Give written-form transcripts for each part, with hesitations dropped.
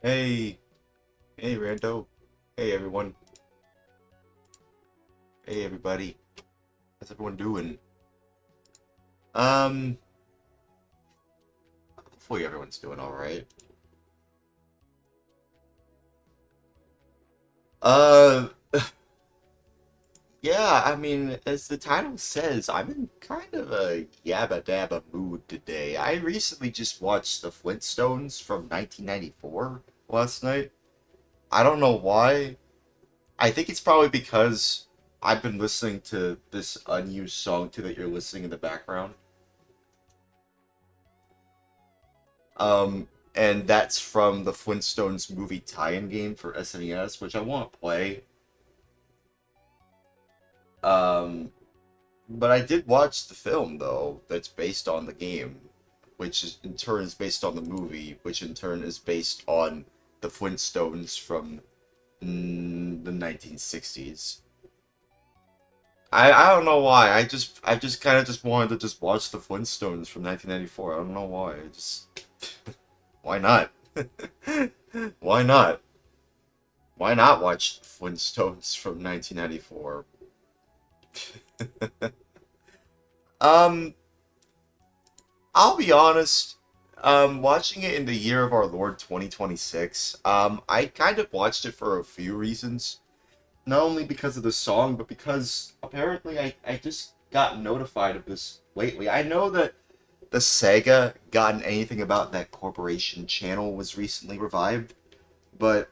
Hey, hey, Rando. Hey, everyone. Hey, everybody. How's everyone doing? Um, Hopefully everyone's doing all right. Uh, yeah, I mean, as the title says, I'm in kind of a yabba-dabba mood today. I recently just watched The Flintstones from 1994 last night. I don't know why. I think it's probably because I've been listening to this unused song too that you're listening in the background. And that's from the Flintstones movie tie-in game for SNES, which I want to play. Um, but I did watch the film though, that's based on the game, which is, in turn is based on the movie, which in turn is based on the Flintstones from the 1960s. I don't know why. I just kind of just wanted to just watch the Flintstones from 1994. I don't know why. I just why not? Why not? Why not watch Flintstones from 1994? Um, I'll be honest. Watching it in the year of our Lord 2026, I kind of watched it for a few reasons. Not only because of the song, but because apparently I just got notified of this lately. I know that the Sega Gotten Anything About That Corporation channel was recently revived, but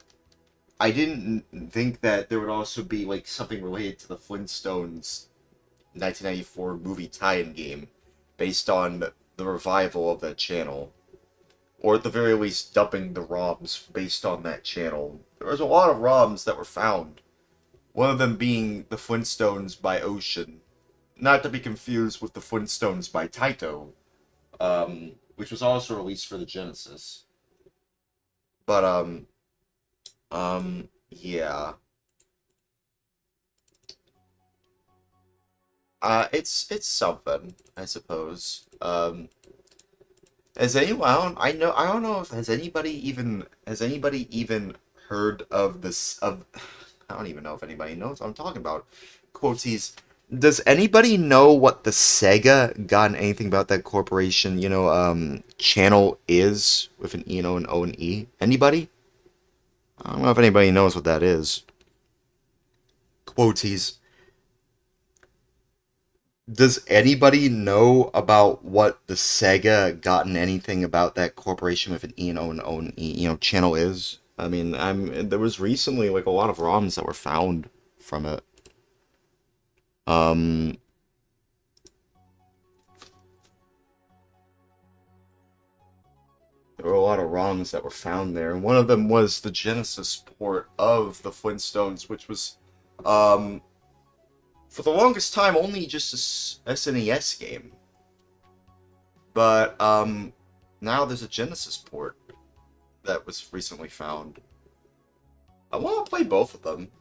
I didn't think that there would also be like something related to the Flintstones 1994 movie tie-in game based on the revival of that channel, or at the very least dumping the ROMs based on that channel. There was a lot of ROMs that were found, one of them being the Flintstones by Ocean, not to be confused with the Flintstones by Taito, which was also released for the Genesis. But yeah. It's something, I suppose. Has anyone? I don't know if has anybody even heard of this of I don't even know if anybody knows what I'm talking about. Quoties. Does anybody know what the Sega Gotten Anything About That Corporation, channel is with an E and O and O and E? Anybody? I don't know if anybody knows what that is. Quoties. Does anybody know about what the Sega Gotten Anything About That Corporation with an E and O and O and E, channel is? I mean, there was recently like a lot of ROMs that were found from it. Um, there were a lot of ROMs that were found there, and one of them was the Genesis port of the Flintstones, which was, um, for the longest time only just a SNES game. But now there's a Genesis port that was recently found. I want to play both of them.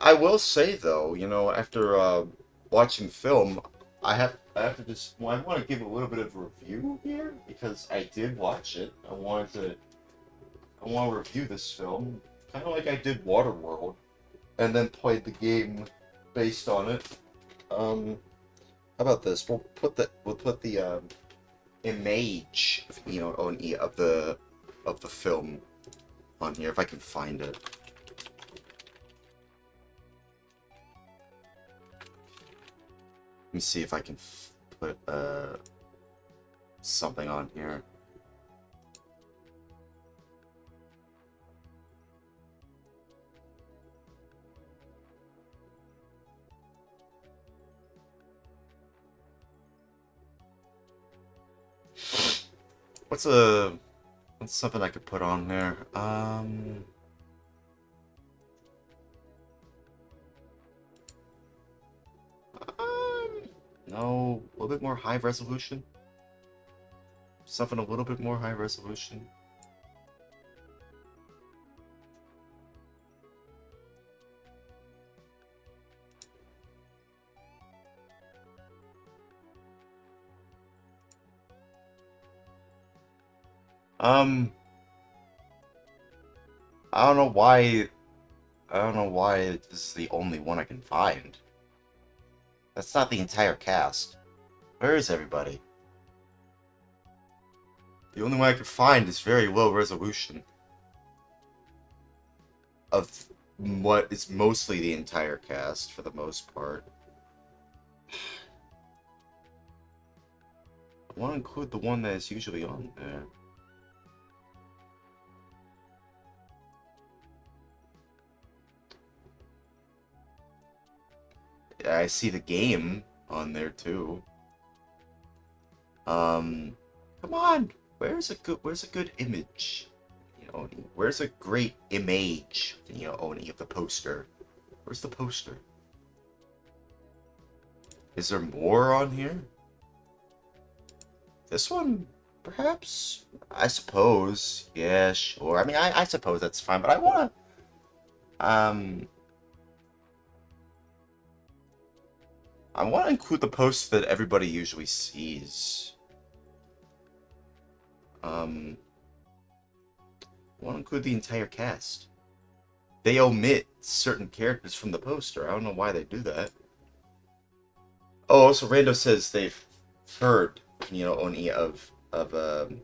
I will say though, after watching film, I have to just well, I want to give a little bit of a review here because I did watch it. I want to review this film, kind of like I did Waterworld, and then played the game based on it. How about this? We'll put the image, of the film on here if I can find it. Let me see if I can put something on here. What's a what's something I could put on there? Um no, a little bit more high resolution. Something a little bit more high resolution. Um, I don't know why. I don't know why this is the only one I can find. That's not the entire cast. Where is everybody? The only one I can find is very low resolution of what is mostly the entire cast for the most part. I want to include the one that is usually on there. Yeah, I see the game on there too. Come on. Where's a good image? You know, where's a great image? You know, Oni of the poster. Where's the poster? Is there more on here? This one, perhaps? I suppose. Yeah, sure. I mean, I suppose that's fine, but um, I wanna include the post that everybody usually sees. I wanna include the entire cast. They omit certain characters from the poster. I don't know why they do that. Oh, also Rando says they've heard, you know, Oni of the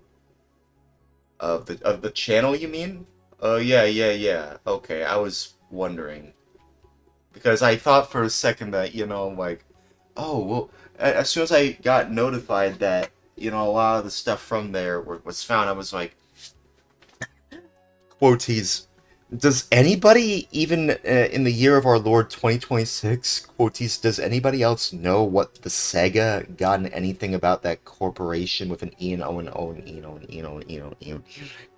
channel, you mean? Oh yeah, yeah, yeah. Okay, I was wondering because I thought for a second that, you know, like, oh well, as soon as I got notified that, you know, a lot of the stuff from there was found, I was like, quoties. Does anybody, even in the year of our Lord 2026, quoties, does anybody else know what the Sega gotten anything about that corporation with an E and O and O and E and O and E and O and E and O and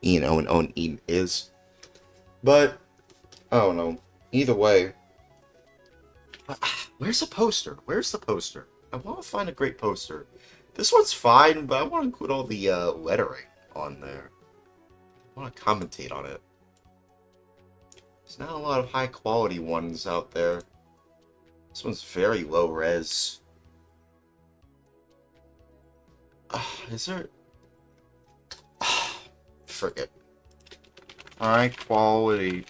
E and O and O and E is? But, I don't know. Either way, where's the poster? Where's the poster? I want to find a great poster. This one's fine, but I want to include all the lettering on there. I want to commentate on it. There's not a lot of high quality ones out there. This one's very low res. Is there... Forget. High quality.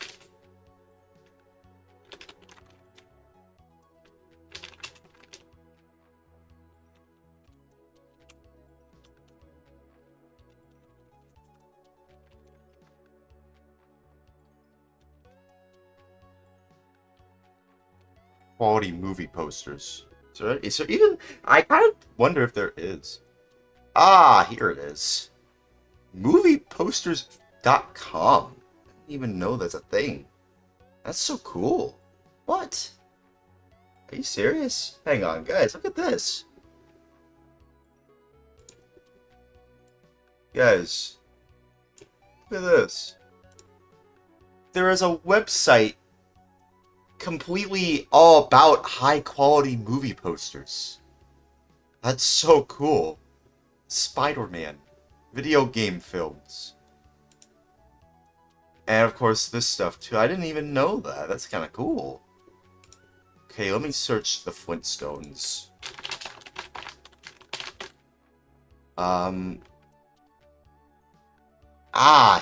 Quality movie posters. Is there even... I kind of wonder if there is. Ah, here it is. Movieposters.com. I didn't even know that's a thing. That's so cool. What? Are you serious? Hang on, guys, look at this. Guys, look at this. There is a website completely all about high quality movie posters. That's so cool. Spider-Man, video game films. And of course this stuff too. I didn't even know that. That's kind of cool. Okay, let me search the Flintstones. Ah,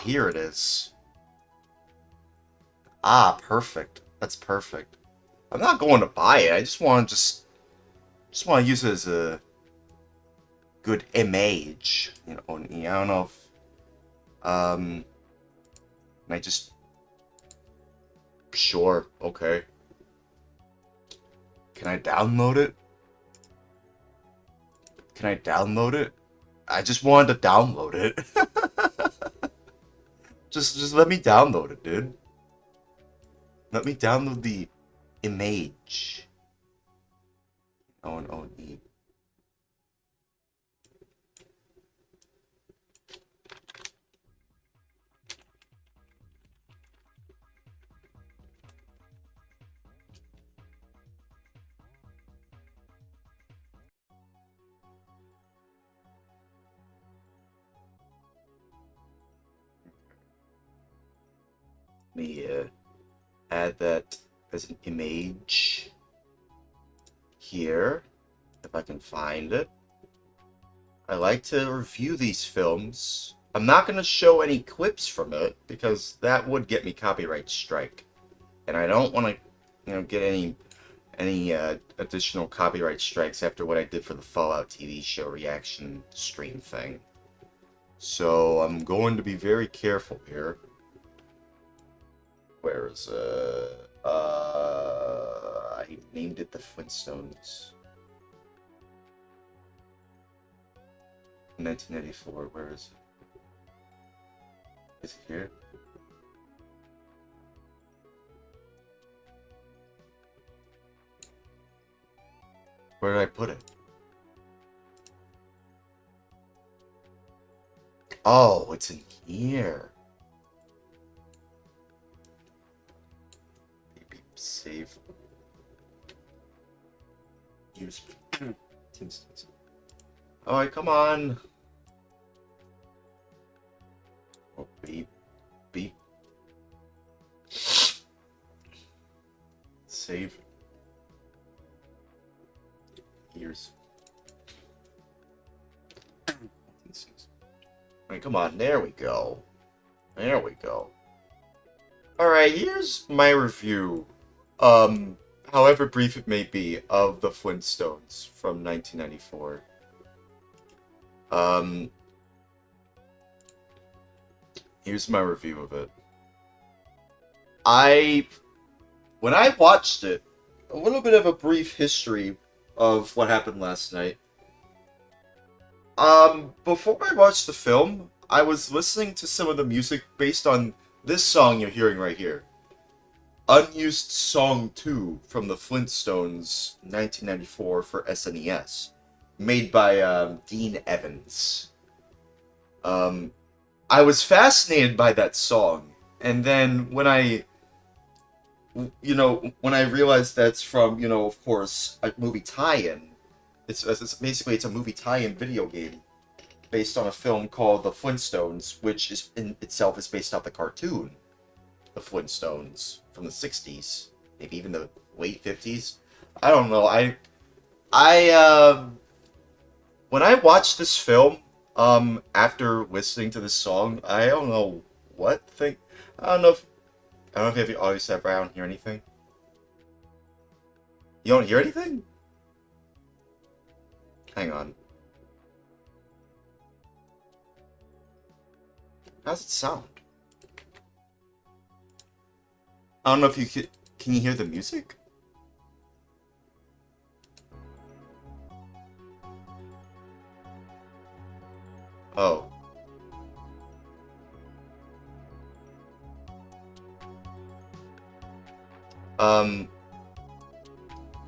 here it is. Ah, perfect. That's perfect. I'm not going to buy it. I just want to just want to use it as a good image. You know, I don't know if can I just sure, okay. Can I download it? Can I download it? I just wanted to download it. just let me download it, dude. Let me download the image. Oh, no, need. Let me add that as an image here, if I can find it. I like to review these films I'm not going to show any clips from it because that would get me copyright strike. And I don't want to, get any additional copyright strikes after what I did for the Fallout TV show reaction stream thing. So I'm going to be very careful here. Where is it? I named it the Flintstones. 1994. Where is it? Is it here? Where did I put it? Oh, it's in here. Maybe save. Use. Alright, come on. Oh, beep. Beep. Save. Here's. Alright, come on. There we go. There we go. Alright, here's my review. However brief it may be, of the Flintstones from 1994. Here's my review of it. When I watched it, a little bit of a brief history of what happened last night. Before I watched the film, I was listening to some of the music based on this song you're hearing right here. Unused Song 2 from the Flintstones 1994 for SNES. Made by Dean Evans. I was fascinated by that song. And then when I realized that's from, of course, a movie tie-in. It's a movie tie-in video game based on a film called The Flintstones, which is in itself is based off the cartoon, The Flintstones, from the 60s, maybe even the late 50s. I don't know. When I watched this film, after listening to this song, I don't know what thing. I don't know if you have your audio set around, hear anything. You don't hear anything? Hang on. How's it sound? I don't know if you can you hear the music? Oh.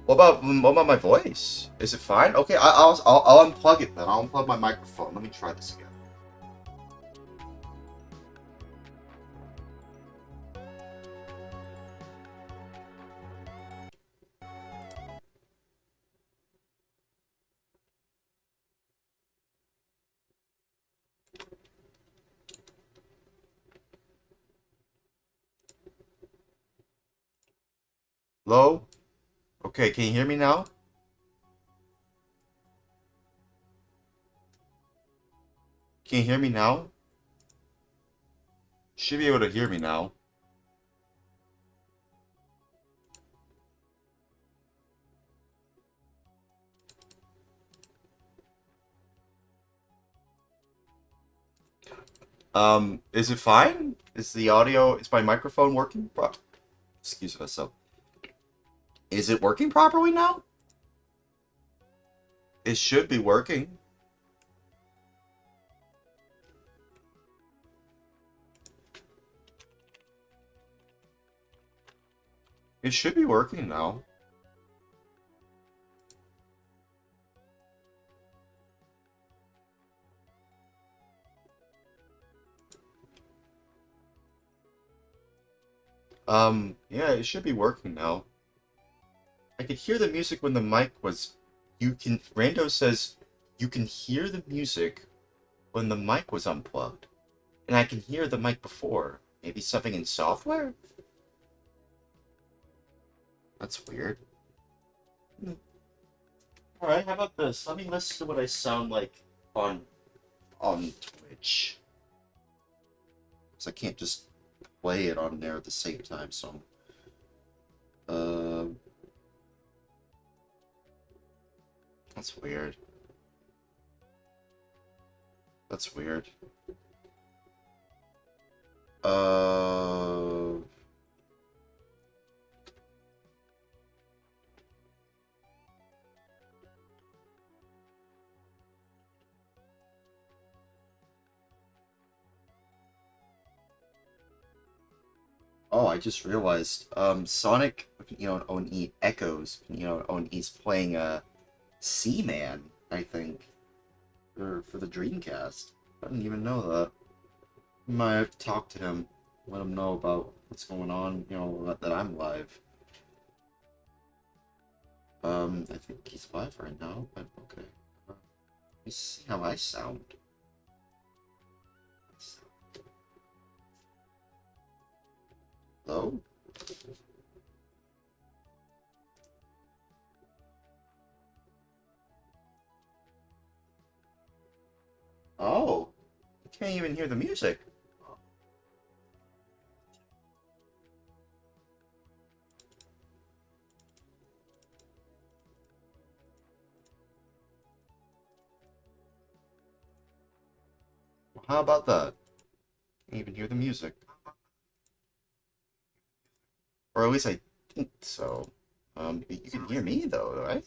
What about my voice? Is it fine? Okay, I'll unplug it then. I'll unplug my microphone. Let me try this again. Hello? Okay, can you hear me now? Can you hear me now? Should be able to hear me now. Is it fine? Is my microphone working? Excuse myself. Is it working properly now? It should be working. It should be working now. Yeah, it should be working now. I could hear the music when the mic was... Rando says you can hear the music when the mic was unplugged. And I can hear the mic before. Maybe something in software? That's weird. Alright, how about this? Let me listen to what I sound like on Twitch. because I can't just play it on there at the same time. So, uh, that's weird. That's weird. Uh, oh, I just realized, Sonic, Echoes, is playing, Seaman, I think, for the Dreamcast. I didn't even know that. Might have to talk to him, let him know about what's going on, that I'm live. I think he's live right now, but okay. Let me see how I sound. Hello? Oh, you can't even hear the music. Well, how about that? Can't even hear the music. Or at least I think so. You can hear me though, right?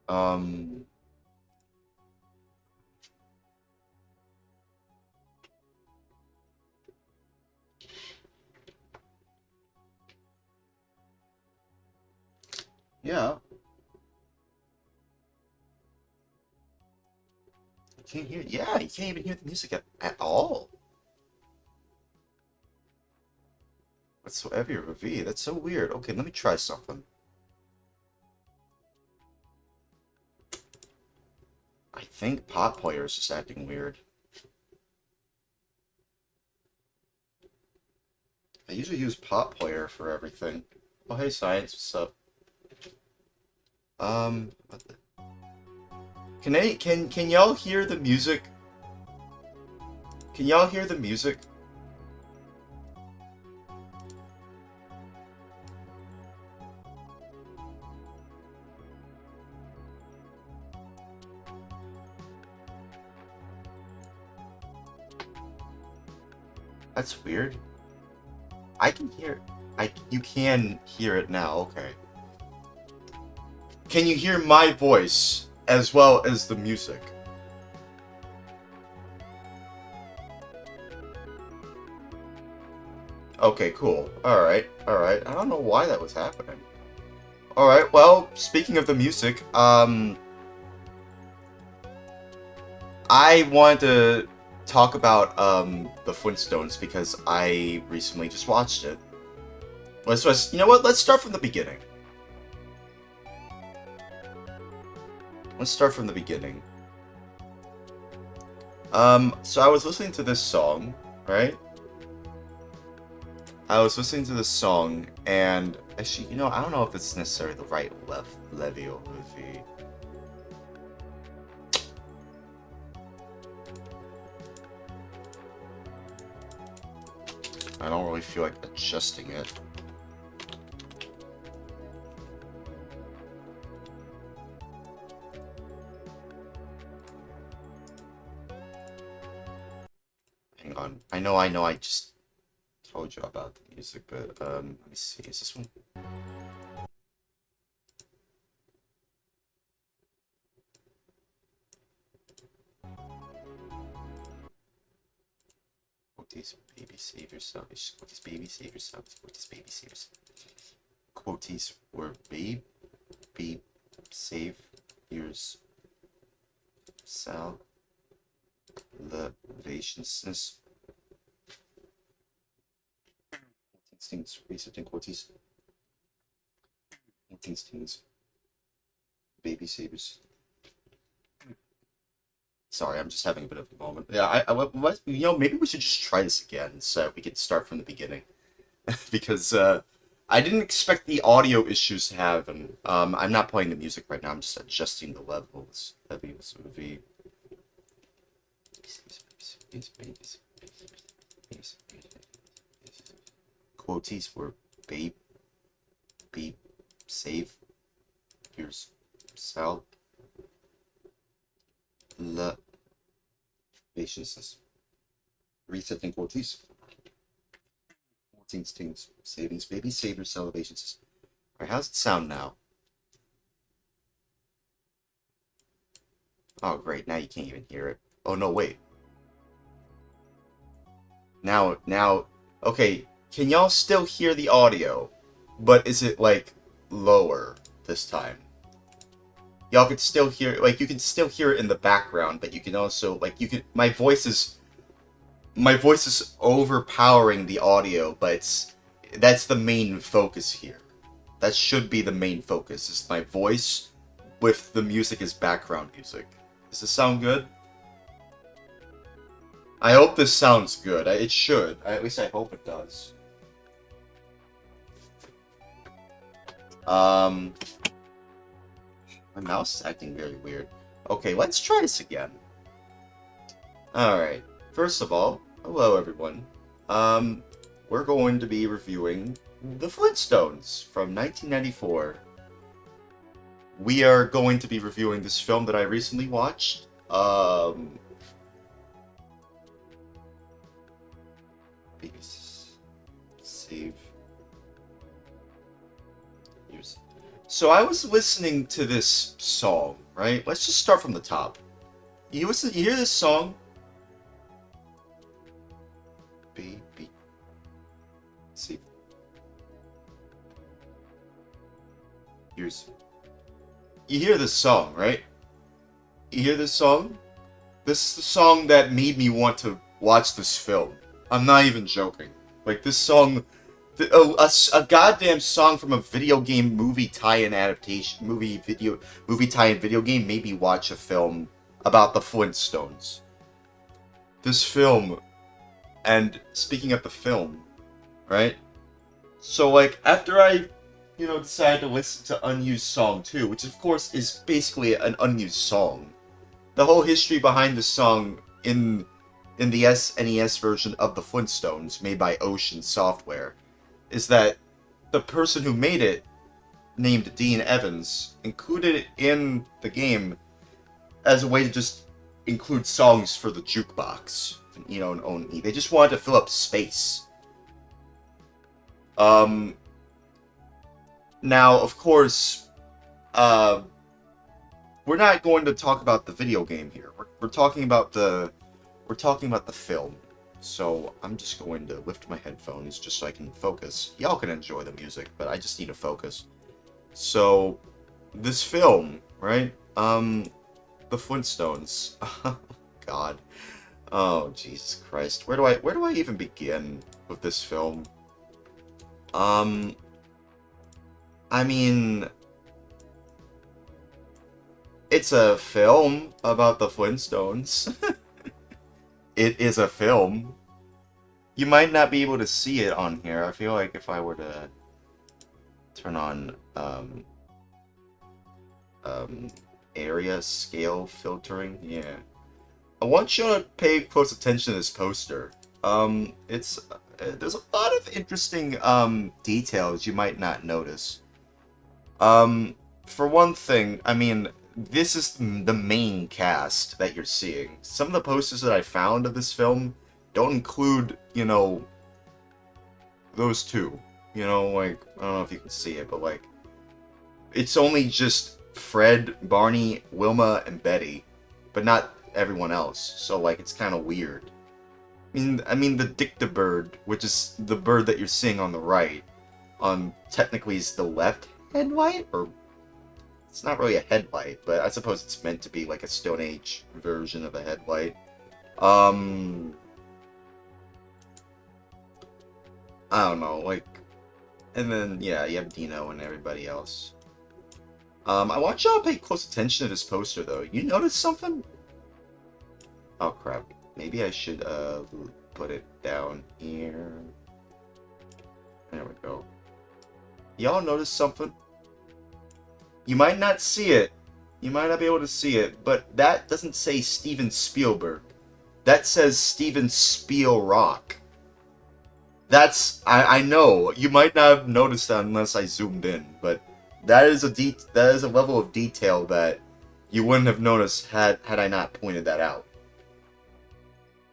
Um, yeah. You can't hear. Yeah, you can't even hear the music at all. Whatsoever with V. That's so weird. Okay, let me try something. I think Pot Player is just acting weird. I usually use Pot Player for everything. Oh, hey, Science, what's up? What the... can y'all hear the music? Can y'all hear the music? That's weird. I can hear. You can hear it now. Okay. Can you hear my voice as well as the music? Okay, cool. Alright, alright. I don't know why that was happening. Alright, well, speaking of the music, I wanted to talk about, the Flintstones because I recently just watched it. You know what? Let's start from the beginning. Let's start from the beginning. So I was listening to this song, right? I was listening to this song, and actually, I don't know if it's necessarily the right level of the... I don't really feel like adjusting it. Hang on. I know, I just told you about the music, but, let me see. Is this one? Quotes, baby, save yourself. Quotes, baby, save yourself. Quotes, baby, save yourself. Quotes were babe, save yours, salvationless. Things, resetting quotes. Things, baby savers. Sorry, I'm just having a bit of a moment. Yeah, maybe we should just try this again so we can start from the beginning. Because I didn't expect the audio issues to happen. I'm not playing the music right now. I'm just adjusting the levels. That'd be quotes were babe, beep, save, yours, sell, la, patience, resetting quotes. 14 stings, savings, baby, save your celebrations. Alright, how's it sound now? Oh, great, now you can't even hear it. Oh, no, wait. Now, okay, can y'all still hear the audio? But is it, like, lower this time? Y'all could still hear, like, you can still hear it in the background, but you can also, like, my voice is overpowering the audio, but that's the main focus here. That should be the main focus, is my voice with the music as background music. Does this sound good? I hope this sounds good. It should. At least I hope it does. My mouse is acting very weird. Okay, let's try this again. Alright. First of all, hello everyone. We're going to be reviewing The Flintstones from 1994. We are going to be reviewing this film that I recently watched. Save. So I was listening to this song, right? Let's just start from the top. You hear this song? Baby. See. You hear this song, right? You hear this song? This is the song that made me want to watch this film. I'm not even joking. Like, this song... A goddamn song from a video game movie tie-in adaptation... Movie tie-in video game made me watch a film about the Flintstones. This film... And speaking of the film, right? So, like, after I, decided to listen to Unused Song 2, which of course is basically an unused song. The whole history behind the song in the SNES version of the Flintstones, made by Ocean Software, is that the person who made it, named Dean Evans, included it in the game as a way to just include songs for the jukebox. And only they just wanted to fill up space. Now, of course, we're not going to talk about the video game here. We're talking about the film. So I'm just going to lift my headphones just so I can focus. Y'all can enjoy the music, but I just need to focus. So, this film, right? The Flintstones. God. Oh, Jesus Christ. Where do I even begin with this film? I mean, it's a film about the Flintstones. It is a film. You might not be able to see it on here. I feel like if I were to turn on, area scale filtering, yeah. I want you to pay close attention to this poster. There's a lot of interesting, details you might not notice. For one thing, I mean, this is the main cast that you're seeing. Some of the posters that I found of this film don't include, those two. Like, I don't know if you can see it, but, like, it's only just Fred, Barney, Wilma, and Betty, but not everyone else. So, like, it's kind of weird. I mean, the Dictabird, which is the bird that you're seeing on the right, technically is the left headlight, or it's not really a headlight, but I suppose it's meant to be like a Stone Age version of a headlight. I don't know, like, and then, yeah, you have Dino and everybody else. I want y'all to pay close attention to this poster, though. You notice something? Oh crap. Maybe I should put it down here. There we go. Y'all notice something? You might not see it. You might not be able to see it, but that doesn't say Steven Spielberg. That says Steven Spielrock. I know you might not have noticed that unless I zoomed in, but that is a level of detail that you wouldn't have noticed had I not pointed that out.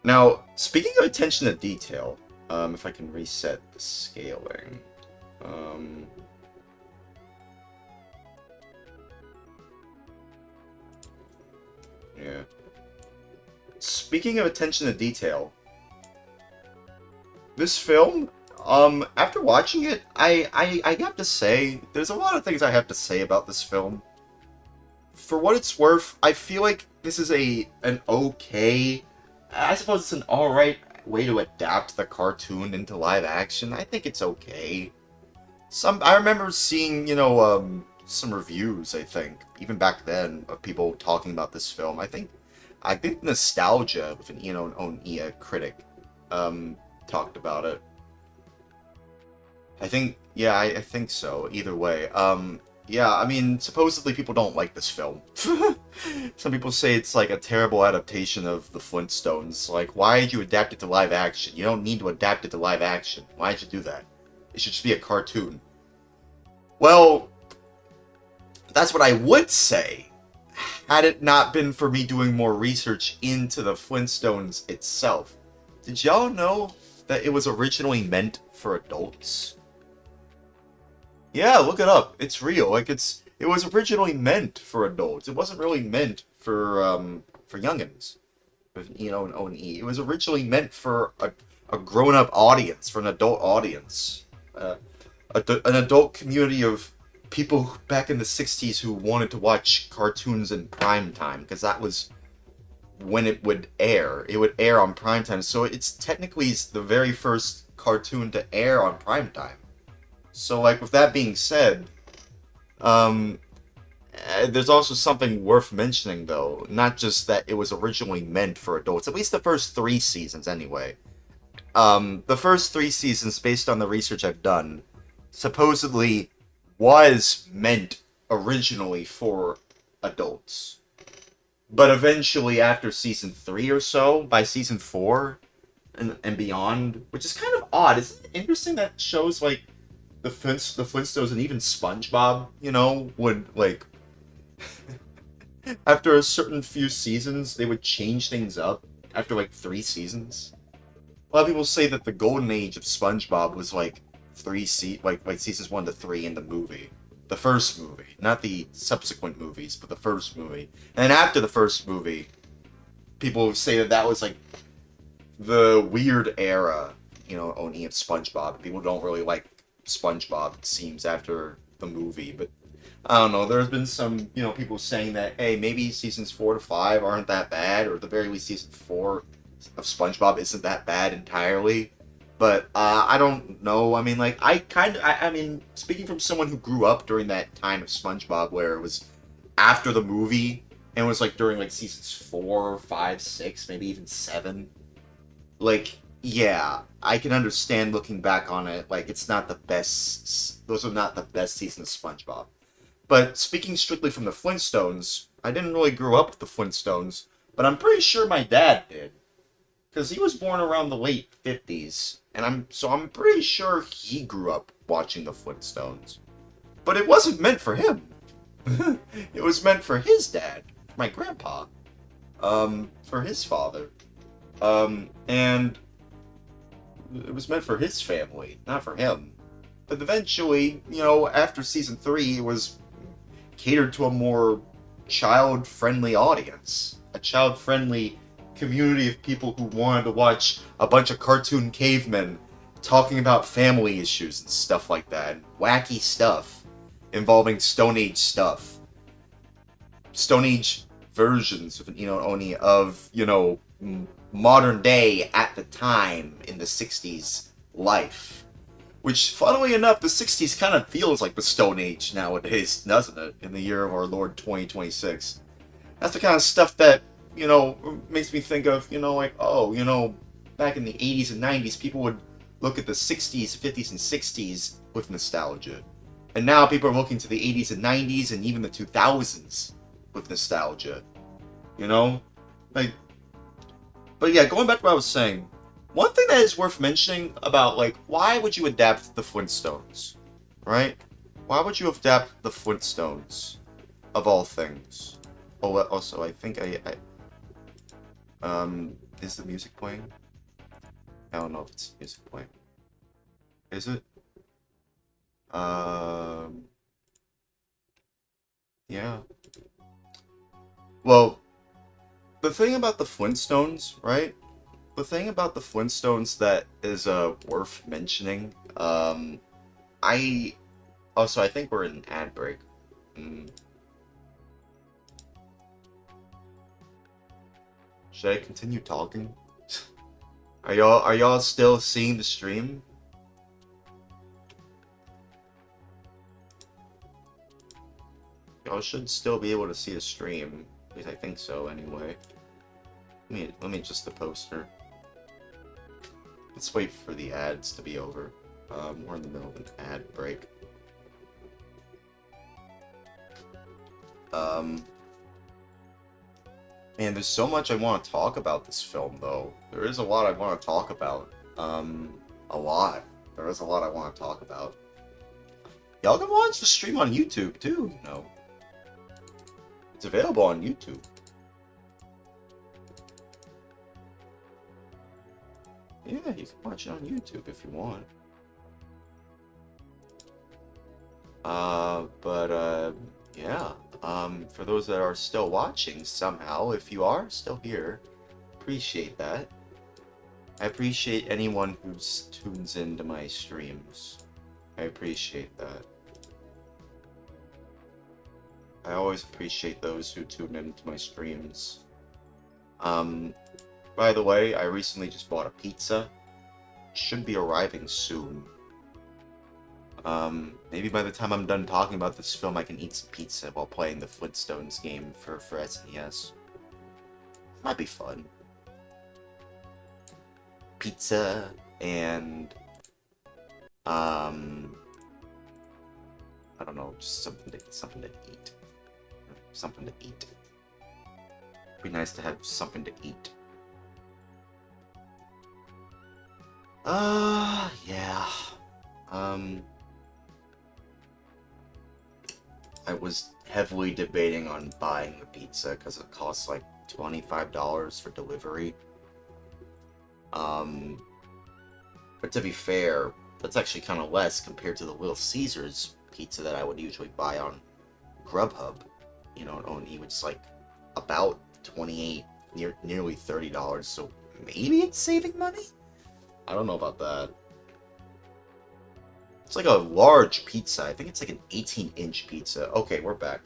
Now, speaking of attention to detail, if I can reset the scaling, yeah. Speaking of attention to detail, this film, after watching it, I have to say, there's a lot of things I have to say about this film. For what it's worth, I feel like this is an okay, I suppose it's an alright way to adapt the cartoon into live action. I think it's okay. I remember seeing, some reviews, I think, even back then, of people talking about this film. I think Nostalgia, with an own critic, talked about it. I think, yeah, I think so. Either way, yeah, I mean, supposedly people don't like this film. Some people say it's like a terrible adaptation of the Flintstones. Like, why did you adapt it to live action? You don't need to adapt it to live action. Why did you do that? It should just be a cartoon. Well, that's what I would say, had it not been for me doing more research into the Flintstones itself. Did y'all know that it was originally meant for adults? Yeah, look it up. It's real. Like, it was originally meant for adults. It wasn't really meant for youngins. With and O&E. It was originally meant for a grown-up audience, for an adult audience. An adult community of people back in the 60s who wanted to watch cartoons in prime time, because that was when it would air. It would air on prime time, so it's technically the very first cartoon to air on prime time. So, like, with that being said, there's also something worth mentioning, though. Not just that it was originally meant for adults, at least the first 3 seasons, anyway. The first 3 seasons, based on the research I've done, supposedly was meant originally for adults. But eventually, after season 3 or so, by season 4 and beyond, which is kind of odd. Isn't it interesting that shows like the Flintstones and even SpongeBob, would, like, after a certain few seasons, they would change things up after, like, 3 seasons? A lot of people say that the golden age of SpongeBob was, like, seasons 1 to 3 in the movie. The first movie. Not the subsequent movies, but the first movie. And after the first movie, people say that was, like, the weird era, only of SpongeBob. People don't really like SpongeBob, it seems, after the movie, but I don't know, there's been some, people saying that, hey, maybe seasons 4 to 5 aren't that bad, or at the very least season 4 of SpongeBob isn't that bad entirely, but, I don't know. I mean, like, I mean, speaking from someone who grew up during that time of SpongeBob, where it was after the movie, and it was, like, during, like, seasons 4, 5, 6, maybe even 7, like, yeah, I can understand looking back on it, like, it's not the best, those are not the best seasons of SpongeBob. But speaking strictly from the Flintstones, I didn't really grow up with the Flintstones, but I'm pretty sure my dad did. Because he was born around the late 50s, and I'm pretty sure he grew up watching the Flintstones. But it wasn't meant for him. It was meant for his dad, my grandpa, for his father. And it was meant for his family, not for him. But eventually, after season 3, it was catered to a more child-friendly audience. A child-friendly community of people who wanted to watch a bunch of cartoon cavemen talking about family issues and stuff like that. Wacky stuff involving Stone Age stuff. Stone Age versions of, only of, modern day at the time in the 60s life. Which, funnily enough, the 60s kind of feels like the Stone Age nowadays, doesn't it? In the year of our Lord 2026. That's the kind of stuff that you know, makes me think of, you know, like, oh, you know, back in the 80s and 90s, people would look at the 60s, 50s, and 60s with nostalgia. And now people are looking to the 80s and 90s and even the 2000s with nostalgia. You know? Like, but yeah, going back to what I was saying, one thing that is worth mentioning about, like, why would you adapt the Flintstones? Right? Why would you adapt the Flintstones? Of all things. Oh, also, I think is the music playing? I don't know if it's music playing. Is it? Yeah. Well, the thing about the Flintstones, right? The thing about the Flintstones that is worth mentioning, I also I think we're in an ad break. Mm. Should I continue talking? Are y'all still seeing the stream? Y'all should still be able to see the stream. At least I think so anyway. Let me adjust the poster. Let's wait for the ads to be over. We're in the middle of an ad break. Man, there's so much I want to talk about this film, though. There is a lot I want to talk about. A lot. There is a lot I want to talk about. Y'all can watch the stream on YouTube, too, you know. It's available on YouTube. Yeah, you can watch it on YouTube if you want. Yeah. For those that are still watching somehow, if you are still here, appreciate that. I appreciate anyone who tunes into my streams. I appreciate that. I always appreciate those who tune into my streams. By the way, I recently just bought a pizza. Should be arriving soon. Maybe by the time I'm done talking about this film, I can eat some pizza while playing the Flintstones game for SNES. Might be fun. Pizza and I don't know, just something to eat. Something to eat. Be nice to have something to eat. Yeah. I was heavily debating on buying the pizza because it costs like $25 for delivery. But to be fair, that's actually kind of less compared to the Little Caesars pizza that I would usually buy on Grubhub, you know, on which is like about $28, nearly $30. So maybe it's saving money? I don't know about that. It's like a large pizza. I think it's like an 18-inch pizza. Okay, we're back.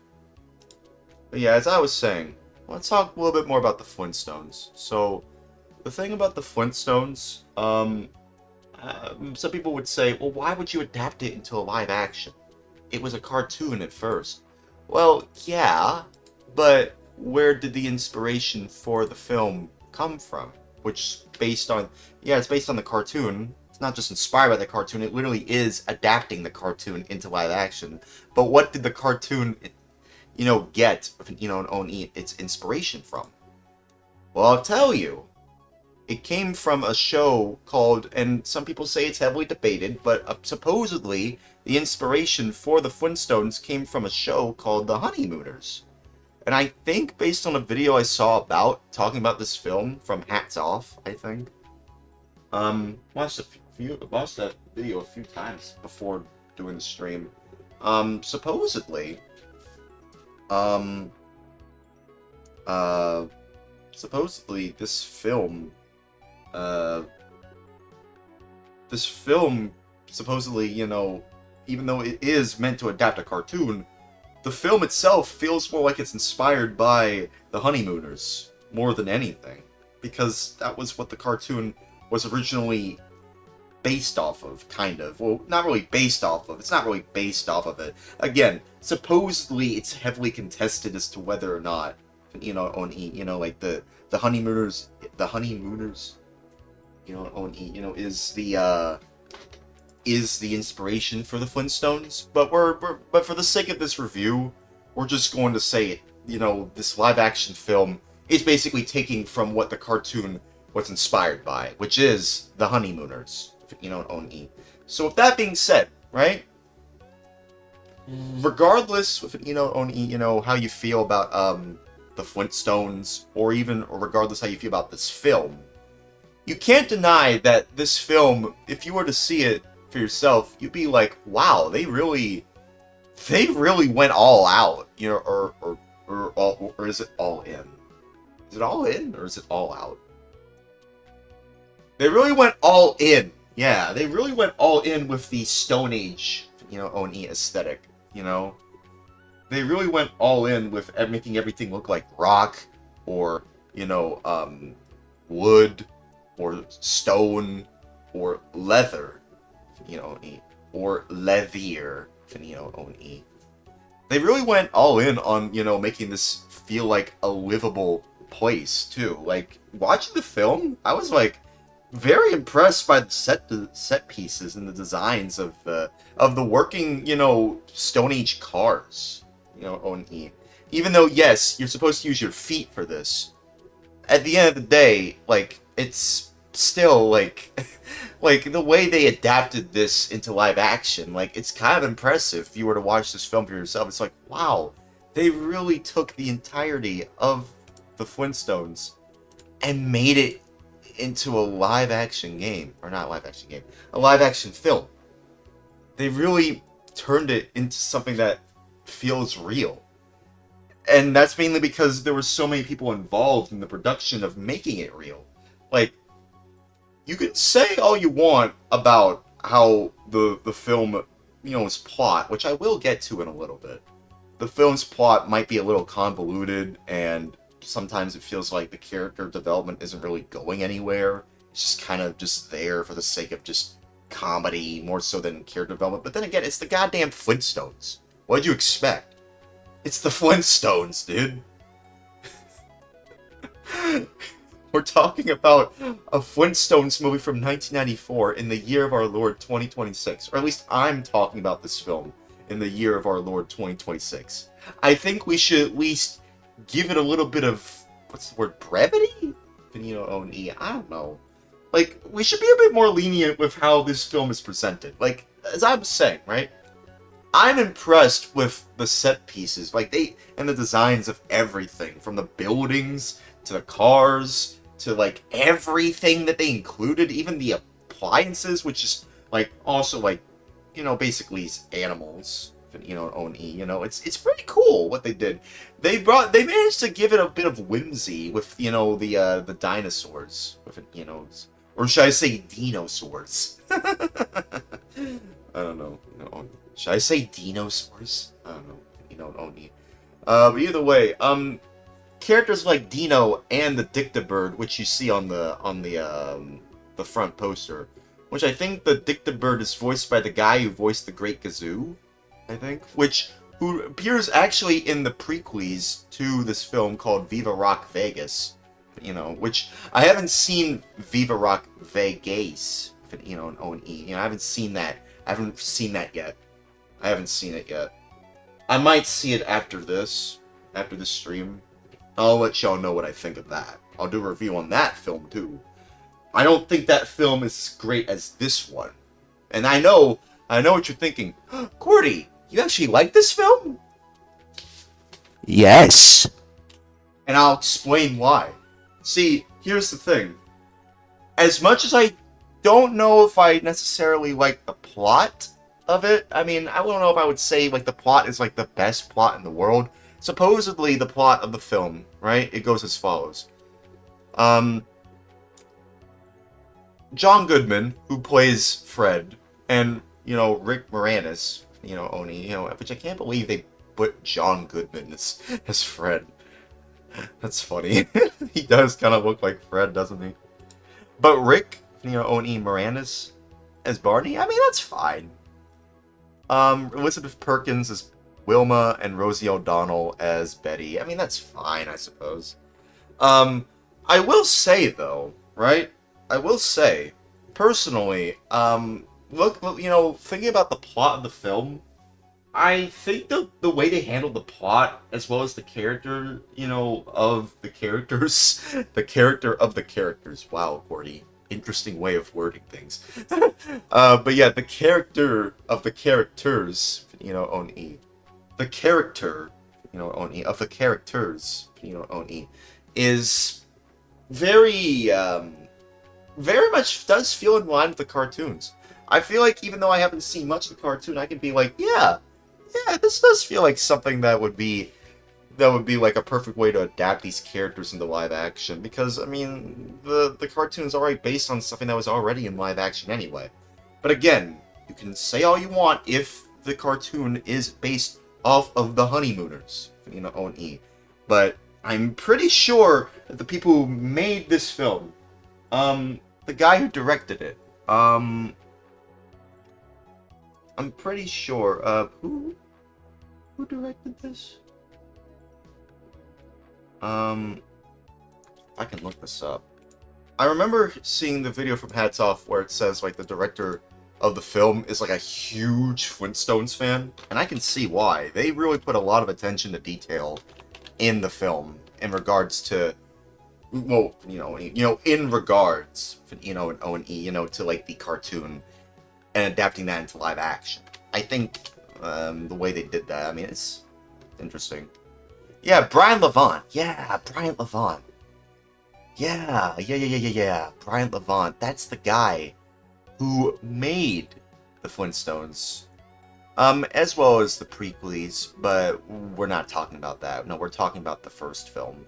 But yeah, as I was saying, let's talk a little bit more about the Flintstones. So, the thing about the Flintstones, some people would say, well, why would you adapt it into a live action? It was a cartoon at first. Well, yeah, but where did the inspiration for the film come from? Which, based on, yeah, it's based on the cartoon. It's not just inspired by the cartoon, it literally is adapting the cartoon into live action. But what did the cartoon, you know, get, you know, its inspiration from? Well, I'll tell you. It came from a show called, and some people say it's heavily debated, but supposedly the inspiration for the Flintstones came from a show called The Honeymooners. And I think based on a video I saw talking about this film from Hats Off, I think. Watched that video a few times before doing the stream. Supposedly this film, supposedly, you know, even though it is meant to adapt a cartoon, the film itself feels more like it's inspired by the Honeymooners more than anything, because that was what the cartoon was originally based off of, kind of. Well, not really based off of. It's not really based off of it. Again, supposedly it's heavily contested as to whether or not Oni, like the honeymooners, Oni, is the inspiration for the Flintstones. But but for the sake of this review, we're just going to say, this live action film is basically taking from what the cartoon was inspired by, which is the honeymooners, Oni. So with that being said, right? Regardless of Oni, how you feel about the Flintstones, or regardless how you feel about this film, you can't deny that this film, if you were to see it for yourself, you'd be like, wow, they really went all out, or is it all in? Is it all in, or is it all out? They really went all in. Yeah, they really went all in with the Stone Age, Oni aesthetic, They really went all in with making everything look like rock, or, wood, or stone, or leather, or leather, Oni. They really went all in on, making this feel like a livable place, too. Like, watching the film, I was, like, very impressed by the set pieces and the designs of the working, Stone Age cars, Oni. Even though, yes, you're supposed to use your feet for this, at the end of the day, like, it's still, like, like, the way they adapted this into live action, like, it's kind of impressive if you were to watch this film for yourself. It's like, wow, they really took the entirety of the Flintstones and made it into a live action game. Or not live action game, a live action film. They really turned it into something that feels real. And that's mainly because there were so many people involved in the production of making it real. Like, you can say all you want about how the film, its plot, which I will get to in a little bit. The film's plot might be a little convoluted, and sometimes it feels like the character development isn't really going anywhere. It's just kind of just there for the sake of just comedy, more so than character development. But then again, it's the goddamn Flintstones. What'd you expect? It's the Flintstones, dude. We're talking about a Flintstones movie from 1994 in the year of our Lord 2026. Or at least I'm talking about this film in the year of our Lord 2026. I think we should at least give it a little bit of, what's the word, brevity? Oni, I don't know. Like, we should be a bit more lenient with how this film is presented. Like, as I was saying, right? I'm impressed with the set pieces, like, and the designs of everything, from the buildings, to the cars, to, like, everything that they included, even the appliances, which is, like, also, like, basically animals. Oni, it's pretty cool what they did. They managed to give it a bit of whimsy with, the dinosaurs, with it, or should I say dinosaurs? I don't know, should I say dinosaurs? I don't know, Oni. But either way, characters like Dino and the Dictabird, which you see on the front poster, which I think the Dictabird is voiced by the guy who voiced the Great Gazoo, I think, who appears actually in the prequels to this film called Viva Rock Vegas, which I haven't seen Viva Rock Vegas, Oni. I haven't seen that. I haven't seen that yet. I haven't seen it yet. I might see it after this stream. I'll let y'all know what I think of that. I'll do a review on that film too. I don't think that film is as great as this one. And I know what you're thinking. Cordy, you actually like this film? Yes. And I'll explain why. See, here's the thing. As much as I don't know if I necessarily like the plot of it, I mean, I don't know if I would say, like, the plot is, like, the best plot in the world. Supposedly, the plot of the film, right? It goes as follows. John Goodman, who plays Fred, and, Rick Moranis, Oni, which I can't believe they put John Goodman as Fred. That's funny. He does kind of look like Fred, doesn't he? But Rick, Oni Moranis as Barney, I mean, that's fine. Elizabeth Perkins as Wilma and Rosie O'Donnell as Betty. I mean, that's fine, I suppose. I will say, though, right? I will say, personally, thinking about the plot of the film, I think the way they handled the plot, as well as the character, of the characters, the character of the characters. Wow, Gordy. Interesting way of wording things. But yeah, the character of the characters, Oni. The character, Oni, of the characters, Oni, is very, very much does feel in line with the cartoons. I feel like even though I haven't seen much of the cartoon, I can be like, yeah, this does feel like something that would be like a perfect way to adapt these characters into live action, because I mean the cartoon's already based on something that was already in live action anyway. But again, you can say all you want if the cartoon is based off of the Honeymooners, Oni. But I'm pretty sure that the people who made this film, the guy who directed it, I'm pretty sure, who directed this? I can look this up. I remember seeing the video from Hats Off where it says, like, the director of the film is, like, a huge Flintstones fan, and I can see why. They really put a lot of attention to detail in the film in regards to, well, in regards, and O&E, to, like, the cartoon and adapting that into live action. I think the way they did that, I mean, it's interesting. Yeah, Brian Levant. Yeah, Brian Levant. Yeah. Brian Levant. That's the guy who made the Flintstones. As well as the prequels, but we're not talking about that. No, we're talking about the first film.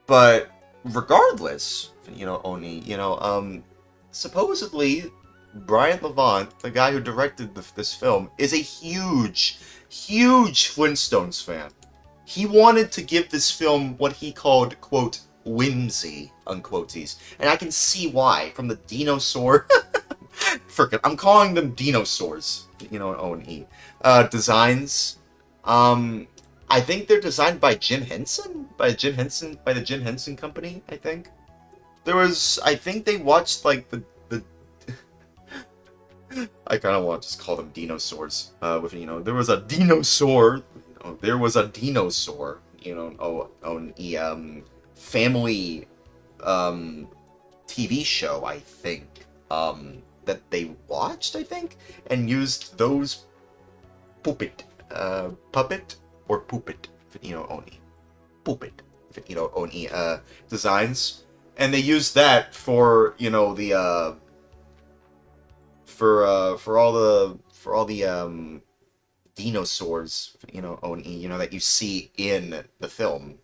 But regardless, Oni, supposedly Brian Levant, the guy who directed this film, is a huge Flintstones fan. He wanted to give this film what he called, quote, whimsy, unquotes. And I can see why, from the dinosaur... Frickin', I'm calling them dinosaurs, O&E. Designs. I think they're designed by Jim Henson? By the Jim Henson Company, I think. I think they watched, like, the I kind of want to just call them dinosaurs. There was a dinosaur. There was a dinosaur. Family TV show, I think. That they watched, I think, and used those puppet or poopet, Oni. Poopet, Oni, designs. And they used that for, for all the dinosaurs, Oni, that you see in the film.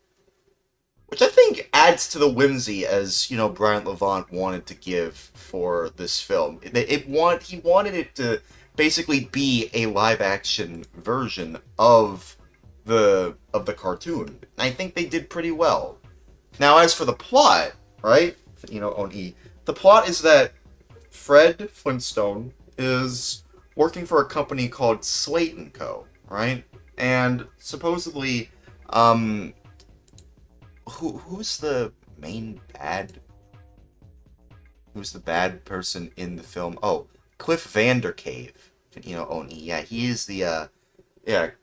Which I think adds to the whimsy as, Brian Levant wanted to give for this film. He wanted it to basically be a live-action version of the cartoon. And I think they did pretty well. Now, as for the plot, right, Oni, the plot is that Fred Flintstone is working for a company called Slate & Co., right? And supposedly, who's the main bad? Who's the bad person in the film? Oh, Cliff Vandercave. Oni. Yeah, he is the,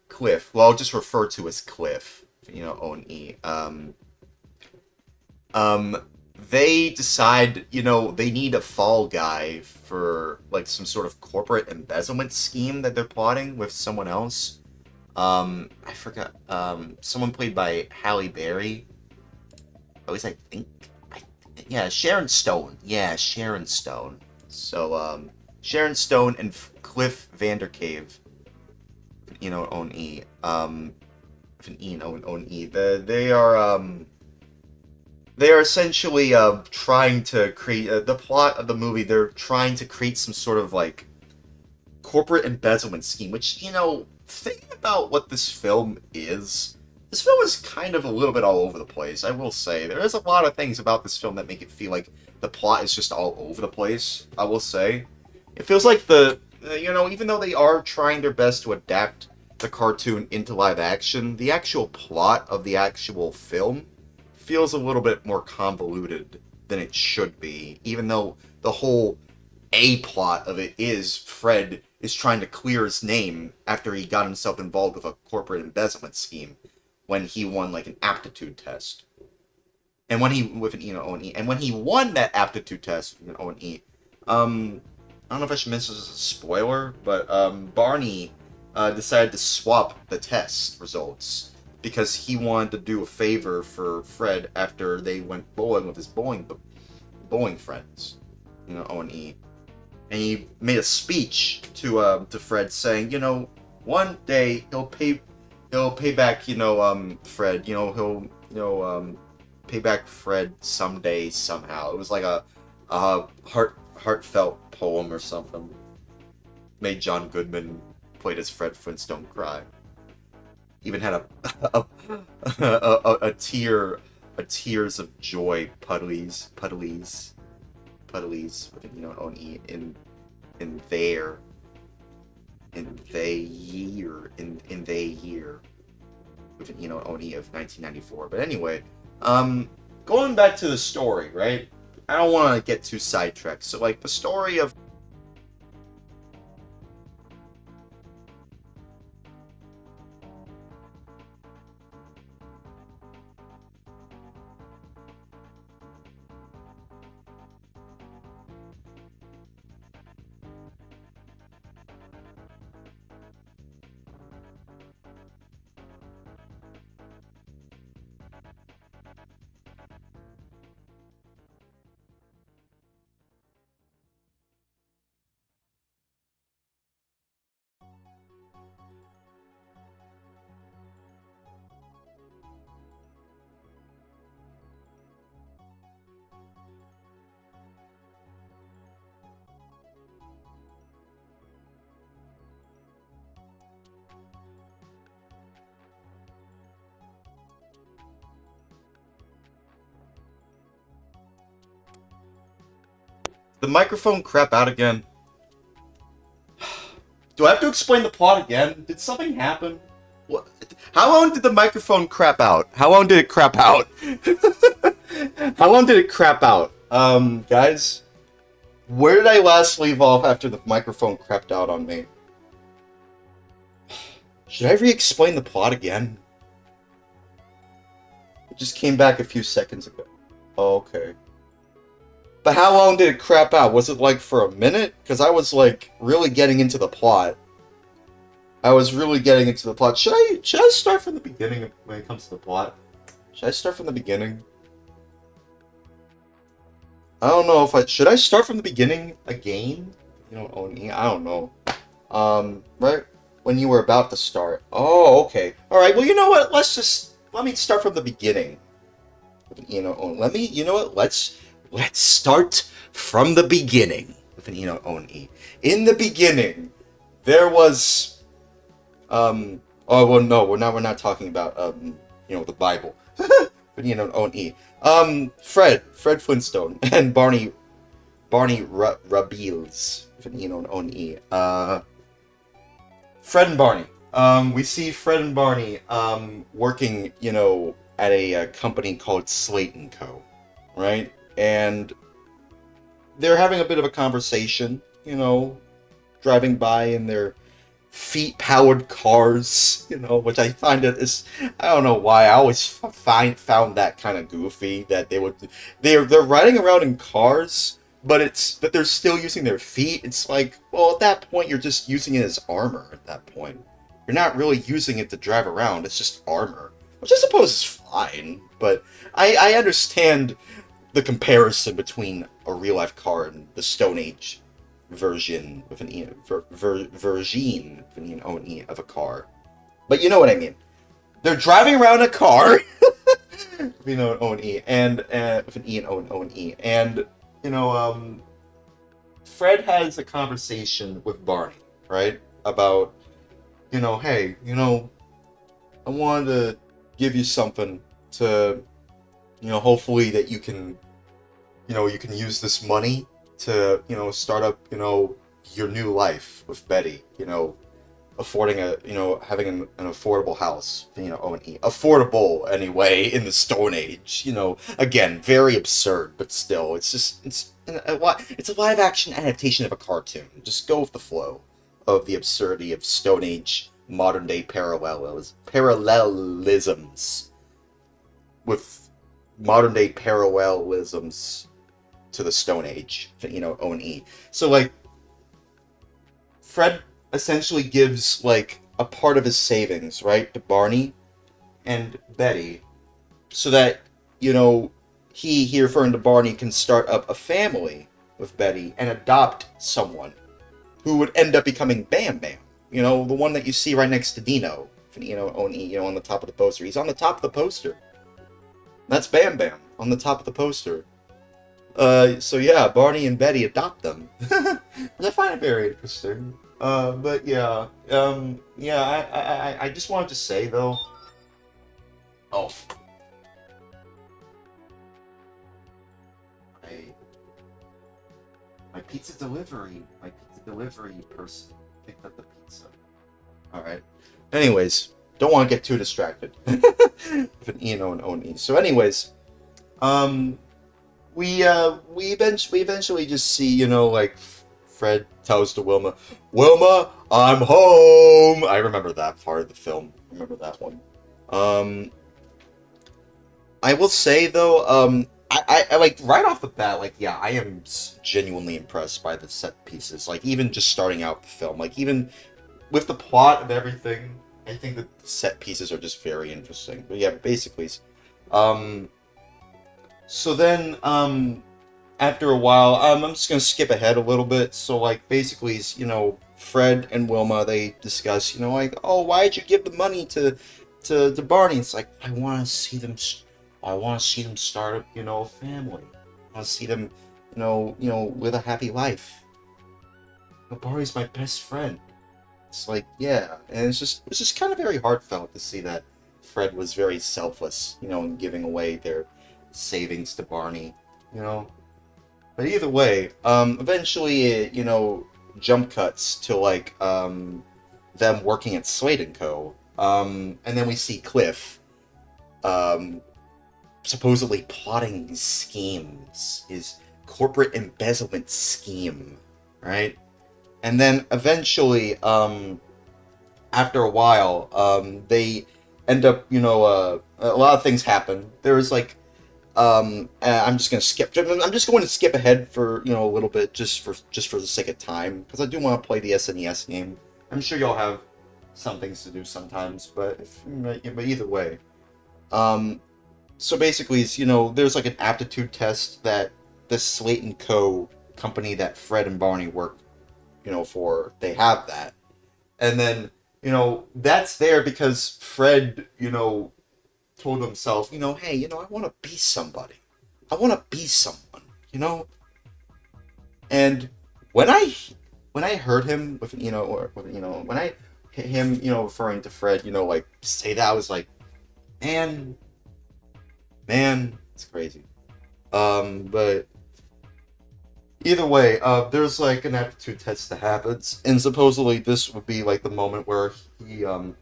Cliff. Well, I'll just refer to as Cliff. Oni. They decide, they need a fall guy for, like, some sort of corporate embezzlement scheme that they're plotting with someone else. I forgot, someone played by Halle Berry. At least I think, yeah, Sharon Stone. Yeah, Sharon Stone. So, Sharon Stone and Cliff Vandercave, Oni, Oni, they are essentially, trying to create, the plot of the movie, they're trying to create some sort of, like, corporate embezzlement scheme, which, thinking about what this film is kind of a little bit all over the place, I will say. There is a lot of things about this film that make it feel like the plot is just all over the place, I will say. It feels like the even though they are trying their best to adapt the cartoon into live action, the actual plot of the actual film feels a little bit more convoluted than it should be, even though the whole A plot of it is Fred is trying to clear his name after he got himself involved with a corporate embezzlement scheme when he won like an aptitude test. And when he with an O and E, and when he won that aptitude test with an O&E, I don't know if I should mention this as a spoiler, but Barney decided to swap the test results because he wanted to do a favor for Fred after they went bowling with his bowling friends, O&E, and he made a speech to Fred saying, one day he'll pay back, Fred, pay back Fred someday somehow. It was like a heartfelt poem or something. Made John Goodman played as Fred Flintstone cry. Even had a tears of joy puddlies with O&E in their in they year with an O&E of 1994. But anyway, going back to the story, right? I don't want to get too sidetracked. So, like, the story of the microphone crap out again. Do I have to explain the plot again? Did something happen? What? How long did the microphone crap out? How long did it crap out? How long did it crap out? Guys, where did I last leave off after the microphone crapped out on me? Should I re-explain the plot again? It just came back a few seconds ago. Oh, okay. But how long did it crap out? Was it like for a minute? Because I was like really getting into the plot. I was really getting into the plot. Should I start from the beginning when it comes to the plot? Should I start from the beginning? I don't know if should I start from the beginning again? Oni, I don't know. Right when you were about to start. Oh, okay. All right. Well, you know what? Let me start from the beginning. Let's start from the beginning with an Oni. In the beginning, there was oh well, no, we're not talking about the Bible. But Oni. Fred Flintstone and Barney Rabeels with an Oni. Fred and Barney. We see Fred and Barney working, at a company called Slate & Co. Right? And they're having a bit of a conversation, driving by in their feet-powered cars, which I find it is, I don't know why, I always found that kind of goofy, that they're riding around in cars, but they're still using their feet. It's like, well, at that point, you're just using it as armor at that point. You're not really using it to drive around, it's just armor, which I suppose is fine, but I understand the comparison between a real-life car and the Stone Age version with an version with an O&E of a car. But you know what I mean. They're driving around a car with an O&E and with an E and O&E, and Fred has a conversation with Barney, right, about hey, I wanted to give you something to hopefully that you can use this money to start up your new life with Betty, affording having an affordable house, O&E. Affordable, anyway, in the Stone Age, again, very absurd, but still, it's a live action adaptation of a cartoon. Just go with the flow of the absurdity of Stone Age modern day parallelisms with modern day parallelisms to the Stone Age, O&E. So, like, Fred essentially gives, like, a part of his savings, right, to Barney and Betty, so that, he referring to Barney, can start up a family with Betty and adopt someone who would end up becoming Bam Bam. The one that you see right next to Dino, on the top of the poster. He's on the top of the poster. That's Bam Bam on the top of the poster. So yeah, Barney and Betty adopt them. I find it very interesting. But yeah, I just wanted to say though. Oh, my, my pizza delivery person picked up the pizza. All right. Anyways, don't want to get too distracted with an E and O and O and E. So, anyways, um, we eventually just see, like, Fred tells to Wilma, Wilma, I'm home. I remember that part of the film. I remember that one. Um, I will say though, I like right off the bat, like, yeah, I am genuinely impressed by the set pieces. Like, even just starting out the film, like, even with the plot of everything, I think that the set pieces are just very interesting. But yeah, basically, um, so then, after a while, I'm just gonna skip ahead a little bit. So, like, basically, Fred and Wilma, they discuss, like, oh, why'd you give the money to Barney? It's like, I want to see them start, a family. I want to see them, live a happy life. Barney's my best friend. It's like, yeah, and it's just kind of very heartfelt to see that Fred was very selfless, in giving away their savings to Barney, you know. But either way, eventually it, jump cuts to, like, them working at Slade and Co. And then we see Cliff, um, supposedly plotting these schemes, his corporate embezzlement scheme, right? And then eventually, after a while, they end up, a lot of things happen. There's, like, I'm just going to skip ahead for, a little bit, just for the sake of time, because I do want to play the SNES game. I'm sure y'all have some things to do sometimes, but either way, so basically, there's, like, an aptitude test that the Slate and Co. company that Fred and Barney work, for, they have that, and then, that's there because Fred, told himself, hey, I want to be somebody. I want to be someone, And when I heard him with, when I him, referring to Fred, like, say that, I was like, man, it's crazy. But either way, there's, like, an aptitude test that happens, and supposedly this would be, like, the moment where he, oh,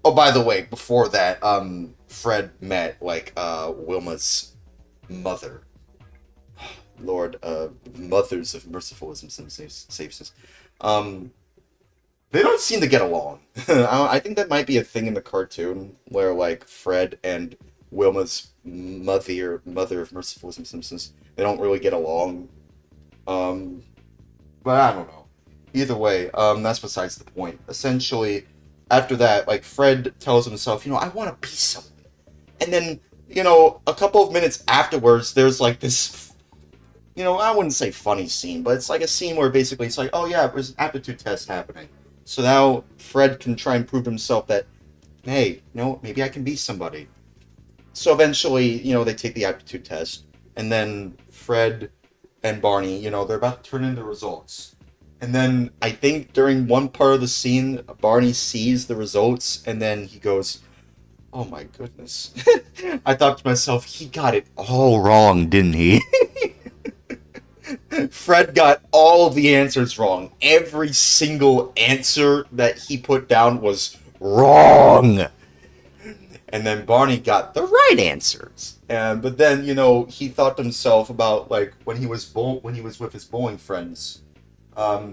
by the way, before that, Fred met, like, Wilma's mother. Lord, mothers of mercifulism, some saves. They don't seem to get along. I think that might be a thing in the cartoon, where, like, Fred and Wilma's mother of mercifulism Simpsons, they don't really get along. But I don't know. Either way, that's besides the point. Essentially, after that, like, Fred tells himself, I want to be someone. And then, a couple of minutes afterwards, there's, like, this, I wouldn't say funny scene, but it's like a scene where basically it's like, oh yeah, there's an aptitude test happening. So now Fred can try and prove himself that, hey, maybe I can be somebody. So eventually, they take the aptitude test, and then Fred and Barney, they're about to turn in the results. And then I think during one part of the scene, Barney sees the results, and then he goes, oh my goodness. I thought to myself, he got it all wrong, didn't he? Fred got all of the answers wrong. Every single answer that he put down was wrong. And then Barney got the right answers. And but then he thought to himself about like when he was with his bowling friends.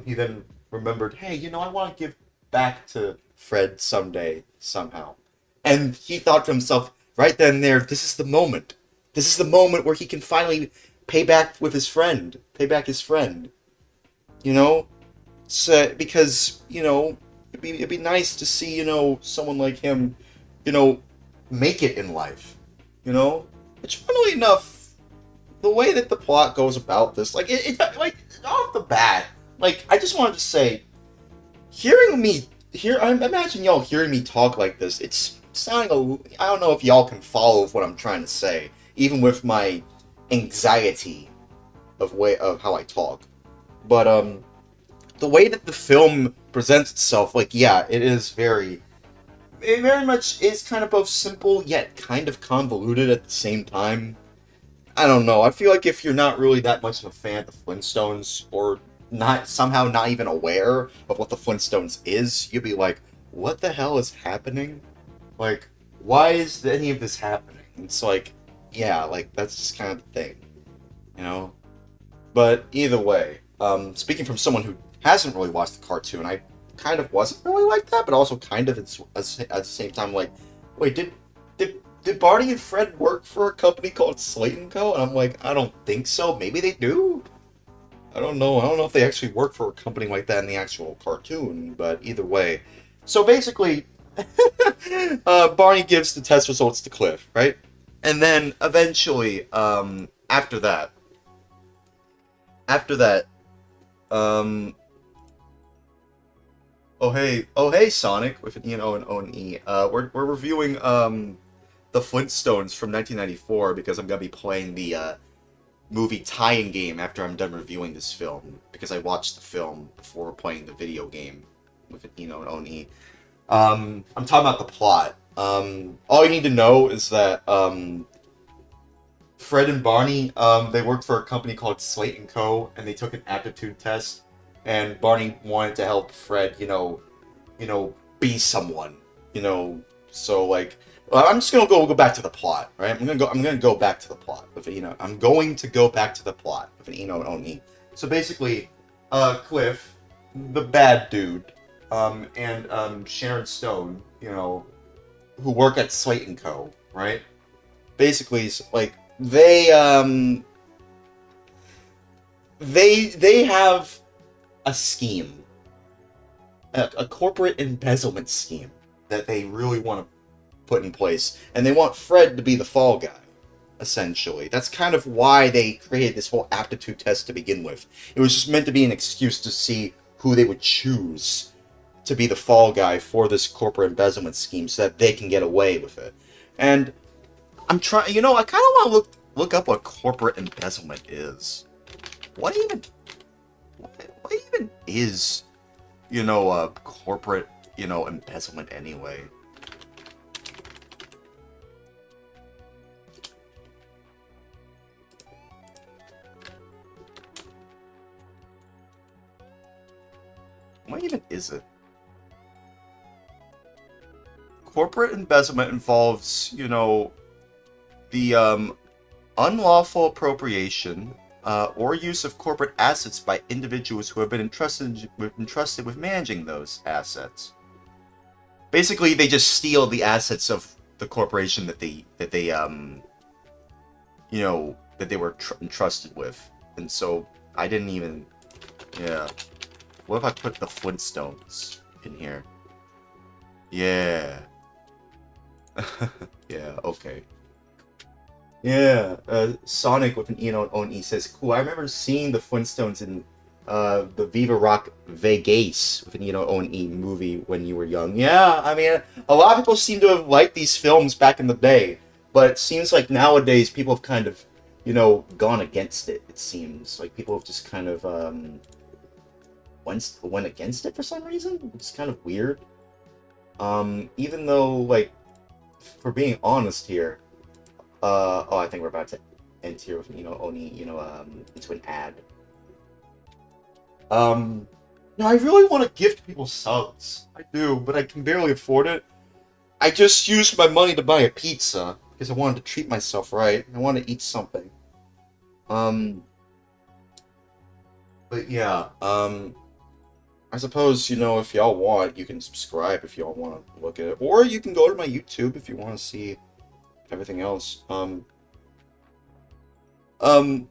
He then remembered, hey, I want to give back to Fred someday somehow. And he thought to himself, right then and there, this is the moment. This is the moment where he can finally pay back pay back his friend. You know, so because it'd be nice to see someone like him, you know, make it in life. Which funnily enough, the way that the plot goes about this, like like off the bat, like I just wanted to say, I imagine y'all hearing me talk like this. It's sounding I don't know if y'all can follow what I'm trying to say, even with my anxiety of how I talk. But the way that the film presents itself, like it very much is kind of both simple yet kind of convoluted at the same time. I don't know. I feel like if you're not really that much of a fan of the Flintstones, or not even aware of what the Flintstones is, you'd be like, what the hell is happening? Like, why is any of this happening? It's like, yeah, like, that's just kind of the thing, you know? But either way, speaking from someone who hasn't really watched the cartoon, I kind of wasn't really like that, but also kind of at the same time, like, wait, did Barney and Fred work for a company called Slate & Co? And I'm like, I don't think so. Maybe they do? I don't know. I don't know if they actually work for a company like that in the actual cartoon, but either way. So basically, Barney gives the test results to Cliff, right? And then eventually, after that, um, oh hey, Sonic with an E and O and O and E. We're reviewing the Flintstones from 1994 because I'm gonna be playing the movie tie-in game after I'm done reviewing this film, because I watched the film before playing the video game with an E and O and O and E. I'm talking about the plot. All you need to know is that Fred and Barney, they worked for a company called Slate & Co, and they took an aptitude test, and Barney wanted to help Fred, be someone, so like, I'm just gonna go back to the plot, right? I'm gonna go back to the plot of I'm going to go back to the plot of an and Oni. So basically, Cliff, the bad dude, and Sharon Stone, who work at Slate & Co, right? Basically, like, they have a scheme, a corporate embezzlement scheme that they really want to put in place, and they want Fred to be the fall guy, essentially. That's kind of why they created this whole aptitude test to begin with. It was just meant to be an excuse to see who they would choose to be the fall guy for this corporate embezzlement scheme so that they can get away with it. And I'm trying, I kind of want to look up what corporate embezzlement is. What even is, a corporate, embezzlement anyway? What even is it? Corporate embezzlement involves, the unlawful appropriation or use of corporate assets by individuals who have been entrusted with managing those assets. Basically, they just steal the assets of the corporation that they were entrusted with. And so I didn't even, yeah. What if I put the Flintstones in here? Yeah. Yeah, okay. Yeah, Sonic with an E and O E says, cool, I remember seeing the Flintstones in the Viva Rock Vegas with an E and O E movie when you were young. Yeah, I mean, a lot of people seem to have liked these films back in the day, but it seems like nowadays people have kind of, gone against it, it seems. Like, people have just kind of, went against it for some reason, which is kind of weird. Even though, like, for being honest here, I think we're about to enter with, Oni, into an ad. Um, no, I really want to gift people subs. I do, but I can barely afford it. I just used my money to buy a pizza because I wanted to treat myself right. I wanted to eat something. Um, but yeah, I suppose, if y'all want, you can subscribe if y'all want to look at it. Or you can go to my YouTube if you want to see everything else. Hang on.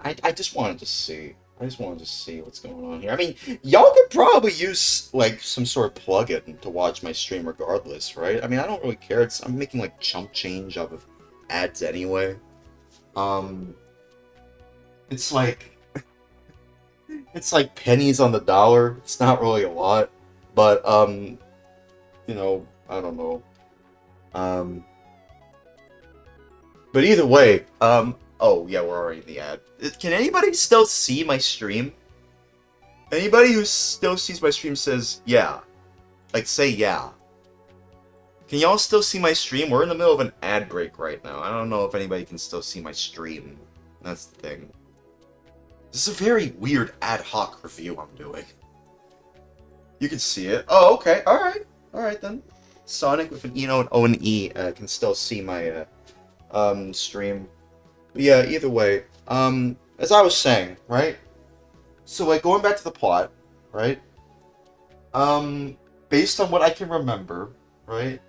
I just wanted to see. I just wanted to see what's going on here. I mean, y'all could probably use, like, some sort of plugin to watch my stream regardless, right? I mean, I don't really care. I'm making, like, chump change off of ads anyway. Um, it's like... It's like pennies on the dollar. It's not really a lot. But, I don't know. Um, but either way, oh, yeah, we're already in the ad. Can anybody still see my stream? Anybody who still sees my stream says, yeah. Like, say yeah. Can y'all still see my stream? We're in the middle of an ad break right now. I don't know if anybody can still see my stream. That's the thing. This is a very weird ad hoc review I'm doing. You can see it. Oh, okay. Alright. Alright then. Sonic with an Eno and O and E can still see my stream. But yeah, either way. As I was saying, right? So, like, going back to the plot, right? Based on what I can remember, right?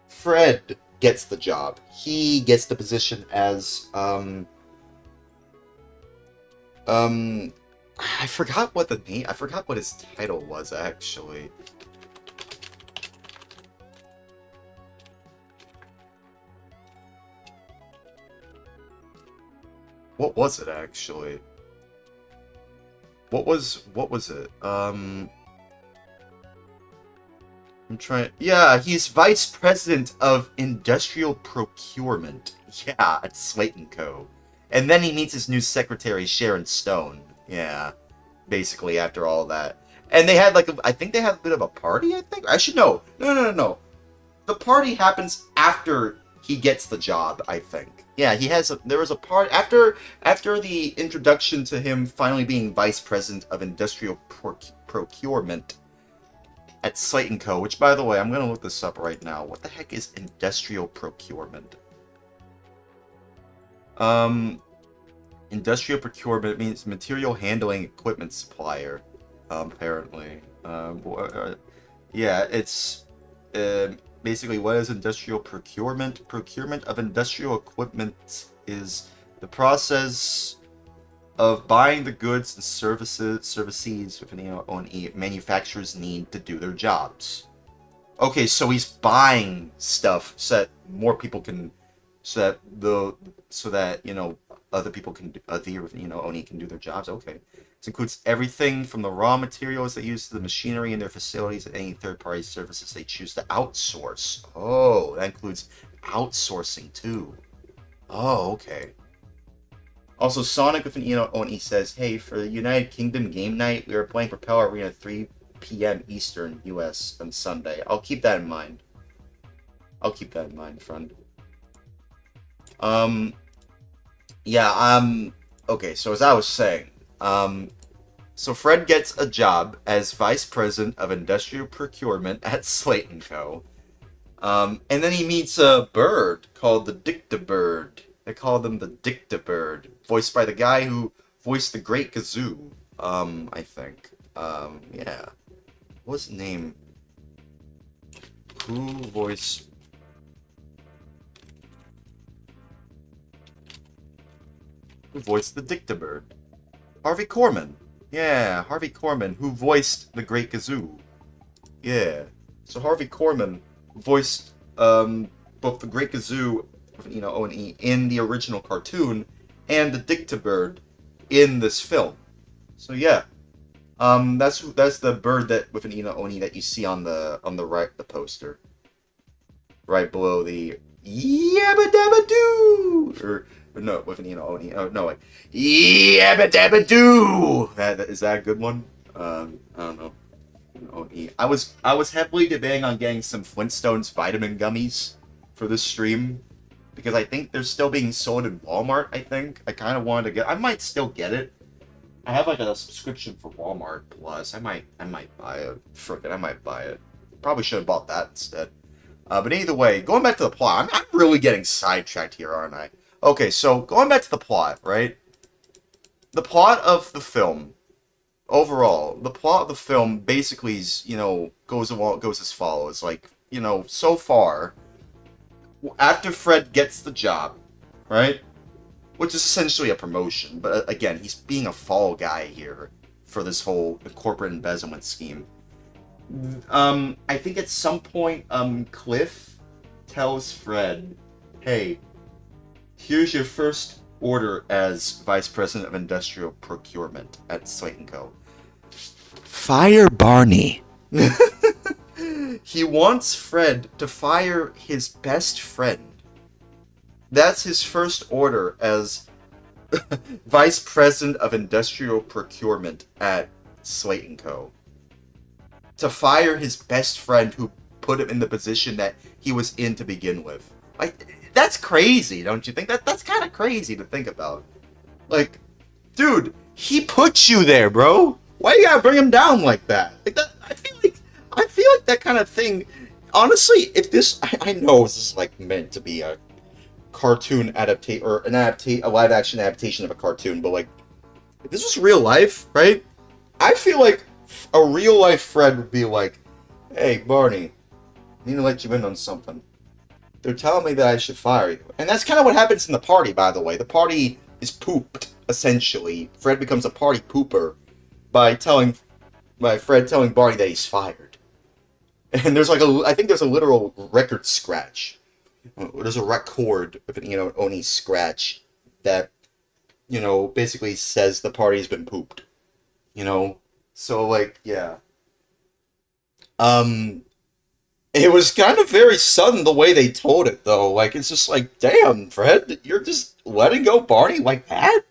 Fred gets the job. He gets the position as, I forgot what I forgot what his title was, actually. What was it, actually? What was it? I'm trying... Yeah, he's Vice President of Industrial Procurement. Yeah, at Slate & Co. And then he meets his new secretary, Sharon Stone. Yeah, basically after all that. And they had, like, I think they had a bit of a party, I think? Actually, no. No. The party happens after he gets the job, I think. Yeah, there was a part after the introduction to him finally being Vice President of Industrial Procurement at Slate & Co., which, by the way, I'm going to look this up right now. What the heck is Industrial Procurement? Industrial Procurement means material handling equipment supplier, apparently. Yeah, it's basically what is industrial procurement? Procurement of industrial equipment is the process of buying the goods and services with an O&E manufacturers need to do their jobs. Okay, so he's buying stuff so that more people can, so that other people can, O&E can do their jobs. Okay, this includes everything from the raw materials they use to the machinery in their facilities and any third-party services they choose to outsource. Oh, that includes outsourcing too. Oh, okay. Also, Sonic with an O&E says, hey, for the United Kingdom game night, we are playing Propeller Arena 3 p.m. Eastern US on Sunday. I'll keep that in mind. Friend. Yeah, okay, so as I was saying, so Fred gets a job as Vice President of Industrial Procurement at Slate & Co. And then he meets a bird called the Dictabird. They call them the Dictabird, voiced by the guy who voiced the Great Gazoo, I think. Yeah. What's his name? Who voiced... Who voiced the Dictabird? Harvey Korman. Yeah, Harvey Korman, who voiced the Great Gazoo. Yeah. So Harvey Korman voiced, both the Great Gazoo, O&E, in the original cartoon, and the Dictabird in this film. So yeah, that's the bird that with an O&E that you see on the right, the poster, right below the yabba-dabba-doo, or no, with an O&E. Oh no, wait, yabba-dabba-doo. Is that a good one? I don't know. O&E. I was heavily debating on getting some Flintstones vitamin gummies for this stream, because I think they're still being sold in Walmart, I think. I kind of wanted to I might still get it, I have like a subscription for Walmart Plus. I might buy it. Frick it, I might buy it. Probably should have bought that instead. But either way, going back to the plot, I'm really getting sidetracked here, aren't I? Okay, so going back to the plot, right? The plot of the film, overall, the plot of the film basically is, goes as follows. Like, so far, after Fred gets the job, right? Which is essentially a promotion, but again, he's being a fall guy here for this whole corporate embezzlement scheme. I think at some point, Cliff tells Fred, "Hey, here's your first order as Vice President of Industrial Procurement at Slate & Co. Fire Barney." He wants Fred to fire his best friend. That's his first order as Vice President of Industrial Procurement at Slate & Co. To fire his best friend who put him in the position that he was in to begin with. Like, that's crazy, don't you think? That's kind of crazy to think about. Like, dude, he put you there, bro. Why you gotta bring him down like that? Like that, I feel like that kind of thing. Honestly, if this, I know this is like meant to be a cartoon adaptation or a live action adaptation of a cartoon, but like, if this was real life, right? I feel like a real life Fred would be like, "Hey, Barney, I need to let you in on something. They're telling me that I should fire you." And that's kind of what happens in the party, by the way. The party is pooped, essentially. Fred becomes a party pooper by Fred telling Barney that he's fired. And there's like I think there's a literal record scratch. There's a record of an Oni scratch that, basically says the party's been pooped. So like, yeah. It was kind of very sudden the way they told it, though. Like, it's just like, damn, Fred, you're just letting go Barney like that?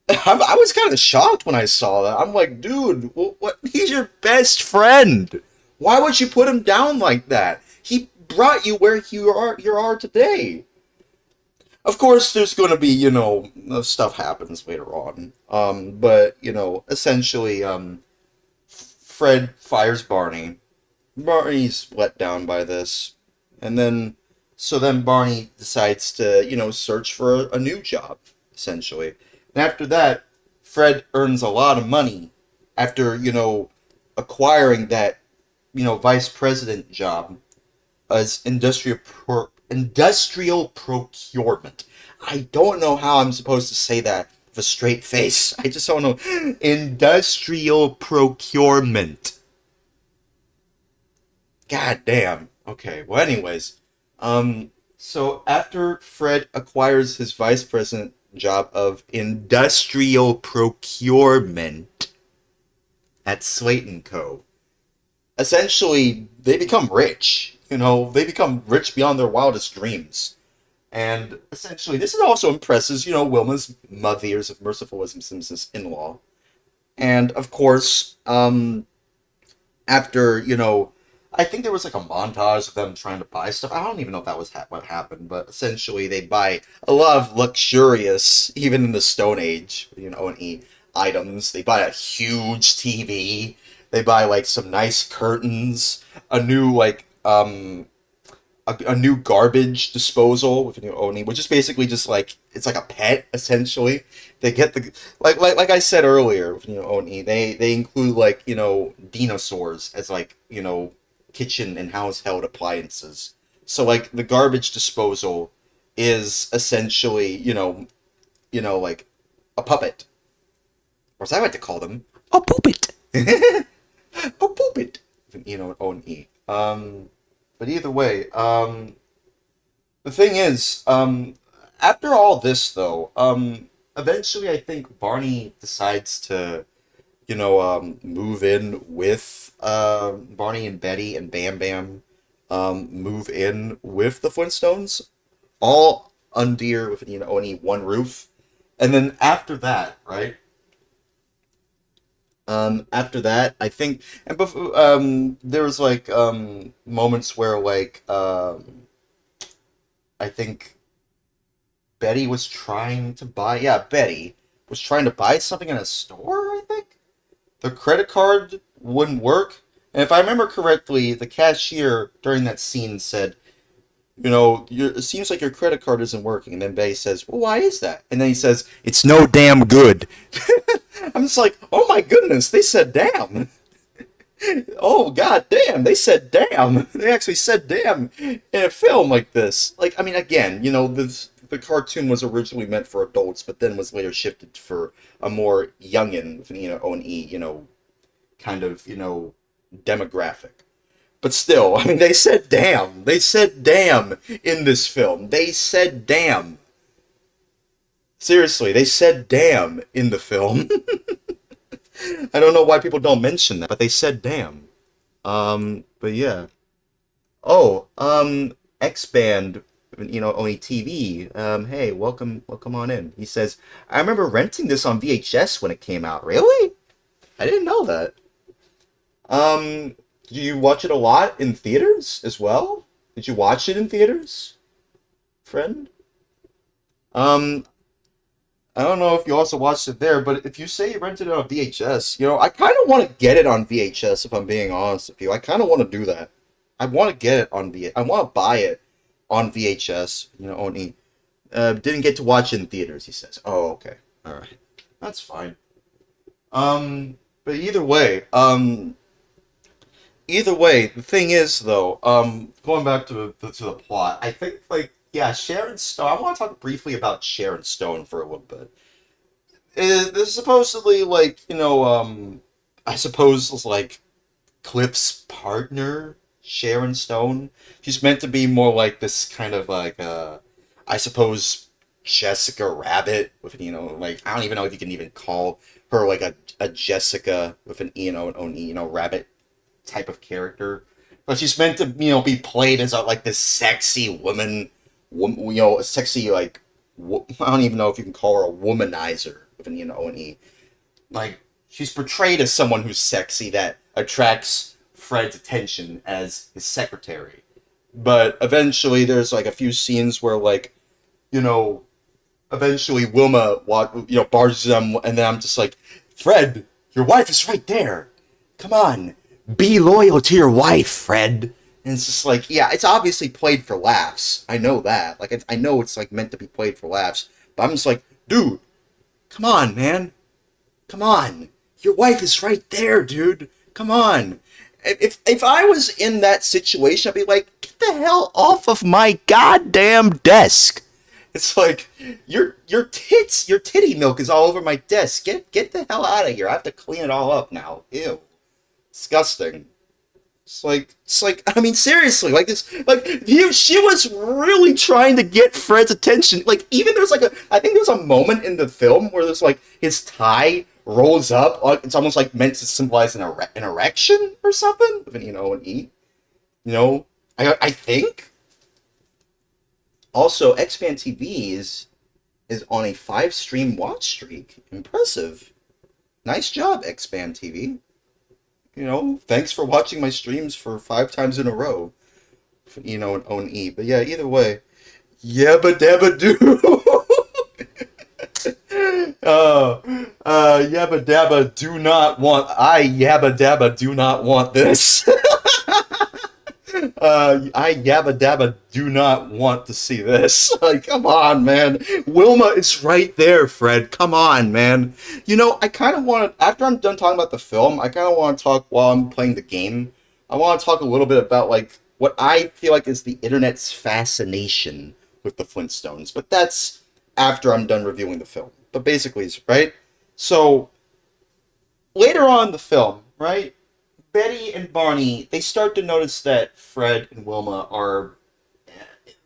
I was kind of shocked when I saw that. I'm like, dude, what? He's your best friend. Why would you put him down like that? He brought you where you are today. Of course, there's going to be, stuff happens later on. But, essentially, Fred fires Barney. Barney's let down by this. And then Barney decides to, search for a new job, essentially. And after that, Fred earns a lot of money after, acquiring that, vice president job as industrial procurement. I don't know how I'm supposed to say that with a straight face. I just don't know. Industrial procurement. God damn. Okay, well anyways. So after Fred acquires his vice president job of industrial procurement at Slate & Co., essentially, they become rich. They become rich beyond their wildest dreams. And essentially, this also impresses, Wilma's mother's of Merciful Wisdom's in-law. And, of course, after, I think there was like a montage of them trying to buy stuff. I don't even know if that was what happened, but essentially they buy a lot of luxurious, even in the Stone Age, and items. They buy a huge TV. They buy like some nice curtains, a new like a new garbage disposal with a new Oni, which is basically just like it's like a pet essentially. They get the like I said earlier with Oni, they include like dinosaurs as like kitchen and household appliances. So like the garbage disposal is essentially like a puppet, or as I like to call them, a poopet. A poopet. Oni. But either way, the thing is, after all this, though, eventually I think Barney decides to, move in with Barney and Betty and Bam Bam, move in with the Flintstones, all under with only one roof, and then after that, right? After that, I think, and before, there was like moments where like I think Betty was trying to buy, yeah, Betty was trying to buy something in a store, I think. The credit card wouldn't work. And if I remember correctly, the cashier during that scene said, it seems like your credit card isn't working. And then Bay says, well, why is that? And then he says, it's no damn good. I'm just like, oh my goodness, they said damn. Oh god damn, they said damn. They actually said damn in a film like this. Like, I mean, again, the cartoon was originally meant for adults, but then was later shifted for a more youngin, O and E, kind of, demographic. But still, I mean, they said damn. They said damn in this film. They said damn. Seriously, they said damn in the film. I don't know why people don't mention that, but they said damn. But yeah. Oh, X-Band, only TV. Hey, welcome on in. He says, I remember renting this on VHS when it came out. Really? I didn't know that. Do you watch it a lot in theaters as well? Did you watch it in theaters, friend? Um, I don't know if you also watched it there, but if you say you rented it on VHS, I kind of want to get it on VHS, if I'm being honest with you. I kind of want to do that. I want to get it on VHS. I want to buy it on VHS, only. Didn't get to watch it in theaters, he says. Oh, okay. Alright. That's fine. But either way, the thing is, though, going back to the plot, I think, like, yeah, Sharon Stone. I want to talk briefly about Sharon Stone for a little bit. This is supposedly, like, I suppose, it's like, Cliff's partner, Sharon Stone. She's meant to be more like this kind of, like, I suppose, Jessica Rabbit, with, like, I don't even know if you can even call her, like, a Jessica with an Rabbit type of character, but she's meant to be played as like this sexy woman, a sexy like I don't even know if you can call her a womanizer with an and like she's portrayed as someone who's sexy that attracts Fred's attention as his secretary, but eventually there's like a few scenes where like eventually Wilma barges them, and then I'm just like, Fred, your wife is right there, come on. Be loyal to your wife, Fred. And it's just like, yeah, it's obviously played for laughs. I know that. Like, I know it's like meant to be played for laughs. But I'm just like, dude, come on, man. Come on. Your wife is right there, dude. Come on. If I was in that situation, I'd be like, get the hell off of my goddamn desk. It's like, your titty milk is all over my desk. Get the hell out of here. I have to clean it all up now. Ew. Disgusting. It's like, I mean, seriously, like this, like, she was really trying to get Fred's attention. Like, even I think there's a moment in the film where there's like, his tie rolls up, like, it's almost like meant to symbolize an erection or something, with an, an E. I think. Also, X-Band TV is on a 5-stream watch streak. Impressive. Nice job, X-Band TV. Thanks for watching my streams for 5 times in a row. And own E. But yeah, either way. Yabba-dabba-doo! Yabba-dabba do not want... Yabba-dabba do not want this. I Yabba-dabba do not want to see this. Like, come on, man. Wilma is right there, Fred. Come on, man. I kind of want to, after I'm done talking about the film, I kind of want to talk while I'm playing the game. I want to talk a little bit about, like, what I feel like is the internet's fascination with the Flintstones. But that's after I'm done reviewing the film. But basically, right? So, later on in the film, right? Betty and Barney, they start to notice that Fred and Wilma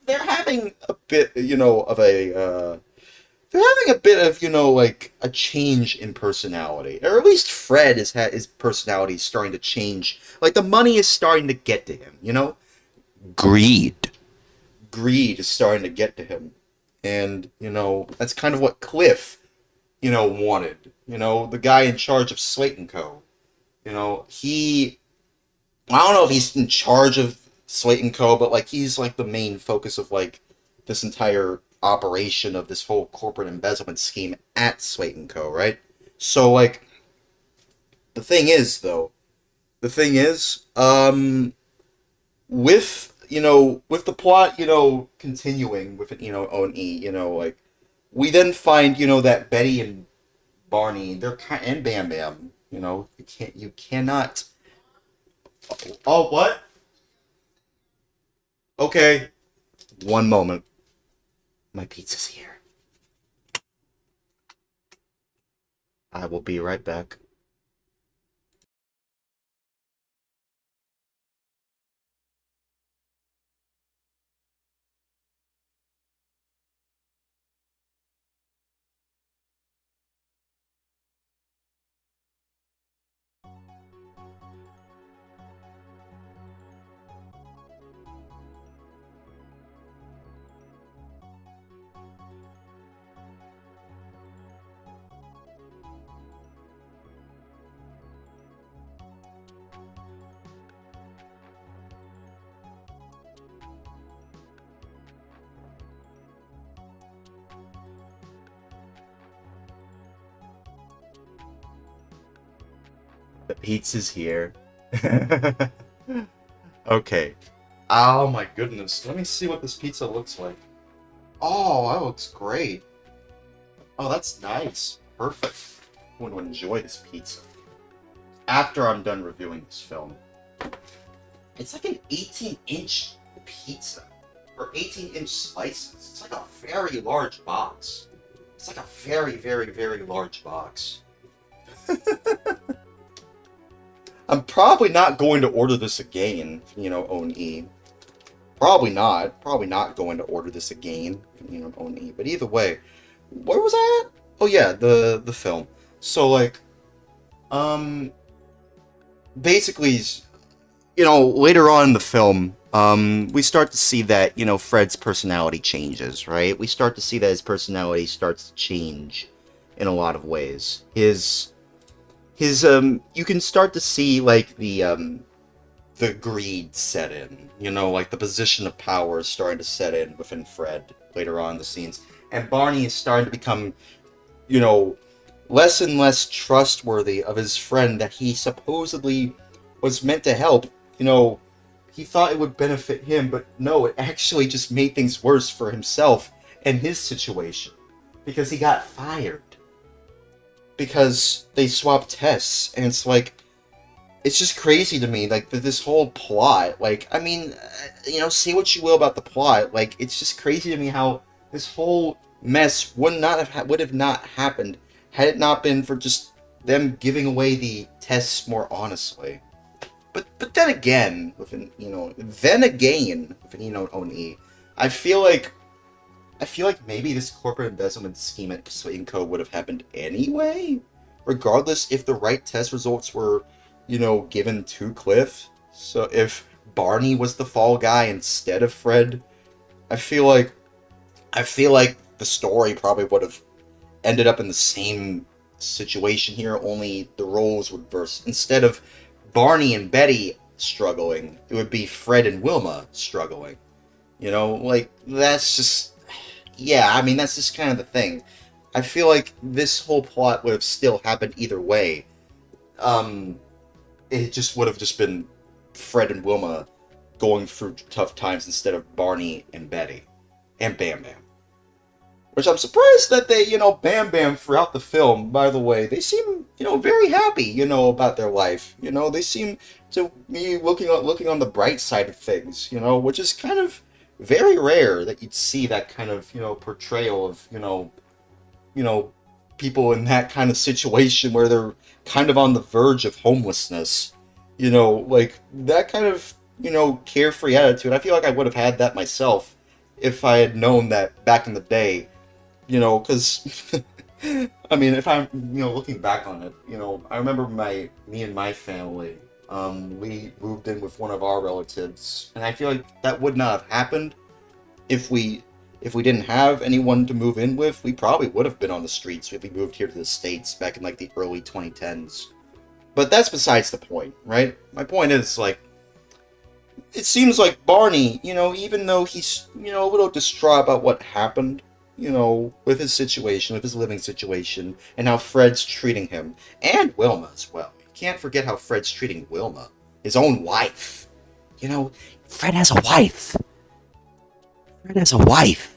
they're having a bit, they're having a bit of, like, a change in personality. Or at least Fred his personality is starting to change. Like, the money is starting to get to him, Greed. Greed is starting to get to him. And, that's kind of what Cliff, wanted. The guy in charge of Slate & Co. I don't know if he's in charge of Slate & Co., but, like, he's, like, the main focus of, like, this entire operation of this whole corporate embezzlement scheme at Slate and Co., right? So, like, the thing is, though, the thing is, with, with the plot, continuing with, O&E, like, we then find, that Betty and Barney, and Bam Bam, you cannot. Oh, what? Okay, one moment. My pizza's here. I will be right back. The pizza's here. Okay. Oh my goodness. Let me see what this pizza looks like. Oh, that looks great. Oh, that's nice. Perfect. I'm going to enjoy this pizza. After I'm done reviewing this film. It's like an 18-inch pizza. Or 18-inch slices. It's like a very large box. It's like a very, very, very large box. I'm probably not going to order this again, O&E. Probably not. Probably not going to order this again, O&E. But either way, where was I at? Oh yeah, the film. So like, basically, later on in the film, we start to see that, Fred's personality changes, right? We start to see that his personality starts to change in a lot of ways. His you can start to see, like, the greed set in, like the position of power is starting to set in within Fred later on in the scenes. And Barney is starting to become, less and less trustworthy of his friend that he supposedly was meant to help. He thought it would benefit him, but no, it actually just made things worse for himself and his situation. Because he got fired. Because they swapped tests, and it's like, it's just crazy to me, like, this whole plot, like, I mean, say what you will about the plot, like, it's just crazy to me how this whole mess would have not happened had it not been for just them giving away the tests more honestly. But then again, with O&E, I feel like maybe this corporate embezzlement scheme at Slate & Co. would have happened anyway, regardless if the right test results were, given to Cliff. So if Barney was the fall guy instead of Fred, I feel like the story probably would have ended up in the same situation here, only the roles would reverse. Instead of Barney and Betty struggling, it would be Fred and Wilma struggling. Like, that's just... Yeah, I mean, that's just kind of the thing. I feel like this whole plot would have still happened either way. It just would have just been Fred and Wilma going through tough times instead of Barney and Betty. And Bam Bam. Which I'm surprised that they, Bam Bam throughout the film, by the way, they seem, very happy, about their life. They seem to be looking on the bright side of things, which is kind of very rare that you'd see that kind of, portrayal of, people in that kind of situation where they're kind of on the verge of homelessness. Like, that kind of, carefree attitude. I feel like I would have had that myself if I had known that back in the day, because, I mean, if I'm, looking back on it, I remember me and my family, we moved in with one of our relatives, and I feel like that would not have happened if we didn't have anyone to move in with. We probably would have been on the streets if we moved here to the States back in, like, the early 2010s. But that's besides the point, right? My point is, like, it seems like Barney, even though he's, a little distraught about what happened, with his situation, with his living situation, and how Fred's treating him, and Wilma as well. You can't forget how Fred's treating Wilma, his own wife. Fred has a wife. Fred has a wife,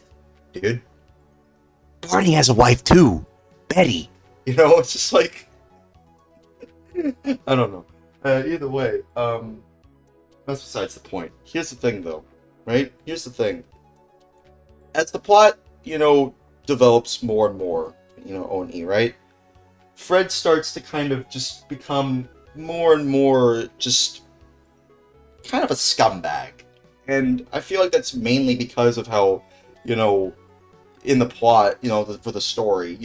dude. Barney has a wife too, Betty. It's just like, I don't know. Either way, that's besides the point. Here's the thing, though, right? Here's the thing. As the plot, develops more and more, O&E, right? Fred starts to kind of just become more and more just kind of a scumbag. And I feel like that's mainly because of how, in the plot, for the story,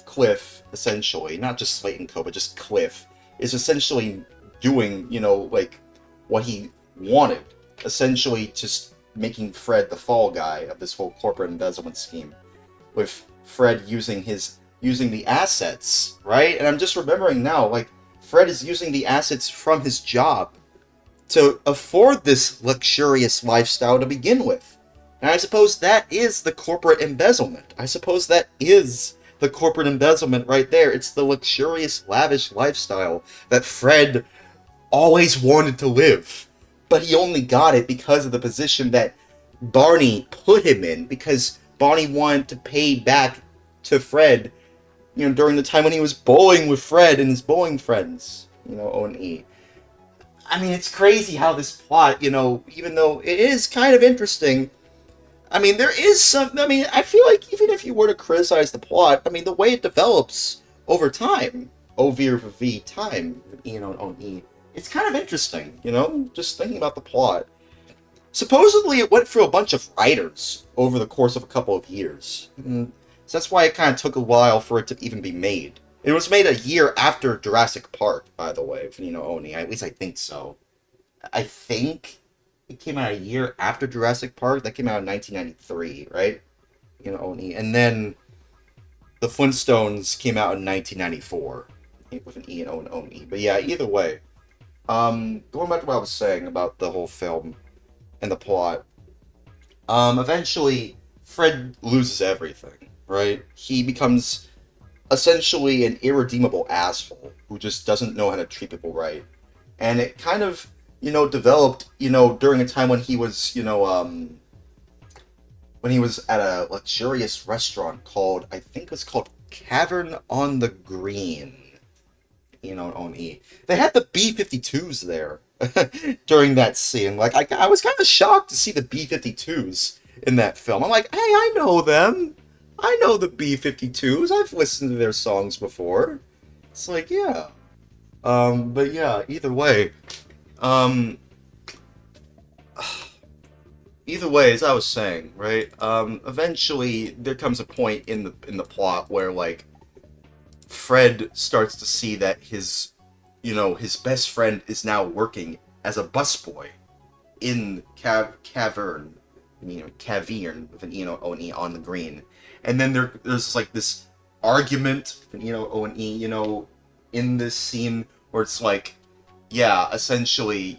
Cliff, essentially, not just Slate and Co., but just Cliff, is essentially doing, like, what he wanted. Essentially just making Fred the fall guy of this whole corporate embezzlement scheme. With Fred using the assets, right? And I'm just remembering now, like, Fred is using the assets from his job to afford this luxurious lifestyle to begin with. And I suppose that is the corporate embezzlement. I suppose that is the corporate embezzlement right there. It's the luxurious, lavish lifestyle that Fred always wanted to live. But he only got it because of the position that Barney put him in, because Barney wanted to pay back to Fred, during the time when he was bowling with Fred and his bowling friends, O&E. I mean, it's crazy how this plot, even though it is kind of interesting, I mean, there is some, I feel like even if you were to criticize the plot, the way it develops over time, over time, O&E, it's kind of interesting, just thinking about the plot. Supposedly, it went through a bunch of writers over the course of a couple of years. So that's why it kind of took a while for it to even be made. It was made a year after Jurassic Park, by the way, O&E. At least I think so. I think it came out a year after Jurassic Park. That came out in 1993, right? O&E. And then the Flintstones came out in 1994 with an E and O&E. But yeah, either way. Going back to what I was saying about the whole film and the plot. Eventually, Fred loses everything, right? He becomes essentially an irredeemable asshole who just doesn't know how to treat people right. And it kind of, developed, during a time when he was, when he was at a luxurious restaurant called, I think it was called Cavern on the Green, O&E. They had the B-52s there during that scene. Like, I was kind of shocked to see the B-52s in that film. I'm like, hey, I know them. I know the B-52s. I've listened to their songs before. It's like, yeah. But yeah, either way. Either way, as I was saying, right? Eventually, there comes a point in the plot where, like, Fred starts to see that his best friend is now working as a busboy in Cavern with an O&E on the green. And then there's like this argument, O&E, in this scene where it's like, yeah, essentially,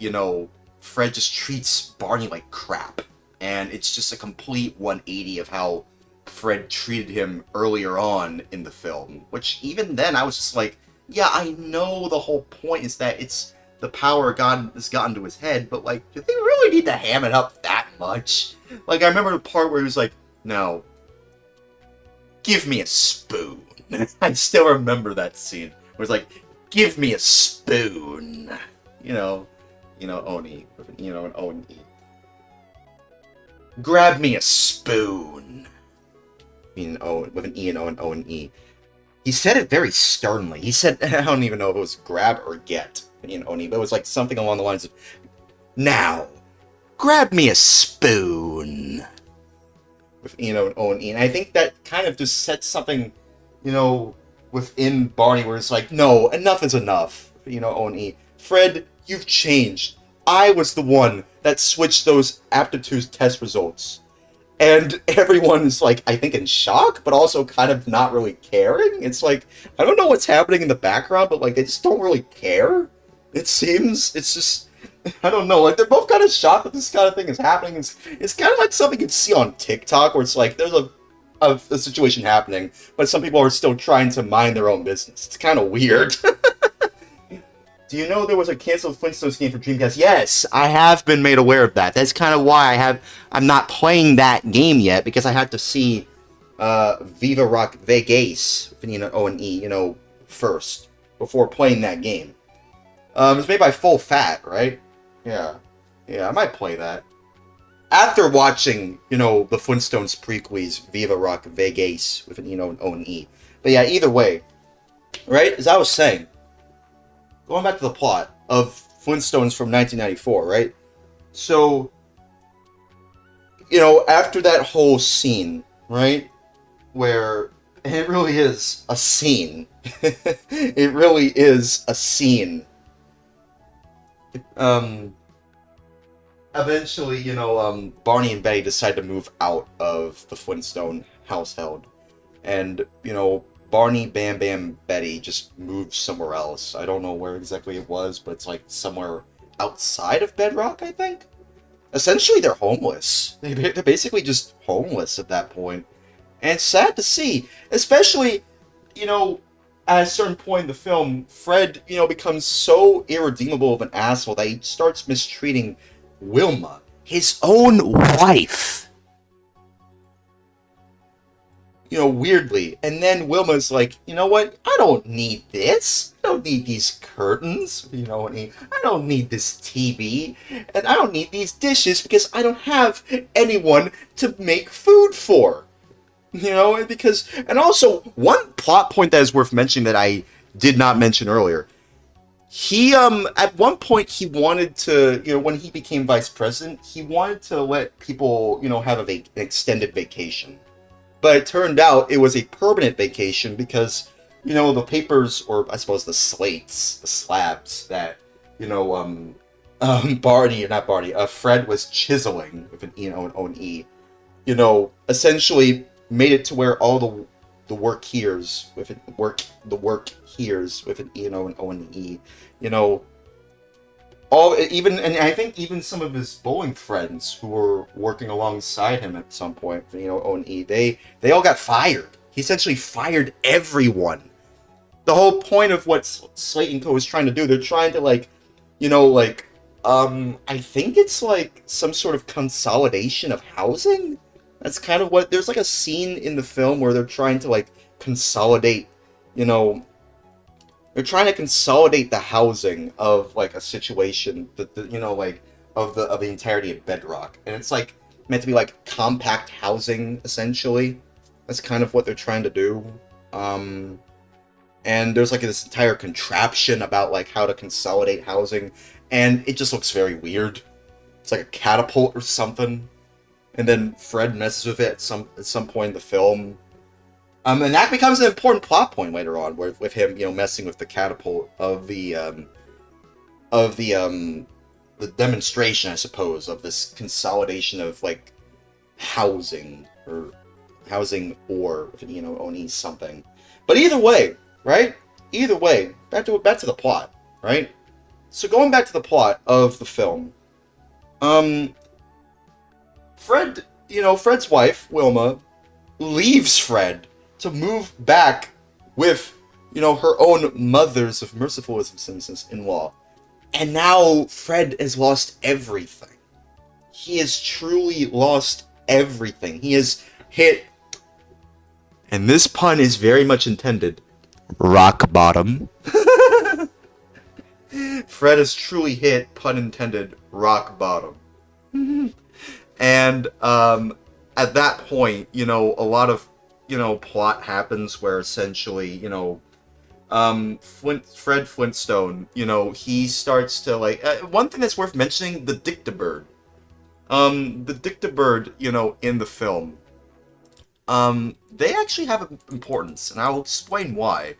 Fred just treats Barney like crap. And it's just a complete 180 of how Fred treated him earlier on in the film. Which, even then, I was just like, yeah, I know the whole point is that it's the power God has gotten to his head, but, like, do they really need to ham it up that much? Like, I remember the part where he was like, no, give me a spoon. I still remember that scene. Where it's like, give me a spoon. Oni. An Oni. Grab me a spoon. With an E and O and O and E. He said it very sternly. He said, I don't even know if it was grab or get. Oni, but it was like something along the lines of, now, grab me a spoon. With and O and E. And I think that kind of just sets something, within Barney where it's like, no, enough is enough. O and E. Fred, you've changed. I was the one that switched those aptitude test results. And everyone is, like, I think in shock, but also kind of not really caring. It's like, I don't know what's happening in the background, but, like, they just don't really care. It seems, it's just, I don't know, like, they're both kind of shocked that this kind of thing is happening. It's kind of like something you'd see on TikTok, where it's like, there's a of the situation happening, but some people are still trying to mind their own business. It's kind of weird. Do you know there was a canceled Flintstones game for Dreamcast? Yes, I have been made aware of that. That's kind of why I'm not playing that game yet, because I had to see Viva Rock Vegas, O and E, first before playing that game. It's made by Full Fat, right? Yeah, I might play that after watching, the Flintstones prequels, Viva Rock Vegas with an O and E. But yeah, either way, right? As I was saying, going back to the plot of Flintstones from 1994, right? So, after that whole scene, right? Where it really is a scene. It really is a scene. Eventually, Barney and Betty decide to move out of the Flintstone household. And, Barney, Bam Bam, Betty just moved somewhere else. I don't know where exactly it was, but it's like somewhere outside of Bedrock, I think. Essentially, they're homeless. They're basically just homeless at that point. And it's sad to see, especially, at a certain point in the film, Fred, becomes so irredeemable of an asshole that he starts mistreating Wilma, his own wife. Weirdly. And then Wilma's like, you know what? I don't need this. I don't need these curtains. I don't need this TV. And I don't need these dishes because I don't have anyone to make food for. And also, one plot point that is worth mentioning that I did not mention earlier. He, at one point, he wanted to, when he became vice president, he wanted to let people, have an extended vacation. But it turned out it was a permanent vacation because, the papers, or I suppose the slates, the slabs that, Fred was chiseling with an O and E, essentially made it to where all the work here's with an O and E, and I think even some of his bowling friends who were working alongside him at some point, O and E, they all got fired. He essentially fired everyone. The whole point of what Slate & Co. is trying to do, they're trying to I think it's like some sort of consolidation of housing. That's kind of what, there's like a scene in the film where they're trying to consolidate, they're trying to consolidate the housing of a situation that of the entirety of Bedrock, and it's meant to be compact housing essentially. That's kind of what they're trying to do. And there's this entire contraption about how to consolidate housing, and it just looks very weird. It's like a catapult or something, and then Fred messes with it at some point in the film. And that becomes an important plot point later on, with him, messing with the catapult of the demonstration, I suppose, of this consolidation of housing or only something. But either way, right? Either way, back to the plot, right? So going back to the plot of the film, Fred's wife Wilma leaves Fred to move back with, her own mothers of merciful-in-law. And now Fred has lost everything. He has truly lost everything. He has hit, and this pun is very much intended, rock bottom. Fred has truly hit, pun intended, rock bottom. And at that point, a lot of plot happens where essentially, Fred Flintstone, he starts to one thing that's worth mentioning, the Dictabird. The Dictabird, in the film, they actually have importance, and I'll explain why.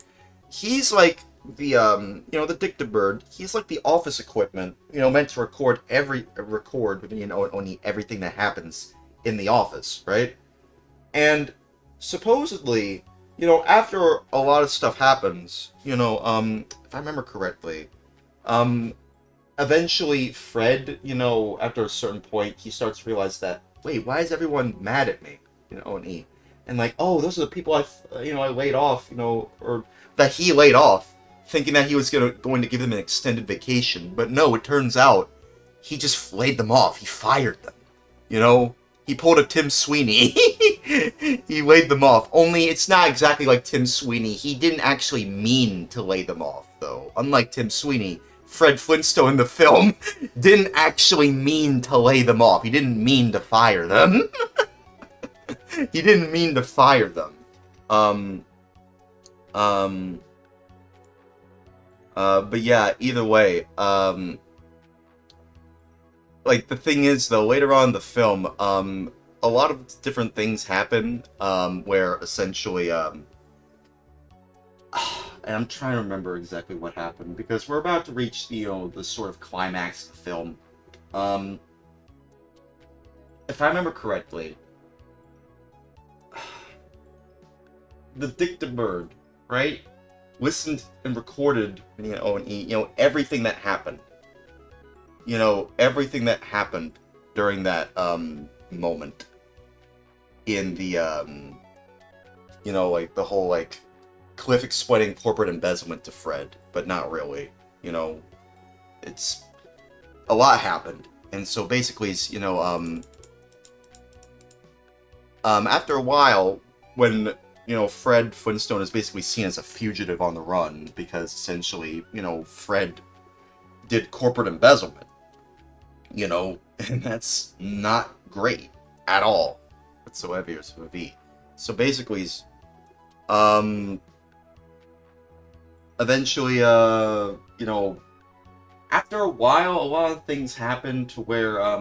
He's the Dictabird, he's the office equipment, meant to record only everything that happens in the office, right? And supposedly, after a lot of stuff happens, if I remember correctly, eventually Fred, after a certain point, he starts to realize that, wait, why is everyone mad at me? And and like, oh, those are the people I laid off, or that he laid off, thinking that he was going to give them an extended vacation. But no, it turns out he just laid them off. He fired them. He pulled a Tim Sweeney. He laid them off. Only it's not exactly like Tim Sweeney. He didn't actually mean to lay them off, though. Unlike Tim Sweeney, Fred Flintstone in the film didn't actually mean to lay them off. He didn't mean to fire them. He didn't mean to fire them. But yeah, either way, like, the thing is, though, later on in the film, a lot of different things happen, where essentially, and I'm trying to remember exactly what happened, because we're about to reach, the sort of climax of the film. If I remember correctly, the Dictabird, right, listened and recorded, everything that happened. Everything that happened during that moment in the like the whole like Cliff explaining corporate embezzlement to Fred, but not really. It's a lot happened, and so basically, after a while, when Fred Flintstone is basically seen as a fugitive on the run because essentially, Fred did corporate embezzlement. And that's not great at all whatsoever. So basically, eventually, after a while, a lot of things happen to where,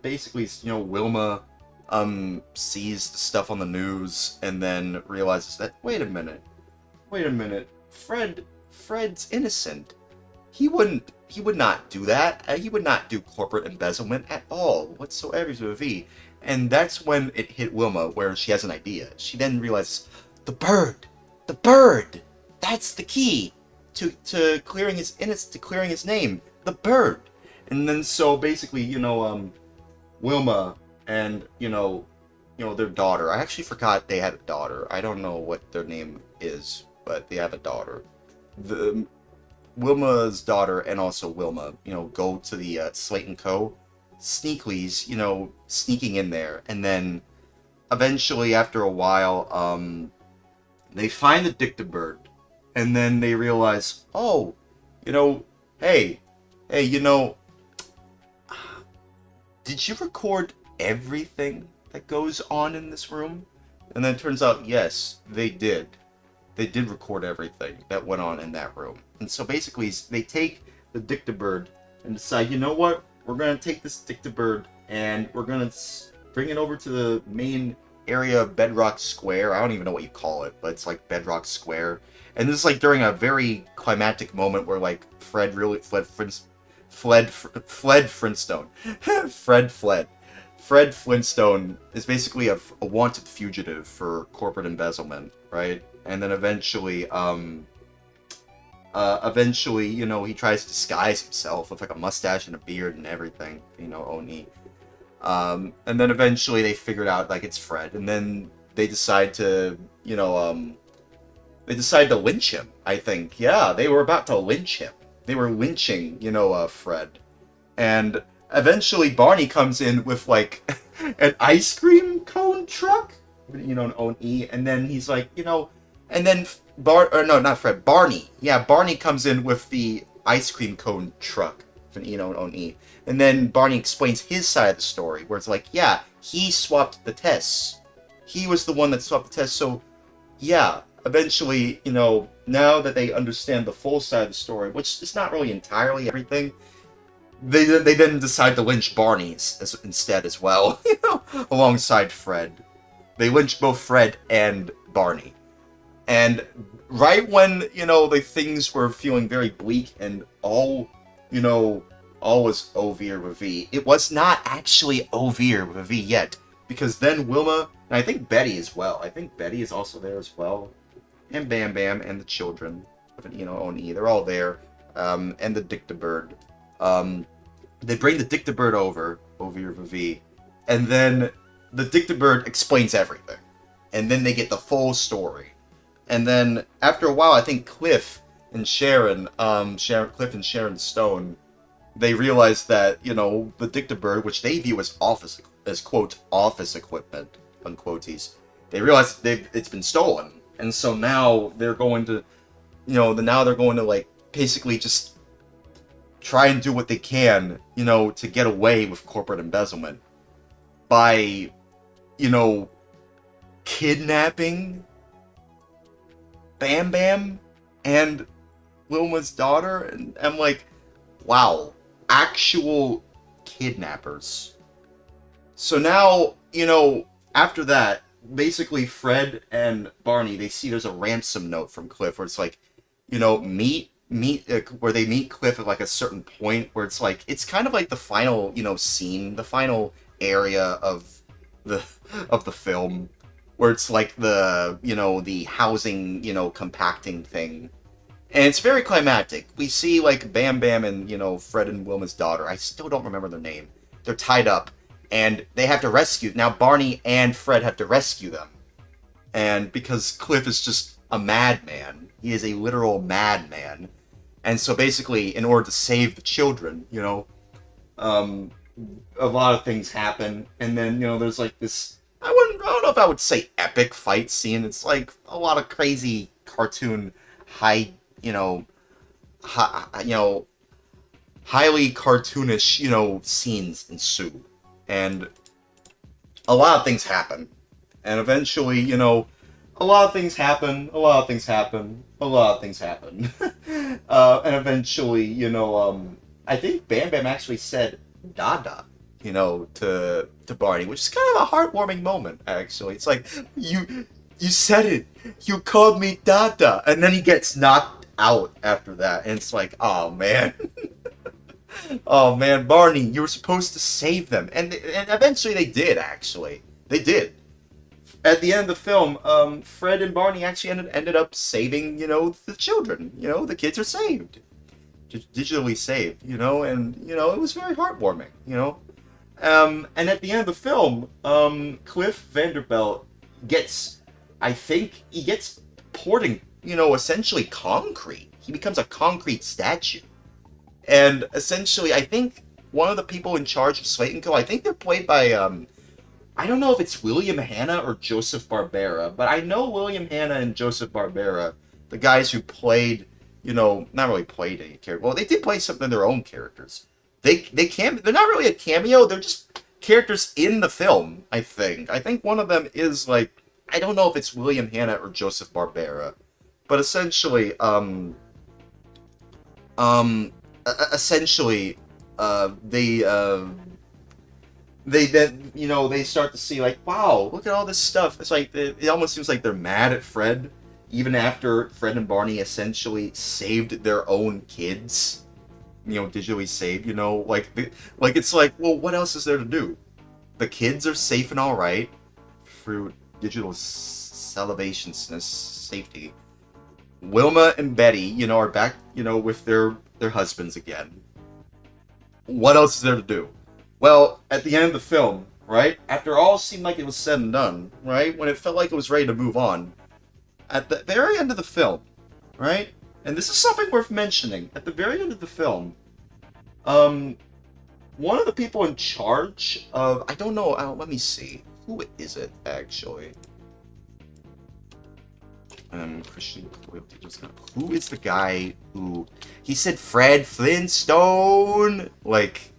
basically, Wilma, sees the stuff on the news and then realizes that, wait a minute, Fred's innocent. He would not do that. He would not do corporate embezzlement at all, whatsoever, And that's when it hit Wilma, where she has an idea. She then realizes, the bird, that's the key to clearing his innocence, to clearing his name, the bird. And then so basically, Wilma and their daughter. I actually forgot they had a daughter. I don't know what their name is, but they have a daughter. Wilma's daughter and also Wilma, go to the Slate & Co. Sneakly's, sneaking in there. And then, eventually, after a while, they find the Dictabird. And then they realize, oh, hey, did you record everything that goes on in this room? And then it turns out, yes, they did. They did record everything that went on in that room. And so basically, they take the Dictabird and decide, you know what? We're going to take this Dictabird and we're going to bring it over to the main area of Bedrock Square. I don't even know what you call it, but it's like Bedrock Square. And this is like during a very climactic moment where like Fred really fled Flintstone. Fred fled. Fred Flintstone is basically a wanted fugitive for corporate embezzlement, right? And then eventually, he tries to disguise himself with like a mustache and a beard and everything, Oni. And then eventually they figured out like it's Fred, and then they decide to, lynch him. I think, yeah, they were about to lynch him. They were lynching, Fred, and eventually Barney comes in with like an ice cream cone truck, an Oni, and then he's like, and then Barney. Yeah, Barney comes in with the ice cream cone truck, an Oni. And then Barney explains his side of the story, where it's like, yeah, he swapped the tests. He was the one that swapped the tests, so, yeah, eventually, now that they understand the full side of the story, which is not really entirely everything, they then decide to lynch Barney instead as well, alongside Fred. They lynch both Fred and Barney. And right when, the things were feeling very bleak and all was over with V, it was not actually over with V yet. Because then Wilma, and I think Betty as well. I think Betty is also there as well. And Bam Bam and the children of an Oni. They're all there. And the Dictabird. They bring the Dictabird over with V. And then the Dictabird explains everything. and then they get the full story. And then after a while, I think Cliff and Sharon Stone, they realize that the Dictabird, which they view as quote office equipment unquotes, they realize it's been stolen, and so now they're going to like basically just try and do what they can to get away with corporate embezzlement by kidnapping Bam Bam and Wilma's daughter, and I'm like, wow, actual kidnappers. So now, after that, basically Fred and Barney, they see there's a ransom note from Cliff where it's like, where they meet Cliff at like a certain point where it's like, it's kind of like the final, scene, the final area of the film, where it's like the housing, compacting thing. And it's very climactic. We see, like, Bam Bam and, Fred and Wilma's daughter. I still don't remember their name. They're tied up, and they have to rescue. Now, Barney and Fred have to rescue them. And because Cliff is just a madman. He is a literal madman. And so, basically, in order to save the children, a lot of things happen. And then, there's, like, this... I don't know if I would say epic fight scene. It's, like, a lot of crazy cartoon high... highly cartoonish, scenes ensue. And a lot of things happen. And eventually, a lot of things happen, and eventually, I think Bam Bam actually said Dada, to Barney, which is kind of a heartwarming moment, actually. It's like, you said it! You called me Dada! And then he gets knocked out after that, and it's like, oh man. Oh man, Barney, you were supposed to save them. And eventually they did, actually. They did. At the end of the film, Fred and Barney actually ended up saving, the children. The kids are saved. Digitally saved, and, it was very heartwarming, And at the end of the film, Cliff Vanderbilt gets poured in, essentially concrete. He becomes a concrete statue. And essentially, I think one of the people in charge of Slate & Co., I think they're played by, I don't know if it's William Hanna or Joseph Barbera, but I know William Hanna and Joseph Barbera, the guys who played, not really played any character. Well, they did play some of their own characters. They're not really a cameo, they're just characters in the film, I think. I think one of them is, like, I don't know if it's William Hanna or Joseph Barbera, but essentially, they then, they start to see, like, wow, look at all this stuff. It's like, it almost seems like they're mad at Fred, even after Fred and Barney essentially saved their own kids, digitally saved, like, it's like, well, what else is there to do? The kids are safe and alright, through digital salvationless safety. Wilma and Betty, are back, with their husbands again. What else is there to do? Well, at the end of the film, right? After all seemed like it was said and done, right? When it felt like it was ready to move on. At the very end of the film, right? And this is something worth mentioning. At the very end of the film, one of the people in charge of... I don't know, let me see. Who is it, actually? Christian Loyalty just not. Who is the guy who... He said Fred Flintstone! Like...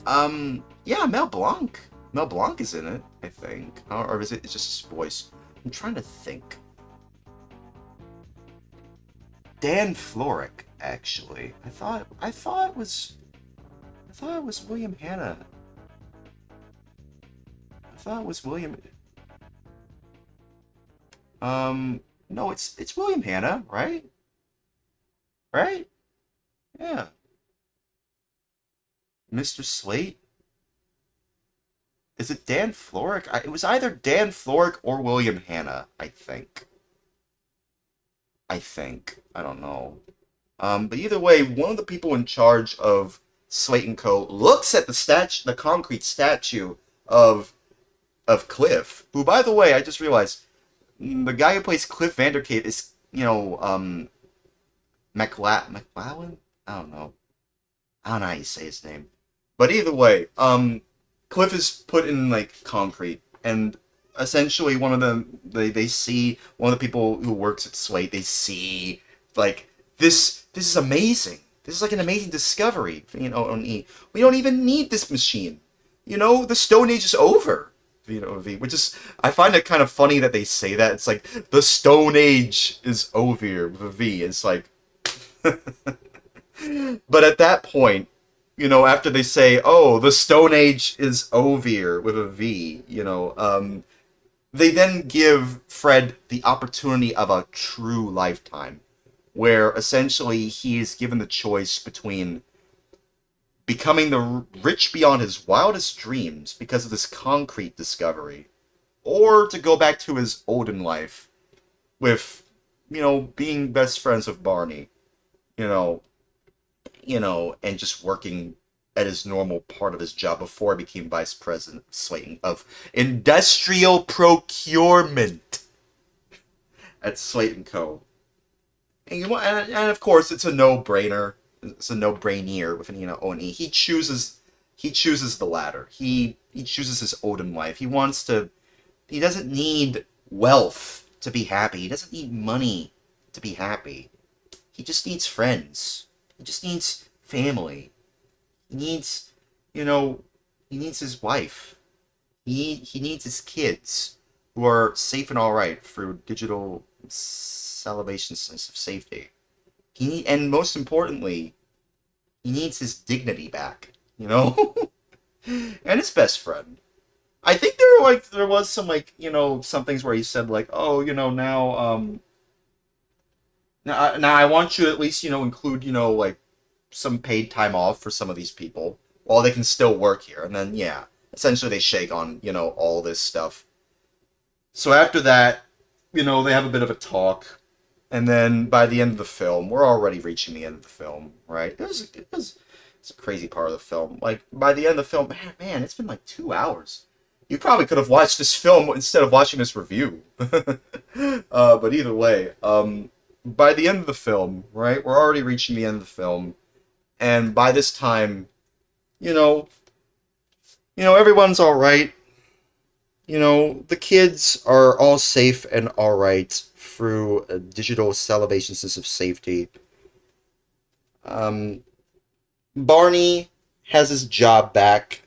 yeah, Mel Blanc. Mel Blanc is in it, I think. Or is it? It's just his voice. I'm trying to think. Dan Florek, actually. I thought it was William Hanna. I thought it was William... no, it's William Hanna, right? Right? Yeah. Mr. Slate? Is it Dan Florek? It was either Dan Florek or William Hanna, I think. I don't know. But either way, one of the people in charge of Slate & Co. looks at the concrete statue of of Cliff, who, by the way, I just realized the guy who plays Cliff Vandercape is, McLaughlin? I don't know. I don't know how you say his name. But either way, Cliff is put in like concrete, and essentially one of them they see one of the people who works at Slate. They see like this is amazing. This is like an amazing discovery. We don't even need this machine. The Stone Age is over. Which is I find it kind of funny that they say that. It's like the Stone Age is over with a V. It's like but at that point, after they say, "Oh, the Stone Age is over" with a V, they then give Fred the opportunity of a true lifetime, where essentially he is given the choice between becoming the rich beyond his wildest dreams because of this concrete discovery, or to go back to his olden life with, being best friends with Barney, you know, and just working at his normal part of his job before he became vice president of Slayton of industrial procurement at Slate & Co. And of course, it's a no-brainer. It's a no-brainer with Oni. He chooses the latter. He chooses his olden life. He doesn't need wealth to be happy. He doesn't need money to be happy. He just needs friends. He just needs family. He needs, he needs his wife. He needs his kids who are safe and all right through digital salvation sense of safety. And most importantly, he needs his dignity back, and his best friend. I think there was some some things where he said like, oh, now I want you to at least include like some paid time off for some of these people while they can still work here, and then yeah, essentially they shake on all this stuff. So after that, they have a bit of a talk. And then by the end of the film, we're already reaching the end of the film, right? It's a crazy part of the film. Like, by the end of the film, man, it's been like 2 hours. You probably could have watched this film instead of watching this review. But either way, by the end of the film, right, we're already reaching the end of the film. And by this time, everyone's all right. The kids are all safe and all right through a digital salvation sense of safety. Barney has his job back.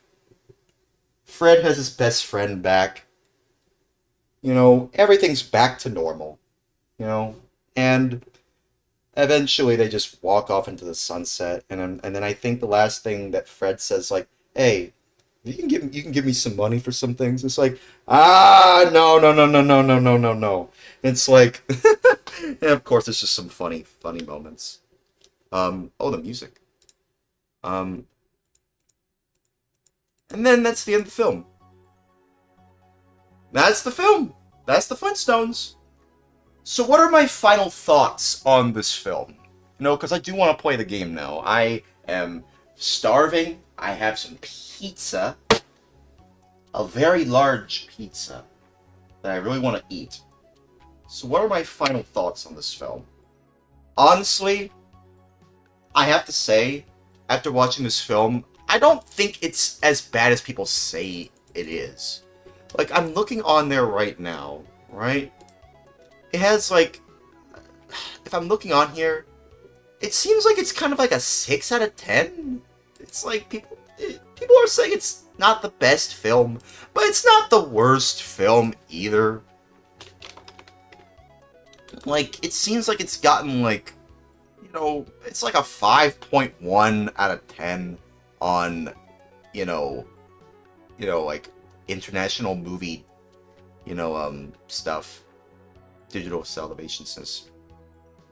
Fred has his best friend back. Everything's back to normal. And eventually they just walk off into the sunset. And then I think the last thing that Fred says, like, hey, you can give me some money for some things. It's like, no, no, no, no, no, no, no, no, no. It's like, and of course, it's just some funny moments. The music. And then that's the end of the film. That's the film. That's the Flintstones. So what are my final thoughts on this film? Because I do want to play the game now. I am starving. I have some pizza. A very large pizza that I really want to eat. So what are my final thoughts on this film? Honestly, I have to say, after watching this film, I don't think it's as bad as people say it is. Like, I'm looking on there right now, right? It has, like, if I'm looking on here, it seems like it's kind of like a 6 out of 10. It's like, people are saying it's not the best film, but it's not the worst film either. Like, it seems like it's gotten, like, it's like a 5.1 out of 10 on, like, international movie, stuff. Digital salvation says.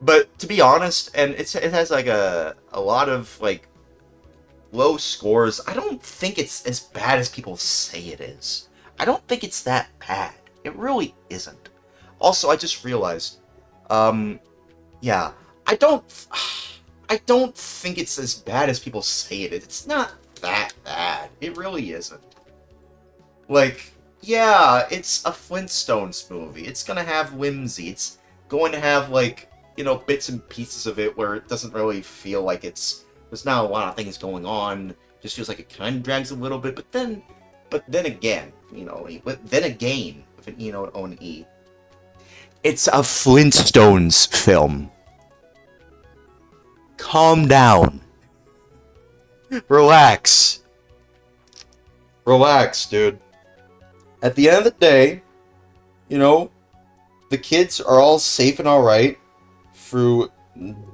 But to be honest, and it has like a lot of like low scores. I don't think it's as bad as people say it is. I don't think it's that bad. It really isn't. Also, I just realized, yeah, I don't think it's as bad as people say it is. It's not that bad. It really isn't. Like, Yeah, it's a Flintstones movie. It's gonna have whimsy. It's going to have, like, bits and pieces of it where it doesn't really feel like there's not a lot of things going on. It just feels like it kind of drags a little bit, but then again, then again, with an O and E. It's a Flintstones film. Calm down. Relax. Relax, dude. At the end of the day, you know, the kids are all safe and alright through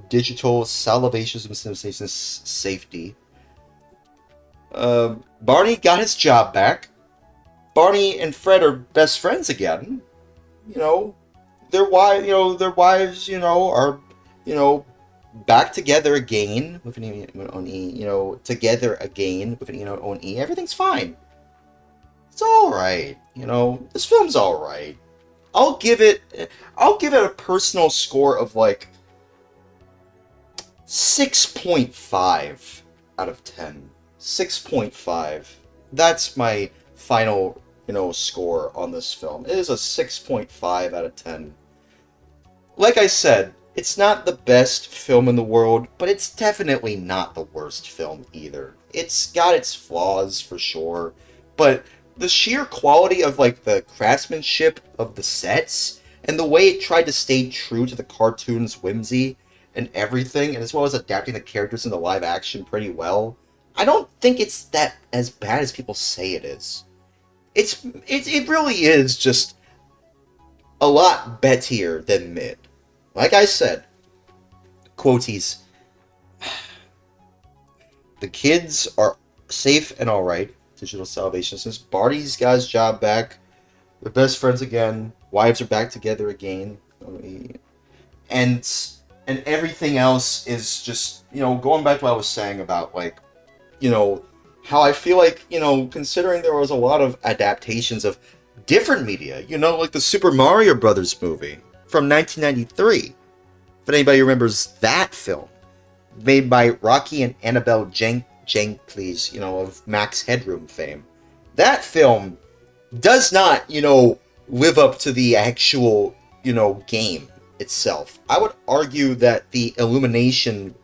digital salvations and safety. Barney got his job back. Barney and Fred are best friends again. You know, their wives, are, you know, back together again with an E, together again with an E. Everything's fine. It's all right. This film's all right. I'll give it a personal score of like 6.5 out of 10. 6.5. That's my final, score on this film. It is a 6.5 out of 10. Like I said, it's not the best film in the world, but it's definitely not the worst film either. It's got its flaws for sure, but the sheer quality of like the craftsmanship of the sets and the way it tried to stay true to the cartoon's whimsy and everything, and as well as adapting the characters into live action pretty well, I don't think it's that as bad as people say it is. It really is just a lot better than mid. Like I said, quoties, the kids are safe and alright. Digital salvation. Since Barney's got his job back, they're best friends again, wives are back together again, and everything else is just, going back to what I was saying about, like, how I feel like, considering there was a lot of adaptations of different media, like the Super Mario Brothers movie from 1993. If anybody remembers that film, made by Rocky and Annabelle Jenkins, of Max Headroom fame. That film does not, live up to the actual, game itself. I would argue that the Illumination,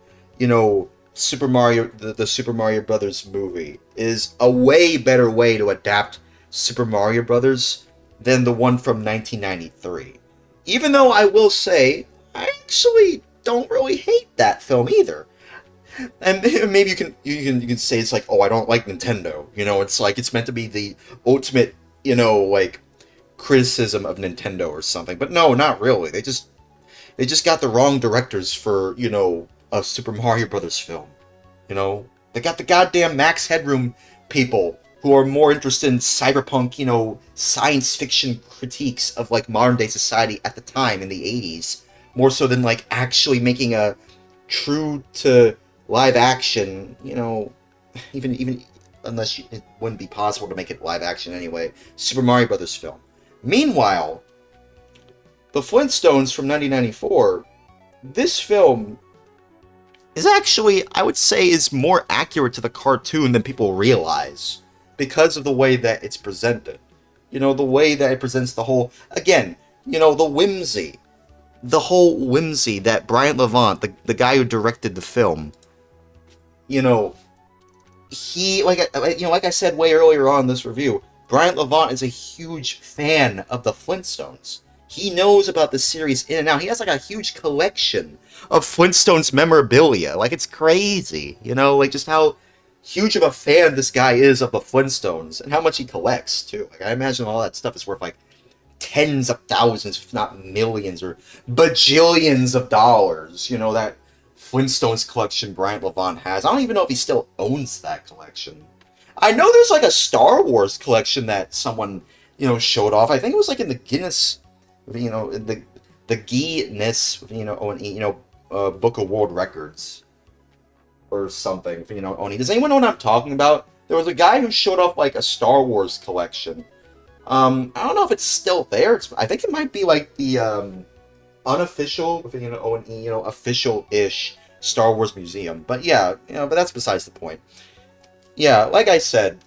Super Mario, the Super Mario Brothers movie is a way better way to adapt Super Mario Brothers than the one from 1993. Even though I will say, I actually don't really hate that film either. And maybe you can say it's like, oh, I don't like Nintendo. It's like it's meant to be the ultimate, like criticism of Nintendo or something. But no, not really. They just got the wrong directors for, a Super Mario Brothers film. They got the goddamn Max Headroom people who are more interested in cyberpunk, science fiction critiques of like modern day society at the time in the 80s, more so than like actually making a true to live action, even unless it wouldn't be possible to make it live action anyway, Super Mario Brothers film. Meanwhile, the Flintstones from 1994, this film is actually, I would say, is more accurate to the cartoon than people realize because of the way that it's presented. The way that it presents the whole, again, the whimsy. The whole whimsy that Brian Levant, the guy who directed the film, he, like I said way earlier on in this review, Brian Levant is a huge fan of the Flintstones. He knows about the series in and out. He has like a huge collection of Flintstones memorabilia. Like, it's crazy, like just how huge of a fan this guy is of the Flintstones and how much he collects too. Like, I imagine all that stuff is worth like tens of thousands, if not millions or bajillions of dollars. That Flintstones collection Brian Levant has. I don't even know if he still owns that collection. I know there's like a Star Wars collection that someone, showed off. I think it was like in the Guinness, in the Guinness, Book of World Records or something. Oni. Does anyone know what I'm talking about? There was a guy who showed off like a Star Wars collection. I don't know if it's still there. I think it might be like the unofficial, official-ish Star Wars museum. But yeah, but that's besides the point. Yeah, like I said,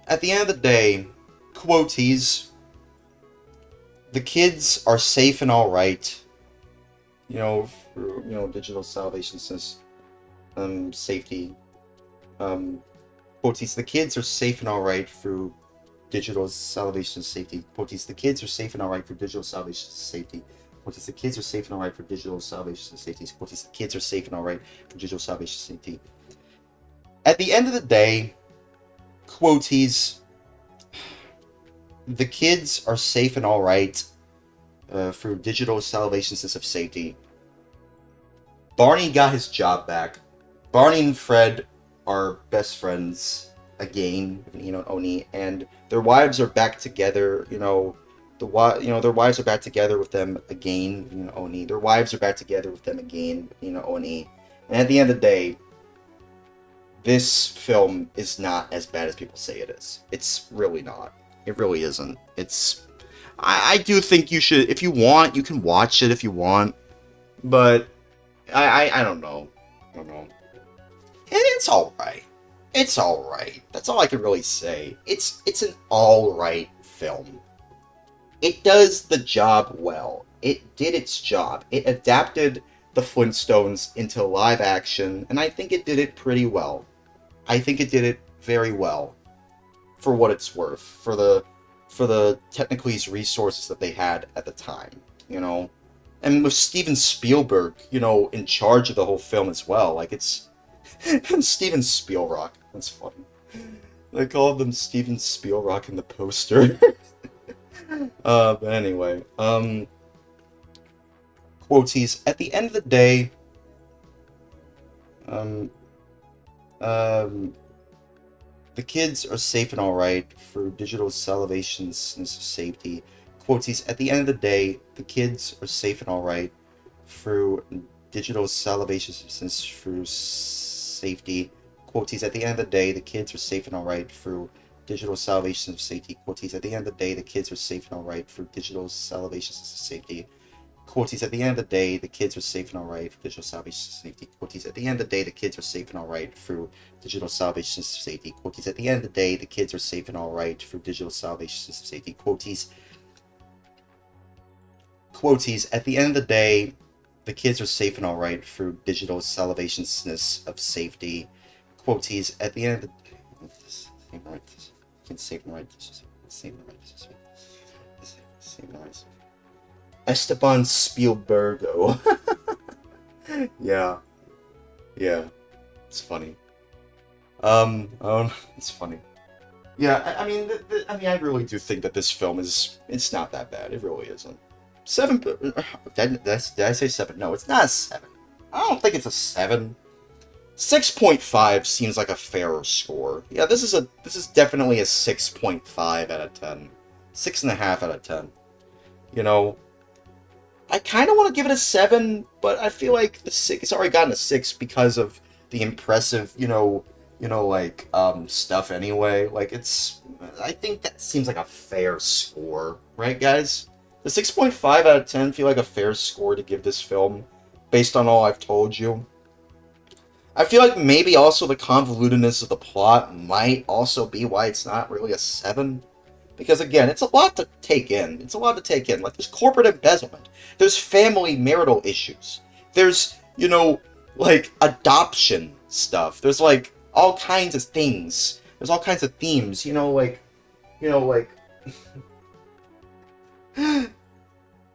At the end of the day, quoties, the kids are safe and alright, through, digital salvation since safety. Um, quoties, the kids are safe and alright through digital salvation safety. Quoties, the kids are safe and alright for digital salvation safety. Quoties, the kids are safe and alright for digital salvation safety. Quoties, the kids are safe and alright for digital salvation safety. At the end of the day, quoties, the kids are safe and alright through digital salvation system of safety. Barney got his job back. Barney and Fred are best friends again, Oni, and their wives are back together. Their wives are back together with them again. Oni. Their wives are back together with them again. Oni. And at the end of the day, this film is not as bad as people say it is. It's really not. It really isn't. I do think you should, if you want, you can watch it if you want, but I don't know. I don't know. It's alright. It's alright. That's all I can really say. It's an alright film. It does the job well. It did its job. It adapted the Flintstones into live action, and I think it did it pretty well. I think it did it very well, for what it's worth, for the technically resources that they had at the time, and with Steven Spielberg, in charge of the whole film as well. Like, it's Steven Spielrock. That's funny. They called them Steven Spielrock in the poster. But anyway, quoties. At the end of the day, the kids are safe and alright through digital salvation safety. Quoties, at the end of the day, the kids are safe and alright through digital salvation through safety. Quoties, at the end of the day, the kids are safe and alright through digital salvation safety. Quoties, at the end of the day, the kids are safe and alright through digital salvation safety. Quoties, at the end of the day, the kids are safe and alright for digital salvation safety. Quoties, at the end of the day, the kids are safe and alright through digital salvation safety. Quoties, at the end of the day, the kids are safe and alright through digital salvation safety. Quoties, at the end of the day, the kids are safe and alright through digital salvation of safety. Quoties, at the end of the Esteban Spielbergo. Yeah. It's funny. It's funny. Yeah, I mean, I really do think that this film it's not that bad. It really isn't. 7. Did I say 7? No, it's not a 7. I don't think it's a 7. 6.5 seems like a fairer score. Yeah, this is definitely a 6.5 out of 10. 6.5 out of 10. I kind of want to give it a 7, but I feel like it's already gotten a 6 because of the impressive, stuff anyway. Like, I think that seems like a fair score, right, guys? The 6.5 out of 10 feel like a fair score to give this film, based on all I've told you. I feel like maybe also the convolutedness of the plot might also be why it's not really a 7. Because, again, it's a lot to take in. Like, there's corporate embezzlement. There's family marital issues. There's, adoption stuff. There's, all kinds of things. There's all kinds of themes,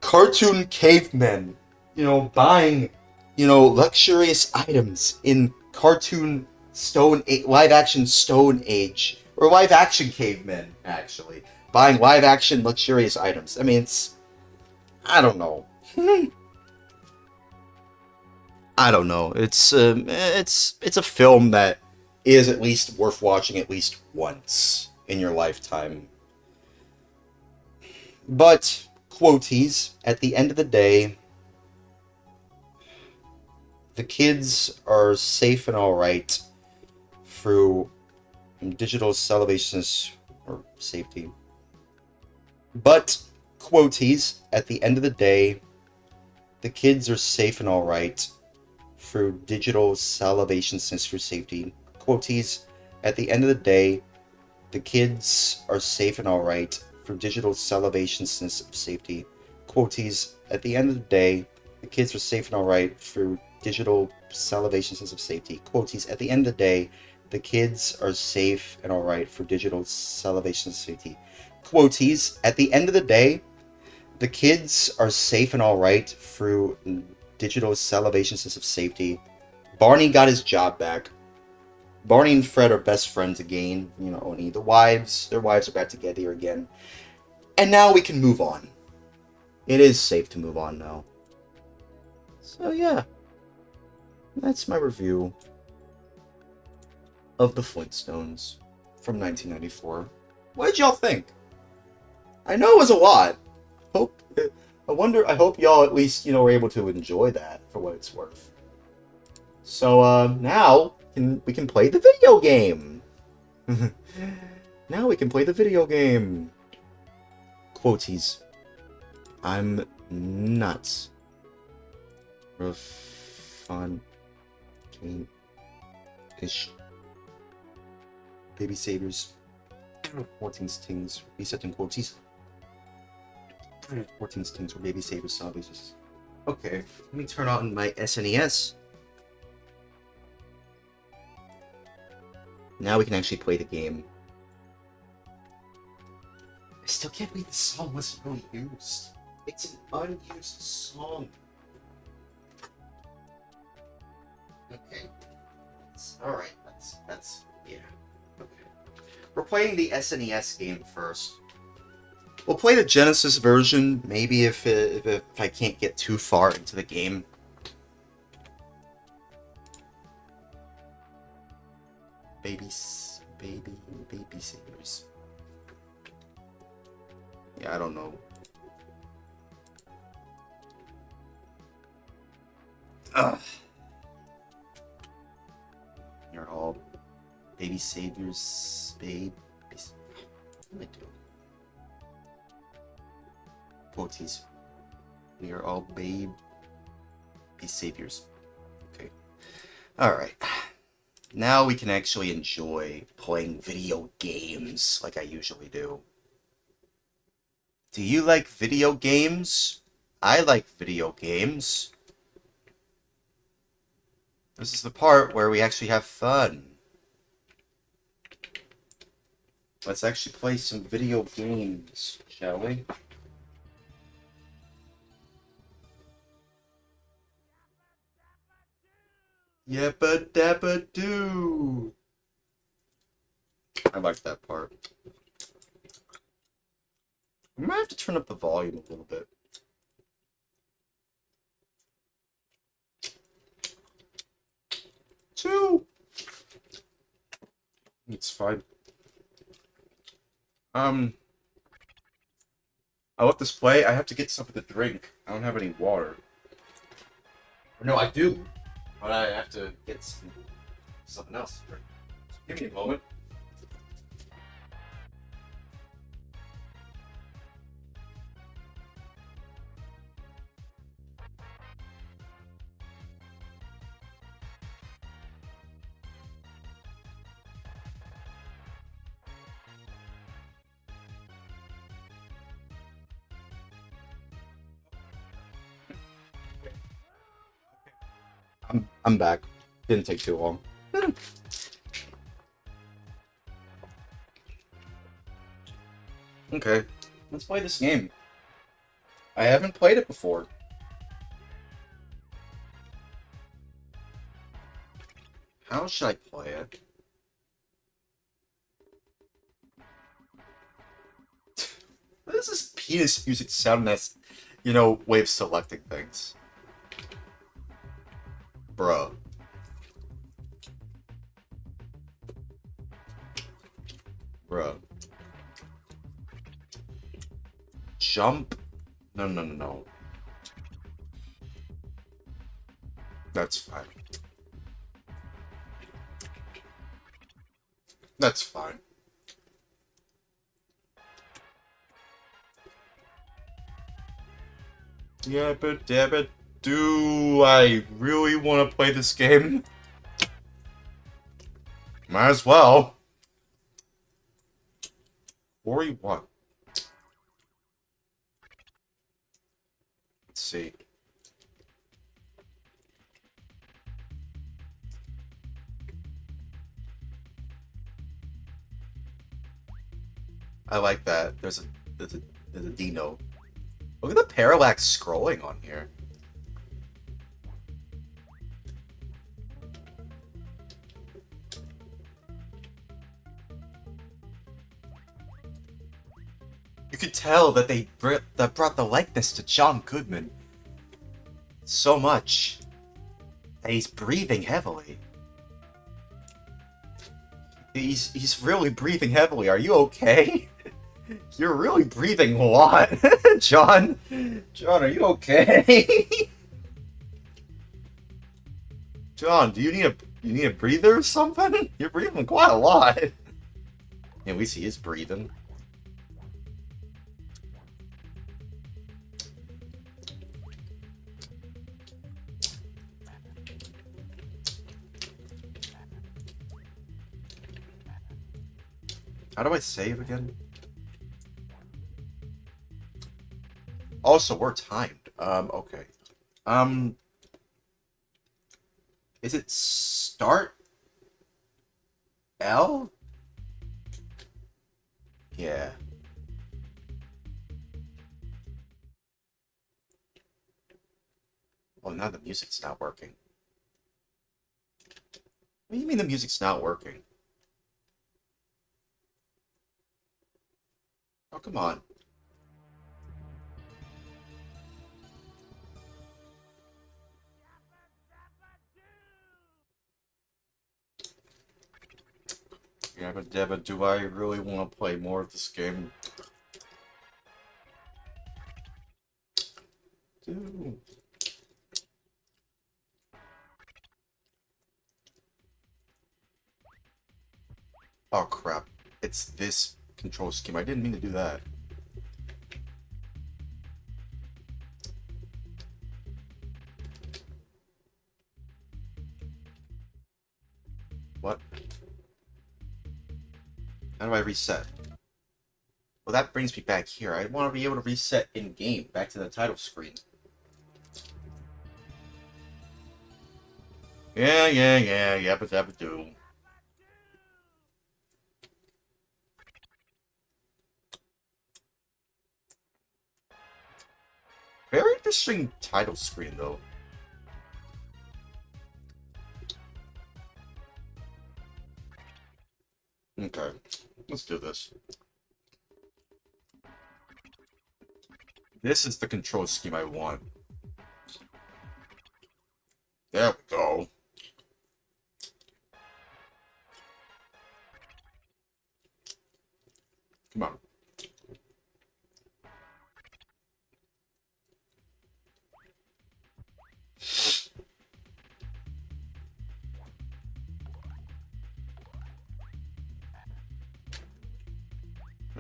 cartoon cavemen, buying, luxurious items in cartoon live-action Stone Age, or live-action cavemen, actually, buying live-action luxurious items. I mean, I don't know. I don't know. It's a film that is at least worth watching at least once in your lifetime. But, quoties, at the end of the day, the kids are safe and alright through digital salvations or safety. But, quoties, at the end of the day, the kids are safe and alright through digital salvations for safety. Quoties, at the end of the day, The kids are safe and alright for digital salvation sense of safety. Quoties, at the end of the day, the kids are safe and alright for digital salvation sense of safety. Quoties, at the end of the day, the kids are safe and alright for digital salvation safety. Quoties, at the end of the day, the kids are safe and alright through digital salvation sense of safety. Barney got his job back. Barney and Fred are best friends again. You know, Oni. Their wives are back together again. And now we can move on. It is safe to move on now. So yeah, that's my review of the Flintstones from 1994. What did y'all think? I know it was a lot. I hope y'all at least, were able to enjoy that for what it's worth. So now we can play the video game. Now we can play the video game. Quoties. I'm nuts. Fun game ish. Baby saviors. 14 stings. Resetting quoties. 14 stings or baby saviors salvages. Okay, let me turn on my SNES. Now we can actually play the game. I still can't believe the song wasn't really used. It's an unused song. Okay. Alright, that's yeah. Okay. We're playing the SNES game first. We'll play the Genesis version, maybe if I can't get too far into the game. Baby saviors. Yeah, I don't know. Ugh. You're all baby saviors, babies. What am I doing? Quoties. We are all baby saviors. Okay. Alright. Now we can actually enjoy playing video games like I usually do. Do you like video games? I like video games. This is the part where we actually have fun. Let's actually play some video games, shall we? Yabba-dabba-doo! I like that part. I might have to turn up the volume a little bit. Two! It's fine. I let this play. I have to get something to drink. I don't have any water. No, I do. But I have to get something else to drink. Give me a moment. I'm back. Didn't take too long. Okay, let's play this game. I haven't played it before. How should I play it? What does this penis music sound as, way of selecting things? Bruh. Bruh. Jump? No. That's fine. That's fine. Yeah, but damn it, do I really want to play this game? Might as well. 41. Let's see. I like that. There's a there's a Dino. Look at the parallax scrolling on here. You could tell that that brought the likeness to John Goodman so much that he's breathing heavily. He's really breathing heavily. Are you okay? You're really breathing a lot, John. John, are you okay? John, do you need a breather or something? You're breathing quite a lot. At least he is breathing. How do I save again? Also, we're timed. Okay. Is it start L? Yeah. Oh, now the music's not working. What do you mean the music's not working? Oh, come on. Yabba-dabba, do I really want to play more of this game? Dude. Oh, crap. It's this control scheme. I didn't mean to do that. What? How do I reset? Well, that brings me back here. I want to be able to reset in-game, back to the title screen. Yeah, yabba-dabba-do. Very interesting title screen, though. Okay, let's do this. This is the control scheme I want. There we go. Come on.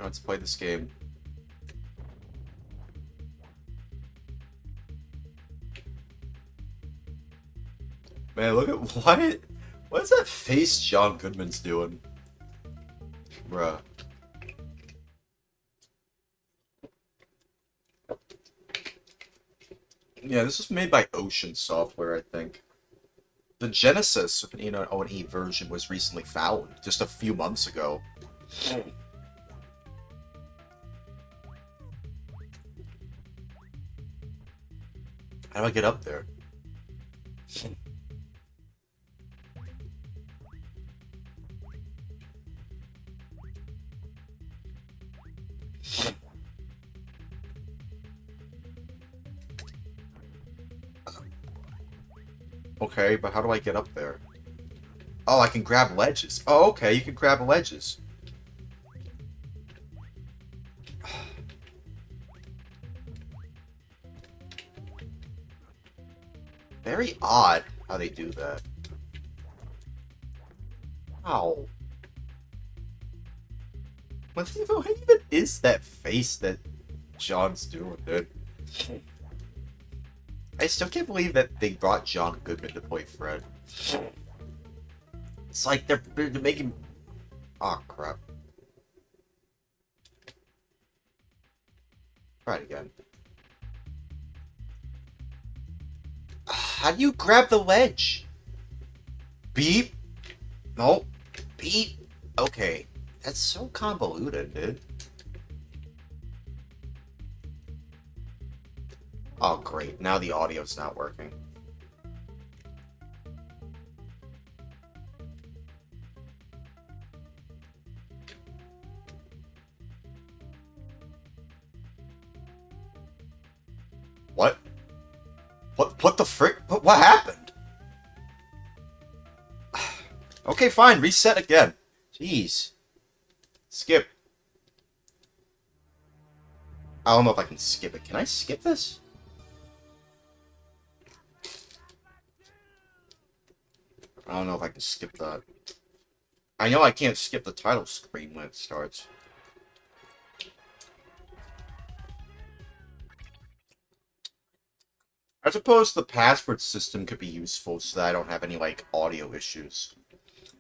Let's play this game. Man, look at what is that face John Goodman's doing? Bruh. Yeah, this was made by Ocean Software, I think. The Genesis of an O&E version was recently found, just a few months ago. How do I get up there? Okay, but how do I get up there? Oh, I can grab ledges. Oh, okay, you can grab ledges. Very odd how they do that. Ow. What even is that face that John's doing, dude? I still can't believe that they brought John Goodman to play Fred. It's like they're making... Oh, crap. Try it again. How do you grab the ledge? Beep. Nope. Beep. Okay. That's so convoluted, dude. Oh, great. Now the audio's not working. What? What the frick? What happened? Okay, fine. Reset again. Jeez. Skip. I don't know if I can skip it. Can I skip this? I don't know if I can skip that. I know I can't skip the title screen when it starts. I suppose the password system could be useful so that I don't have any, like, audio issues.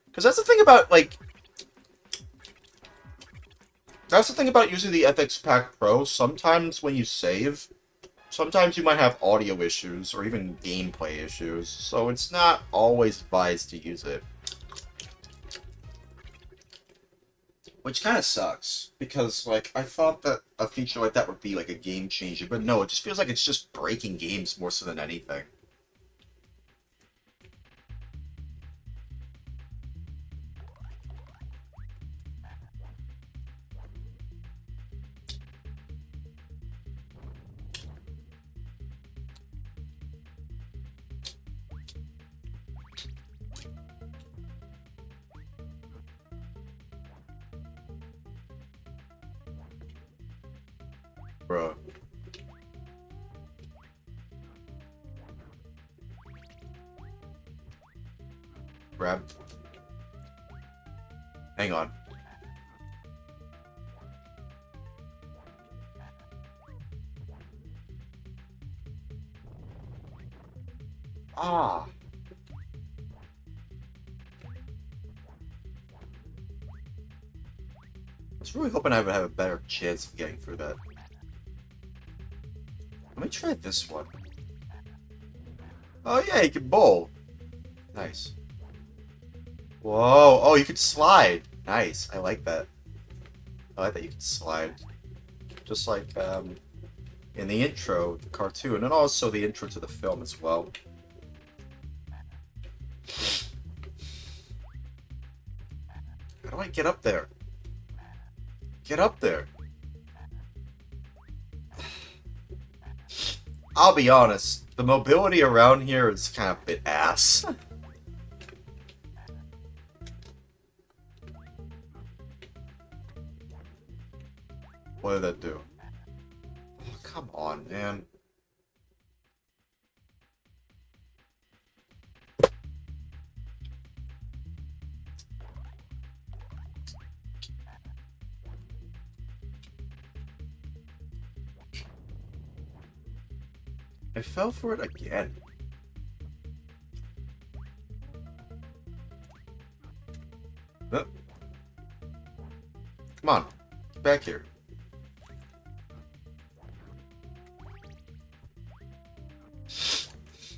Because that's the thing about, like... That's the thing about using the FX Pack Pro. Sometimes when you save, sometimes you might have audio issues or even gameplay issues. So it's not always advised to use it. Which kind of sucks. Because, like, I thought that a feature like that would be, like, a game changer. But no, it just feels like it's just breaking games more so than anything. Bruh. Grab. Hang on. Ah. I was really hoping I would have a better chance of getting through that. Let me try this one. Oh yeah, you can bowl. Nice. Whoa. Oh, you can slide. Nice. I like that. I like that you can slide. Just like in the intro, the cartoon, and also the intro to the film as well. How do I get up there? Get up there. I'll be honest, the mobility around here is kind of a bit ass. What did that do? Oh, come on, man. I fell for it again. Come on, get back here.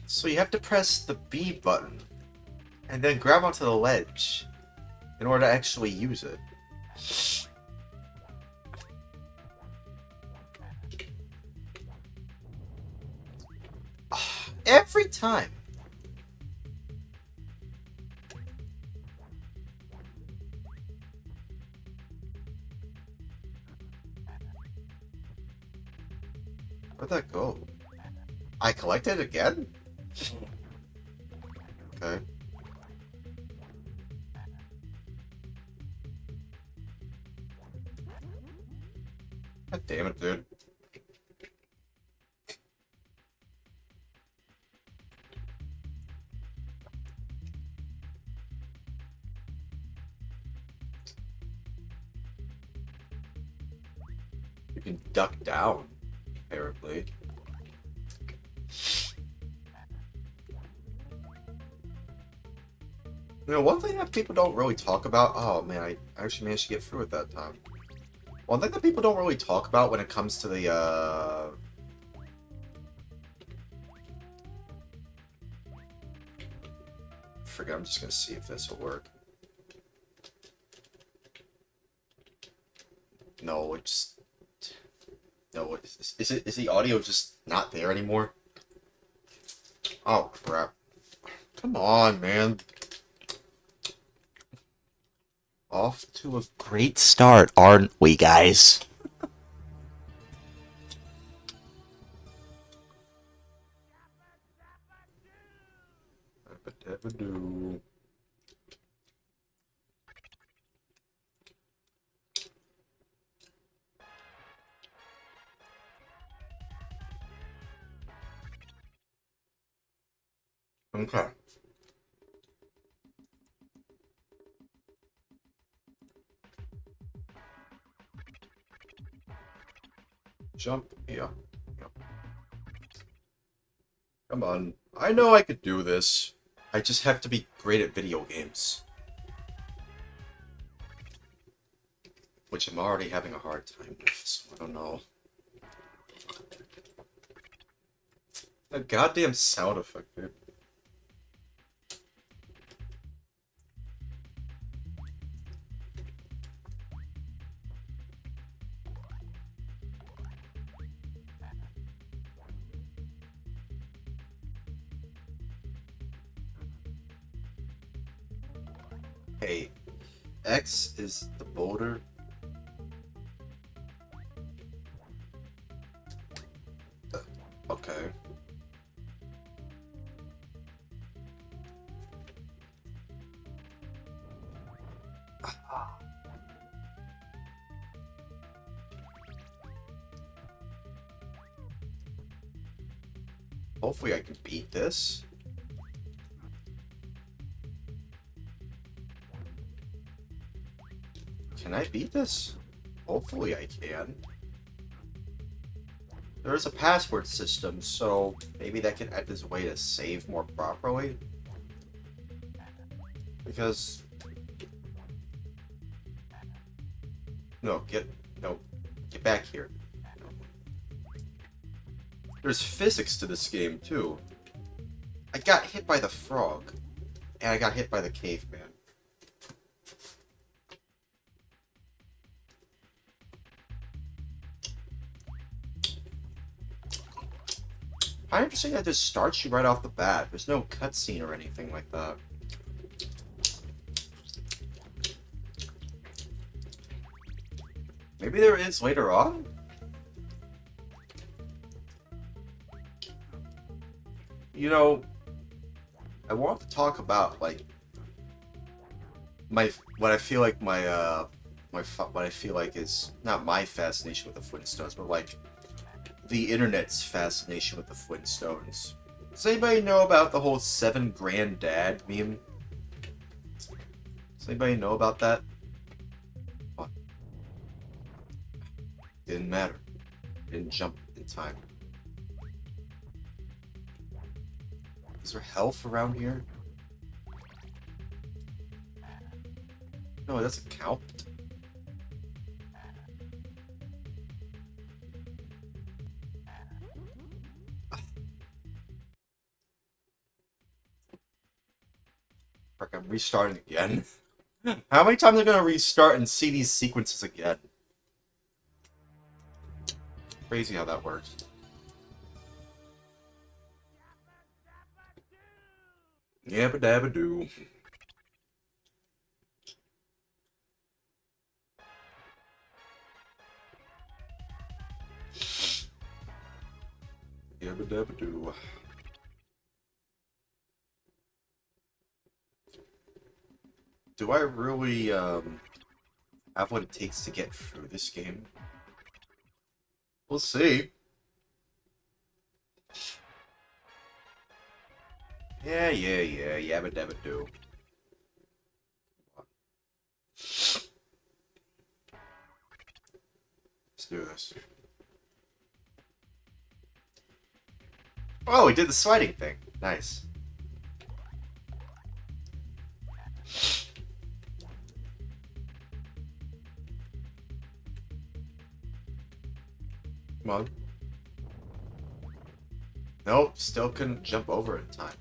So you have to press the B button and then grab onto the ledge in order to actually use it. Every time. Where'd that go? I collected it again? Okay. God damn it, dude. You can duck down, apparently. You know, one thing that people don't really talk about... Oh, man, I actually managed to get through it that time. One thing that people don't really talk about when it comes to the, forget, I'm just gonna see if this will work. No, it's... No, is the audio just not there anymore? Oh, crap. Come on, man. Off to a great start, aren't we, guys? Yabba-dabba-doo. Okay. Jump. Yeah. Yep. Come on. I know I could do this. I just have to be great at video games. Which I'm already having a hard time with, so I don't know. That goddamn sound effect, dude. Hey, X is the boulder. Okay. Hopefully I can beat this. Can I beat this? Hopefully I can. There is a password system, so maybe that can act as a way to save more properly. Because... No, get back here. There's physics to this game, too. I got hit by the frog. And I got hit by the caveman. I understand that just starts you right off the bat. There's no cutscene or anything like that. Maybe there is later on? You know, I want to talk about, like, what I feel like what I feel like is not my fascination with the Flintstones, but like the internet's fascination with the Flintstones. Does anybody know about the whole 7 grand dad meme? Does anybody know about that? What? Didn't matter. Didn't jump in time. Is there health around here? No, it doesn't count. Frick, I'm restarting again. How many times am I gonna restart and see these sequences again? Crazy how that works. Yabba-dabba-doo. Yabba-dabba-doo. Do I really, have what it takes to get through this game? We'll see. Yeah, yabba-dabba-doo. Let's do this. Oh, we did the sliding thing. Nice. Come on. Nope, still couldn't jump over in time.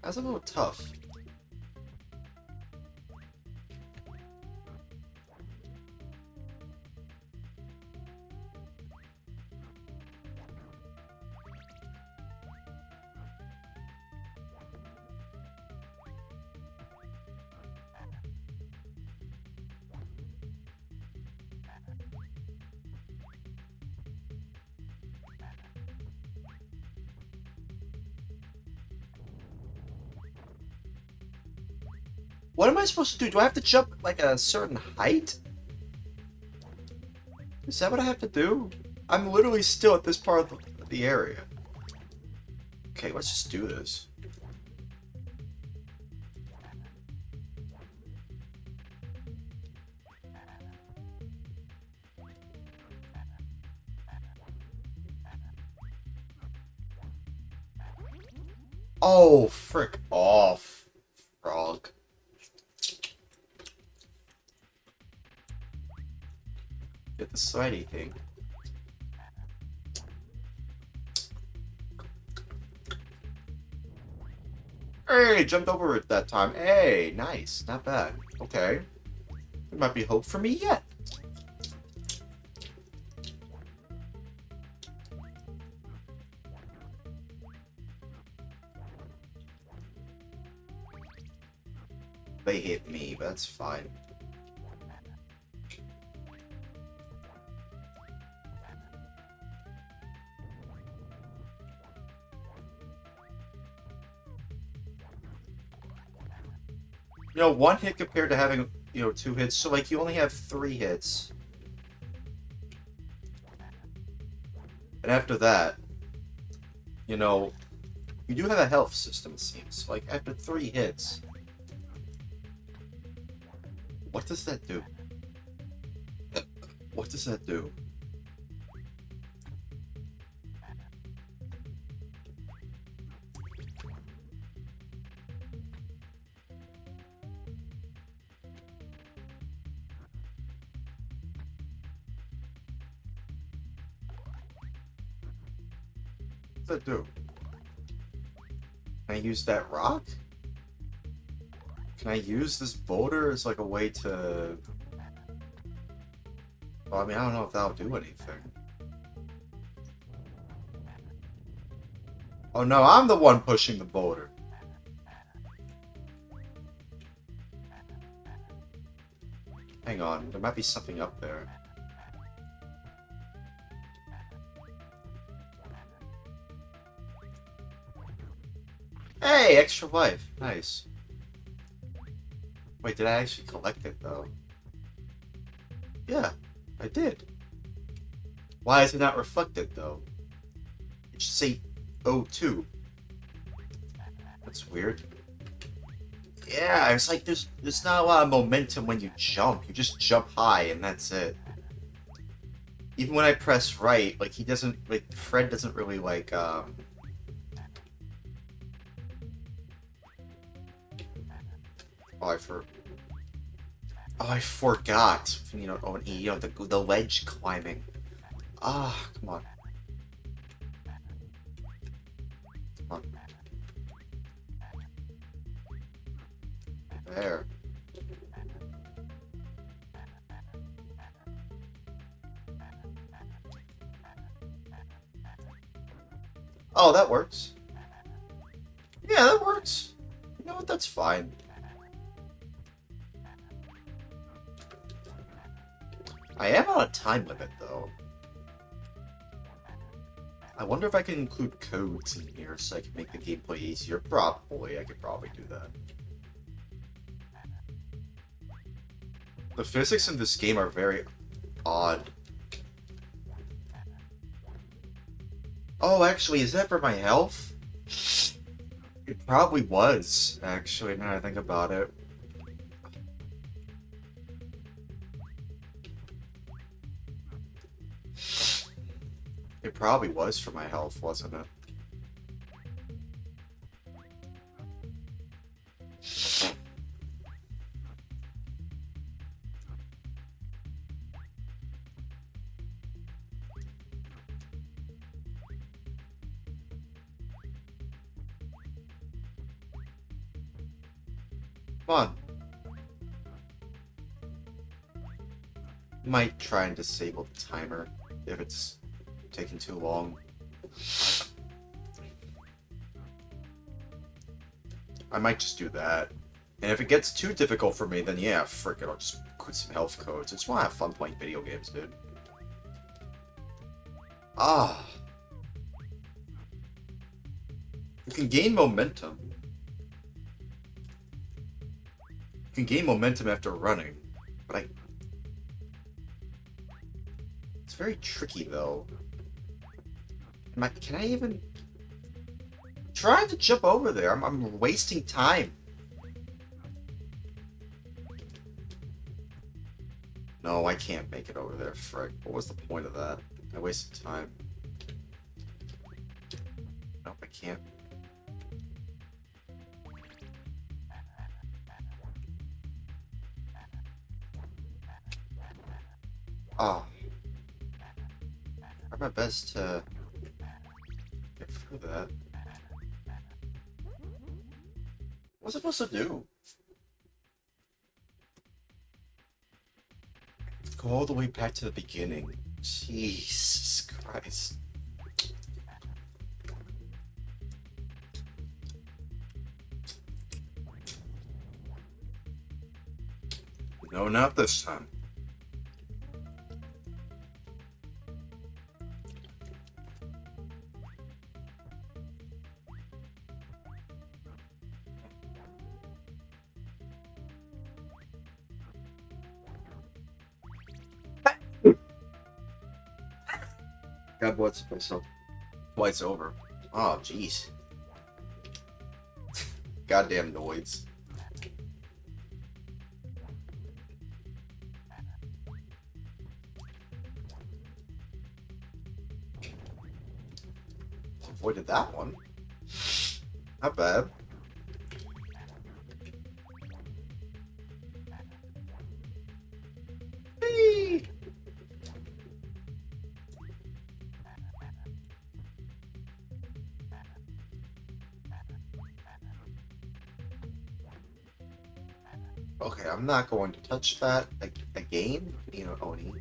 That's a little tough. What am I supposed to do? Do I have to jump like a certain height? Is that what I have to do? I'm literally still at this part of the area. Okay, let's just do this. Oh, frick off, frog. Get the slidey thing. Hey, jumped over it that time. Hey, nice. Not bad. Okay. There might be hope for me yet. They hit me, but that's fine. You know, one hit compared to having, you know, two hits. So, like, you only have 3 hits. And after that, you know, you do have a health system, it seems. Like, after 3 hits. What does that do? What does that do? What does that do? Can I use that rock? Can I use this boulder as like a way to... Well, I mean, I don't know if that'll do anything. Oh no, I'm the one pushing the boulder. Hang on, there might be something up there. Hey, extra life. Nice. Wait, did I actually collect it, though? Yeah, I did. Why is it not reflected, though? It should say O2. That's weird. Yeah, it's like there's not a lot of momentum when you jump. You just jump high, and that's it. Even when I press right, like, he doesn't, like, Fred doesn't really, like, Oh, I forgot. You know, oh, you know, the ledge climbing. Ah, come on. Come on. There. Oh, that works. Yeah, that works. You know what? That's fine. I am on a time limit, though. I wonder if I can include codes in here so I can make the gameplay easier. Probably. I could probably do that. The physics in this game are very odd. Oh, actually, is that for my health? It probably was, actually, now that I think about it. It probably was for my health, wasn't it? Come on. Might try and disable the timer if it's taking too long. I might just do that. And if it gets too difficult for me, then yeah, frick it, I'll just quit some health codes. I just want to have fun playing video games, dude. Ah. You can gain momentum. You can gain momentum after running. But it's very tricky, though. Can I even... I'm trying to jump over there. I'm wasting time. No, I can't make it over there, frick. What was the point of that? I wasted time. Nope, I can't. Oh. Try my best to get through that. What was I supposed to do? Go all the way back to the beginning. Jesus Christ. No, not this time. God bless myself. Twice over. Oh, jeez. Goddamn noise. Avoided that one. Not bad. Whee! Okay, I'm not going to touch that again. You know, Oni.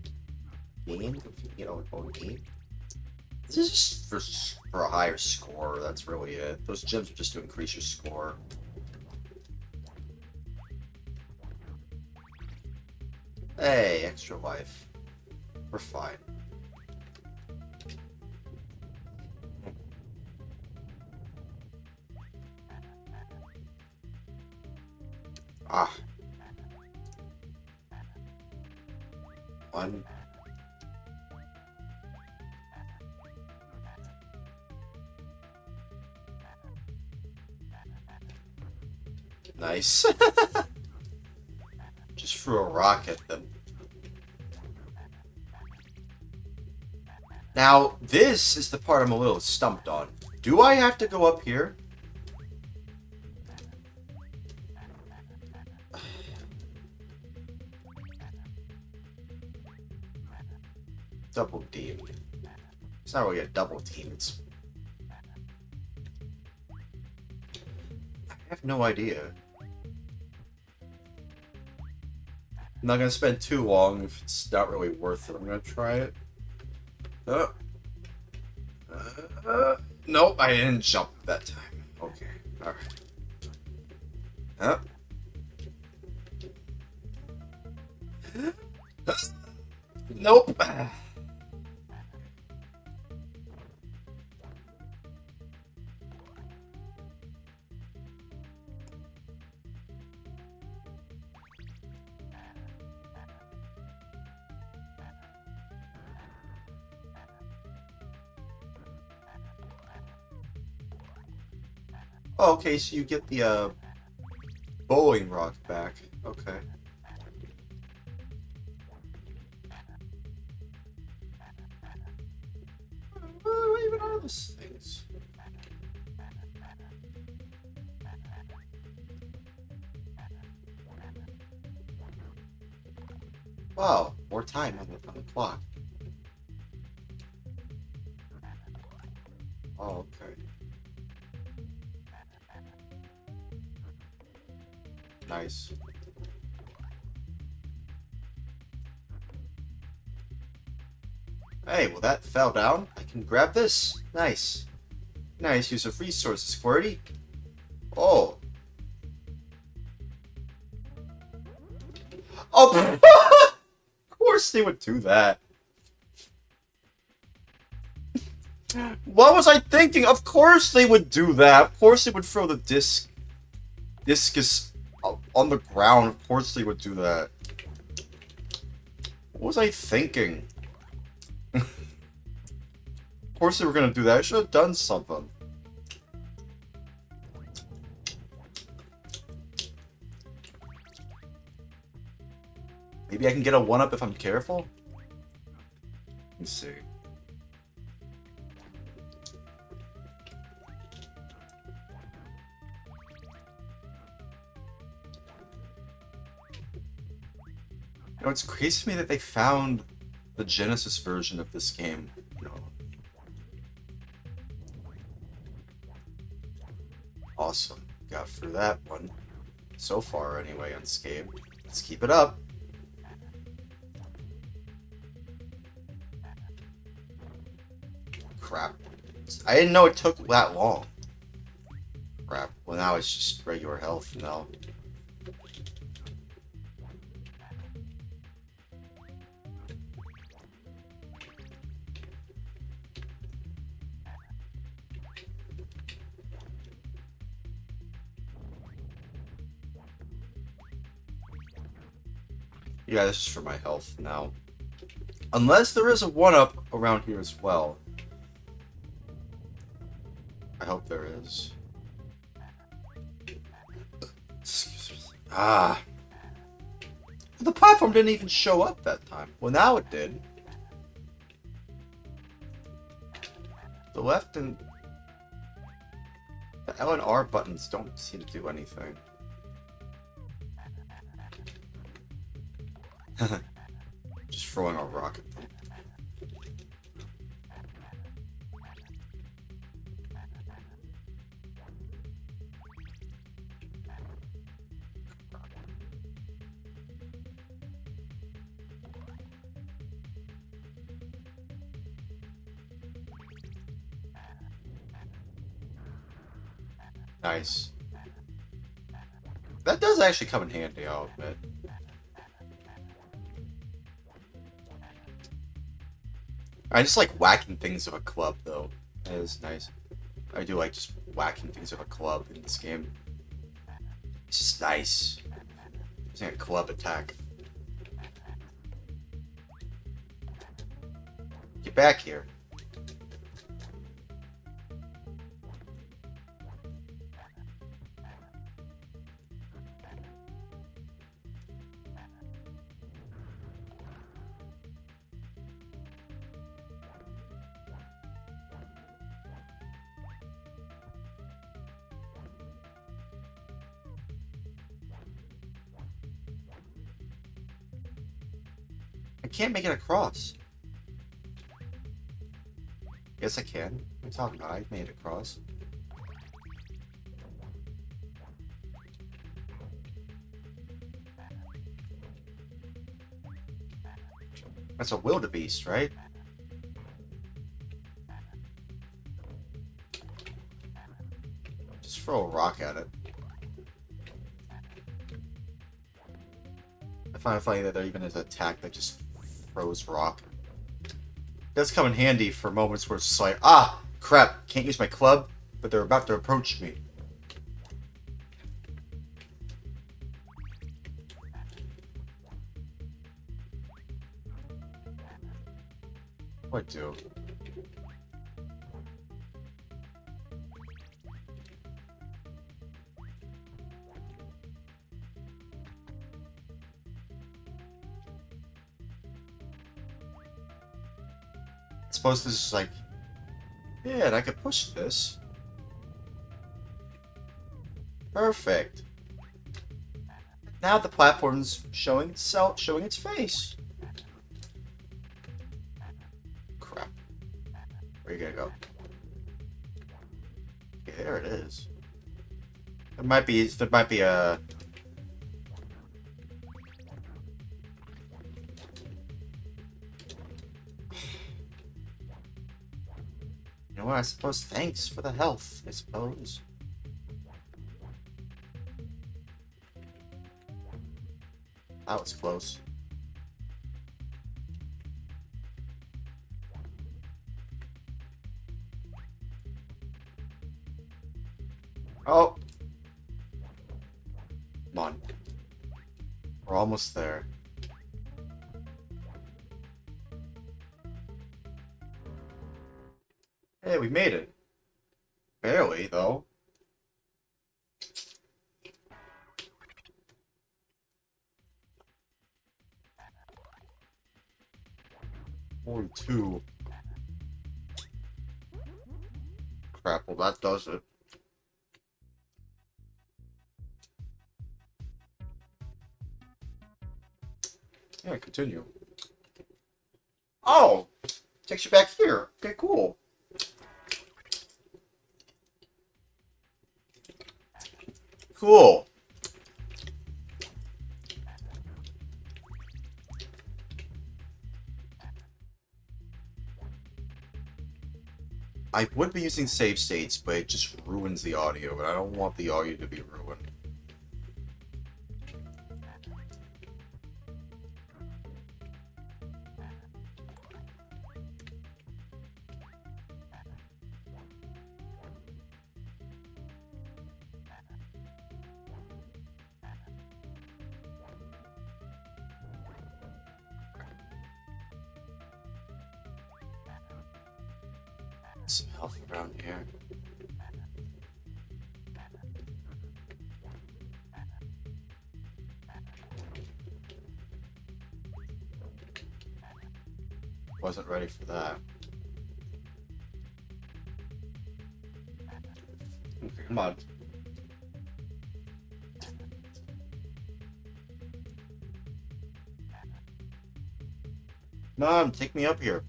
Again, you know, Oni. This is just for a higher score. That's really it. Those gems are just to increase your score. Hey, extra life. We're fine. Ah. One. Nice. Just threw a rock at them. Now, this is the part I'm a little stumped on. Do I have to go up here? Double team. It's not really a double team, it's... I have no idea. I'm not gonna spend too long if it's not really worth it. I'm gonna try it. Nope, I didn't jump that time. Okay, alright. Nope. Oh, okay, so you get the bowling rock back. Okay. What even are those things? Wow, more time on the clock. Oh, okay. Nice. Hey, well that fell down. I can grab this. Nice. Nice use of resources, Squirty. Oh. Oh, of course they would do that. What was I thinking? Of course they would do that. Of course they would throw the discus on the ground. Of course they would do that. What was I thinking? Of course they were gonna do that. I should have done something. Maybe I can get a 1-up if I'm careful? Let's see. You know, it's crazy to me that they found the Genesis version of this game. You know. Awesome. Got through that one. So far, anyway, unscathed. Let's keep it up. Crap. I didn't know it took that long. Crap. Well, now it's just regular health now. Yeah, this is for my health now. Unless there is a 1-up around here as well. I hope there is. Excuse me. Ah. The platform didn't even show up that time. Well, now it did. The left and... the L and R buttons don't seem to do anything. Just throwing a rock at them. Nice. That does actually come in handy, I'll admit. I just like whacking things with a club, though. That is nice. I do like just whacking things with a club in this game. It's just nice. Using a club attack. Get back here. I can't make it across. Yes, I can. What are you talking about? I made it across. That's a wildebeest, right? Just throw a rock at it. I find it funny that there even is an attack that just throws rock. It does come in handy for moments where it's just like, ah, crap, can't use my club, but they're about to approach me. What do? I suppose this is like, yeah, and I could push this. Perfect. Now the platform's showing itself, showing its face. Crap. Where are you gonna go? Okay, there it is. There might be a You know what? I suppose thanks for the health, I suppose. That was close. Oh! Come on. We're almost there. Hey, we made it. Barely, though. Only two. Crap, well that does it. Yeah, continue. Oh! Takes you back here. Okay, cool. Cool. I would be using save states, but it just ruins the audio, and I don't want the audio to be ruined. Some health around here. Wasn't ready for that. Okay, come on. Mom, take me up here.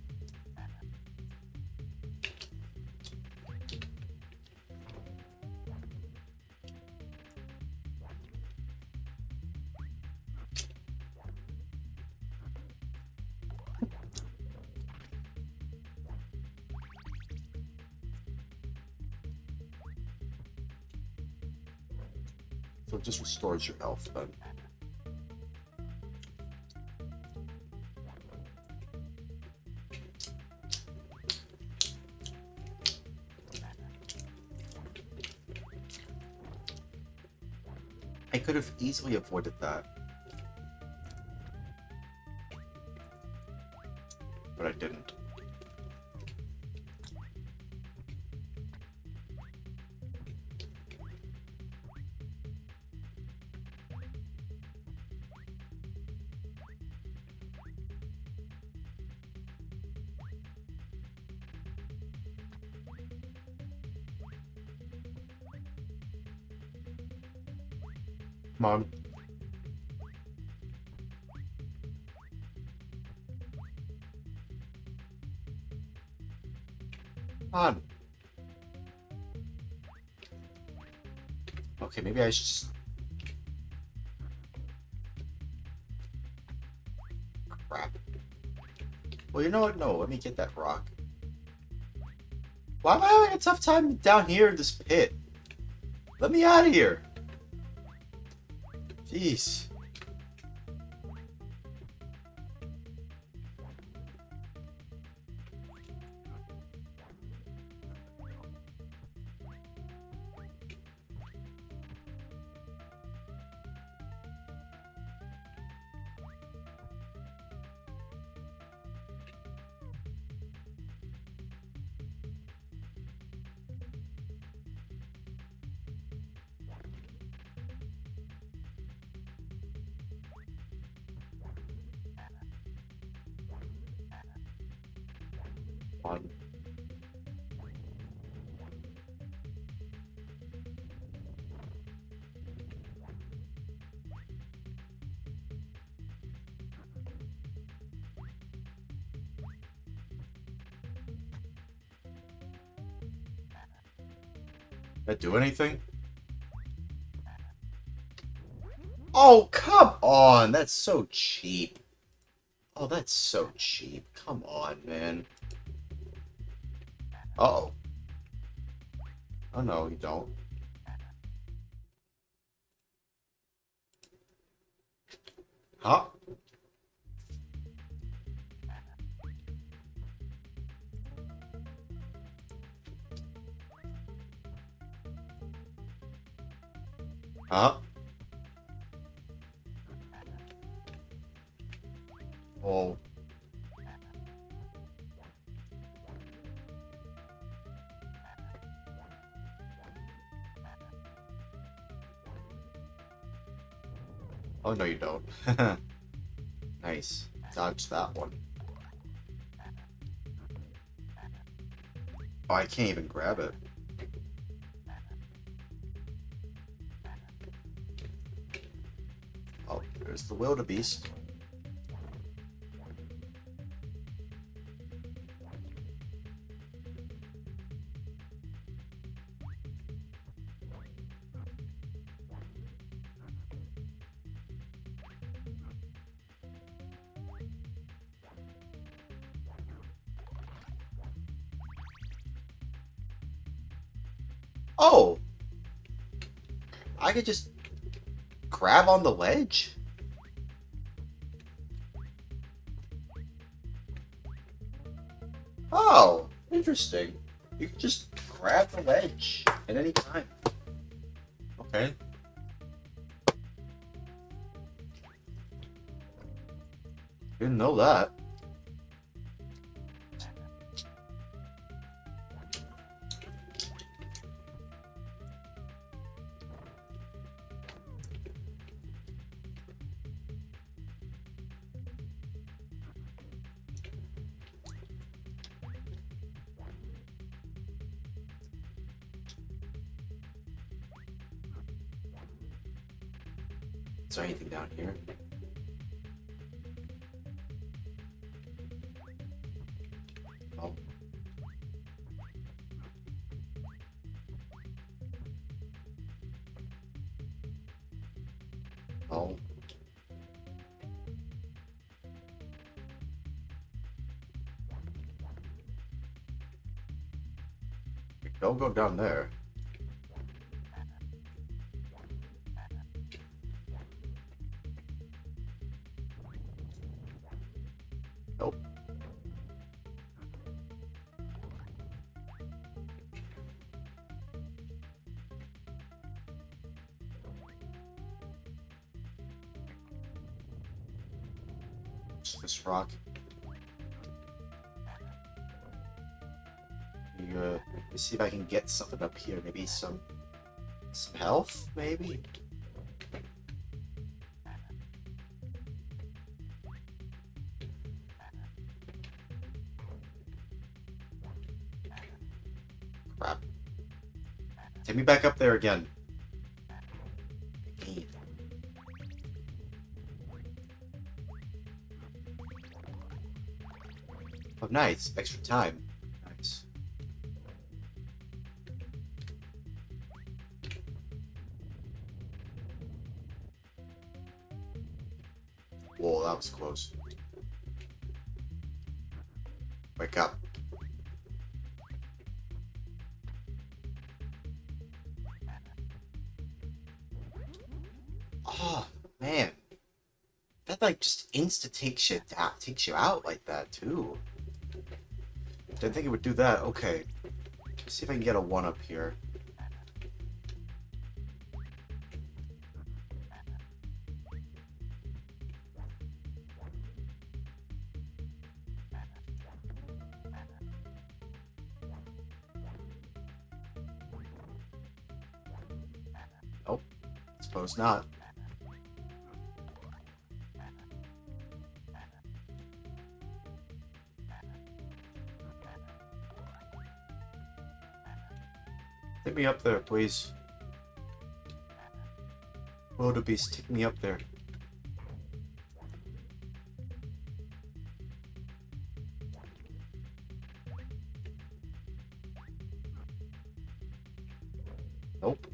So it just restores your health then. I could have easily avoided that. But I didn't. Come on. Come on. Okay, maybe I should just... Crap. Well, you know what? No, let me get that rock. Why am I having a tough time down here in this pit? Let me out of here. Jeez. On. Did I do anything? Oh, come on! That's so cheap. Oh, that's so cheap. Come on, man. Oh. Oh no, you don't. Huh? Huh? Oh. Oh no, you don't. Nice. Dodge that one. Oh, I can't even grab it. Oh, there's the wildebeest. Oh! I could just grab on the ledge? Oh, interesting. You can just grab the ledge at any time. Okay. Didn't know that. Is there anything down here? Oh. Oh. Don't go down there. Nope. It's this rock. Let's see if I can get something up here. Maybe some health, maybe? Crap. Take me back up there again. Again. Oh, nice. Extra time. Nice. Whoa, that was close. Wake up. Oh, man. That, like, just insta takes you out like that, too. Didn't think it would do that. Okay. Let's see if I can get a 1 up here. Nope. Suppose not. Take me up there, please. Wildebeest, take me up there. Nope.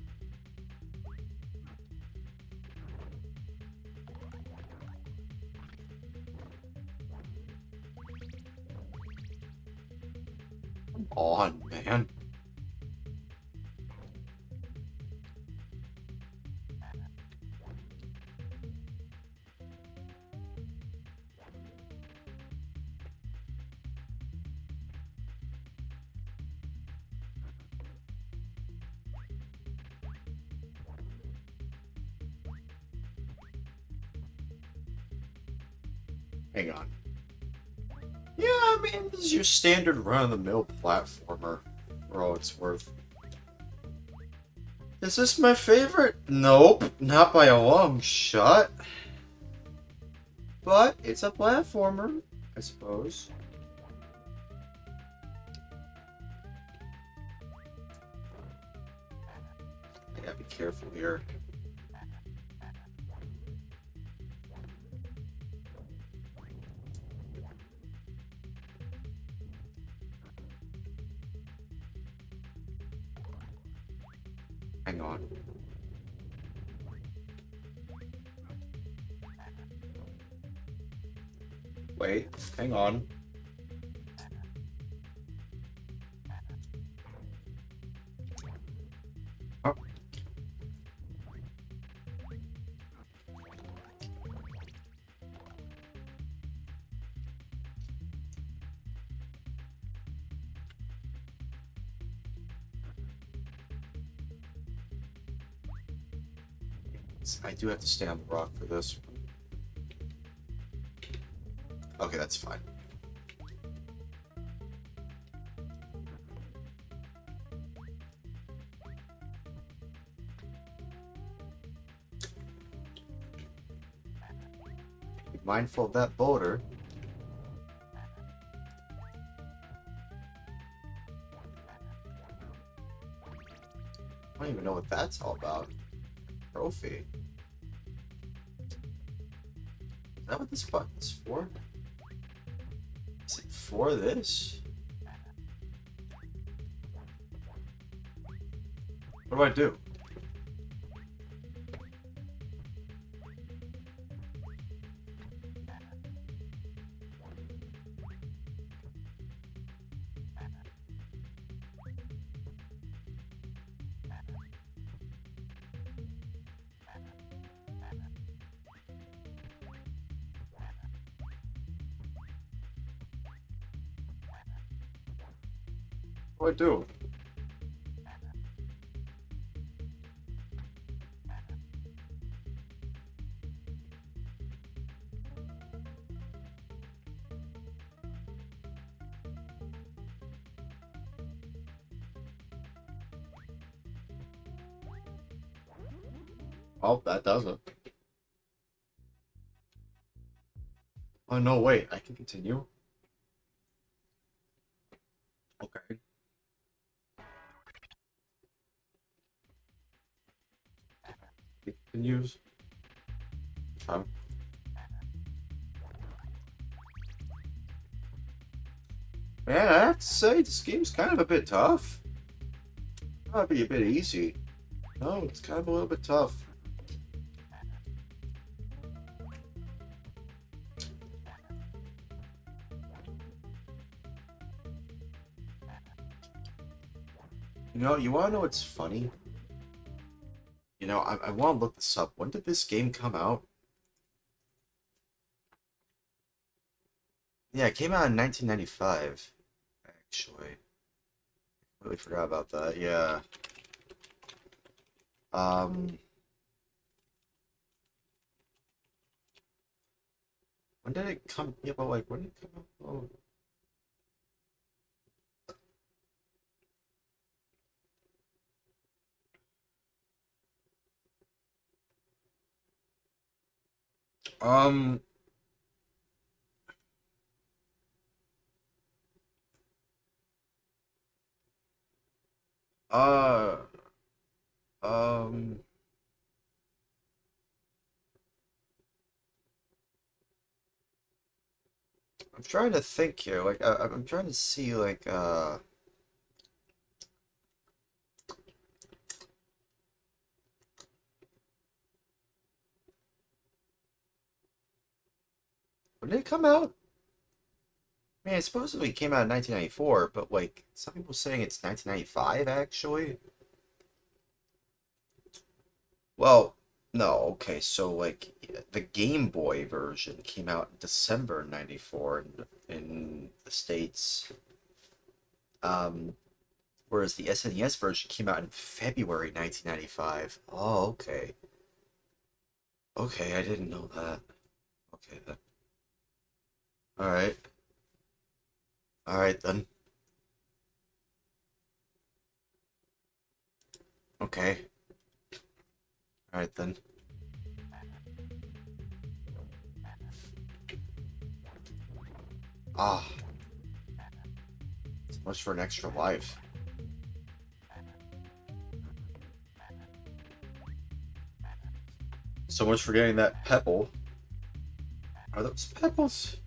On, man. Hang on. Yeah, I mean, this is your standard run-of-the-mill platformer, for all it's worth. Is this my favorite? Nope, not by a long shot. But it's a platformer, I suppose. I gotta be careful here. Hang on. Wait, hang on. Oh. I do have to stay on the rock for this. Okay, that's fine. Be mindful of that boulder. I don't even know what that's all about. Trophy. Is that what this button is for? Is it for this? What do I do? What do I do? Oh, that does it. Oh, no, wait. I can continue. Okay. It continues. Um, Man, I have to say, this game's kind of a bit tough. Might be a bit easy. No, it's kind of a little bit tough. You want to know what's funny? I want to look this up. When did this game come out? Yeah, it came out in 1995, actually. Really forgot about that, yeah. Um, when did it come? Yeah, but like, when did it come out? Oh. Um, uh, um, I'm trying to think here. Like, I'm trying to see, like, when did it come out? Man, it supposedly came out in 1994, but like some people saying it's 1995 actually. Well, no, okay, so like the Game Boy version came out in December '94 in the States, um, whereas the SNES version came out in February 1995. Oh, okay. Okay, I didn't know that. Okay then. All right. All right then. Okay. All right then. Ah, so much for an extra life. So much for getting that pebble. Are those pebbles?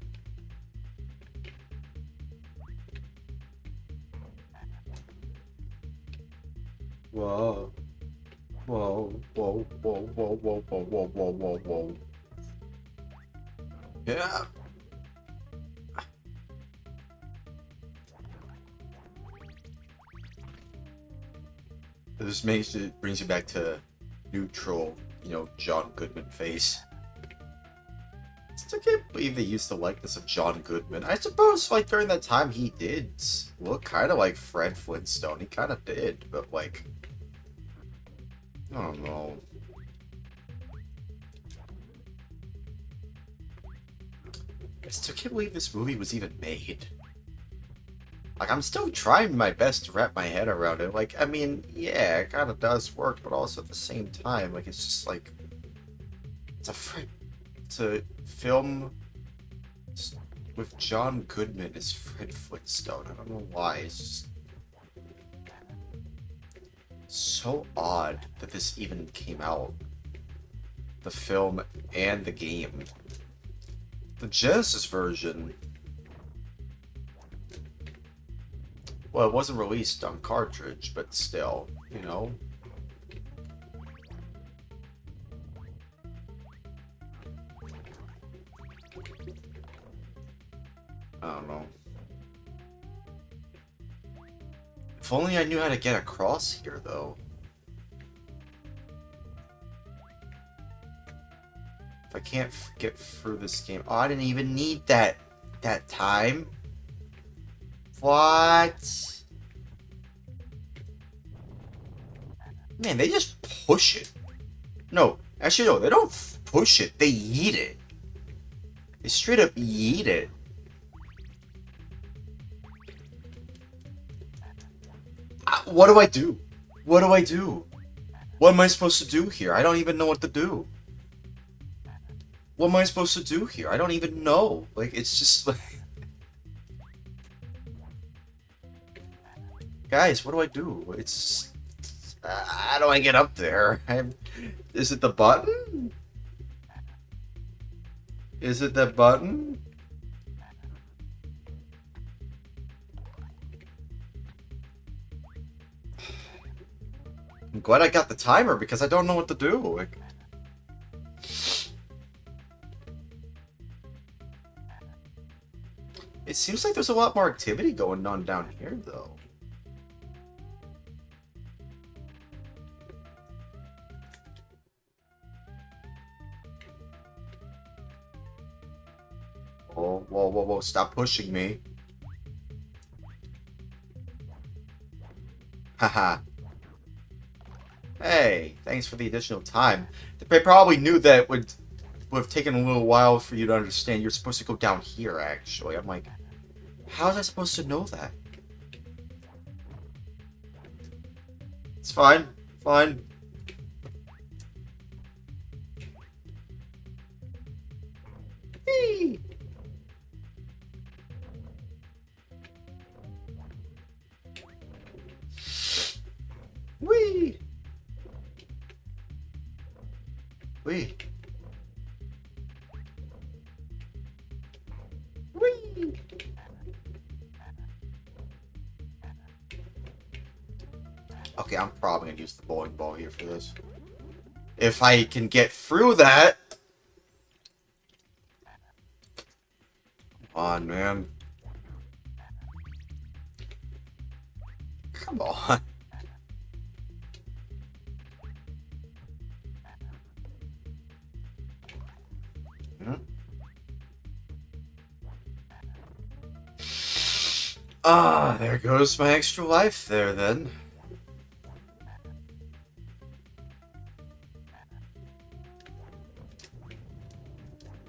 Whoa. Whoa, whoa, whoa, whoa, whoa, whoa, whoa, whoa, whoa, whoa. Yeah. This makes it brings you back to neutral, John Goodman face. I can't believe they used the likeness of John Goodman. I suppose, like, during that time, he did look kind of like Fred Flintstone. He kind of did, but, like, I don't know. I still can't believe this movie was even made. Like, I'm still trying my best to wrap my head around it. Like, I mean, yeah, it kind of does work, but also at the same time, like, it's just like, it's a film with John Goodman as Fred Flintstone. I don't know why. It's just so odd that this even came out. The film and the game. The Genesis version, well, it wasn't released on cartridge, but still, I don't know. If only I knew how to get across here, though. If I can't get through this game... Oh, I didn't even need that time. What? Man, they just push it. No, actually, no, they don't push it. They yeet it. They straight up yeet it. What do I do? What do I do? What am I supposed to do here? I don't even know what to do. What am I supposed to do here? I don't even know. Like, it's just like... Guys, what do I do? It's... how do I get up there? Is it the button? Is it the button? I'm glad I got the timer because I don't know what to do. Like... It seems like there's a lot more activity going on down here, though. Oh, whoa, whoa, whoa, stop pushing me. Haha. Hey, thanks for the additional time. They probably knew that would have taken a little while for you to understand. You're supposed to go down here, actually. I'm like, how was I supposed to know that? It's fine. Fine. Whee! Whee! Whee! Whee! Okay, I'm probably gonna use the bowling ball here for this. If I can get through that. Come on, man. Come on. Hmm? Ah, there goes my extra life there then.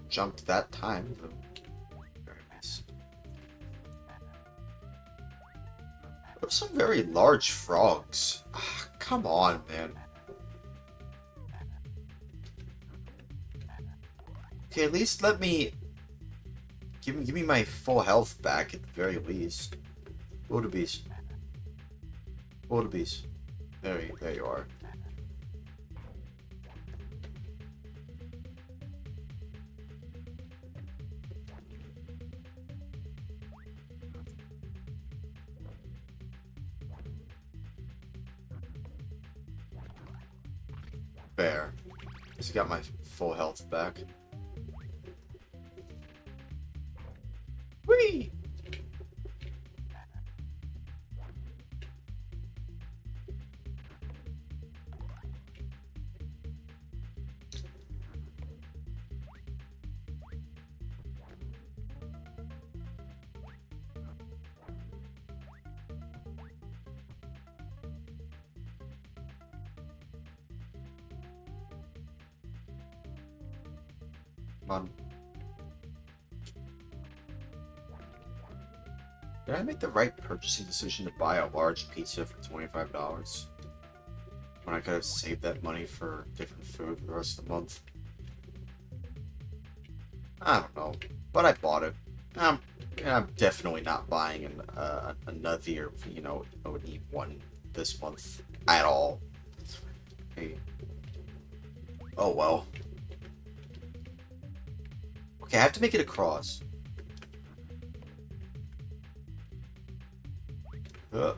Jumped that time, though. Very nice. Those are some very large frogs. Ah, come on, man. Okay, at least let me give me my full health back at the very least. Wildebeest. Wildebeest. There you are. There. Just got my full health back. Whee! Come on. Did I make the right purchasing decision to buy a large pizza for $25? When I could have saved that money for different food for the rest of the month? I don't know. But I bought it. I'm definitely not buying another, eat one this month at all. Hey. Oh well. Okay, I have to make it across. Ugh.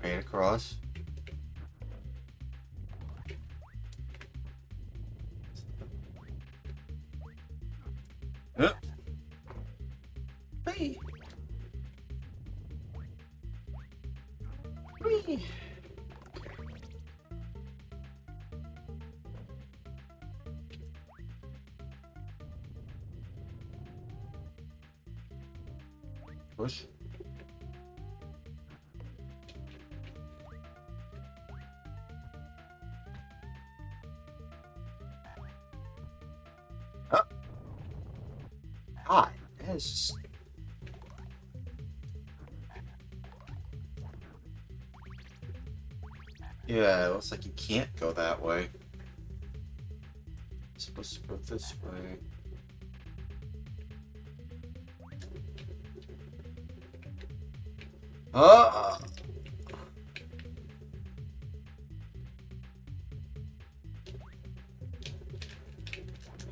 Made it across. Hey. Whee. Push. Oh. God, that is just... Yeah, it looks like you can't go that way. You're supposed to go this way. Oh!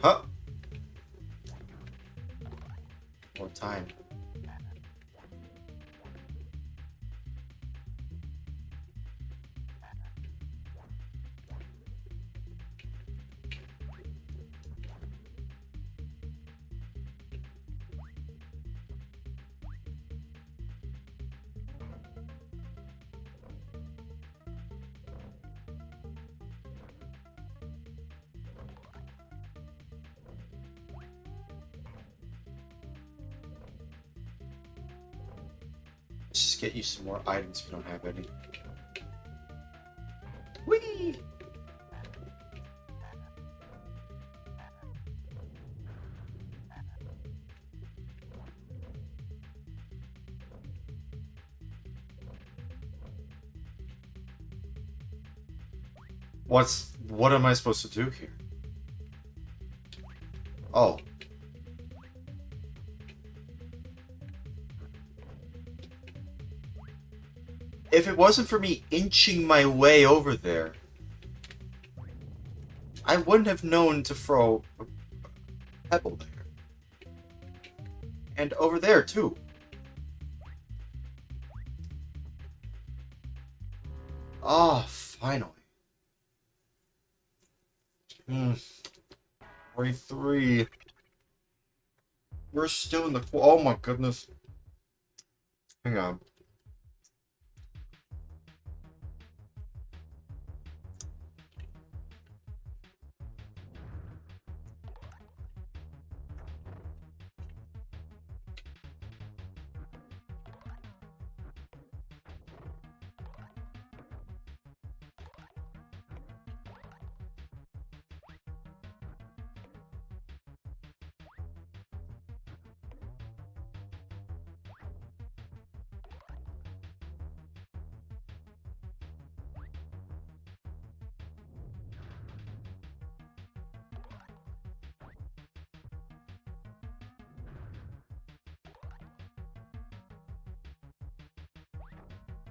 Huh? More time. Let's just get you some more items if you don't have any. Whee! What am I supposed to do here? Oh. If it wasn't for me inching my way over there, I wouldn't have known to throw a pebble there. And over there, too. Oh, finally. Hmm. 23. We're still in the... Oh my goodness. Hang on.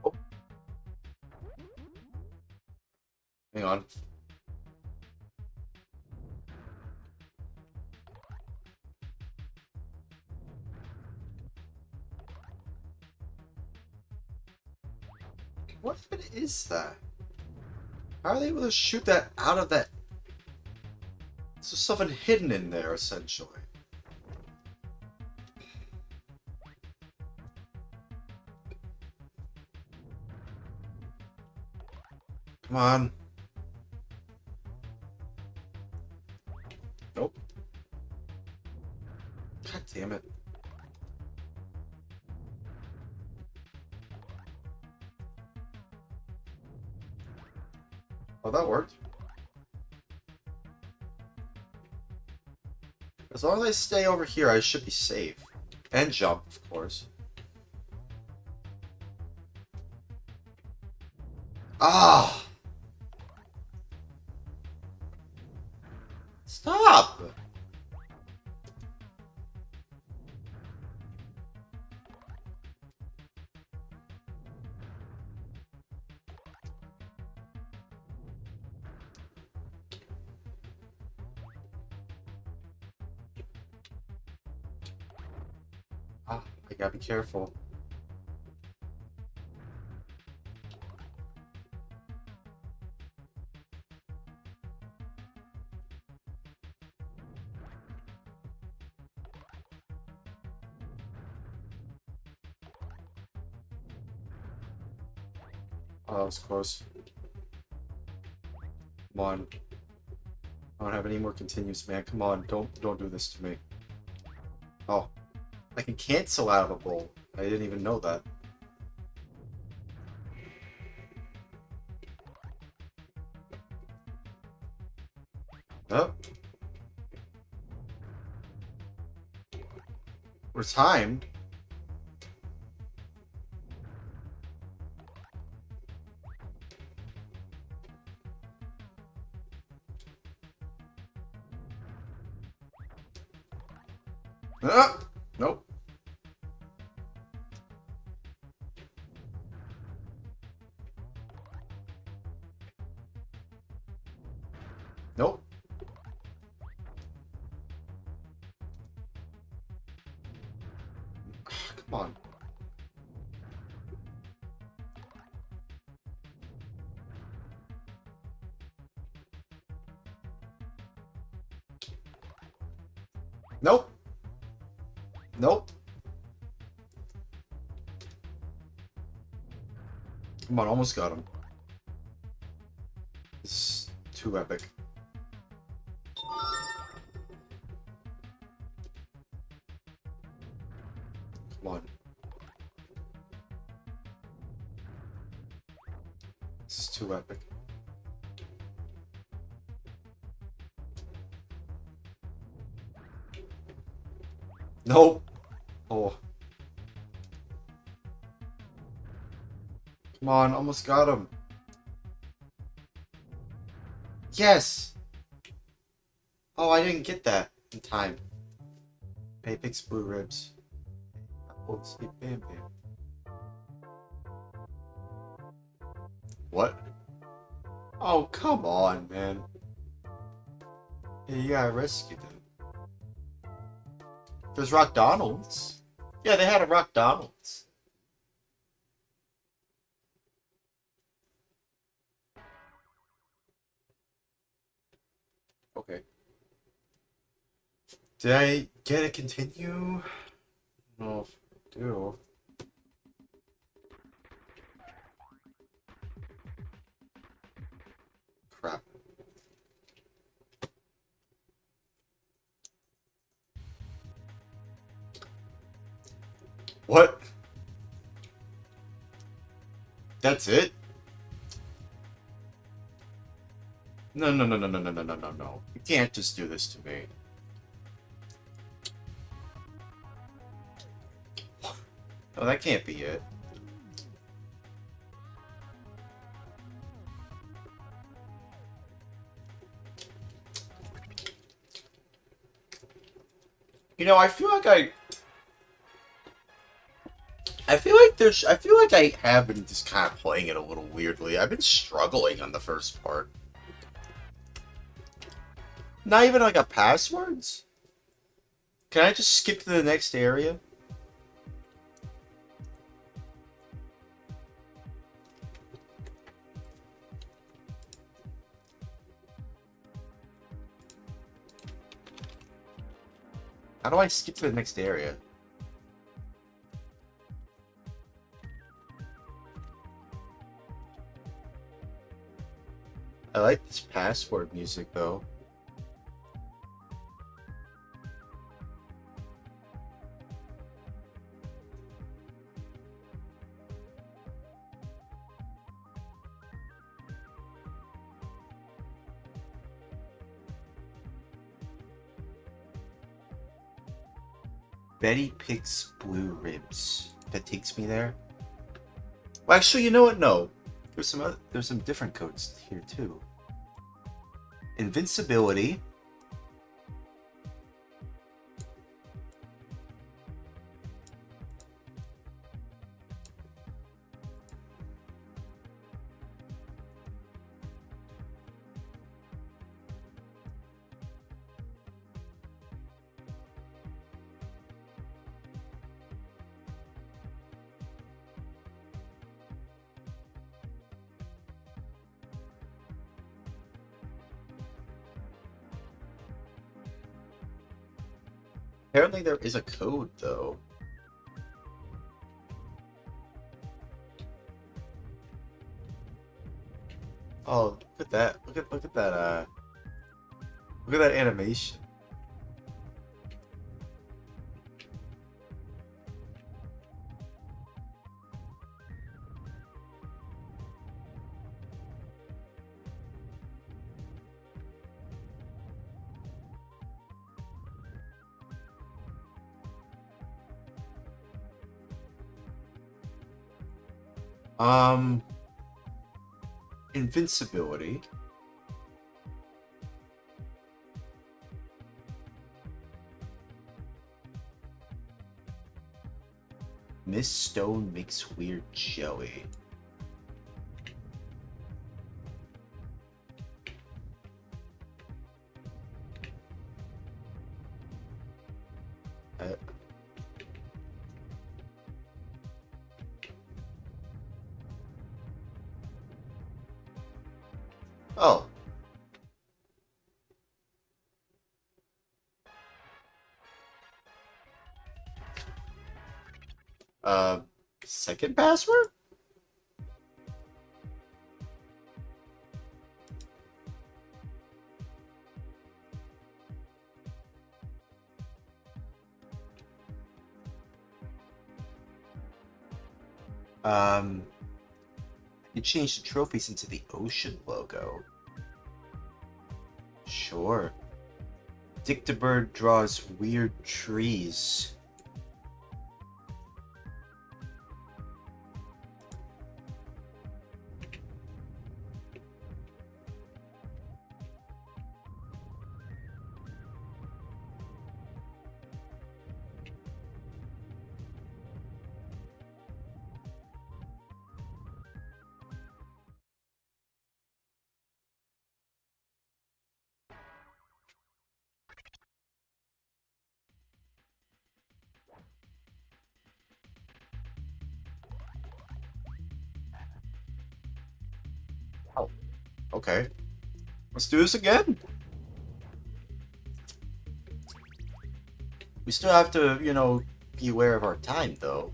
Oh, hang on. What even is that? How are they able to shoot that out of that? So something hidden in there, essentially. Come on. Nope. God damn it. Oh, that worked. As long as I stay over here, I should be safe. And jump, of course. Ah! Stop! Ah, I gotta be careful. Oh, that was close. Come on. I don't have any more continues, man. Come on, don't do this to me. Oh, I can cancel out of a bowl. I didn't even know that. Oh. We're timed. Ah! Nope. Nope. Come on. Nope. Nope. Come on, almost got him. This is too epic. Come on. This is too epic. Nope. Oh. Come on, almost got him. Yes! Oh, I didn't get that in time. Apex blue ribs. Apple sleep bam bam. What? Oh, come on, man. Yeah, you gotta rescue them. There's Rock Donald's. Yeah, they had a Rock Donald's. Okay. Did I get a continue? No, if I do. Crap. What? That's it? No, no, no, no, no, no, no, no, no, no. You can't just do this to me. No, that can't be it. You know, I feel like I have been just kind of playing it a little weirdly. I've been struggling on the first part. Not even like a passwords? Can I just skip to the next area? How do I skip to the next area? I like this password music though. Betty picks blue ribs. That takes me there. Well, actually, you know what? No, there's some different codes here too. Invincibility. Apparently, there is a code though. Oh, look at that! Look at that! Look at that animation. Um, invincibility. Miss Stone makes weird jelly. Uh, oh, uh, second password? Um, you change the trophies into the ocean logo. Sure. Dictabird draws weird trees. Oh, okay. Let's do this again. We still have to, you know, be aware of our time, though.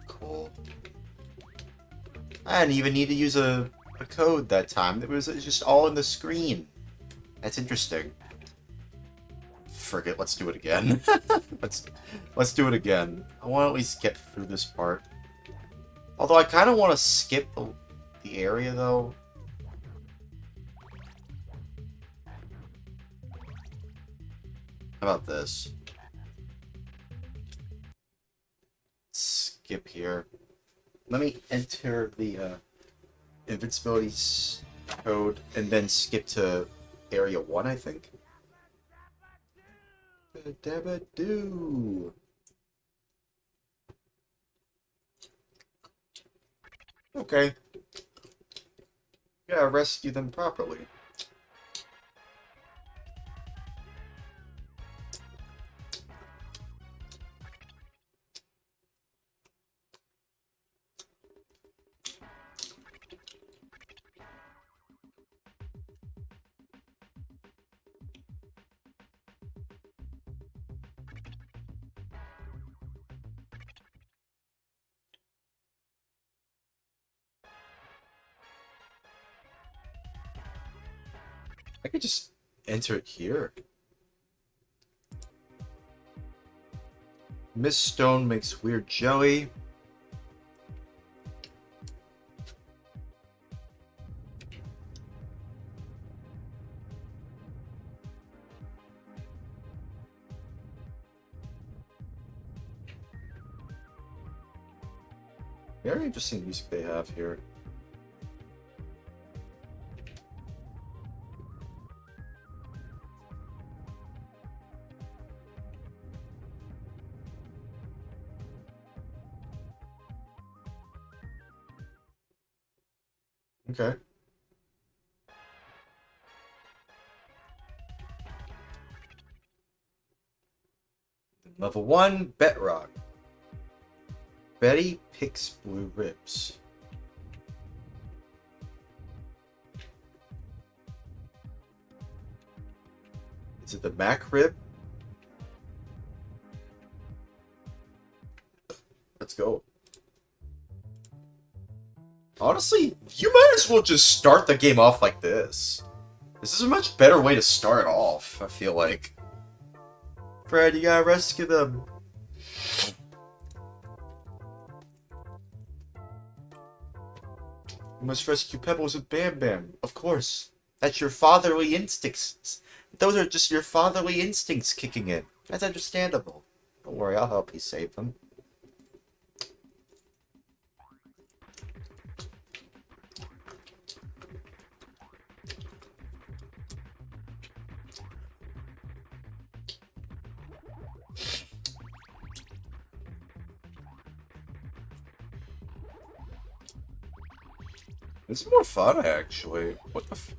Cool. I didn't even need to use a code that time. It was just all in the screen. That's interesting. Frick it, let's do it again. let's do it again. I want to at least get through this part. Although I kind of want to skip the area, though. How about this? Skip here. Let me enter the invincibility code and then skip to area 1, I think. Yabba-dabba-doo. Okay. Gotta rescue them properly. I could just enter it here. Miss Stone makes weird jelly. Very interesting music they have here. Okay. Level 1, Bedrock. Betty picks blue ribs. Is it the Mac rib? Let's go. Honestly, you might as well just start the game off like this. This is a much better way to start off, I feel like. Fred, you gotta rescue them. You must rescue Pebbles with Bam Bam. Of course. That's your fatherly instincts. Those are just your fatherly instincts kicking in. That's understandable. Don't worry, I'll help you save them. This is more fun, actually. What the f...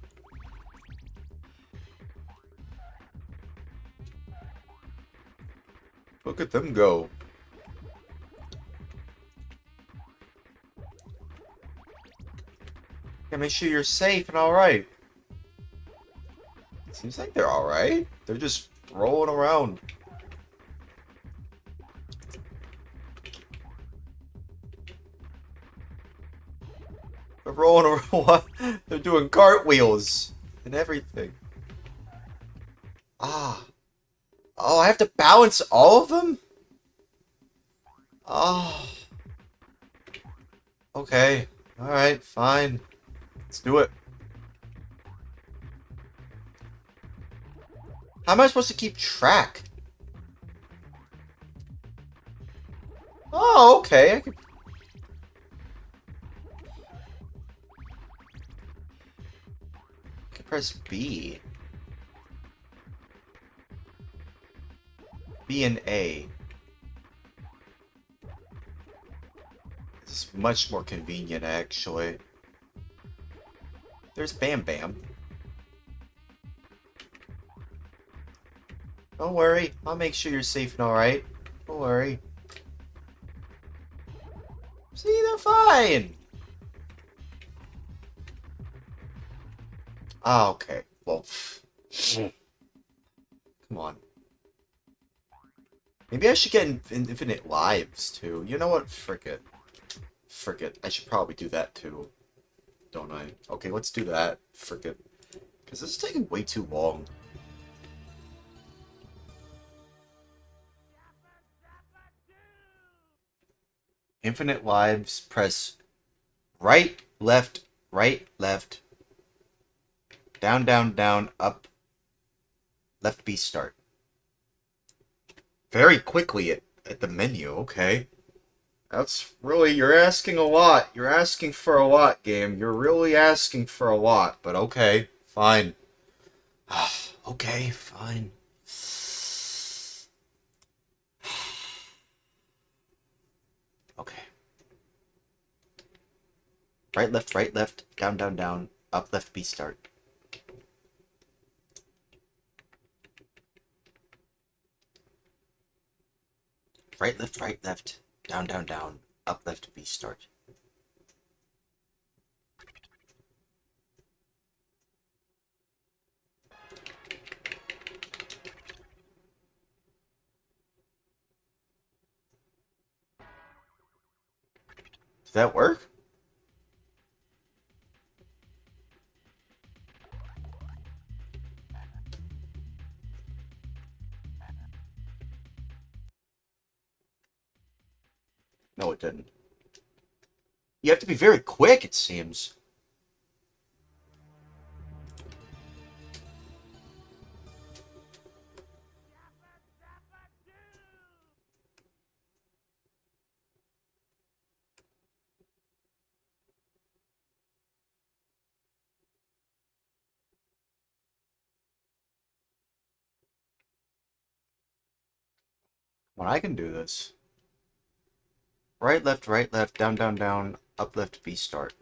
Look at them go. Gotta make sure you're safe and alright. Seems like they're alright. They're just rolling around. They're rolling around. They're doing cartwheels and everything. Ah. Oh, I have to balance all of them? Oh. Okay. Alright, fine. Let's do it. How am I supposed to keep track? Oh, okay. I can press B. B and A. This is much more convenient, actually. There's Bam Bam. Don't worry, I'll make sure you're safe and alright. Don't worry. See, they're fine! Ah, okay. Well, Come on. Maybe I should get infinite lives too. You know what? Frick it. Frick it. I should probably do that too, don't I? Okay, let's do that. Frick it. Because this is taking way too long. Infinite lives, press right, left, down, down, down, up, left B start. Very quickly at the menu, okay. That's really, you're asking a lot. You're asking for a lot, game. You're really asking for a lot, but okay, fine. Okay, fine. Okay. Right, left, down, down, down, up, left, B start. Right, left, down, down, down, up, left, B start. Does that work? No, it didn't. You have to be very quick, it seems. Well, I can do this. Right, left, down, down, down, up, left, B start.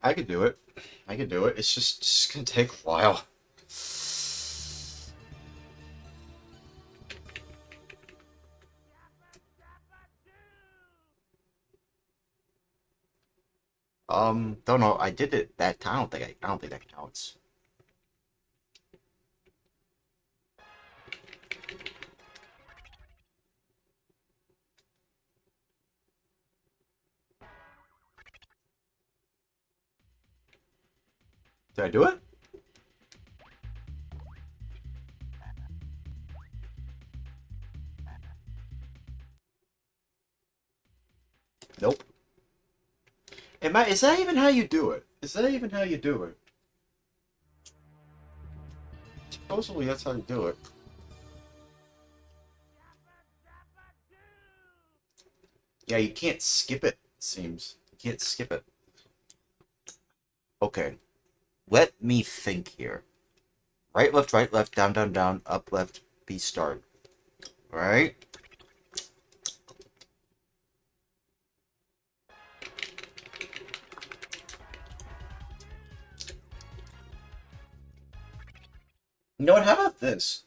I could do it. I could do it. It's just gonna take a while. Don't know. I did it that time. I don't think that counts. Did I do it? Nope. Is that even how you do it? Is that even how you do it? Supposedly that's how you do it. Yeah, you can't skip it, it seems. You can't skip it. Okay. Let me think here. Right, left, down, down, down, up, left, B start. Alright? You know what? How about this?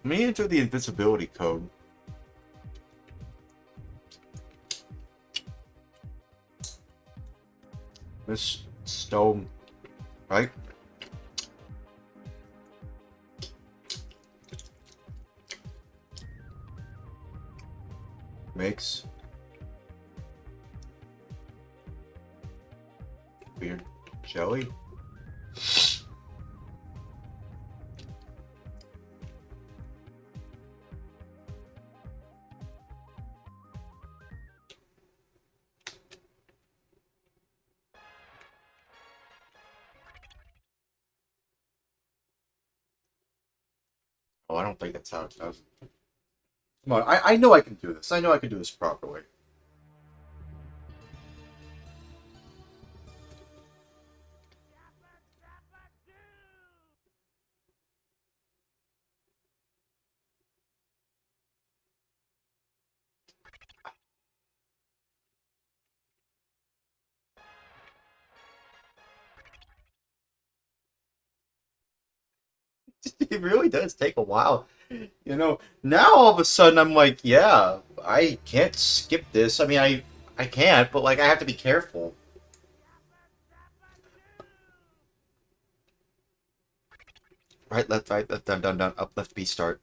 Let me enter the invisibility code. Miss Stone. Right? Makes weird jelly. Oh, I don't think that's how it does. Come on, I know I can do this. I know I can do this properly. It really does take a while. You know, now all of a sudden I'm like, yeah, I can't skip this. I mean, I can't, but like I have to be careful. Right, left, down, up, left, B, start.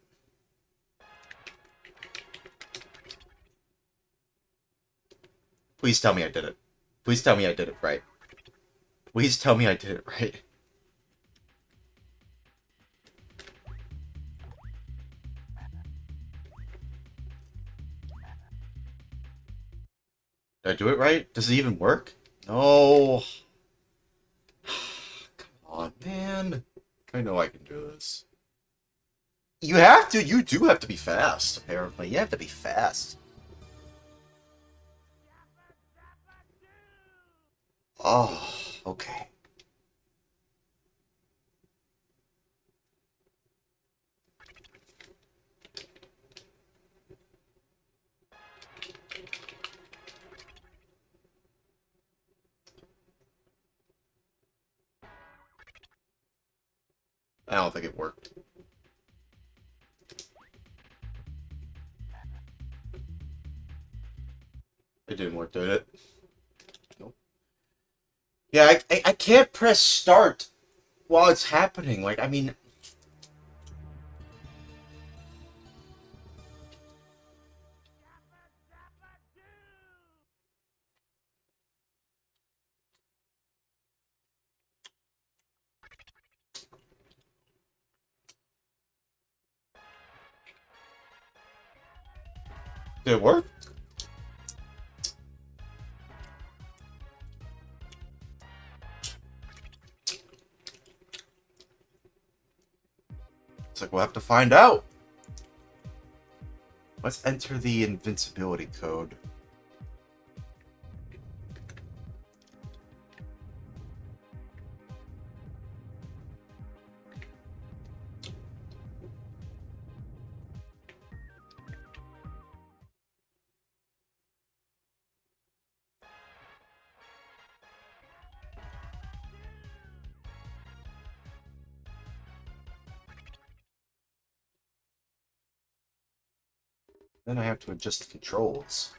Please tell me I did it. Please tell me I did it right. Please tell me I did it right. Did I do it right? Does it even work? No. Come on, man. I know I can do this. You have to. You do have to be fast, apparently. You have to be fast. Oh, okay. I don't think it worked. It didn't work, did it? Nope. Yeah, I can't press start while it's happening. Like, I mean... Did it work? It's like, we'll have to find out. Let's enter the invincibility code. Then I have to adjust the controls.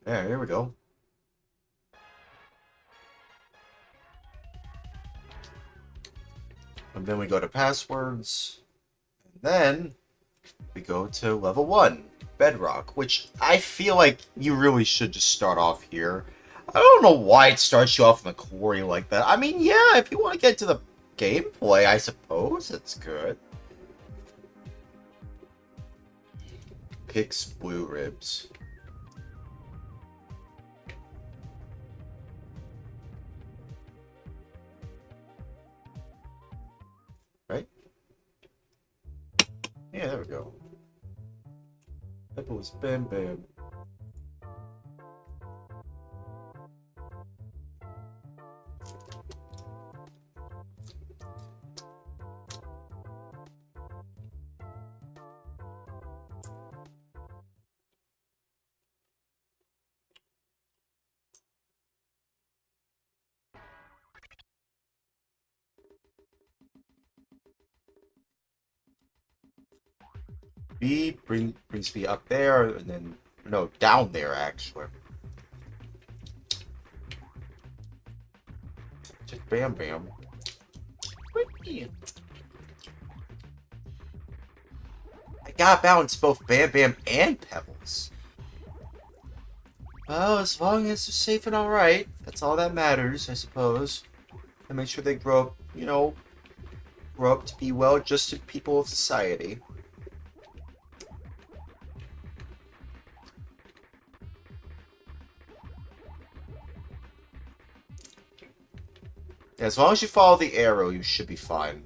Yeah, here we go. And then we go to passwords. And then we go to level 1, Bedrock, which I feel like you really should just start off here. I don't know why it starts you off in the quarry like that. I mean, yeah, if you want to get to the gameplay, I suppose it's good. Picks blue ribs. Right? Yeah, there we go. That was Bam Bam. B brings me up there, and then no, down there actually. Just Bam Bam. I gotta balance both Bam Bam and Pebbles. Well, as long as they're safe and alright, that's all that matters, I suppose. And make sure they grow up, you know, grow up to be well-adjusted people of society. Yeah, as long as you follow the arrow, you should be fine.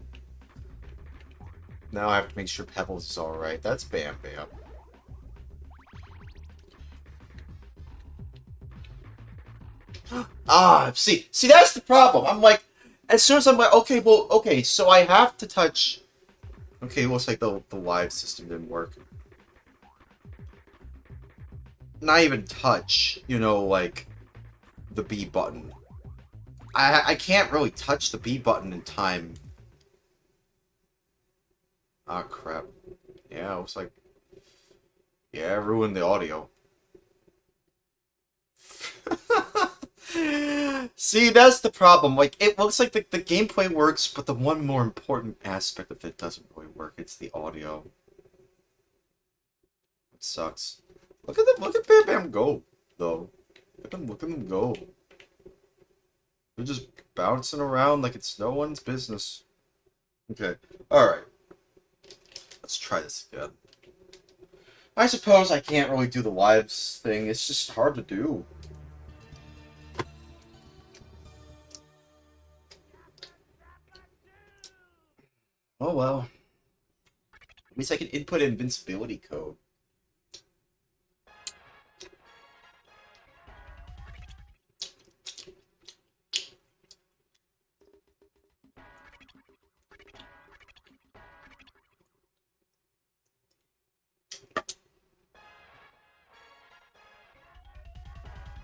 Now I have to make sure Pebbles is alright. That's Bam Bam. Ah, see, that's the problem. I'm like, as soon as I'm like, okay, well, okay, so I have to touch Okay, looks like the live system didn't work. Not even touch, you know, like the B button. I can't really touch the B button in time. Ah, crap. Yeah, it looks like... Yeah, it ruined the audio. See, that's the problem. Like, it looks like the gameplay works, but the one more important aspect of it doesn't really work. It's the audio. It sucks. Look at Bam Bam go, though. Look at them go. They're just bouncing around like it's no one's business. Okay, alright. Let's try this again. I suppose I can't really do the lives thing. It's just hard to do. Oh well. At least I can input invincibility code.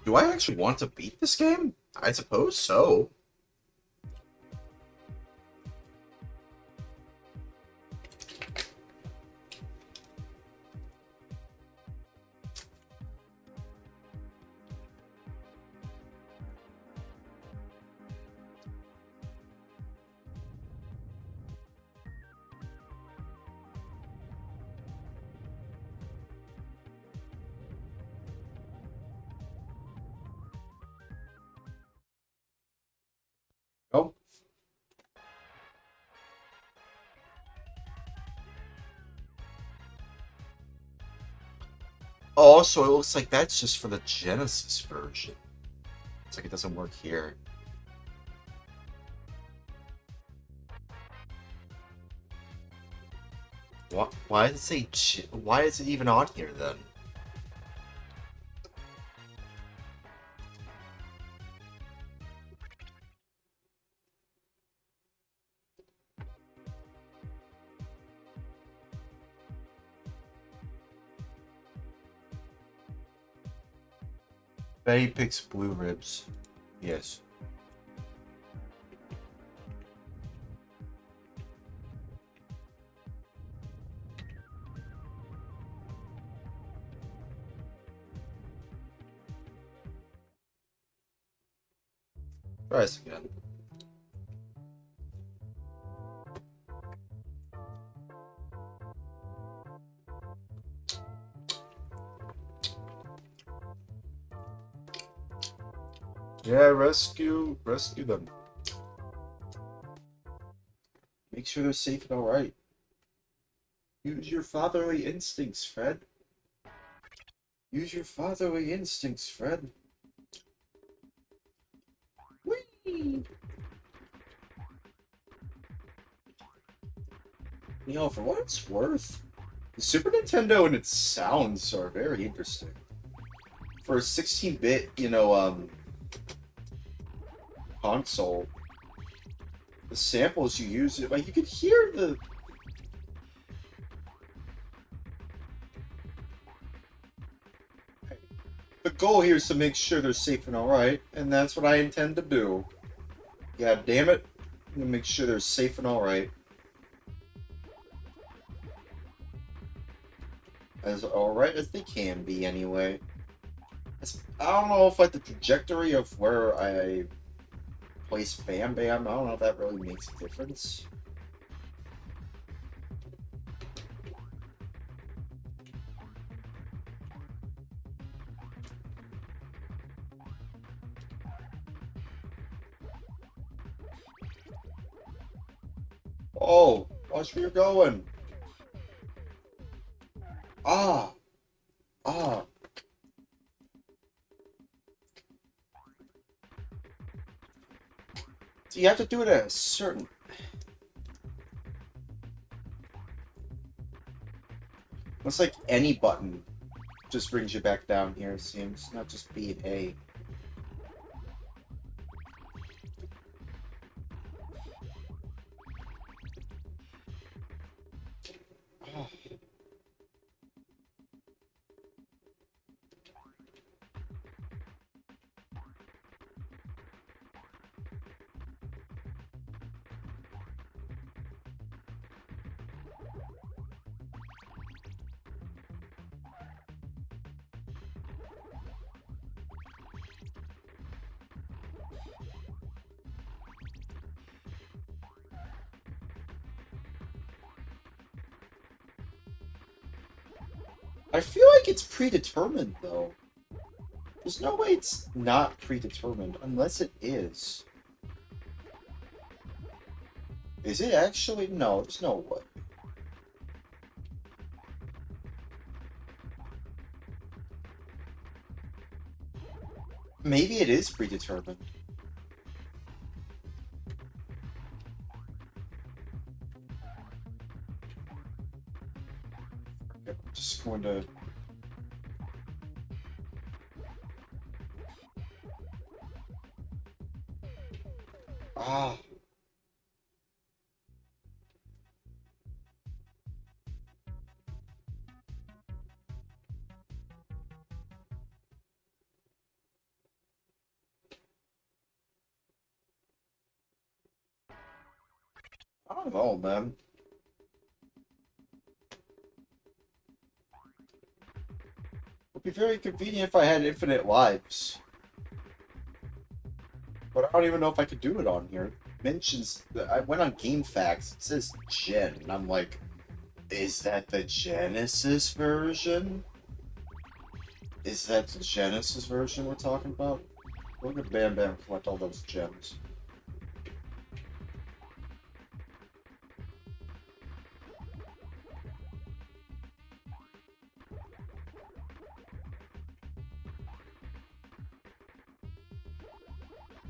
Do I actually want to beat this game? I suppose so. Oh. Also, it looks like that's just for the Genesis version. It's like it doesn't work here. Why does it say why is it even on here then? Betty picks blue ribs. Yes. Try this again. Yeah, rescue them. Make sure they're safe and alright. Use your fatherly instincts, Fred. Use your fatherly instincts, Fred. Whee! You know, for what it's worth, the Super Nintendo and its sounds are very interesting. For a 16-bit, you know, console, the samples you use, like, you could hear the goal here is to make sure they're safe and alright, and that's what I intend to do. God damn it. I'm gonna make sure they're safe and alright. As alright as they can be, anyway. I don't know if, like, the trajectory of where I place Bam Bam, I don't know if that really makes a difference. Oh, watch where you're going. Ah, ah. So you have to do it at a certain... It's like any button just brings you back down here, it seems. Not just B and A. I feel like it's predetermined, though. There's no way it's not predetermined, unless it is. Is it actually? No, there's no way. Maybe it is predetermined. I'm just going to... Ah. I don't know, man. It would be very convenient if I had infinite lives. But I don't even know if I could do it on here. It mentions that I went on Game Facts. It says Gen, and I'm like, is that the Genesis version? Is that the Genesis version we're talking about? Look at Bam Bam collect all those gems.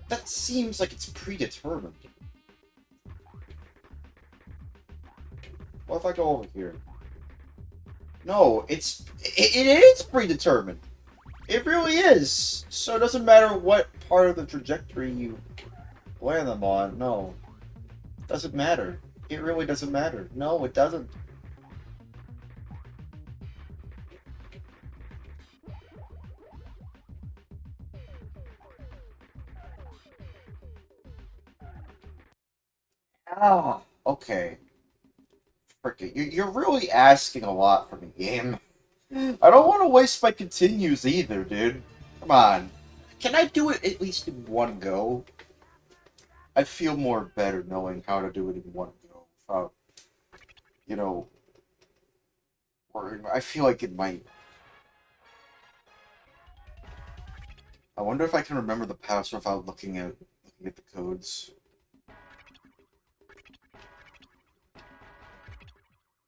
That seems like it's predetermined. What if I go over here? No, it is predetermined. It really is. So it doesn't matter what part of the trajectory you land them on. No, it doesn't matter. It really doesn't matter. No, it doesn't. Ah, okay. Frick it. You're really asking a lot from the game. I don't want to waste my continues either, dude. Come on. Can I do it at least in one go? I feel more better knowing how to do it in one go without, you know, worrying. I feel like it might. I wonder if I can remember the password without looking at the codes.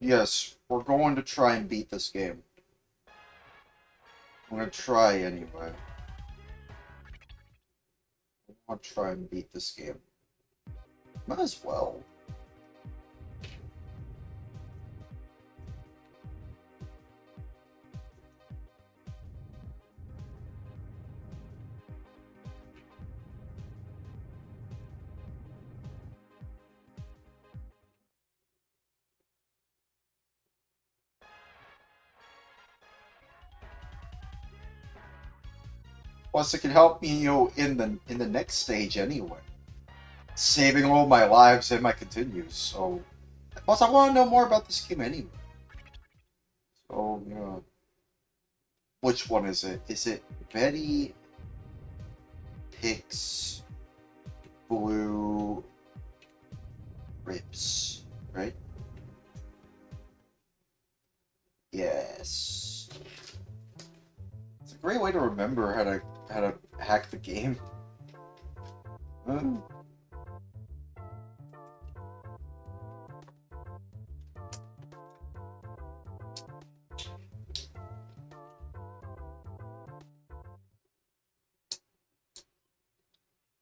Yes, we're going to try and beat this game. I'm gonna try anyway. I want to try and beat this game. Might as well. Plus, it can help me, in the next stage anyway. Saving all my lives and my continues. So, plus, I want to know more about this game anyway. So, which one is it? Is it Betty Picks Blue Rips? Right? Yes. It's a great way to remember how to hack the game. Hmm.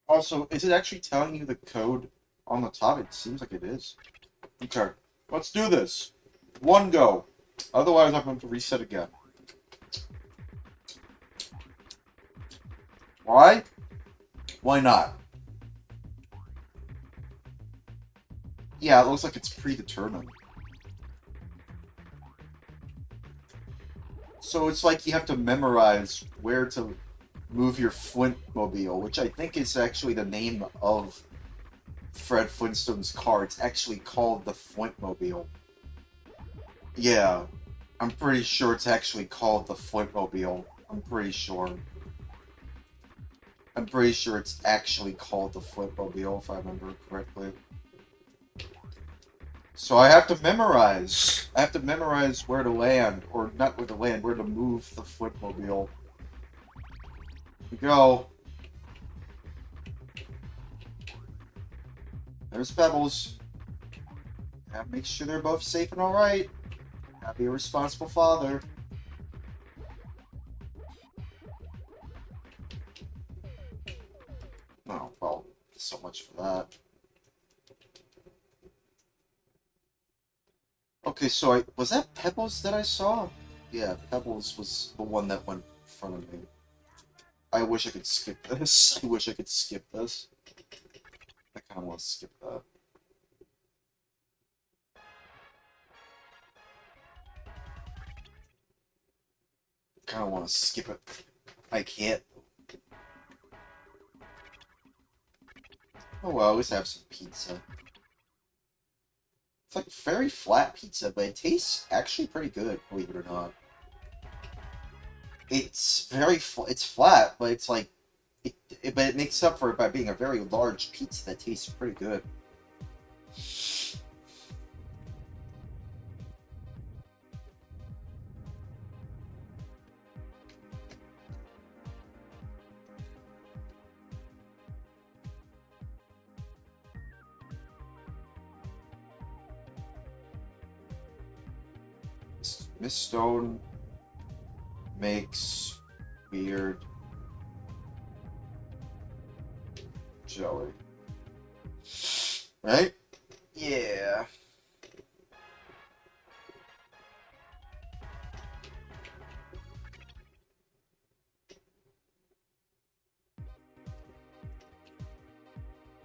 Also, is it actually telling you the code on the top? It seems like it is. Okay, let's do this. One go. Otherwise, I'm going to reset again. Why? Why not? Yeah, it looks like it's predetermined. So it's like you have to memorize where to move your Flintmobile, which I think is actually the name of Fred Flintstone's car. It's actually called the Flintmobile. Yeah, I'm pretty sure it's actually called the Flintmobile. I'm pretty sure. I'm pretty sure it's actually called the Flintmobile, if I remember correctly. So I have to memorize. I have to memorize where to land, or not where to land, where to move the footmobile. Here we go. There's Pebbles. Gotta make sure they're both safe and alright. Gotta be a responsible father. Oh, well, so much for that. Okay, so was that Pebbles that I saw? Yeah, Pebbles was the one that went in front of me. I wish I could skip this. I wish I could skip this. I kind of want to skip that. Kind of want to skip it. I can't. Oh well, at least I have some pizza. It's like very flat pizza, but it tastes actually pretty good, believe it or not. It's it's flat, but it's like, but it makes up for it by being a very large pizza that tastes pretty good. Miss Stone makes weird jelly. Right? Yeah.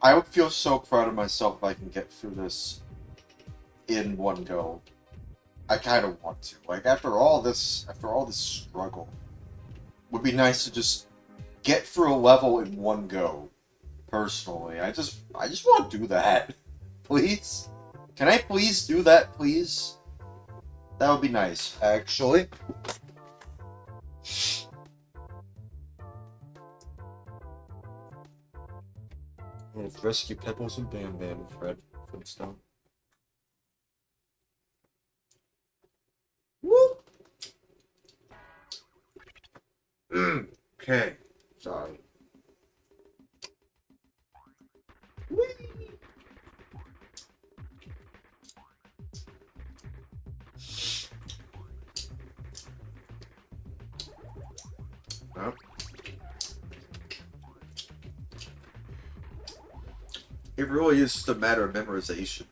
I would feel so proud of myself if I can get through this in one go. I kind of want to. Like, after all this struggle, would be nice to just get through a level in one go. Personally, I just want to do that. Please? Can I please do that, please? That would be nice, actually. Let's rescue Pebbles and Bam Bam, Fred Flintstone. Woo! Okay. Sorry. Whee! Huh? It really is just a matter of memorization.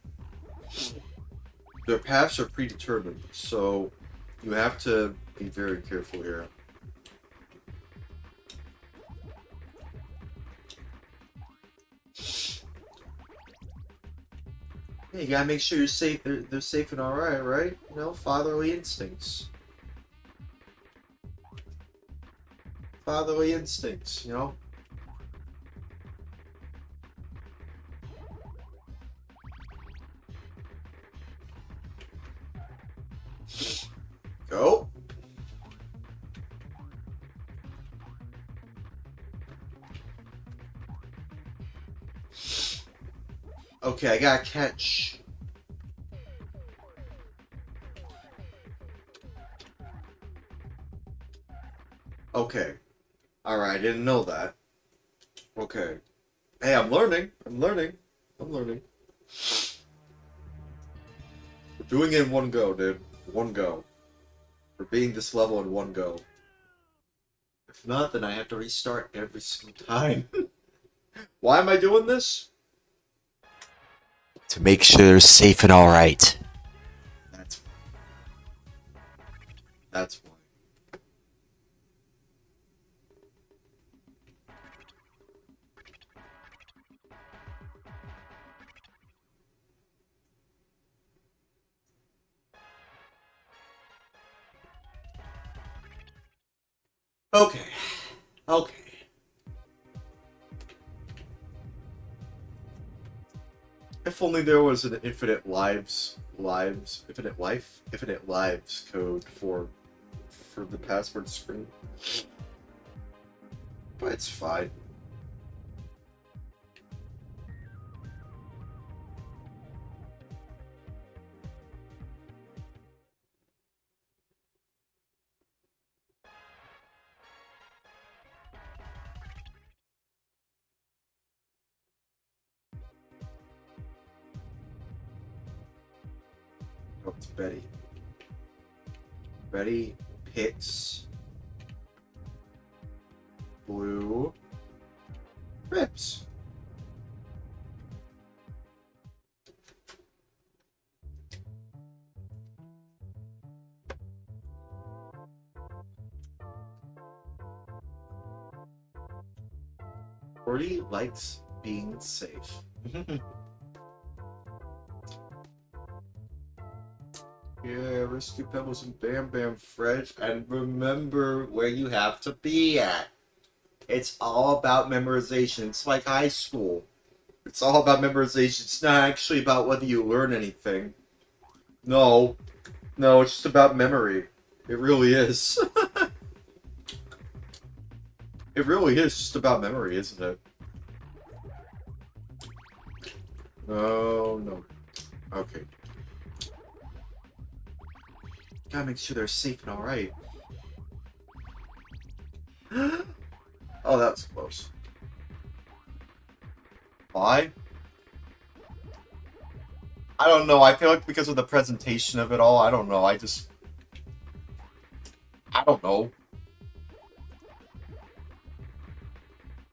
Their paths are predetermined, so you have to be very careful here. Yeah, you gotta make sure you're safe. They're safe and all right, right? You know, fatherly instincts. Fatherly instincts. You know. Go. Okay, I gotta catch. Okay. Alright, I didn't know that. Okay. Hey, I'm learning. I'm learning. I'm learning. We're doing it in one go, dude. One go. We're beating this level in one go. If not, then I have to restart every single time. Why am I doing this? To make sure they're safe and alright. That's that's why. Okay. Okay. If only there was an infinite infinite lives code for the password screen. But it's fine. Oh, it's Betty. Betty picks blue ribs. Gordy likes being safe. Yeah, rescue Pebbles and Bam Bam fresh, and remember where you have to be at. It's all about memorization. It's like high school. It's all about memorization. It's not actually about whether you learn anything. No. No, it's just about memory. It really is. It really is just about memory, isn't it? Oh, no. Okay. Gotta make sure they're safe and alright. Oh, that was close. Why? I don't know. I feel like because of the presentation of it all, I don't know. I don't know.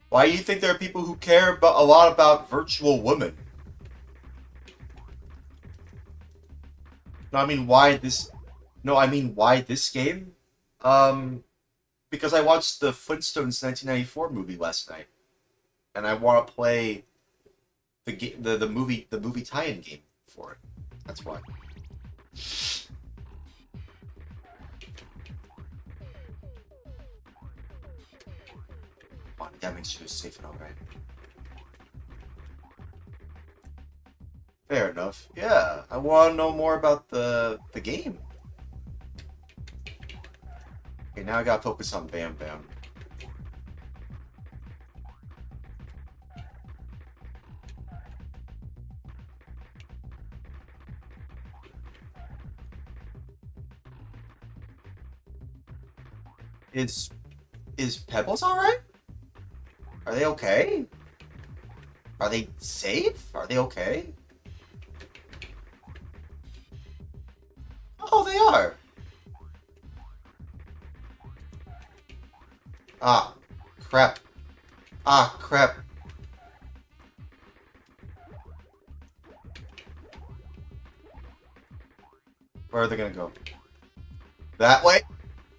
Why do you think there are people who care a lot about virtual women? No, I mean, why this... No, I mean, why this game? Because I watched the Flintstones 1994 movie last night. And I want to play the movie tie-in game for it. That's why. Come on, I gotta make sure it's safe and alright. Fair enough. Yeah, I want to know more about the game. Okay, now I gotta focus on Bam Bam. Is Pebbles alright? Are they okay? Are they safe? Are they okay? Oh, they are. Ah, crap. Ah, crap. Where are they gonna go? That way?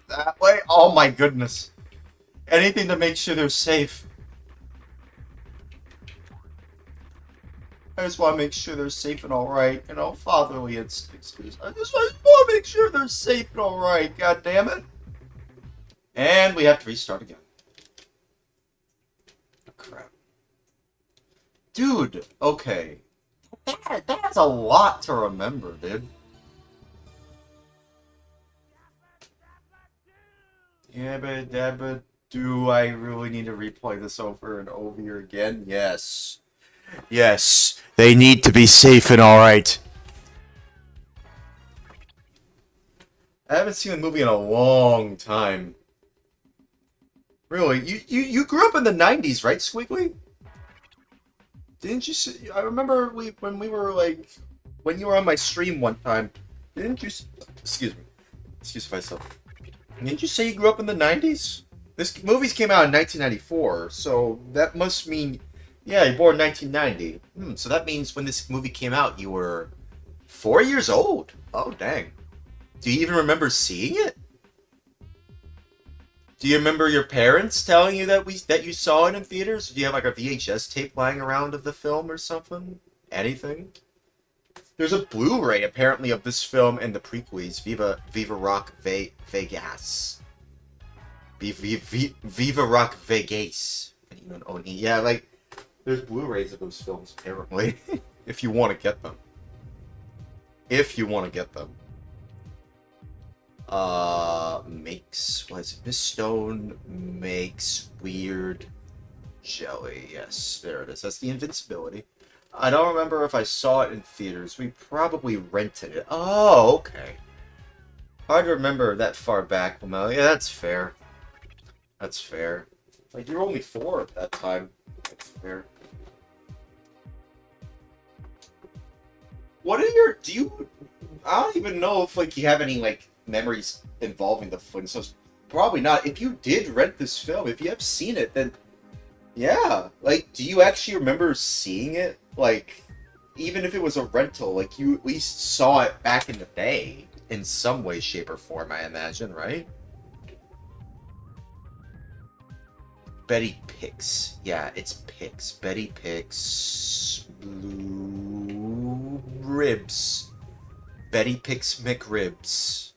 That way? Oh my goodness. Anything to make sure they're safe. I just want to make sure they're safe and alright. You know, fatherly instincts. I just want to make sure they're safe and alright. God damn it. And we have to restart again. Oh, crap. Dude, okay. That's a lot to remember, dude. Yabba-dabba, do I really need to replay this over and over again? Yes. Yes, they need to be safe and alright. I haven't seen a movie in a long time. Really? You grew up in the 90s, right, Squiggly? Didn't you see, I remember when we were like, when you were on my stream one time, didn't you, excuse me, excuse myself. Didn't you say you grew up in the 90s? This movies came out in 1994, so that must mean, yeah, you're born in 1990. So that means when this movie came out, you were 4 years old. Oh, dang. Do you even remember seeing it? Do you remember your parents telling you that you saw it in theaters? Do you have like a VHS tape lying around of the film or something? Anything? There's a Blu-ray apparently of this film and the prequels. Viva Rock Vegas. Viva Rock Vegas. Yeah, like there's Blu-rays of those films apparently. If you want to get them. If you want to get them. Makes, what is it? Miss Stone makes weird jelly. Yes, there it is. That's the invincibility. I don't remember if I saw it in theaters. We probably rented it. Oh, okay. Hard to remember that far back, Lamel. Yeah, that's fair. That's fair. Like, you were only 4 at that time. That's fair. What are your... I don't even know if like you have any like memories involving the Flintstones. Probably not. If you did rent this film, if you have seen it, then yeah. Like, do you actually remember seeing it? Like, even if it was a rental, like you at least saw it back in the day in some way, shape, or form. I imagine, right? Betty Picks. Yeah, it's Picks. Betty Picks. Blue ribs. Betty Picks McRibs.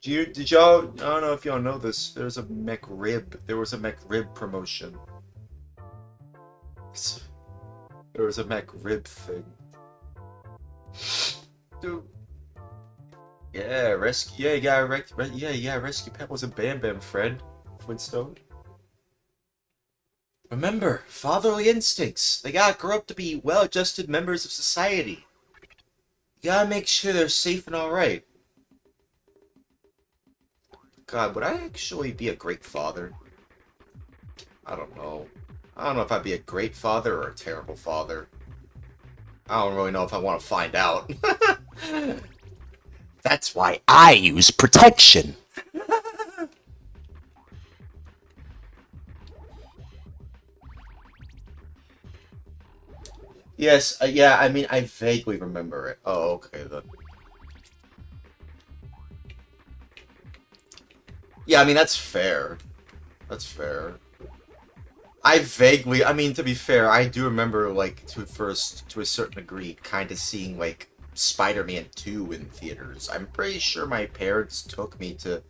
Did y'all? I don't know if y'all know this. There was a McRib promotion. There was a McRib thing. Dude. Yeah, rescue. Yeah, you gotta rescue Pebbles and Bam Bam, Fred Flintstone. Remember, fatherly instincts. They gotta grow up to be well-adjusted members of society. You gotta make sure they're safe and alright. God, would I actually be a great father? I don't know. I don't know if I'd be a great father or a terrible father. I don't really know if I want to find out. That's why I use protection. Yes, yeah, I mean, I vaguely remember it. Oh, okay, then. Yeah, I mean, that's fair. That's fair. I mean, to be fair, I do remember, like, to a certain degree, kind of seeing, like, Spider-Man 2 in theaters. I'm pretty sure my parents took me to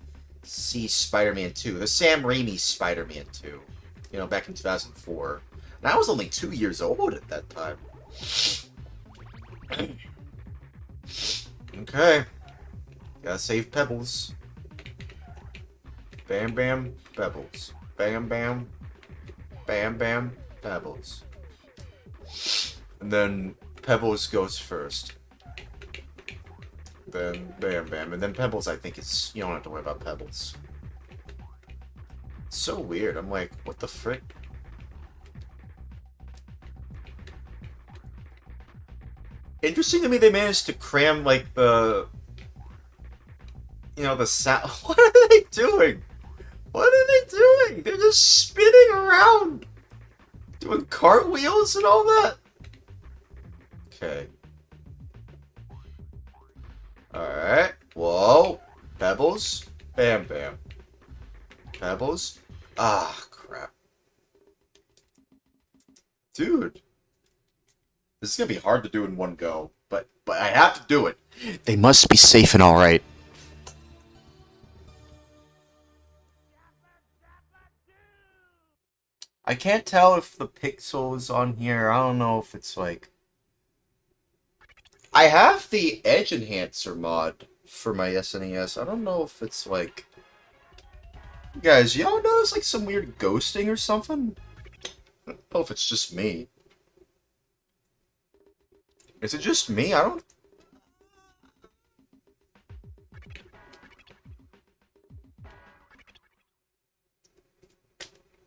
see Spider-Man 2, the Sam Raimi Spider-Man 2, you know, back in 2004. And I was only 2 years old at that time. Okay. Gotta save Pebbles. Bam Bam Pebbles. Bam Bam. Bam Bam Pebbles. And then Pebbles goes first. Then Bam Bam. And then Pebbles, I think it's... You don't have to worry about Pebbles. It's so weird. I'm like, what the frick? Interesting to me they managed to cram, like, the... You know, the sound... What are they doing? What are they doing? They're just spinning around! Doing cartwheels and all that? Okay. Alright. Whoa. Pebbles. Bam Bam. Pebbles. Ah, crap. Dude. This is gonna be hard to do in one go, but I have to do it. They must be safe and alright. I can't tell if the pixel is on here. I don't know if it's like... I have the Edge Enhancer mod for my SNES. I don't know if it's like... Guys, y'all notice like some weird ghosting or something? I don't know if it's just me. Is it just me? I don't...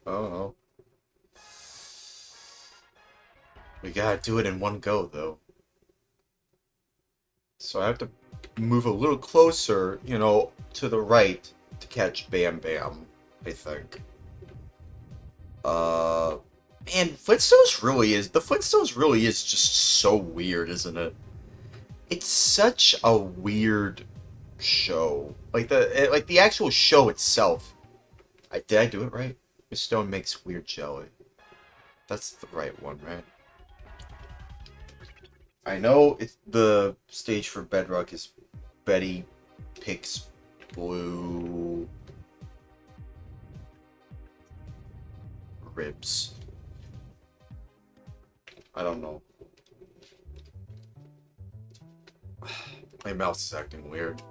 Oh. We gotta do it in one go, though. So I have to move a little closer, you know, to the right to catch Bam Bam, I think. Man, Flintstones really is... The Flintstones really is just so weird, isn't it? It's such a weird show. Like the actual show itself. Did I do it right? Miss Stone makes weird jelly. That's the right one, right? I know the stage for Bedrock is Betty Picks Blue Ribs. I don't know. My mouse is acting weird.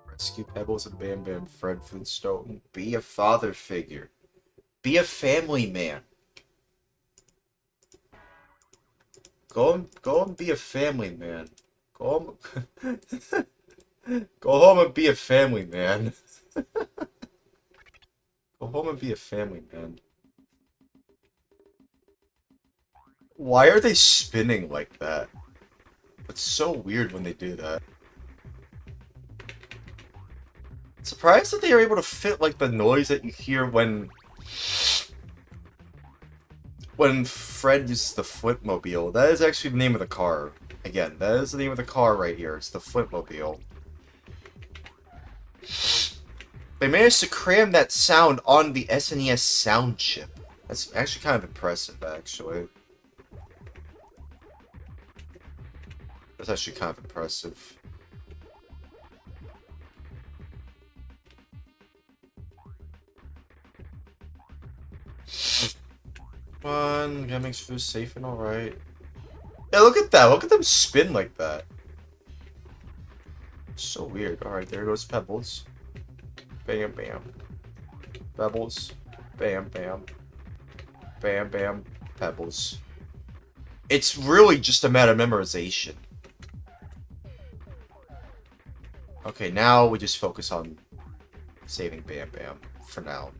Rescue Pebbles and Bam Bam, Fred Flintstone. Be a father figure. Be a family man. Go and be a family man. Go home. Go home and be a family man. home and be a family man. Why are they spinning like that? It's so weird when they do that. Surprised that they are able to fit like the noise that you hear when Fred uses the Flintmobile. That is actually the name of the car. Again, that is the name of the car right here. It's the Flintmobile. They managed to cram that sound on the SNES sound chip. That's actually kind of impressive, actually. That's actually kind of impressive. Come on, gotta make sure it's safe and alright. Yeah, look at that. Look at them spin like that. So weird. Alright, there goes Pebbles. Bam, bam. Pebbles. Bam, bam. Bam, bam. Pebbles. It's really just a matter of memorization. Okay, now we just focus on saving Bam Bam for now.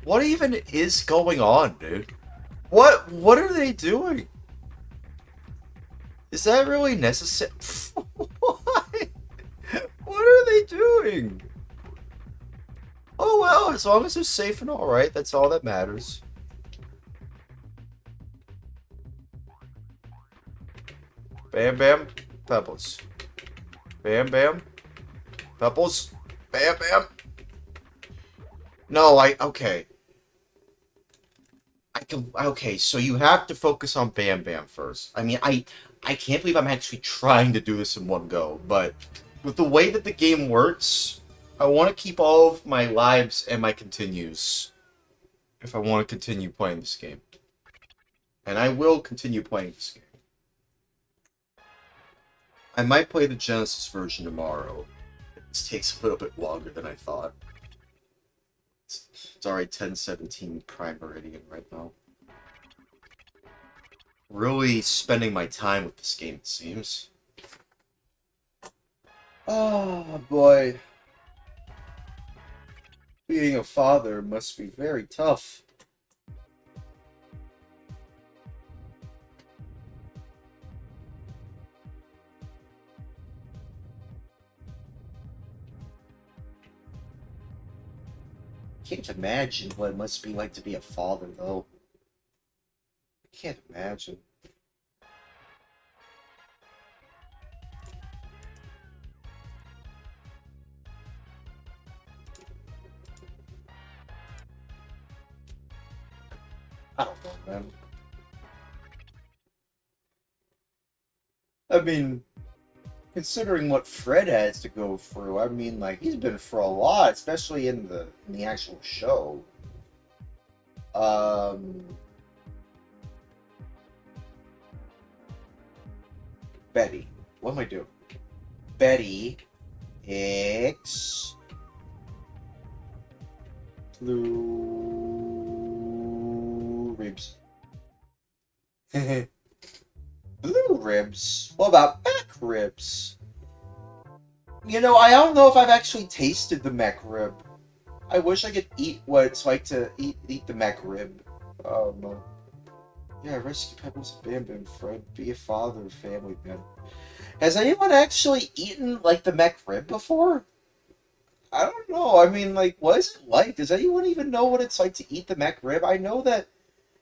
What even is going on, dude? What are they doing? Is that really necessary? What? What are they doing? Oh well, as long as they're safe and alright, that's all that matters. Bam Bam, Pebbles. Bam Bam, Pebbles. Bam Bam. No, okay. Okay, so you have to focus on Bam Bam first. I mean, I can't believe I'm actually trying to do this in one go, but with the way that the game works, I want to keep all of my lives and my continues if I want to continue playing this game. And I will continue playing this game. I might play the Genesis version tomorrow. This takes a little bit longer than I thought. It's already 10:17 Prime Meridian right now. Really spending my time with this game, it seems. Oh boy. Being a father must be very tough. Can't imagine what it must be like to be a father, though. I can't imagine. I don't know, man. I mean, considering what Fred has to go through, I mean, like, he's been through a lot, especially in the actual show. Betty. What am I doing? Betty X Blue Ribs. Blue ribs? What about back ribs? You know, I don't know if I've actually tasted the mech rib. I wish I could eat what it's like to eat the mech rib. Oh no. Yeah, rescue Pebbles and Bam Bam, Fred. Be a father, family man. Has anyone actually eaten, like, the mech rib before? I don't know. I mean, like, what is it like? Does anyone even know what it's like to eat the mech rib? I know that,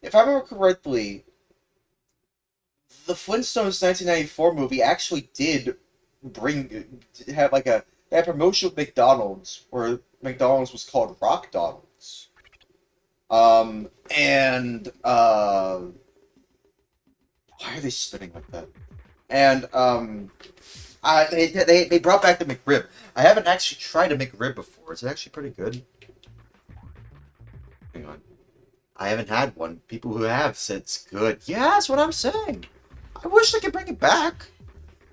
if I remember correctly, the Flintstones 1994 movie actually did have like a promotion with McDonald's where McDonald's was called Rock Donald's. Why are they spinning like that? And they brought back the McRib. I haven't actually tried a McRib before. Is it actually pretty good? Hang on. I haven't had one. People who have said it's good. Yeah, that's what I'm saying. I wish they could bring it back.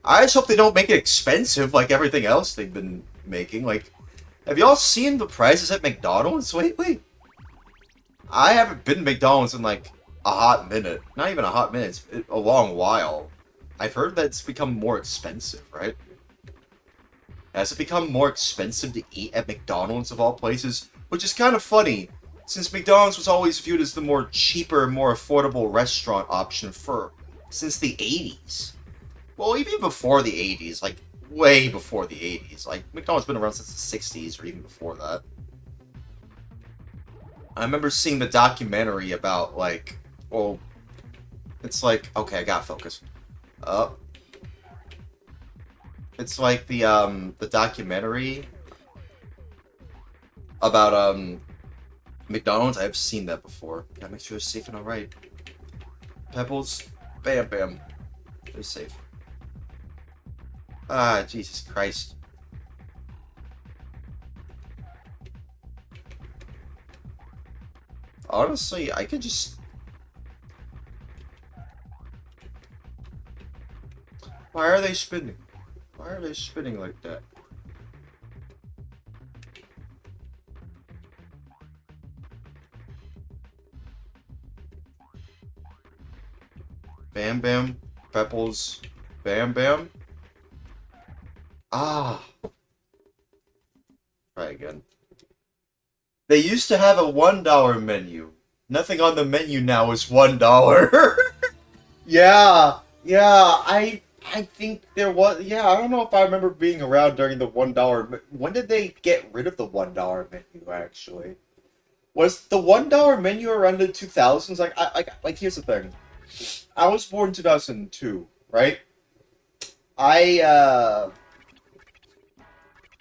I just hope they don't make it expensive like everything else they've been making. Like, have y'all seen the prices at McDonald's lately? I haven't been to McDonald's in like a hot minute. Not even a hot minute. It's a long while. I've heard that it's become more expensive, right? Has it become more expensive to eat at McDonald's of all places? Which is kind of funny, since McDonald's was always viewed as the more cheaper, more affordable restaurant option since the 80s. Well, even before the 80s, like way before the 80s. Like McDonald's been around since the 60s or even before that. I remember seeing the documentary about like, well, it's like, okay, I gotta focus. It's like the documentary about McDonald's. I've seen that before. Gotta make sure it's safe and alright. Pebbles, bam bam. They're safe. Ah, Jesus Christ. Honestly, I could just... Why are they spinning? Why are they spinning like that? Bam Bam, Pebbles, Bam Bam. Ah. Try again. They used to have a $1 menu. Nothing on the menu now is $1. Yeah, I think there was. Yeah, I don't know if I remember being around during the $1. When did they get rid of the $1 menu? Actually, was the $1 menu around the 2000s? Like here's the thing. I was born in 2002, right? I uh,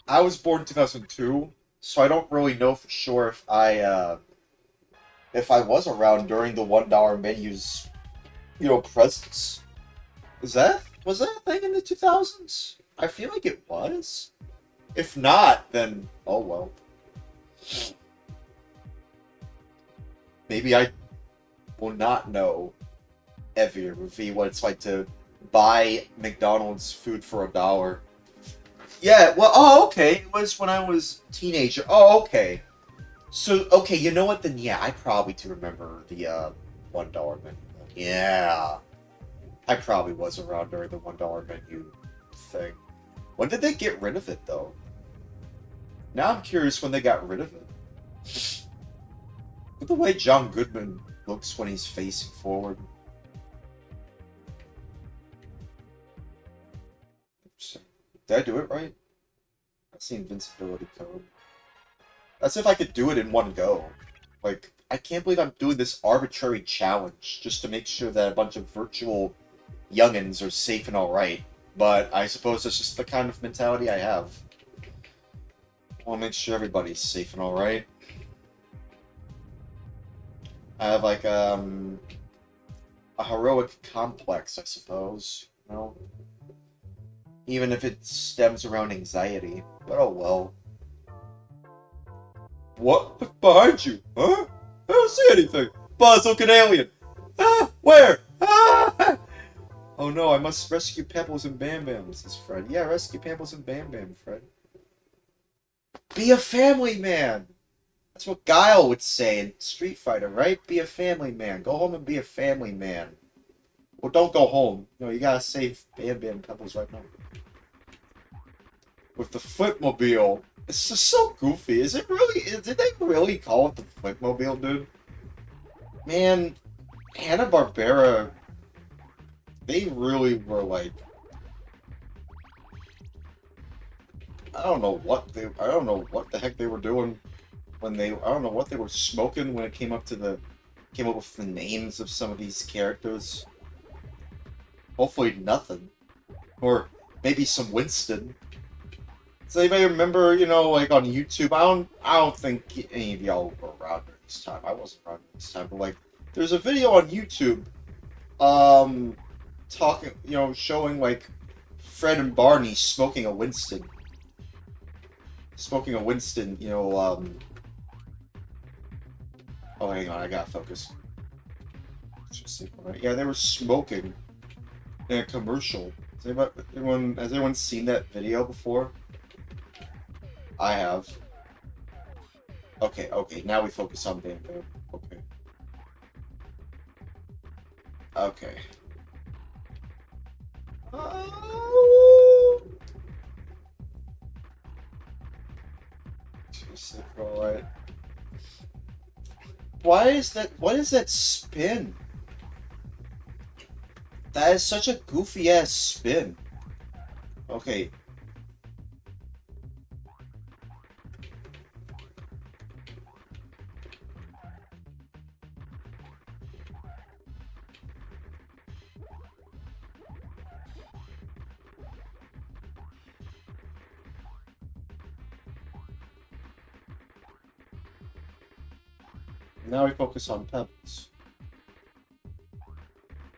I was born in 2002, so I don't really know for sure if I was around during the $1 menu's, presence. Was that a thing in the 2000s? I feel like it was. If not, then oh well. Maybe I will not know ever what it's like to buy McDonald's food for $1. Yeah, well, oh, okay. It was when I was a teenager. Oh, okay. So, okay, you know what? Then, yeah, I probably do remember the $1 menu. Yeah. I probably was around during the $1 menu thing. When did they get rid of it, though? Now I'm curious when they got rid of it. Look at the way John Goodman looks when he's facing forward. Did I do it right? That's the invincibility code. That's if I could do it in one go. Like, I can't believe I'm doing this arbitrary challenge just to make sure that a bunch of virtual youngins are safe and alright. But I suppose that's just the kind of mentality I have. I want to make sure everybody's safe and alright. I have like a heroic complex, I suppose. You know? Even if it stems around anxiety. But oh well. What? Behind you? Huh? I don't see anything. Buzz, look an alien. Ah, where? Ah! Oh no, I must rescue Pebbles and Bam Bam, says Fred. Yeah, rescue Pebbles and Bam Bam, Fred. Be a family man! That's what Guile would say in Street Fighter, right? Be a family man. Go home and be a family man. Well, don't go home. No, you gotta save Bam Bam and Pebbles right now. With the Flipmobile. It's just so goofy. Is it really? Did they really call it the Flipmobile, dude? Man, Hanna-Barbera, they really were like, I don't know what the heck they were doing when I don't know what they were smoking when it came up with the names of some of these characters. Hopefully nothing. Or maybe some Winston. Does anybody remember, like on YouTube? I don't think any of y'all were around during this time. I wasn't around during this time, but like, there's a video on YouTube, talking, showing like Fred and Barney smoking a Winston. Oh, hang on, I gotta focus. Yeah, they were smoking in a commercial. Has anyone seen that video before? I have. Okay, now we focus on Bam Bam. Okay. Safe and alright. Why is that? What is that spin? That is such a goofy ass spin. Okay. Now we focus on pebbles.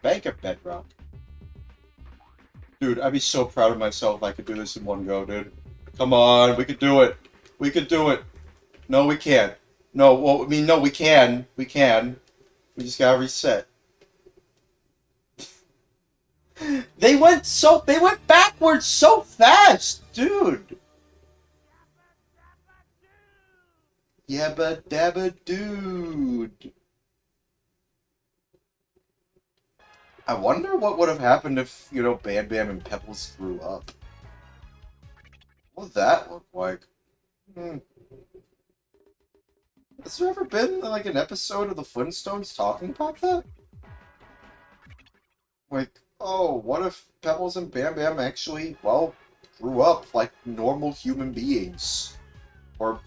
Bank of bedrock. Dude, I'd be so proud of myself if I could do this in one go, dude. Come on, we could do it. We could do it. No, we can't. No, well, I mean, no, we can. We can. We just gotta reset. They went backwards so fast, dude. Yabba-dabba-dude. I wonder what would have happened if, you know, Bam Bam and Pebbles grew up. What would that look like? Has there ever been, like, an episode of the Flintstones talking about that? Like, oh, what if Pebbles and Bam Bam actually, well, grew up like normal human beings? Or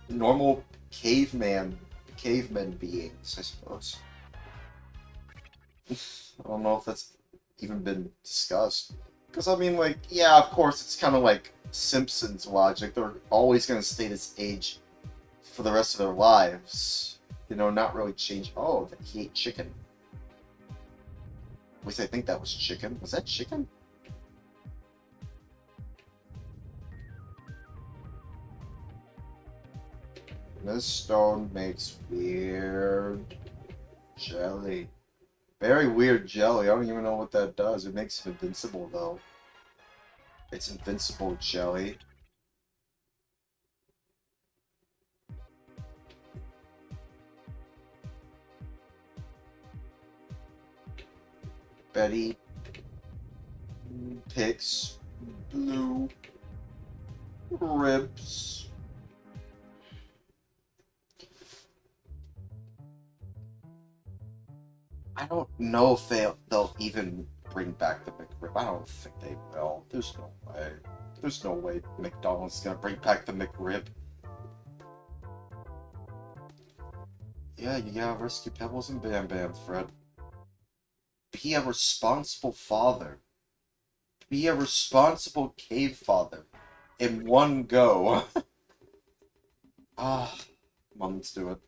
normal cavemen beings, I suppose. I don't know if that's even been discussed. Because, I mean, like, yeah, of course, it's kind of like Simpsons logic. They're always going to stay this age for the rest of their lives. You know, not really change. Oh, he ate chicken. At least I think that was chicken. Was that chicken? This stone makes weird jelly. Very weird jelly. I don't even know what that does. It makes it invincible, though. It's invincible jelly. Betty picks blue ribs. I don't know if they'll even bring back the McRib. I don't think they will. There's no way. There's no way McDonald's is gonna bring back the McRib. Yeah, you gotta rescue Pebbles and Bam Bam, Fred. Be a responsible father. Be a responsible cave father. In one go. Ah, come on, let's do it.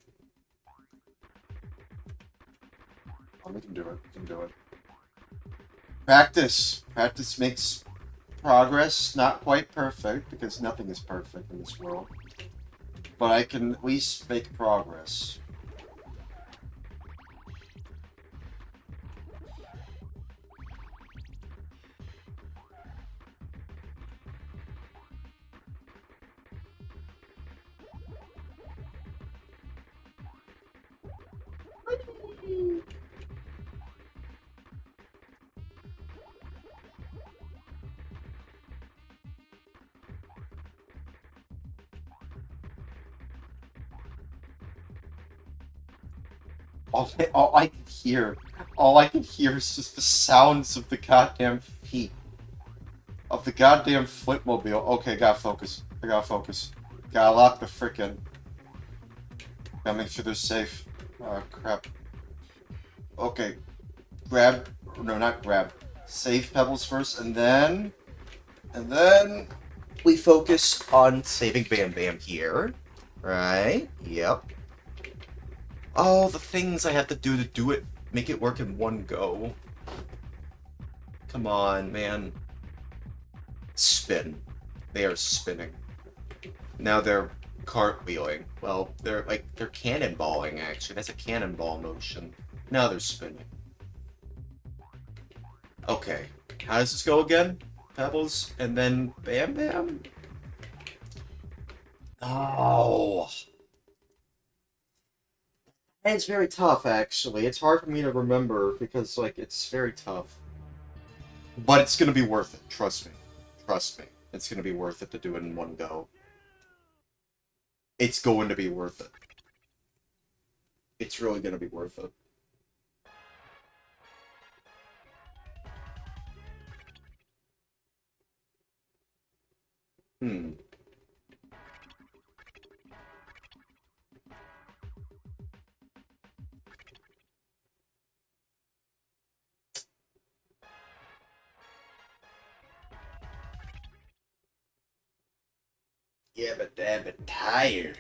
Oh, we can do it. We can do it. Practice. Practice makes progress. Not quite perfect, because nothing is perfect in this world. But I can at least make progress. All I can hear is just the sounds of the goddamn feet. Of the goddamn flipmobile. Okay, gotta focus. I gotta focus. Gotta lock the frickin'. Gotta make sure they're safe. Oh, crap. Okay. Grab. No, not grab. Save Pebbles first, and then... we focus on saving Bam Bam here. Right? Yep. Oh, the things I have to do it. Make it work in one go. Come on, man. Spin. They are spinning. Now they're cartwheeling. Well, they're cannonballing, actually. That's a cannonball motion. Now they're spinning. Okay. How does this go again? Pebbles, and then Bam Bam? Oh. It's very tough, actually. It's hard for me to remember, because, like, it's very tough. But it's gonna be worth it, trust me. Trust me. It's gonna be worth it to do it in one go. it's going to be worth it. It's really going to be worth it. Hmm. Yeah, but damn it, tired.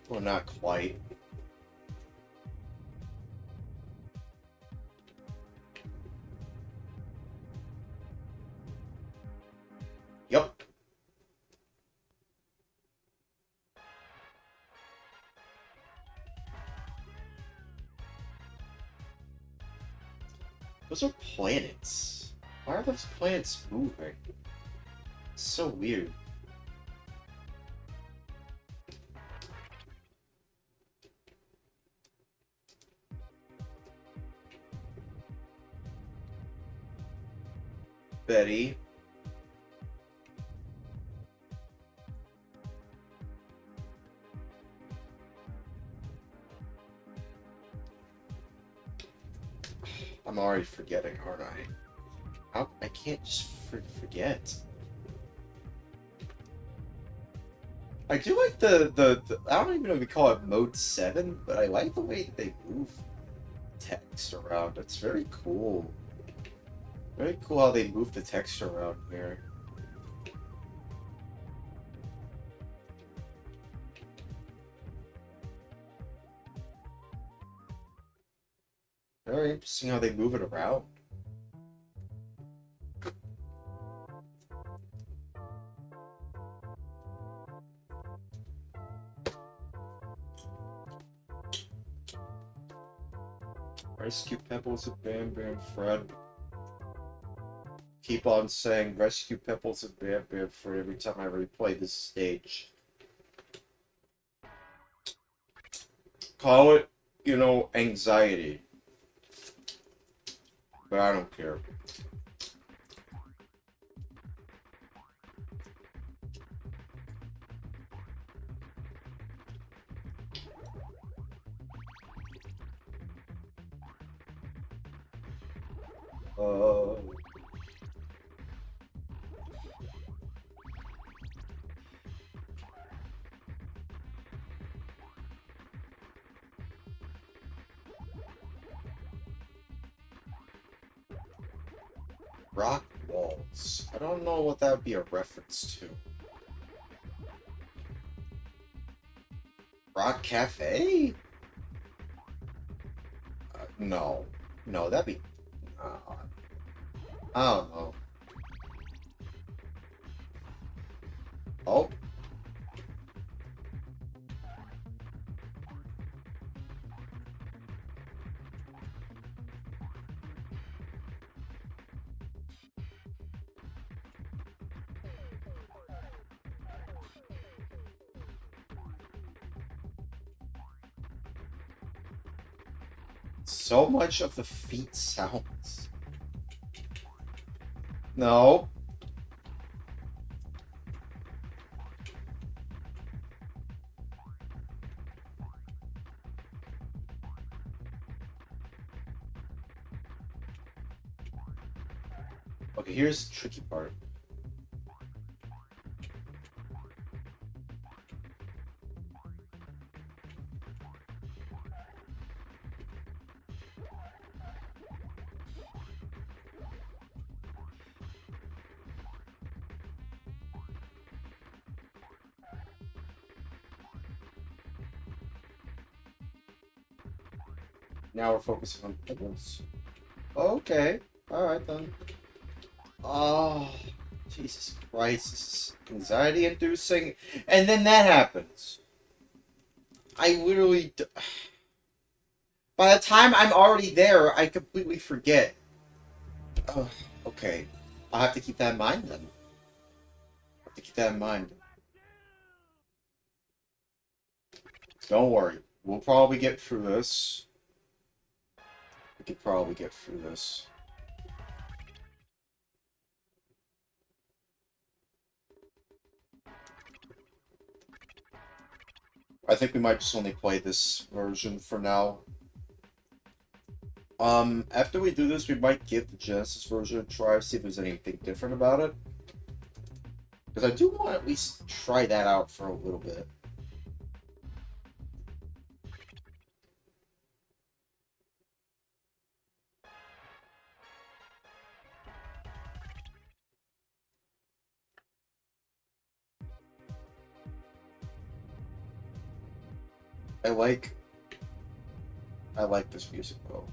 Well, not quite. Yep. Those are planets. Why are those planets moving? It's so weird. Betty. I'm already forgetting, aren't I? I can't just forget. I do like the I don't even know if we call it mode 7, but I like the way that they move text around. It's very cool. Very cool how they move the text around here. Very interesting how they move it around. Rescue Pebbles and Bam Bam Fred. Keep on saying Rescue Pebbles and Bam Bam Fred every time I replay this stage. Call it, you know, anxiety. But I don't care. Uh... Rock walls. I don't know what that would be a reference to. Rock Cafe? No. No, that'd be... I don't know. Oh. So much of the feet sounds. No. Okay, here's the tricky part. Now we're focusing on pebbles. Okay. Alright then. Oh, Jesus Christ. This is anxiety inducing. And then that happens. I literally... By the time I'm already there, I completely forget. Oh, okay. I'll have to keep that in mind then. I'll have to keep that in mind. Don't worry. We'll probably get through this. We could probably get through this. I think we might just only play this version for now. After we do this, we might give the Genesis version a try, see if there's anything different about it. Because I do want to at least try that out for a little bit. I like this music though.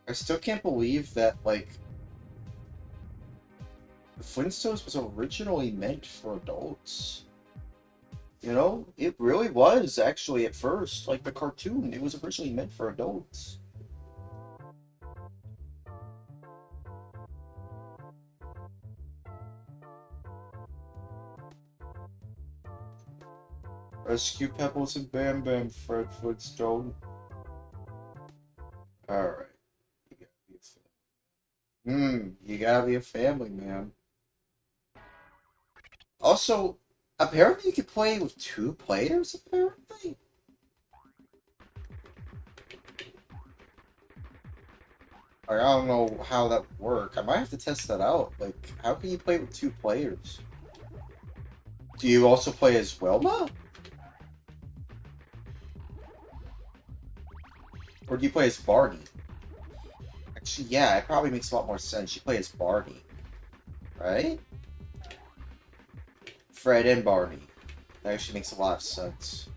I still can't believe that, like, the Flintstones was originally meant for adults. You know, it really was actually at first, like the cartoon, it was originally meant for adults. Rescue Pebbles and Bam Bam, Fred Flintstone. Alright. You gotta be a family man. Also, apparently you can play with 2 players, apparently? Like, I don't know how that would work. I might have to test that out. Like, how can you play with 2 players? Do you also play as Wilma? Or do you play as Barney? Actually, yeah, it probably makes a lot more sense. You play as Barney. Right? Fred and Barney. That actually makes a lot of sense.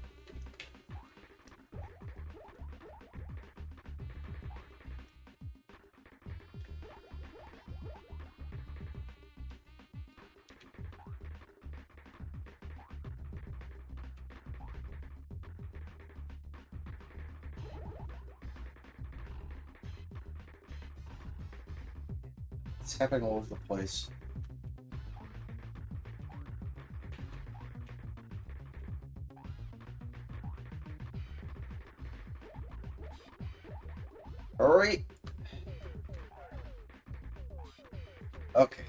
It's happening all over the place. Hurry! Okay.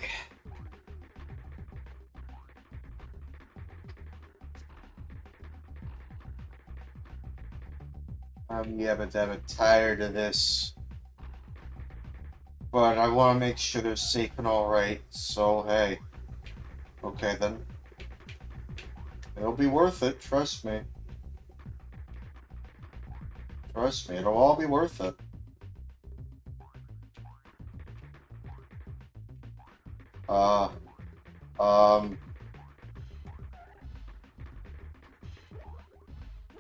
I'm yabba-dabba tired of this. But I want to make sure they're safe and alright, so hey. Okay then. It'll be worth it, trust me. Trust me, it'll all be worth it. Uh,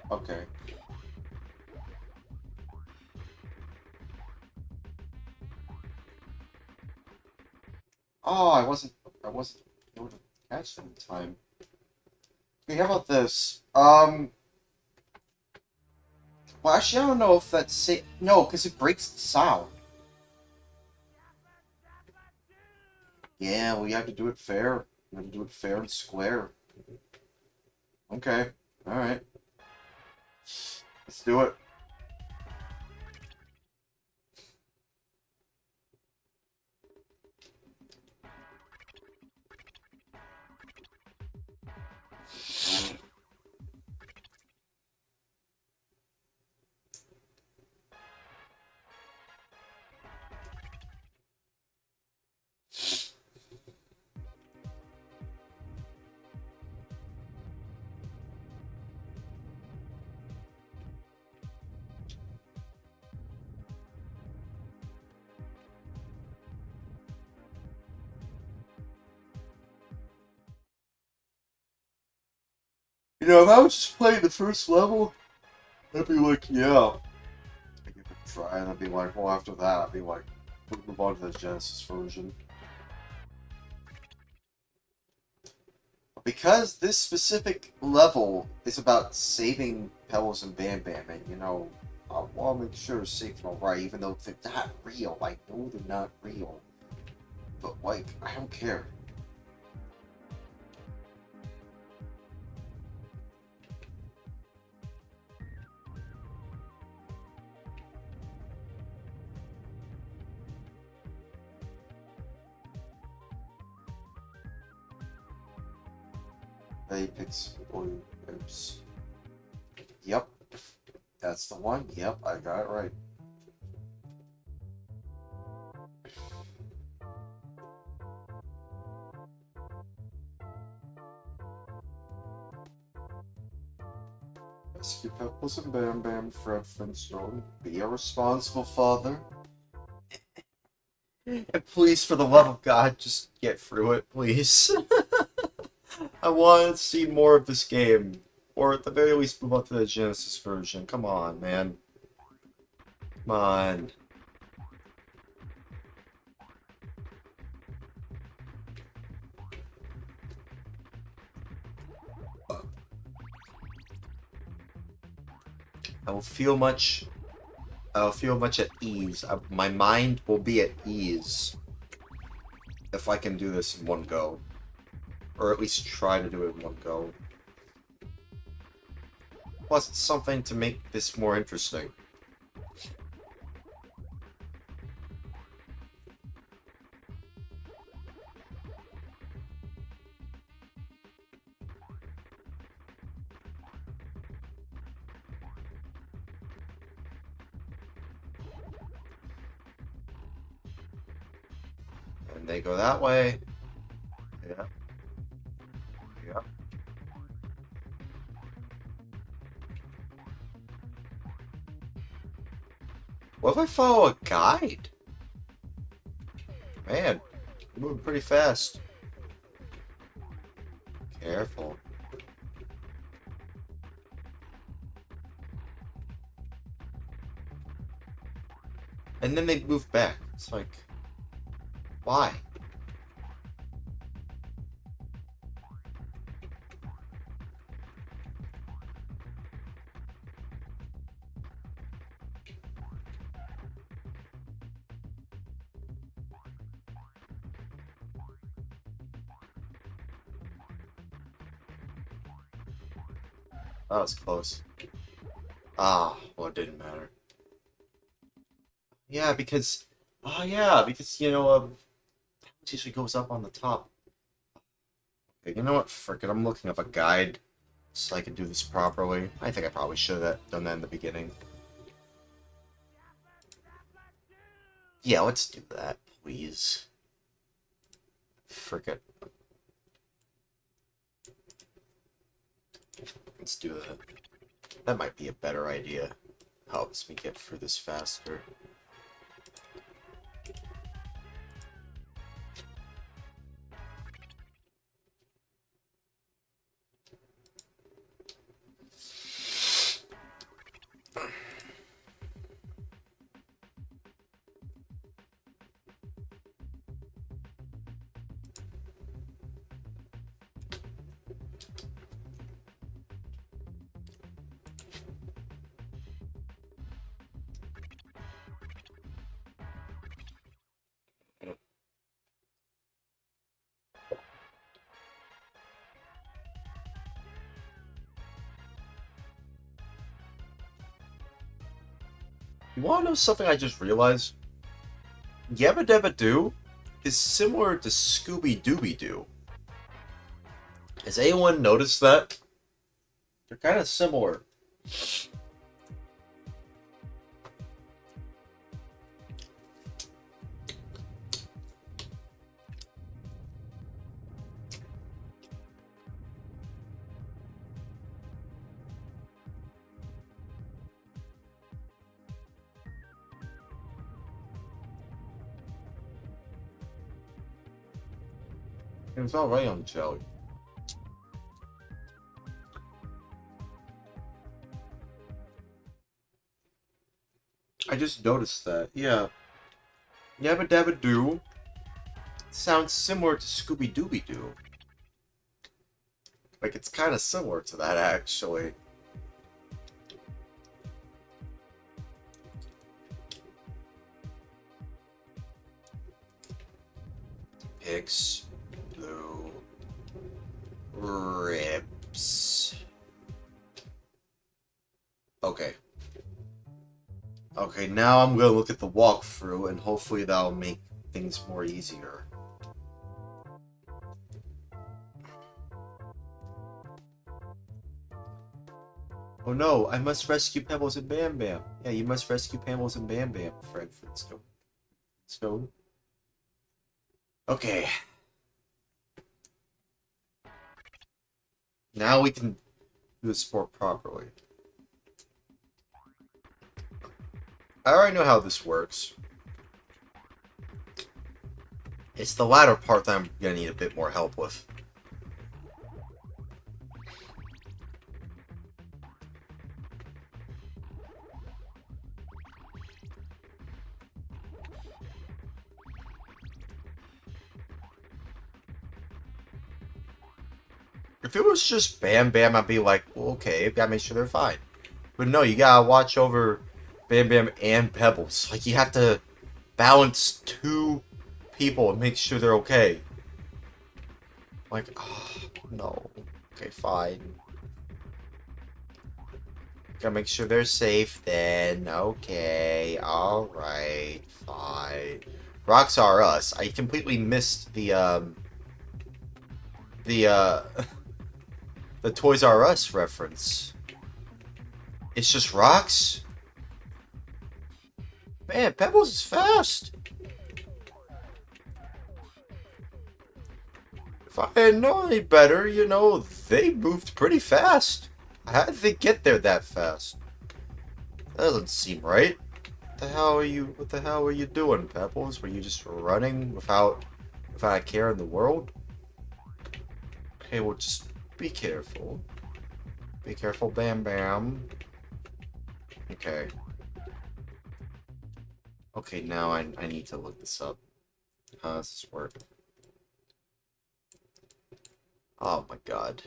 okay. Oh, I wasn't able to catch them in time. Okay, how about this? Well, actually, I don't know if that's safe. No, because it breaks the sound. Yeah, we have to do it fair. We have to do it fair and square. Okay, alright. Let's do it. You know, if I was just playing the first level, I'd be like, yeah. I'd give it a try, and I'd be like, well, after that, I'd be like, we'll move on to the Genesis version. I'll because this specific level is about saving Pebbles and Bam Bam, and you know, I want to make sure it's safe and alright, even though they're not real. I know they're not real, but like, I don't care. Apex Blue. Oops. Yep. That's the one. Yep, I got it right. Rescue Pebbles and Bam Bam, Fred Flintstone. Be a responsible father. And please, for the love of God, just get through it, please. I want to see more of this game. Or at the very least, move on to the Genesis version. Come on, man. Come on. I will feel much at ease. My mind will be at ease if I can do this in one go. Or at least try to do it in one go. Plus, it's something to make this more interesting. And they go that way. Yeah. Yeah. What if I follow a guide? Man, you're moving pretty fast. Careful. And then they move back. It's like, why? That was close. Ah, well, it didn't matter. Yeah, because... Oh, yeah, because, you know, it usually goes up on the top. Okay, you know what? Frick it, I'm looking up a guide so I can do this properly. I think I probably should have done that in the beginning. Yeah, let's do that, please. Frick it. Let's do that. That might be a better idea. Helps me get through this faster. You wanna know something I just realized? Yabba-dabba-doo is similar to Scooby-Dooby-Doo. Has anyone noticed that? They're kind of similar. It's alright on jelly. I just noticed that. Yeah. Yabba-dabba-doo sounds similar to Scooby-Dooby-Doo. Like, it's kind of similar to that, actually. Pix, blue, rips. Okay. Okay, now I'm gonna look at the walkthrough, and hopefully that'll make things more easier. Oh no, I must rescue Pebbles and Bam Bam. Yeah, you must rescue Pebbles and Bam Bam, Fred Flintstone. Stone. Okay. Now we can do the sport properly. I already know how this works. It's the latter part that I'm gonna need a bit more help with. If it was just Bam Bam, I'd be like, well, okay, gotta make sure they're fine. But no, you gotta watch over Bam Bam and Pebbles. Like, you have to balance two people and make sure they're okay. Like, oh, no. Okay, fine. Gotta make sure they're safe then. Okay, alright, fine. Rocks Are Us. I completely missed the the Toys R Us reference. It's just rocks? Man, Pebbles is fast. If I had known any better, you know, they moved pretty fast. How did they get there that fast? That doesn't seem right. What the hell were you doing, Pebbles? Were you just running without a care in the world? Okay, well, just be careful. Be careful, Bam Bam. Okay. Okay, now I need to look this up. How does this work? Oh my god.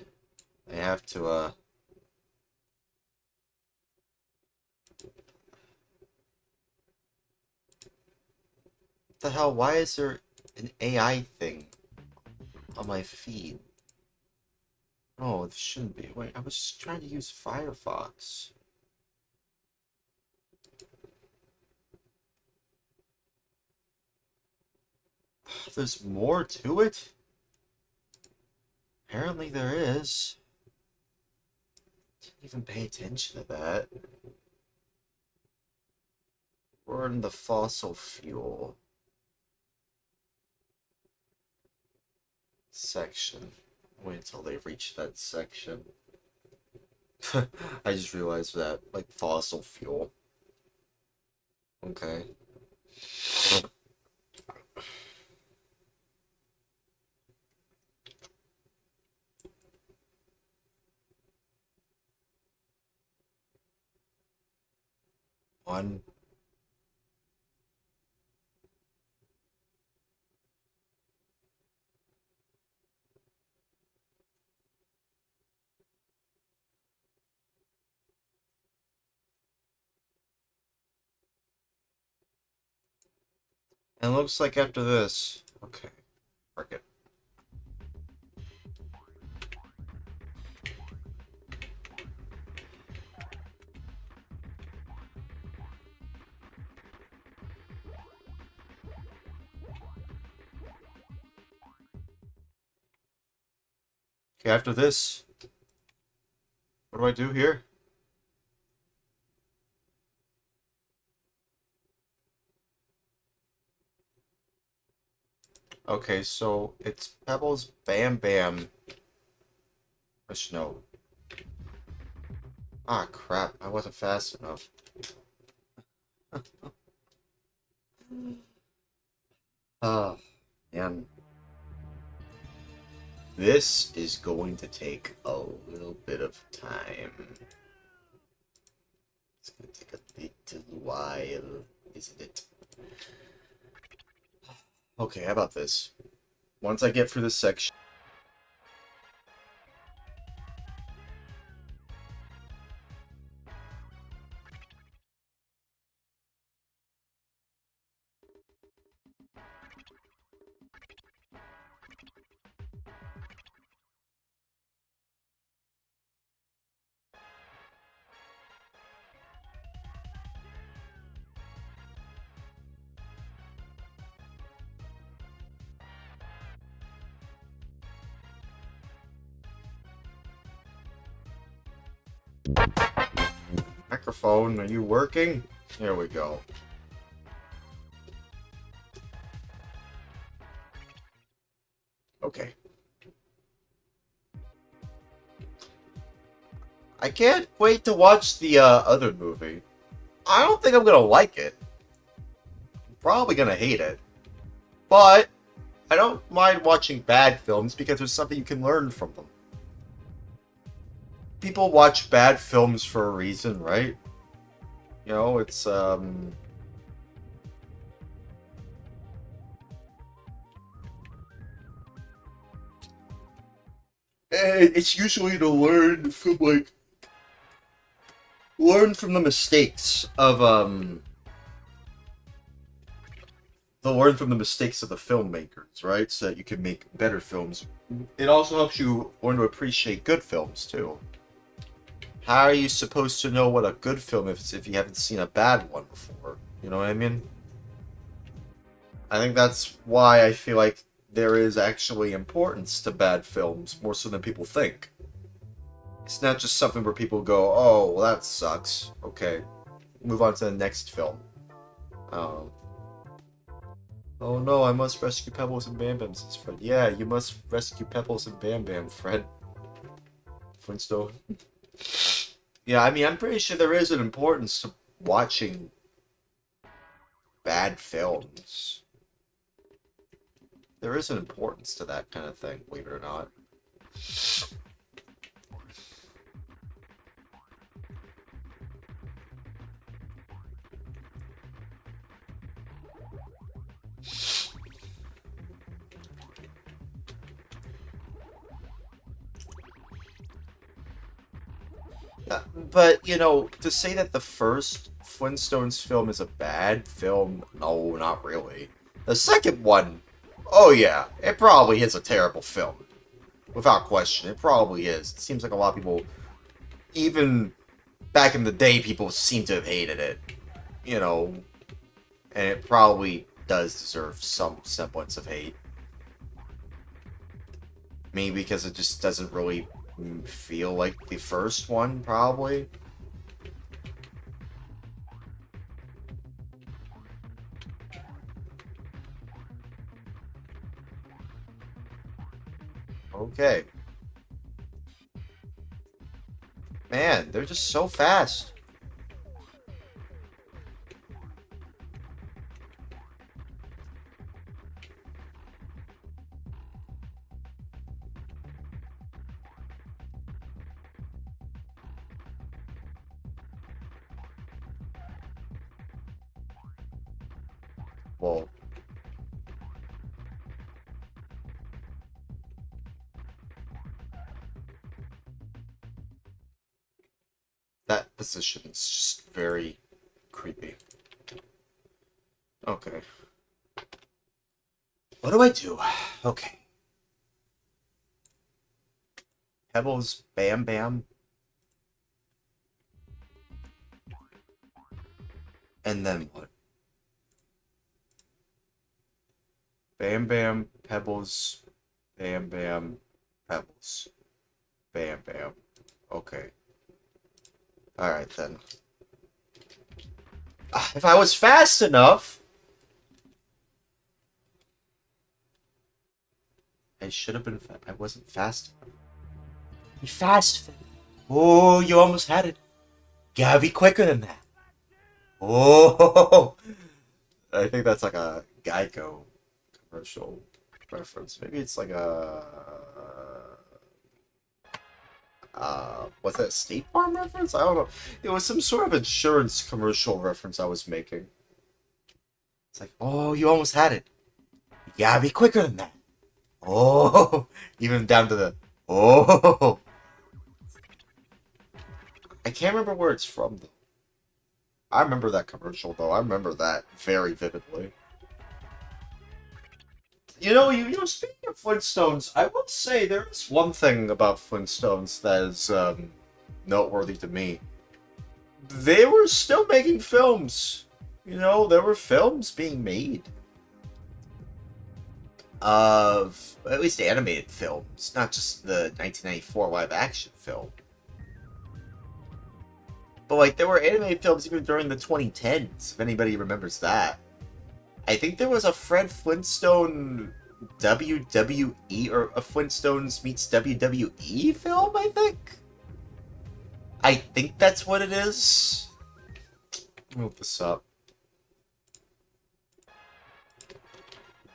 I have to, What the hell? Why is there an AI thing on my feed? Oh, it shouldn't be. Wait, I was just trying to use Firefox. There's more to it? Apparently there is. Didn't even pay attention to that. We're in the fossil fuel section. Wait until they reach that section. I just realized that, like, fossil fuel. Okay. One. And it looks like after this. Okay. Frick it. Okay, after this. What do I do here? Okay, so it's Pebbles, Bam Bam. No. Ah, crap. I wasn't fast enough. Oh, man. This is going to take a little bit of time. It's going to take a little while, isn't it? Okay, how about this? Once I get through this section... Microphone, are you working? Here we go. Okay. I can't wait to watch the other movie. I don't think I'm gonna like it. I'm probably gonna hate it. But I don't mind watching bad films because there's something you can learn from them. People watch bad films for a reason, right? You know, it's usually to learn from the mistakes of the filmmakers, right? So that you can make better films. It also helps you learn to appreciate good films too. How are you supposed to know what a good film is if you haven't seen a bad one before? You know what I mean? I think that's why I feel like there is actually importance to bad films, more so than people think. It's not just something where people go, oh, well, that sucks. Okay, move on to the next film. Um, oh no, I must rescue Pebbles and Bam Bam, says Fred. Yeah, you must rescue Pebbles and Bam Bam, Fred. Flintstone. Yeah, I mean, I'm pretty sure there is an importance to watching bad films. There is an importance to that kind of thing, believe it or not. But, you know, to say that the first Flintstones film is a bad film, no, not really. The second one, oh yeah, it probably is a terrible film. Without question, it probably is. It seems like a lot of people, even back in the day, people seem to have hated it. You know, and it probably does deserve some semblance of hate. Maybe because it just doesn't really feel like the first one, probably. Okay. Man, they're just so fast. Well, that position is just very creepy. Okay. What do I do? Okay. Pebbles, Bam Bam, and then what? Bam Bam, Pebbles, Bam Bam, Pebbles, Bam Bam. Okay. Alright then. If I was fast enough... I should have been I wasn't fast enough. Be fast. Oh, you almost had it. Gotta be quicker than that. Oh, I think that's like a Geico commercial reference. Maybe it's like a what's that, State Farm reference? I don't know. It was some sort of insurance commercial reference I was making. It's like, oh, you almost had it. You gotta be quicker than that. Oh, even down to the oh. I can't remember where it's from though. I remember that commercial though. I remember that very vividly. You know, speaking of Flintstones, I will say there is one thing about Flintstones that is noteworthy to me. They were still making films. You know, there were films being made of at least animated films, not just the 1994 live action film. But like, there were anime films even during the 2010s, if anybody remembers that. I think there was a Fred Flintstone WWE, or a Flintstones meets WWE film, I think? I think that's what it is. Let me look this up.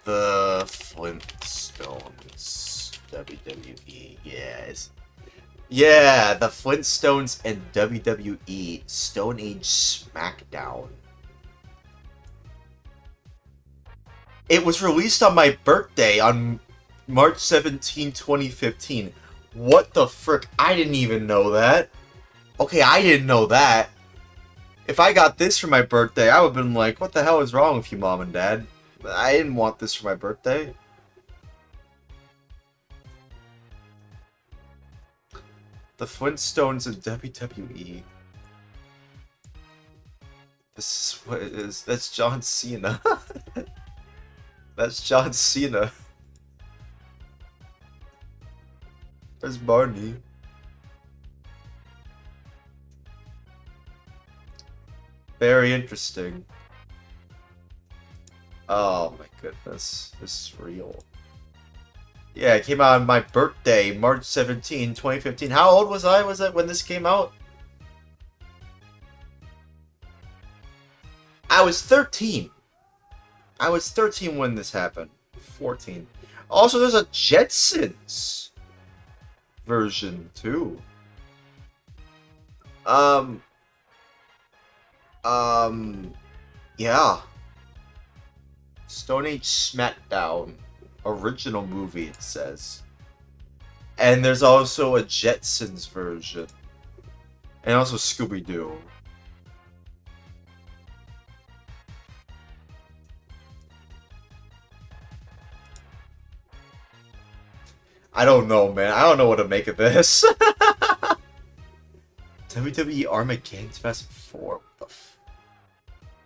The Flintstones WWE, yes. Yeah, the Flintstones and WWE Stone Age SmackDown. It was released on my birthday on March 17, 2015. What the frick? I didn't even know that. Okay, I didn't know that. If I got this for my birthday, I would have been like, what the hell is wrong with you, Mom and Dad? I didn't want this for my birthday. The Flintstones and WWE. This is what it is. That's John Cena. That's John Cena. There's Barney. Very interesting. Oh my goodness. This is real. Yeah, it came out on my birthday, March 17, 2015. How old was I? Was that when this came out? I was 13. I was 13 when this happened. 14. Also, there's a Jetsons version, too. Yeah. Stone Age SmackDown. Original movie, it says. And there's also a Jetsons version. And also Scooby-Doo. I don't know, man. I don't know what to make of this. WWE Armageddon 2004. What the f...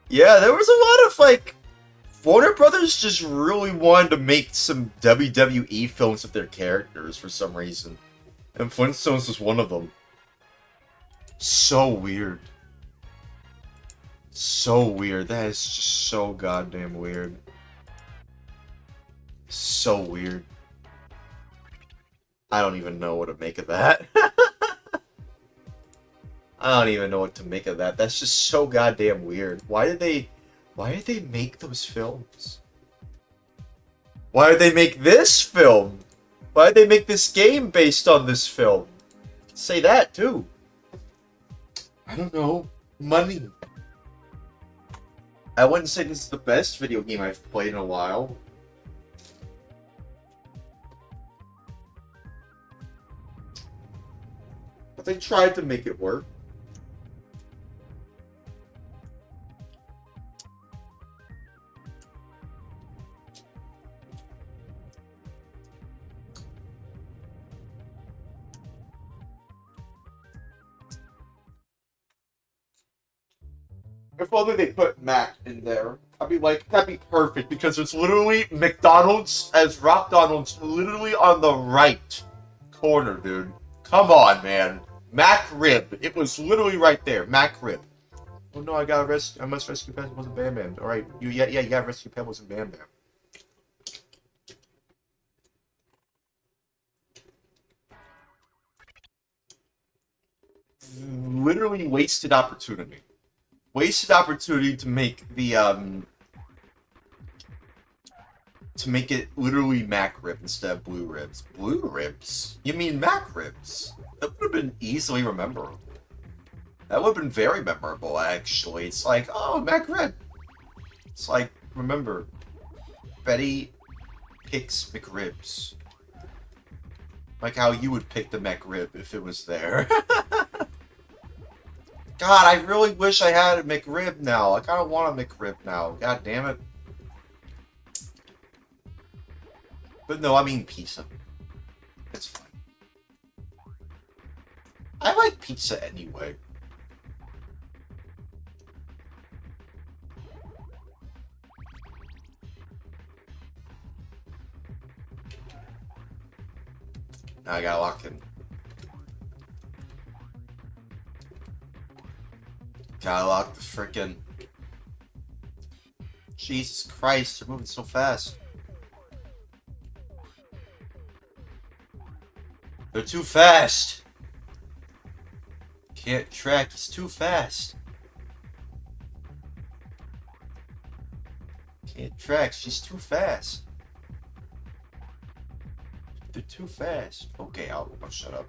Yeah, there was a lot of, like... Warner Brothers just really wanted to make some WWE films of their characters for some reason. And Flintstones was one of them. So weird. So weird. That is just so goddamn weird. So weird. I don't even know what to make of that. I don't even know what to make of that. That's just so goddamn weird. Why did they make those films? Why did they make this film? Why did they make this game based on this film? Say that too. I don't know. Money. I wouldn't say this is the best video game I've played in a while. But they tried to make it work. If only they put Mac in there. I'd be like, that'd be perfect, because it's literally McDonald's as Rock Donald's literally on the right corner, dude. Come on, man. Mac Rib. It was literally right there. Mac Rib. Oh no, I must rescue Pebbles and Bam Bam. Alright, you gotta rescue Pebbles and Bam Bam. Literally wasted opportunity. Wasted opportunity to make the, to make it literally Mac Rib instead of Blue Ribs. Blue Ribs? You mean Mac Ribs? That would have been easily memorable. That would have been very memorable, actually. It's like, oh, Mac Rib. It's like, remember, Betty picks McRibs. Like how you would pick the McRib if it was there. God, I really wish I had a McRib now. I kind of want a McRib now. God damn it. But no, I mean pizza. It's fine. I like pizza anyway. Now I gotta lock in. Gotta lock the frickin'... Jesus Christ, they're moving so fast. They're too fast. Can't track, he's too fast. Can't track, she's too fast. They're too fast. Okay, I'll shut up.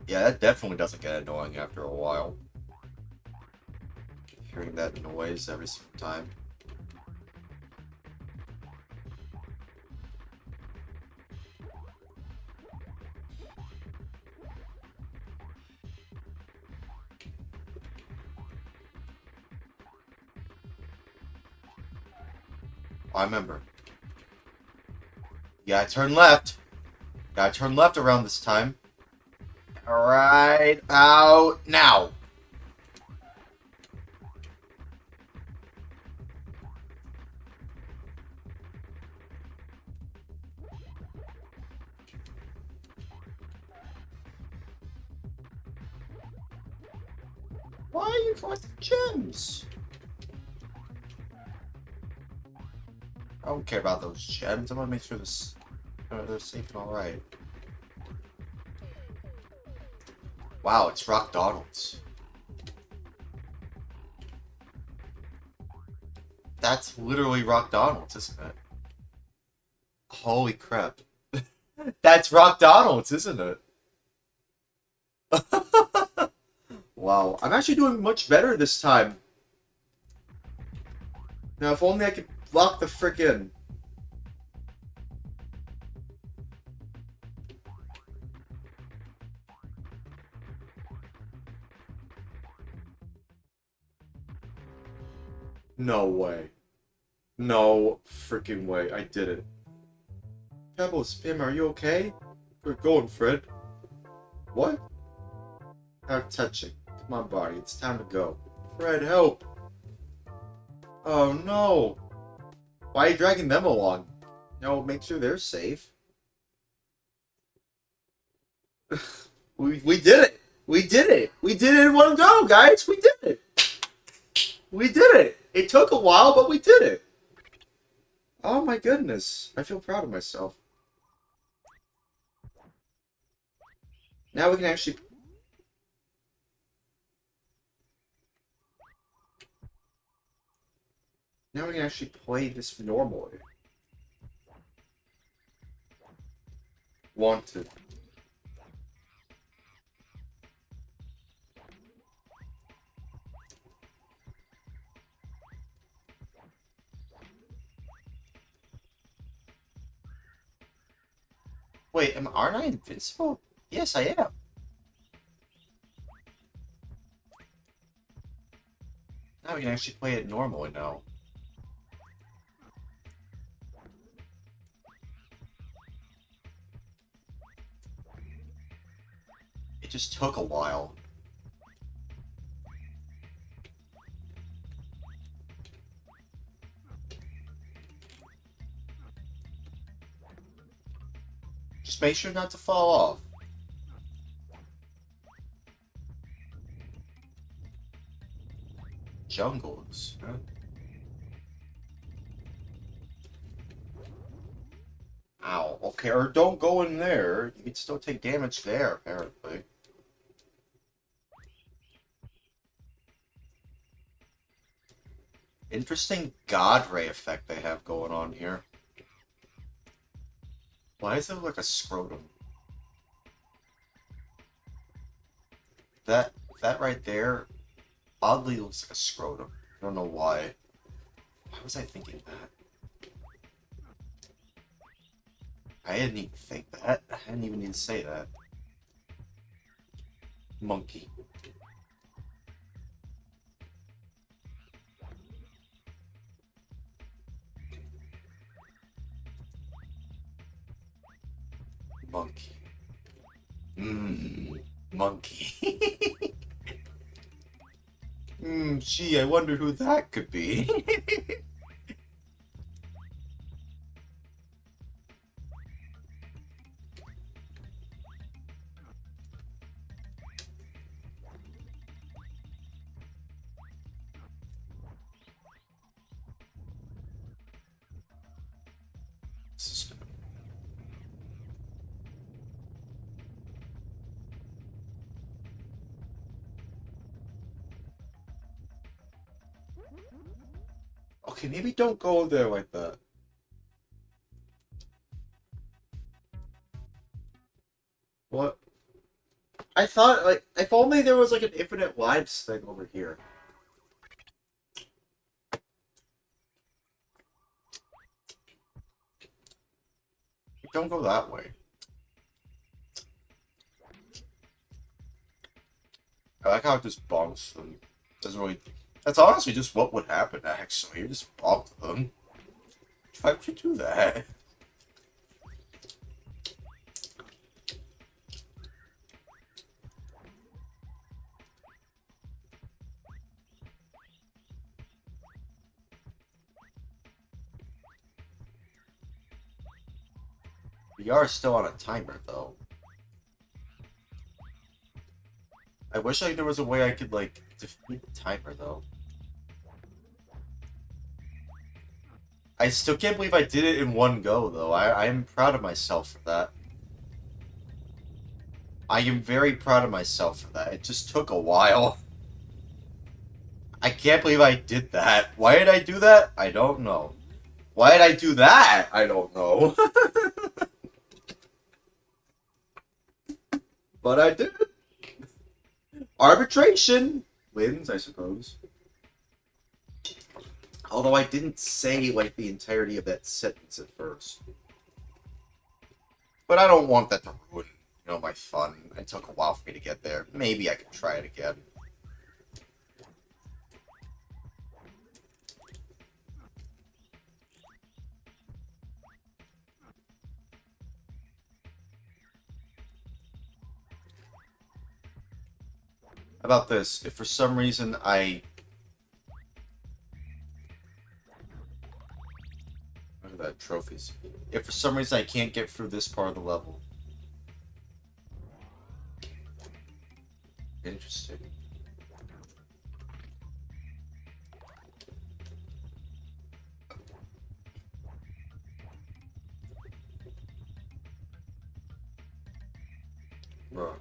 Yeah, that definitely doesn't get annoying after a while. Hearing that noise every single time. I remember. You gotta turn left. Gotta turn left around this time. Right out now. Why are you collecting gems? I don't care about those gems. I want to make sure they're safe and alright. Wow, it's Rock Donald's. That's literally Rock Donald's, isn't it? Holy crap. That's Rock Donald's, isn't it? Wow, I'm actually doing much better this time. Now, if only I could lock the frickin'... No way. No freaking way. I did it. Pebbles, Pim, are you okay? We're going, Fred. What? How touching. Come on, Barney. It's time to go. Fred, help! Oh, no! Why are you dragging them along? No, make sure they're safe. we did it! We did it! We did it in one go, guys! We did it! We did it! It took a while, but we did it! Oh my goodness. I feel proud of myself. Now we can actually... Now we can actually play this normally. Wanted. Wait, aren't I invincible? Yes, I am. Now we can actually play it normally now. It just took a while. Just make sure not to fall off. Jungles, huh? Ow, okay, or don't go in there. You can still take damage there, apparently. Interesting God Ray effect they have going on here. Why does it look like a scrotum? That right there oddly looks like a scrotum. I don't know why. Why was I thinking that? I didn't even think that. I didn't even need to say that. Monkey. Monkey. Monkey. Gee, I wonder who that could be. Okay, maybe don't go there like that. What? I thought, like, if only there was, like, an infinite lives thing over here. Don't go that way. I like how it just bonks them. Doesn't really... That's honestly just what would happen, actually. You just bonk them. Why would you do that? We are still on a timer, though. I wish there was a way I could, like, defeat the timer, though. I still can't believe I did it in one go, though. I am proud of myself for that. I am very proud of myself for that. It just took a while. I can't believe I did that. Why did I do that? I don't know. Why did I do that? I don't know. But I did. Arbitration wins, I suppose. Although I didn't say, like, the entirety of that sentence at first. But I don't want that to ruin, you know, my fun. It took a while for me to get there. Maybe I can try it again. How about this? If for some reason Look at that, trophies. If for some reason I can't get through this part of the level. Interesting. Bro.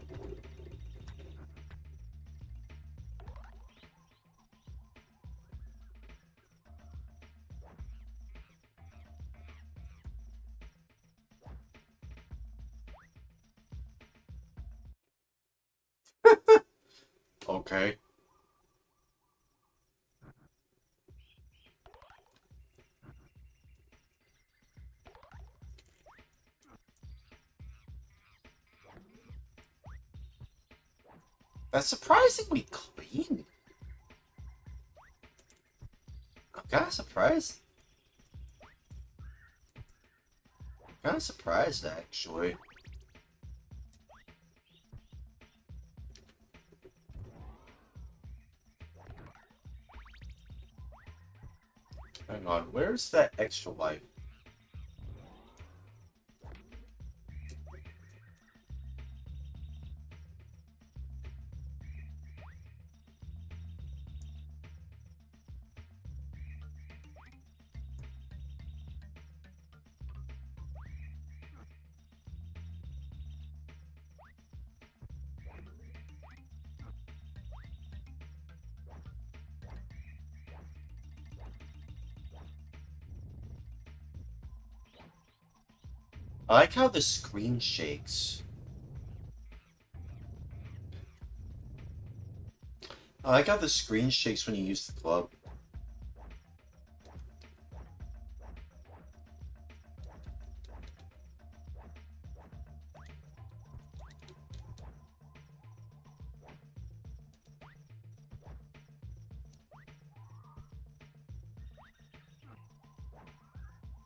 Okay. That's surprisingly clean. I'm kind of surprised. Kind of surprised, actually. Hang on, where's that extra life? I like how the screen shakes. I like how the screen shakes when you use the club.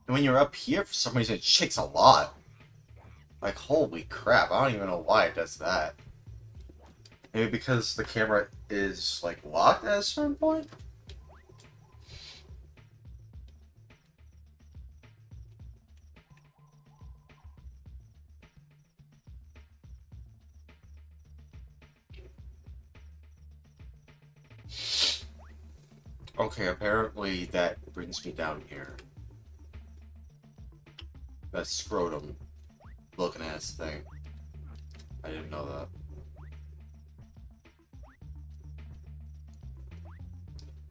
And when you're up here, for some reason, it shakes a lot. Like, holy crap, I don't even know why it does that. Maybe because the camera is, like, locked at a certain point? Okay, apparently that brings me down here. That scrotum looking ass thing. I didn't know that.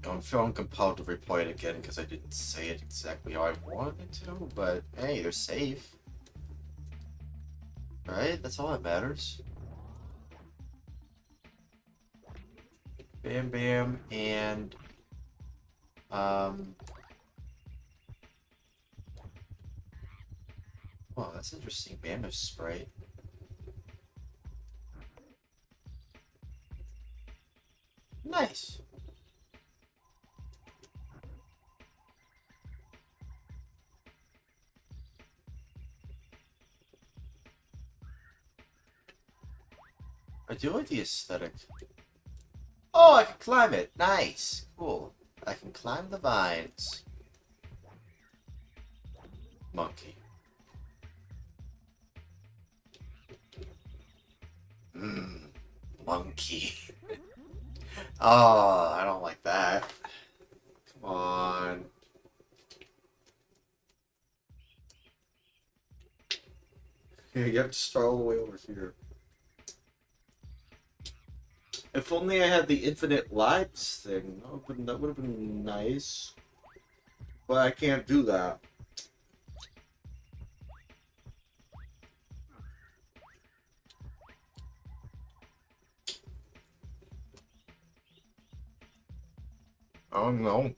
I'm feeling compelled to replay it again because I didn't say it exactly how I wanted to, but hey, they're safe. Right? That's all that matters. Bam Bam and oh, that's interesting. Bam is spray. Nice. I do like the aesthetic. Oh, I can climb it. Nice. Cool. I can climb the vines. Monkey. Mmm. Monkey. Oh, I don't like that. Come on. Here, you have to start all the way over here. If only I had the infinite lives thing. That would have been nice. But I can't do that. Oh no.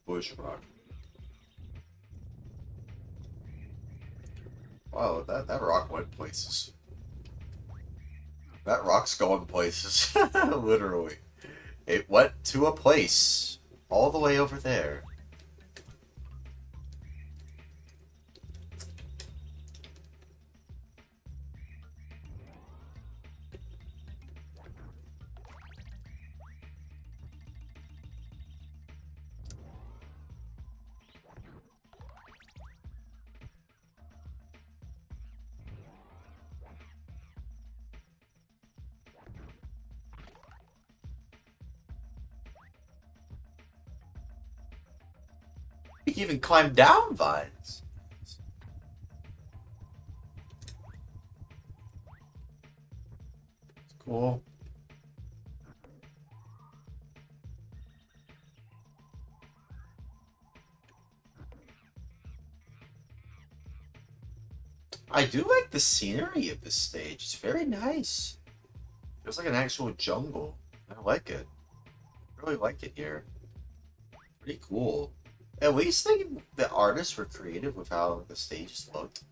Bush rock. Wow, that rock went places. That rock's going places. Literally. It went to a place. All the way over there. You can even climb down vines. It's cool. I do like the scenery of this stage. It's very nice. Feels like an actual jungle. I like it. I really like it here. Pretty cool. At least the artists were creative with how the stages looked.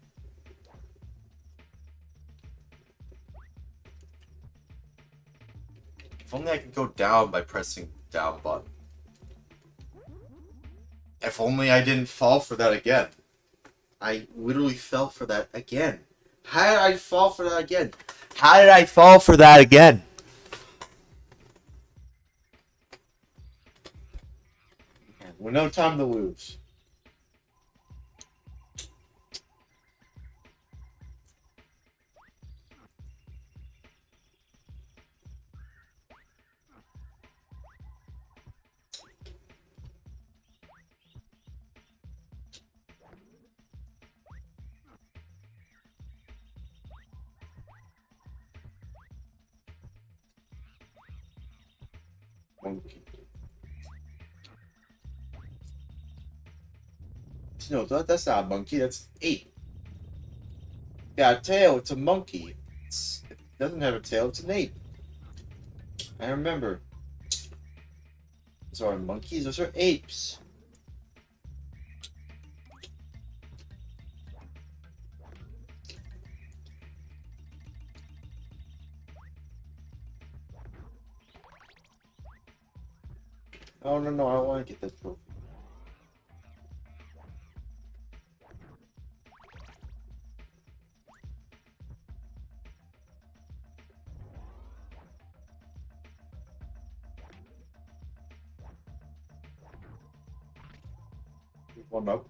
If only I could go down by pressing down button. If only I didn't fall for that again. I literally fell for that again. How did I fall for that again? How did I fall for that again? Well, no time to lose. Monkey. No, that's not a monkey. That's ape. Got a tail. It's a monkey. It doesn't have a tail. It's an ape. I remember. Those aren't monkeys. Those are apes. Oh no no! I want to get that trophy. One up.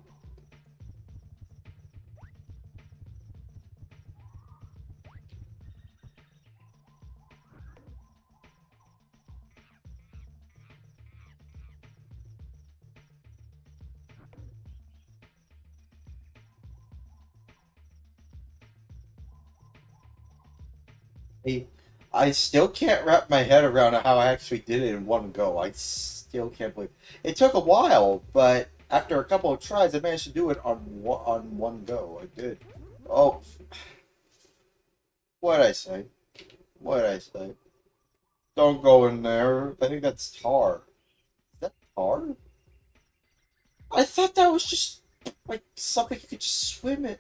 I still can't wrap my head around how I actually did it in one go. I still can't believe it took a while, but after a couple of tries, I managed to do it on one go. I did. Oh, what did I say? What did I say? Don't go in there. I think that's tar. Is that tar? I thought that was just like something you could just swim in.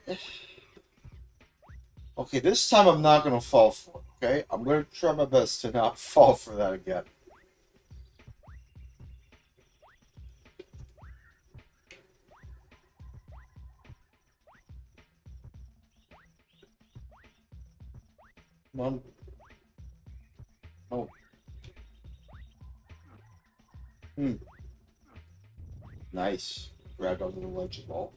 Okay, this time I'm not gonna fall for it, okay? I'm gonna try my best to not fall for that again. Come on. Oh. Hmm. Nice. Grabbed onto the ledge of ball.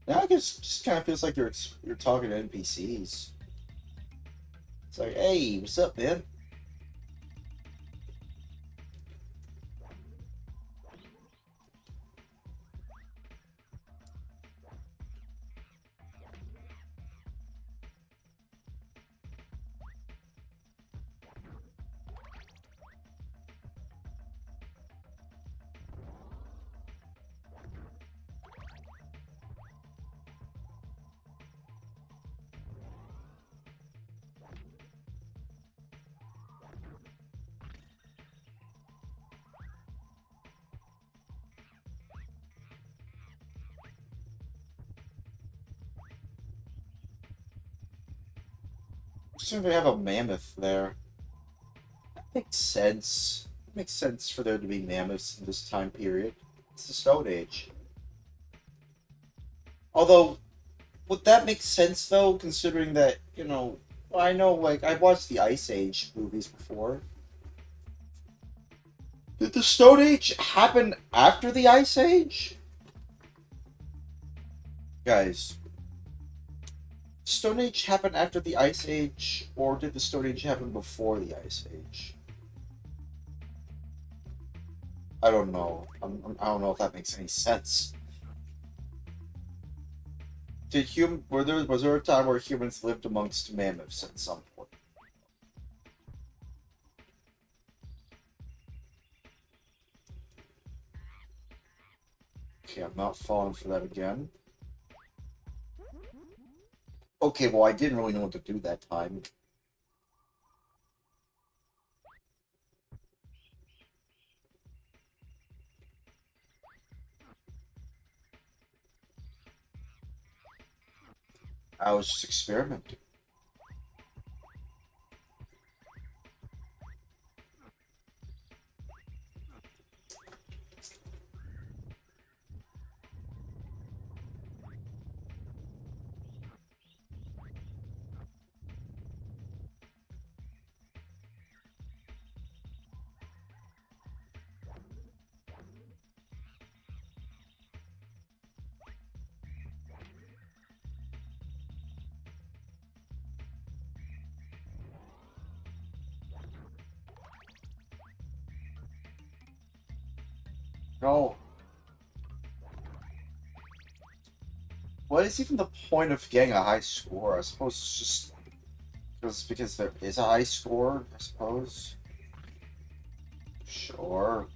Now it just kind of feels like you're talking to NPCs. It's like, hey, what's up, man? Assume they have a mammoth there. That makes sense. It makes sense for there to be mammoths in this time period. It's the Stone Age. Although, would that make sense though, considering that, well, I know, like, I've watched the Ice Age movies before. Did the Stone Age happen after the Ice Age? Guys, Stone Age happen after the Ice Age, or did the Stone Age happen before the Ice Age? I don't know. I don't know if that makes any sense. Was there a time where humans lived amongst mammoths at some point? Okay, I'm not falling for that again. Okay, well, I didn't really know what to do that time. I was just experimenting. No. What is even the point of getting a high score? I suppose it's just because there is a high score, I suppose. Sure.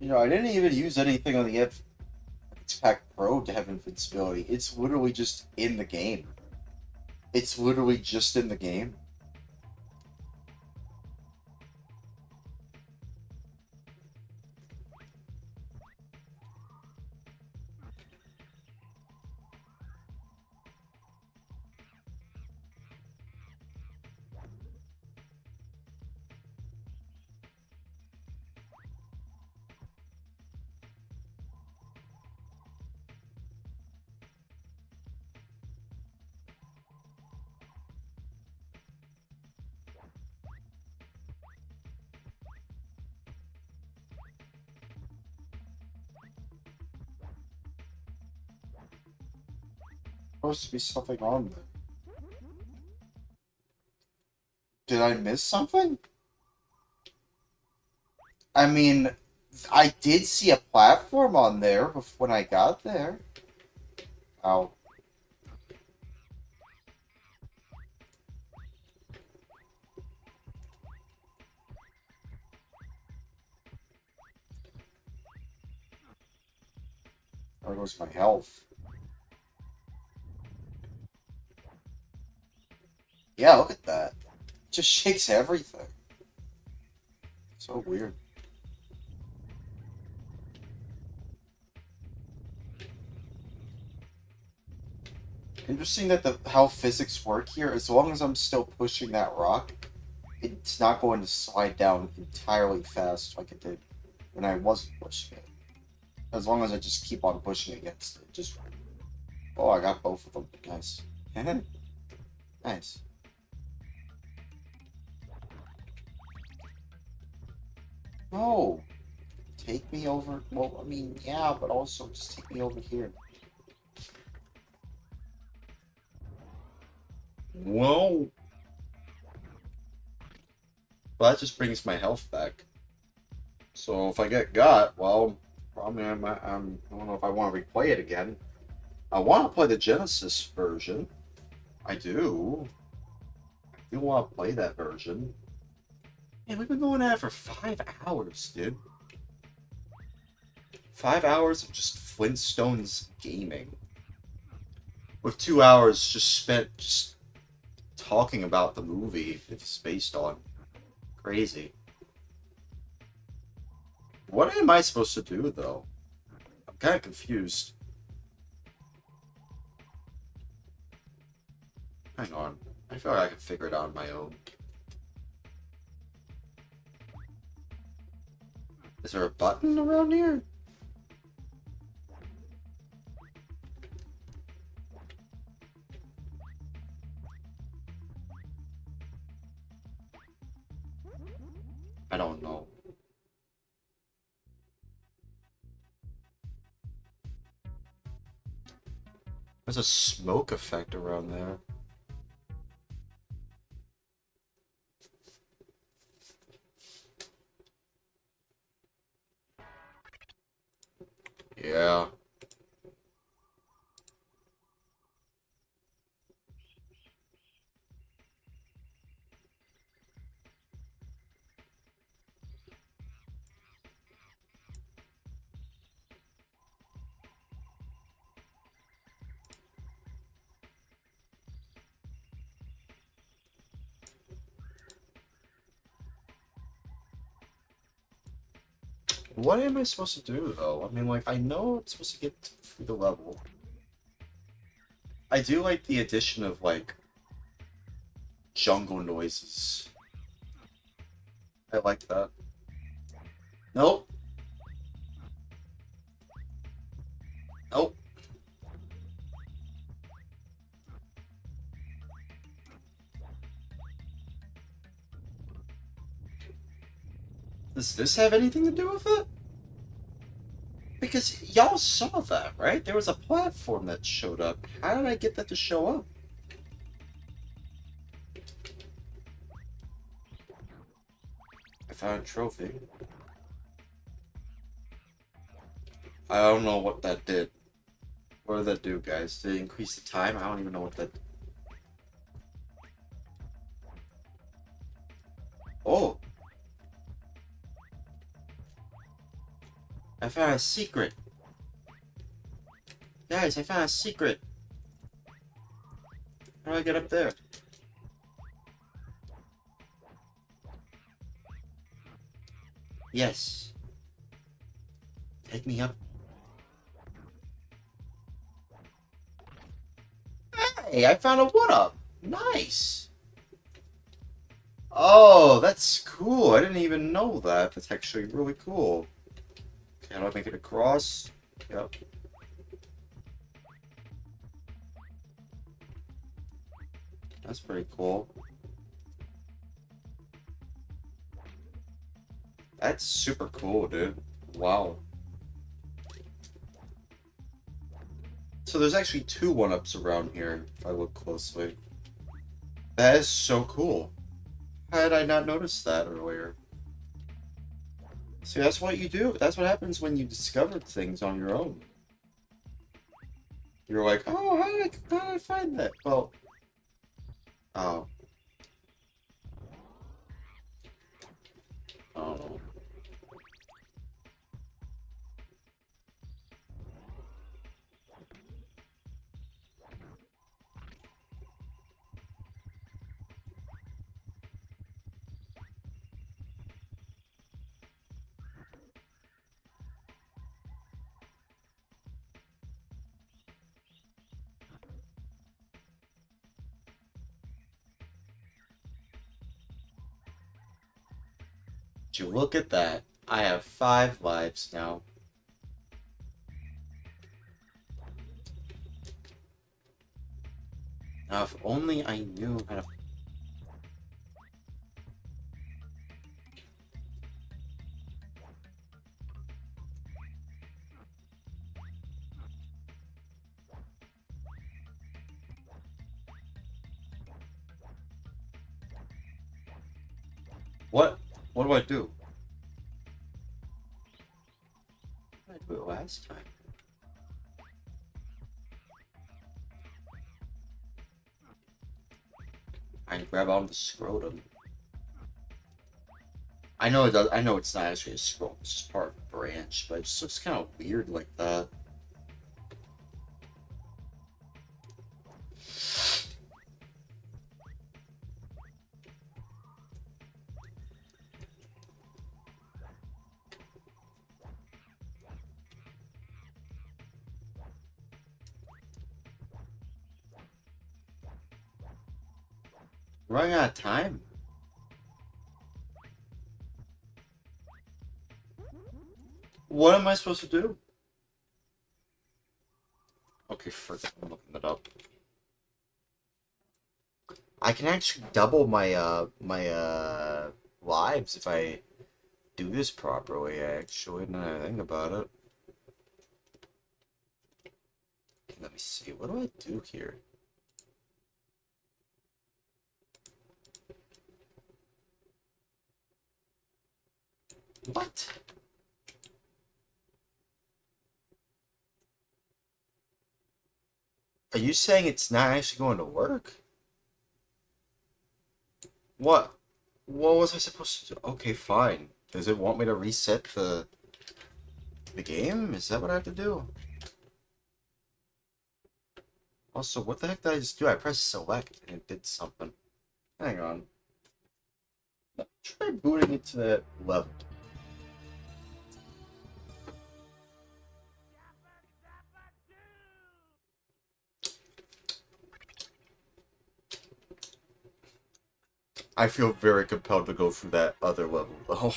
I didn't even use anything on the X-Pac Pro to have invincibility. It's literally just in the game. It's literally just in the game. Supposed to be something on there. Did I miss something? I mean, I did see a platform on there when I got there. Ow. There goes my health. Yeah, look at that. It just shakes everything. So weird. Interesting that how physics work here. As long as I'm still pushing that rock, it's not going to slide down entirely fast like it did when I wasn't pushing it. As long as I just keep on pushing against it. Just oh, I got both of them. Nice. Nice. No. Take me over. Well, I mean, yeah, but also just take me over here. Whoa. Well, that just brings my health back. So if I get got, well, probably I don't know if I want to replay it again. I want to play the Genesis version. I do. I do want to play that version. Man, we've been going at it for 5 hours, dude. 5 hours of just Flintstones gaming. With 2 hours just spent just talking about the movie it's based on. Crazy. What am I supposed to do, though? I'm kind of confused. Hang on. I feel like I can figure it out on my own. Is there a button around here? I don't know. There's a smoke effect around there. Yeah. What am I supposed to do, though? I mean, like, I know I'm supposed to get through the level. I do like the addition of, like, jungle noises. I like that. Nope. Nope. Does this have anything to do with it? Because y'all saw that, right? There was a platform that showed up. How did I get that to show up? I found a trophy. I don't know what that did. What did that do, guys? Did it increase the time? I don't even know what that... Oh! I found a secret! Guys, I found a secret! How do I get up there? Yes. Take me up. Hey, I found a one-up! Nice! Oh, that's cool. I didn't even know that. That's actually really cool. Okay, how do I make it across? Yep. That's pretty cool. That's super cool, dude. Wow. So there's actually two 1-ups around here, if I look closely. That is so cool. How did I not notice that earlier? See, that's what you do. That's what happens when you discover things on your own. You're like, oh, how did I find that? Well, oh. Oh. Would you look at that? I have 5 lives now. Now, if only I knew how to... What? What do I do? What did I do it last time? I grab onto the scrotum. I know it does. I know it's not actually a scrotum. It's just part of a branch, but it just looks kind of weird like that. Running out of time. What am I supposed to do? Okay, first I'm looking it up. I can actually double my lives if I do this properly, actually, now that I think about it. Okay, let me see, what do I do here? What? Are you saying it's not actually going to work? What? What was I supposed to do? Okay, fine. Does it want me to reset the game? Is that what I have to do? Also, what the heck did I just do? I pressed select and it did something. Hang on. Try booting it to that level. I feel very compelled to go through that other level, though.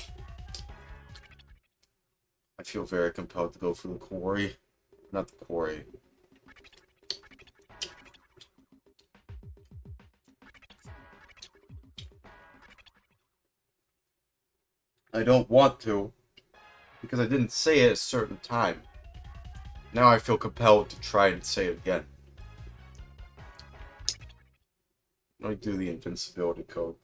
I feel very compelled to go through the quarry. Not the quarry. I don't want to, because I didn't say it at a certain time. Now I feel compelled to try and say it again. Let me do the invincibility code.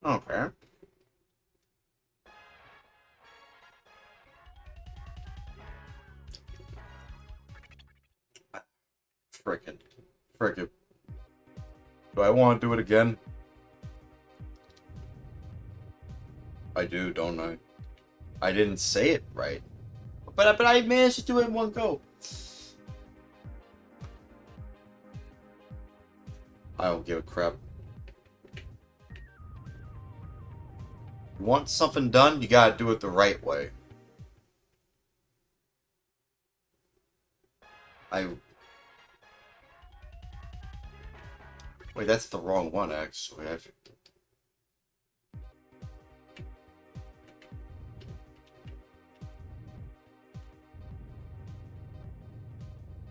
Okay. Frickin'. Frickin'. Do I want to do it again? I do, don't I? I didn't say it right. But I managed to do it in one go. I don't give a crap. You want something done, you gotta do it the right way. Wait, that's the wrong one, actually. If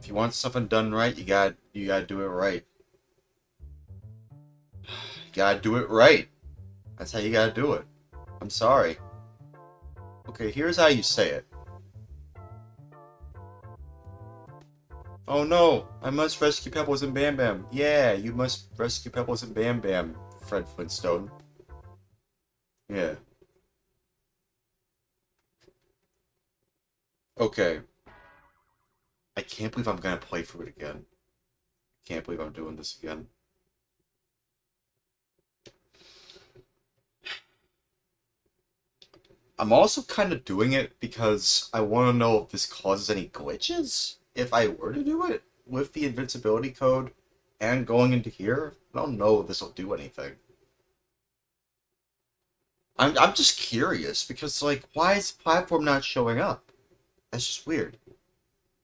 you want something done right, you gotta do it right. gotta do it right. That's how you gotta do it. I'm sorry. Okay, here's how you say it. Oh no, I must rescue Pebbles and Bam Bam. Yeah, you must rescue Pebbles and Bam Bam, Fred Flintstone. Yeah. Okay. I can't believe I'm gonna play through it again. I can't believe I'm doing this again. I'm also kind of doing it because I want to know if this causes any glitches. If I were to do it with the invincibility code and going into here, I don't know if this will do anything. I'm just curious because like, why is the platform not showing up? That's just weird.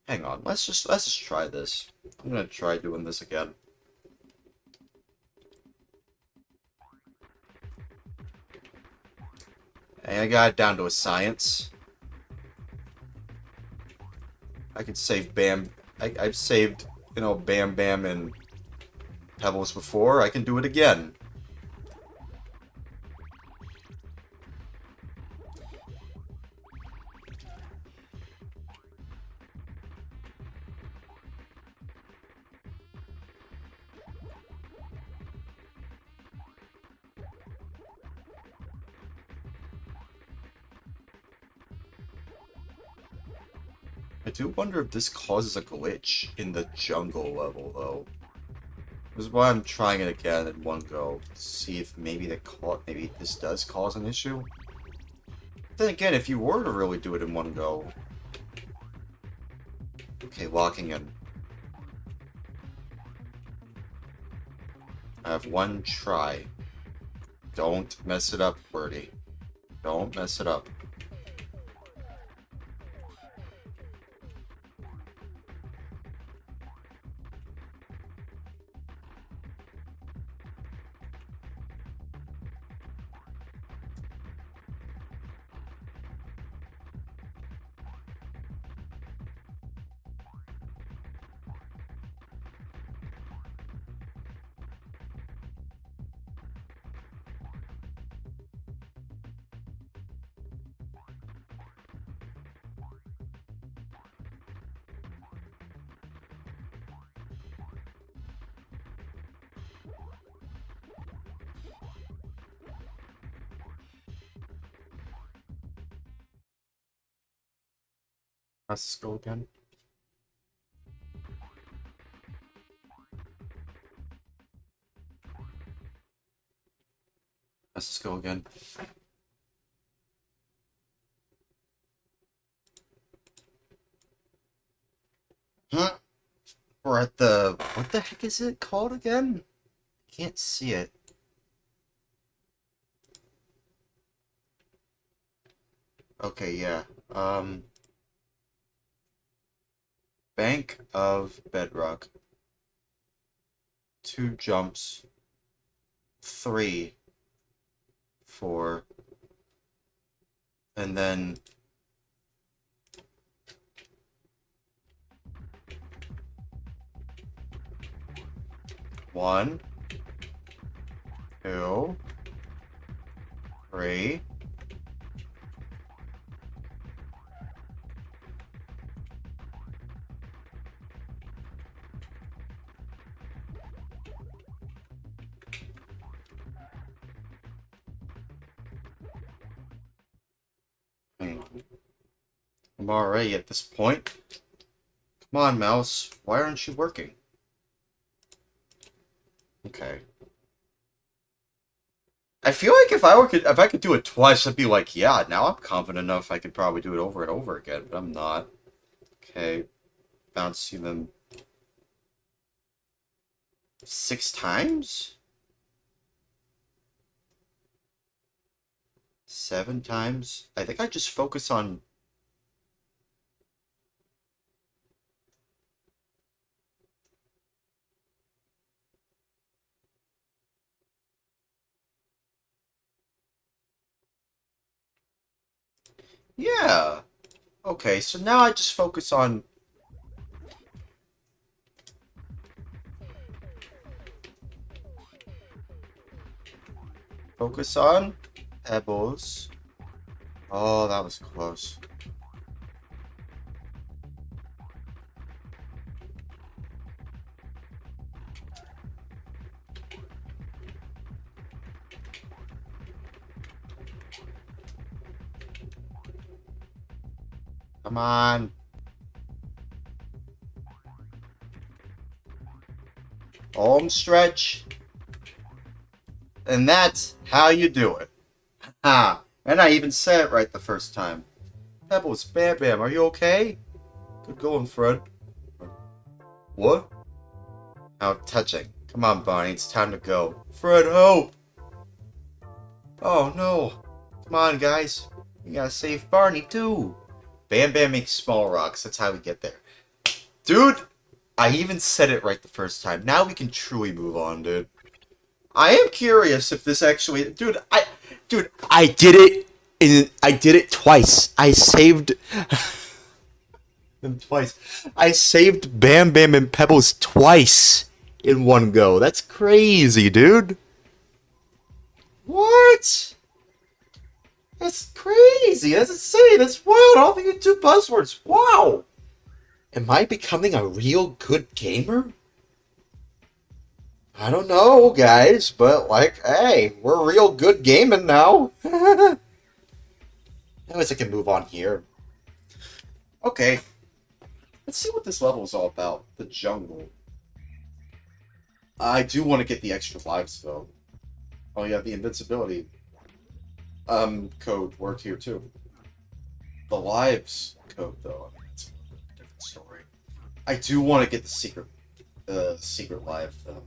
Hang on, let's just try this. I'm gonna try doing this again. And I got it down to a science. I could save Bam. I've saved, you know, Bam Bam and Pebbles before. I can do it again. I do wonder if this causes a glitch in the jungle level, though. This is why I'm trying it again in one go. See if maybe maybe this does cause an issue. Then again, if you were to really do it in one go. Okay, locking in. I have one try. Don't mess it up, Birdie. Don't mess it up. Let's go again. Let's go again. Huh? We're at the... What the heck is it called again? Can't see it. Okay, yeah. Bank of Bedrock. 2 jumps. 3. 4. And then... 1. 2. 3. I'm already at this point. Come on, mouse. Why aren't you working? Okay. I feel like if I could do it twice, I'd be like, yeah, now I'm confident enough I could probably do it over and over again, but I'm not. Okay. Bouncing them 6 times? 7 times? I think I just focus on... Yeah. Okay, so now I just focus on... Focus on Pebbles. Oh, that was close. Come on. Home stretch. And that's how you do it. Ha! And I even said it right the first time. Pebbles, Bam Bam, are you okay? Good going, Fred. What? How touching. Come on, Barney, it's time to go. Fred, help! Oh, no. Come on, guys. We gotta save Barney, too. Bam Bam makes small rocks. That's how we get there. Dude, I even said it right the first time. Now we can truly move on, dude. I am curious if this actually... Dude, I did it I did it twice. I saved them twice. I saved Bam Bam and Pebbles twice in one go. That's crazy, dude. What? That's crazy. That's insane. That's wild. All the two buzzwords. Wow. Am I becoming a real good gamer? I don't know, guys, but like, hey, we're real good gaming now. Anyways, I can move on here. Okay. Let's see what this level is all about. The jungle. I do want to get the extra lives, though. Oh, yeah, the invincibility code worked here, too. The lives code, though, I mean, it's a different story. I do want to get the secret live, though.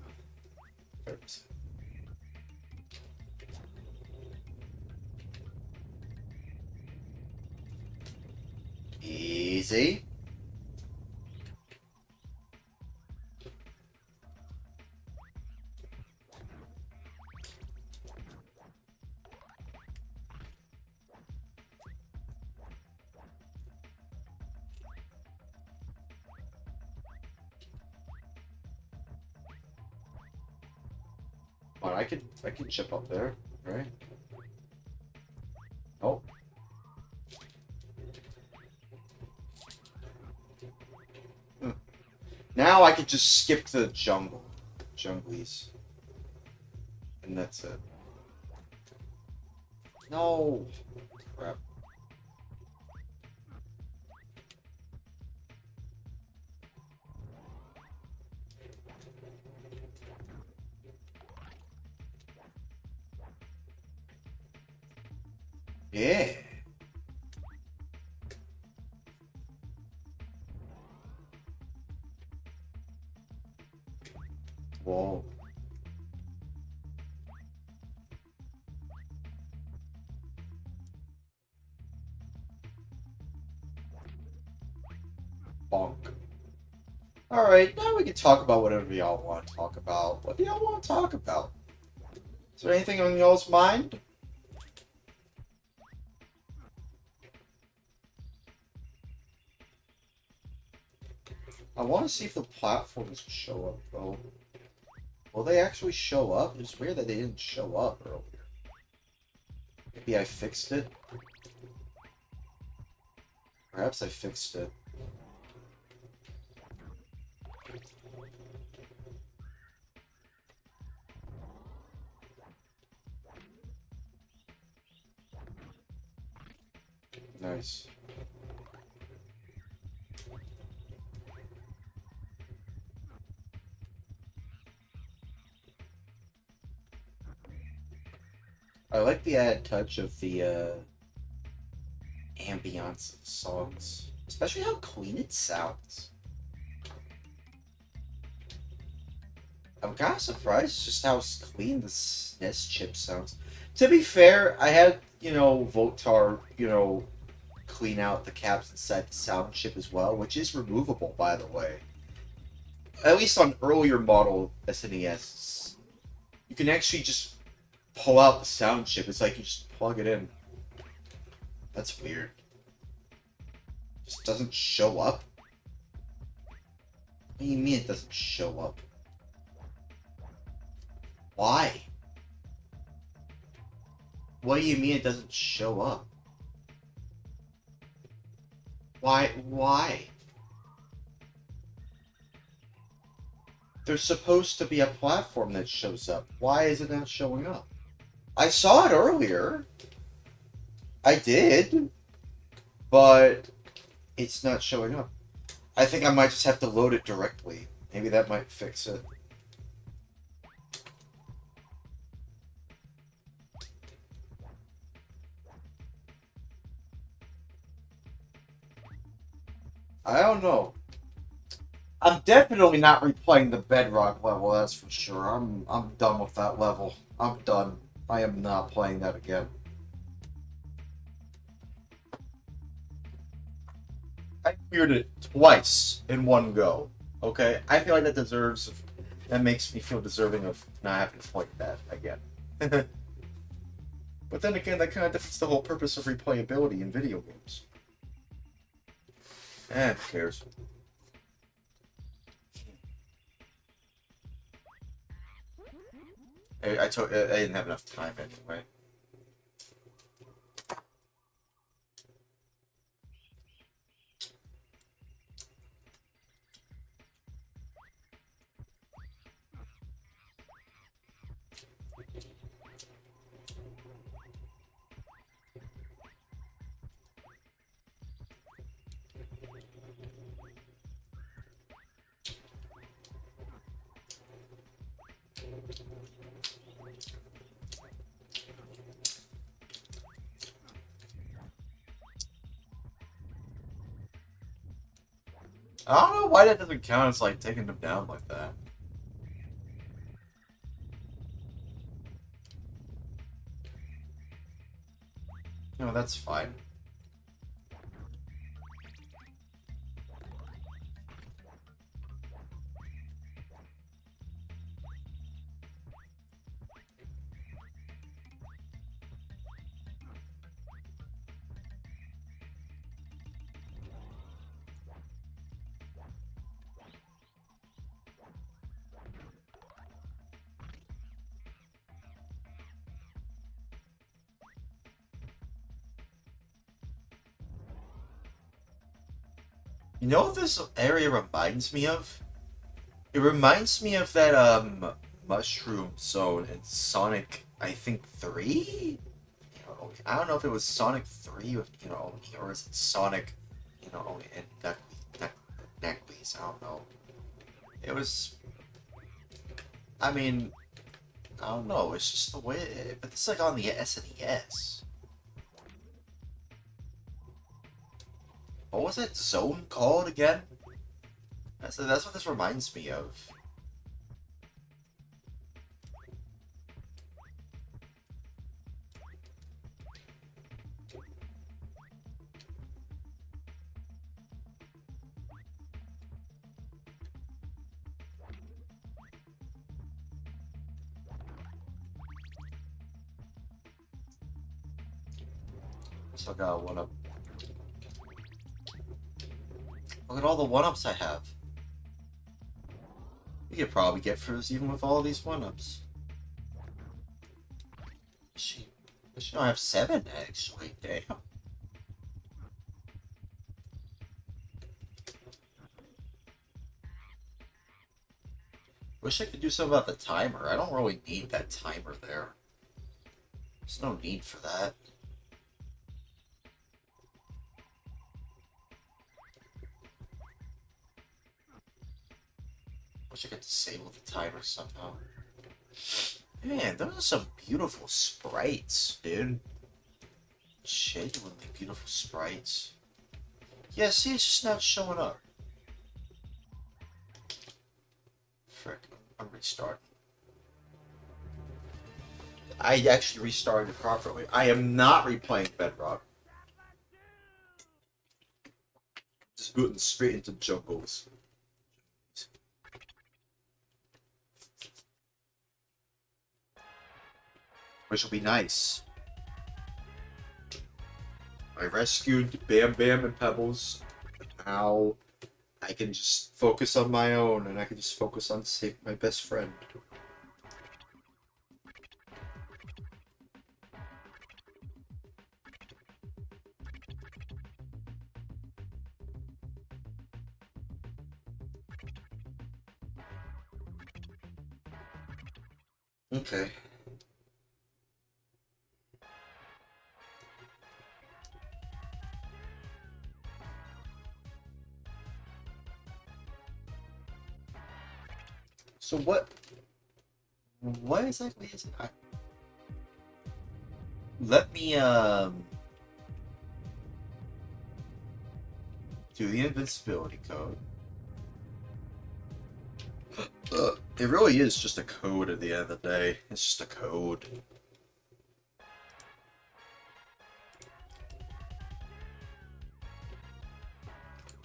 Easy. Come on, I can chip up there, right? Oh. Now I could just skip to the junglies. And that's it. No. Crap. Yeah. Whoa. Bonk. Alright, now we can talk about whatever y'all want to talk about. What do y'all want to talk about? Is there anything on y'all's mind? I want to see if the platforms show up, though. Will they actually show up? It's weird that they didn't show up earlier. Maybe I fixed it? Perhaps I fixed it. Nice. I like the added touch of the ambiance of the songs, especially how clean it sounds. I'm kind of surprised just how clean the SNES chip sounds. To be fair, I had, Votar, clean out the caps inside the sound chip as well, which is removable, by the way. At least on earlier model SNES, you can actually just pull out the sound chip. It's like you just plug it in. That's weird. Just doesn't show up? What do you mean it doesn't show up? Why? What do you mean it doesn't show up? Why? Why? There's supposed to be a platform that shows up. Why is it not showing up? I saw it earlier. I did. But it's not showing up. I think I might just have to load it directly. Maybe that might fix it. I don't know. I'm definitely not replaying the Bedrock level, that's for sure. I'm done with that level. I'm done. I am not playing that again. I cleared it twice in one go. Okay? I feel like that makes me feel deserving of not having to play that again. But then again, that kind of defeats the whole purpose of replayability in video games. Who cares? I didn't have enough time anyway. I don't know why that doesn't count as like taking them down like that. No, that's fine. You know what this area reminds me of? It reminds me of that mushroom zone in Sonic, I think 3? I don't know if it was Sonic 3 with, or is it Sonic, and Knuckles, I don't know. It was, I mean, I don't know, it's just the way, but it's like on the SNES. What was that zone called again? That's what this reminds me of. Still got one up. Look at all the one-ups I have. You could probably get first even with all these one-ups. She don't have 7 actually. Damn. Wish I could do something about the timer. I don't really need that timer there. There's no need for that. Wish I could disable the timer somehow. Man, those are some beautiful sprites, dude. Genuinely beautiful sprites. Yeah, see, it's just not showing up. Frick, I'm restarting. I actually restarted it properly. I am not replaying Bedrock. Just booting straight into jungles. Which will be nice. I rescued Bam Bam and Pebbles. Now I can just focus on my own, and I can just focus on saving my best friend. Okay. So what exactly is it? Let me do the invincibility code. It really is just a code at the end of the day. It's just a code.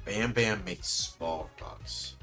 Bam Bam makes small rocks.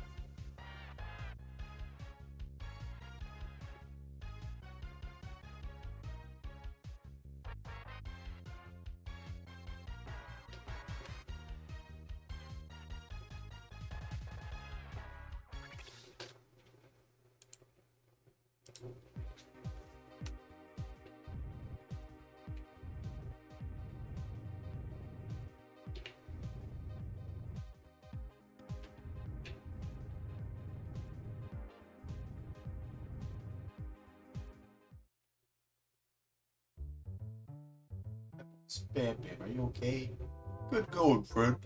Bam Bam, are you okay? Good going, friend.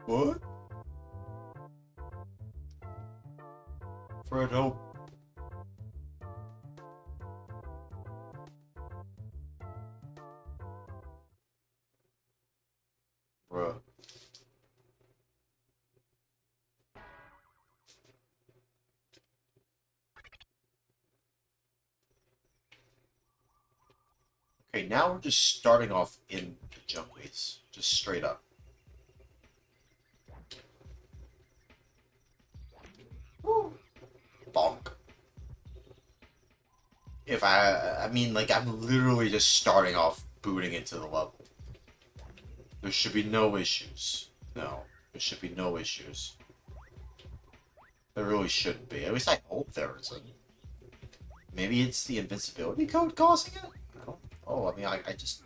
What? Fred, help. Bruh. Okay, now we're just starting off in the junglies. Just straight up. Woo. Bonk. If I mean, like, I'm literally just starting off booting into the level. There should be no issues. No, there should be no issues. There really shouldn't be. At least I hope there isn't. Maybe it's the invincibility code causing it? I don't know. I mean, I just...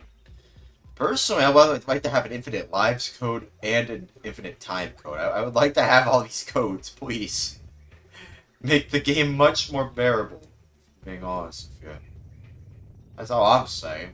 Personally, I would like to have an infinite lives code and an infinite time code. I would like to have all these codes, please. Make the game much more bearable. Being honest with you. That's all I'm saying.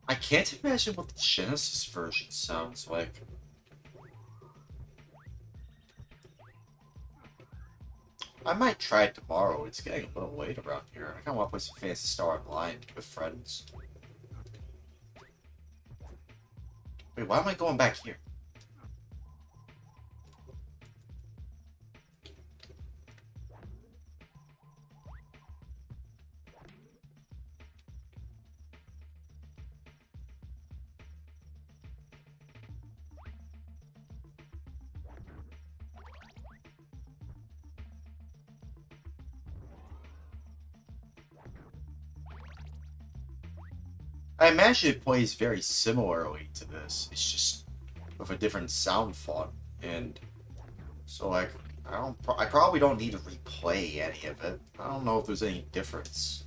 I can't imagine what the Genesis version sounds like. I might try it tomorrow. It's getting a little late around here. I kind of want to play some Phantasy Star Online with friends. Wait, why am I going back here? I imagine it plays very similarly to this. It's just with a different sound font, and so like I probably don't need to replay any of it. I don't know if there's any difference.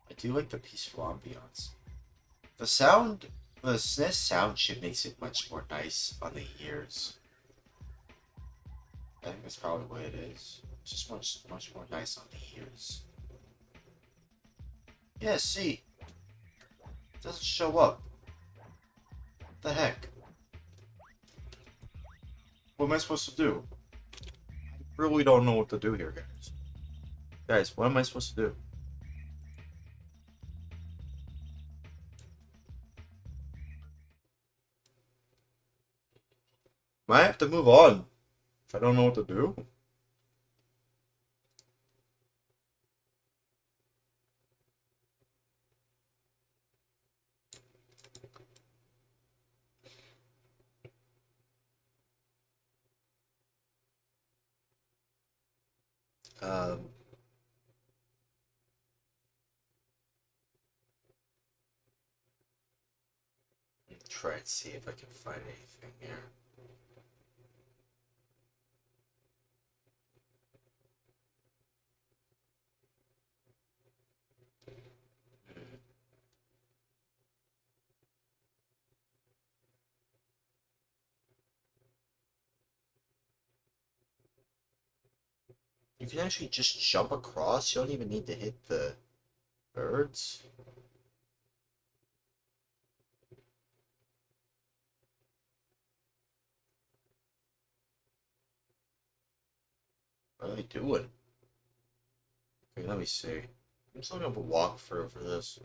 I do like the peaceful ambiance. The SNES sound chip makes it much more nice on the ears. I think that's probably what it is. It's just much more nice on the ears. Yeah, see, it doesn't show up. What the heck? What am I supposed to do? Really don't know what to do here, guys. Guys, what am I supposed to do? Might have to move on if I don't know what to do. Um, Try and see if I can find anything here. You can actually just jump across. You don't even need to hit the birds. What are they doing? Okay, let me see. I'm just looking up a walkthrough for this.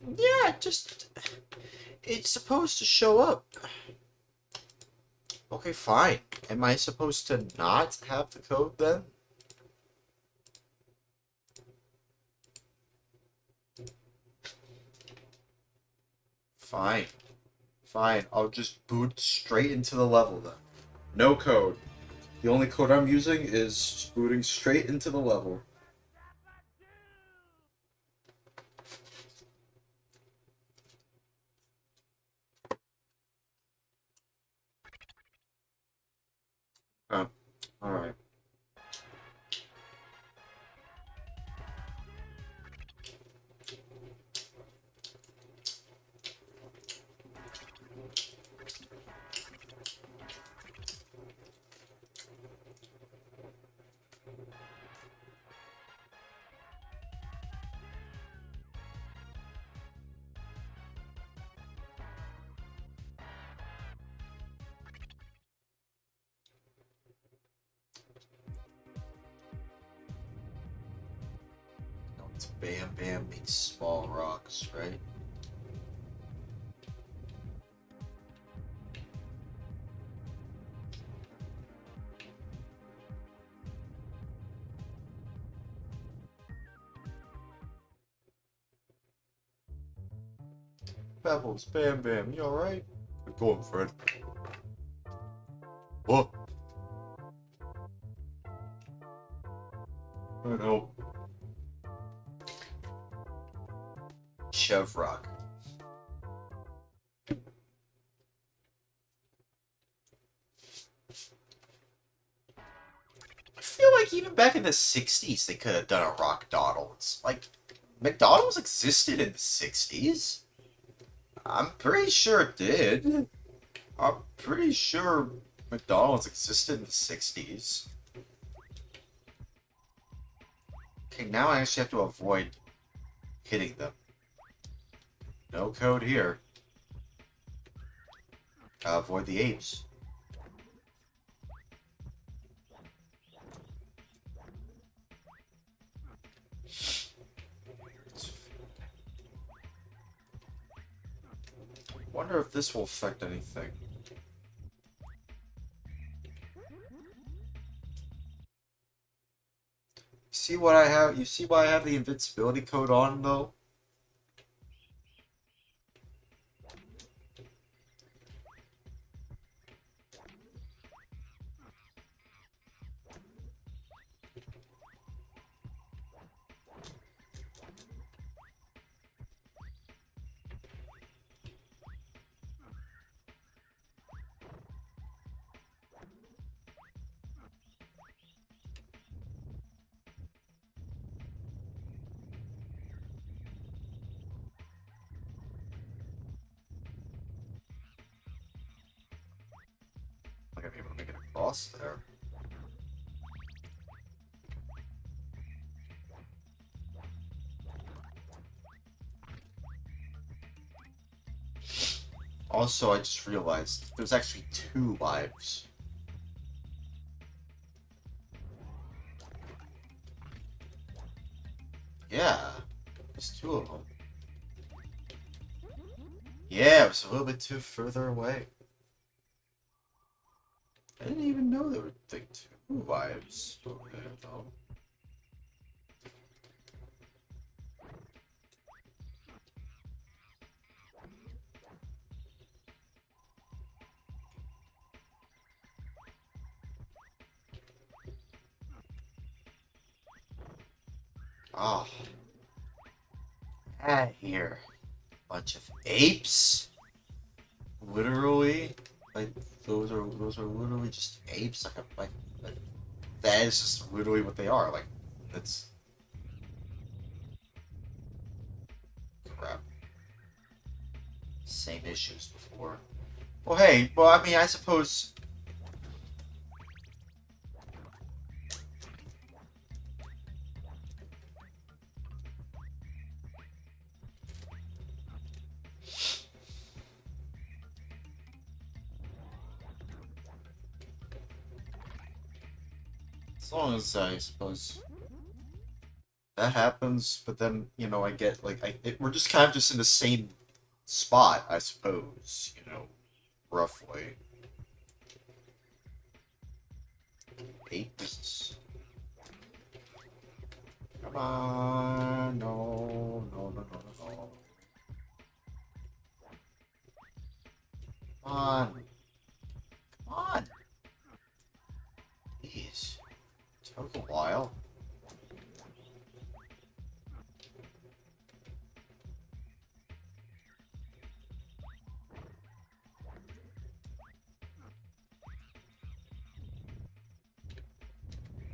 Yeah, just... It's supposed to show up. Okay, fine. Am I supposed to not have the code then? Fine. Fine, I'll just boot straight into the level then. No code. The only code I'm using is booting straight into the level. Alright. No, it's Bam Bam meets Small Rocks, right? Pebbles, Bam Bam, you alright? Good going, Fred. What? I know. Chevrock. I feel like even back in the 60s they could have done a Rock Donald's. Like, McDonald's existed in the 60s? I'm pretty sure it did. I'm pretty sure McDonald's existed in the 60s. Okay, now I actually have to avoid hitting them. No code here. Avoid the apes. Wonder if this will affect anything. See what I have? You see why I have the invincibility code on though? I'm not gonna be able to make it across there. Also, I just realized there's actually 2 lives. Yeah, there's two of them. Yeah, it was a little bit too further away. I didn't even know there were like two lives over there, though. Oh, here. Bunch of apes? Literally? Like, those are literally just apes? Like that is just literally what they are. Like, that's crap. Same issues before. Well, hey, well, I mean, I suppose. As long as I suppose that happens, but then, I get, like, we're just kind of just in the same spot, I suppose, roughly. Apes. Come on. No, no, no, no, no, no. Come on. Come on. Jeez. Took a while.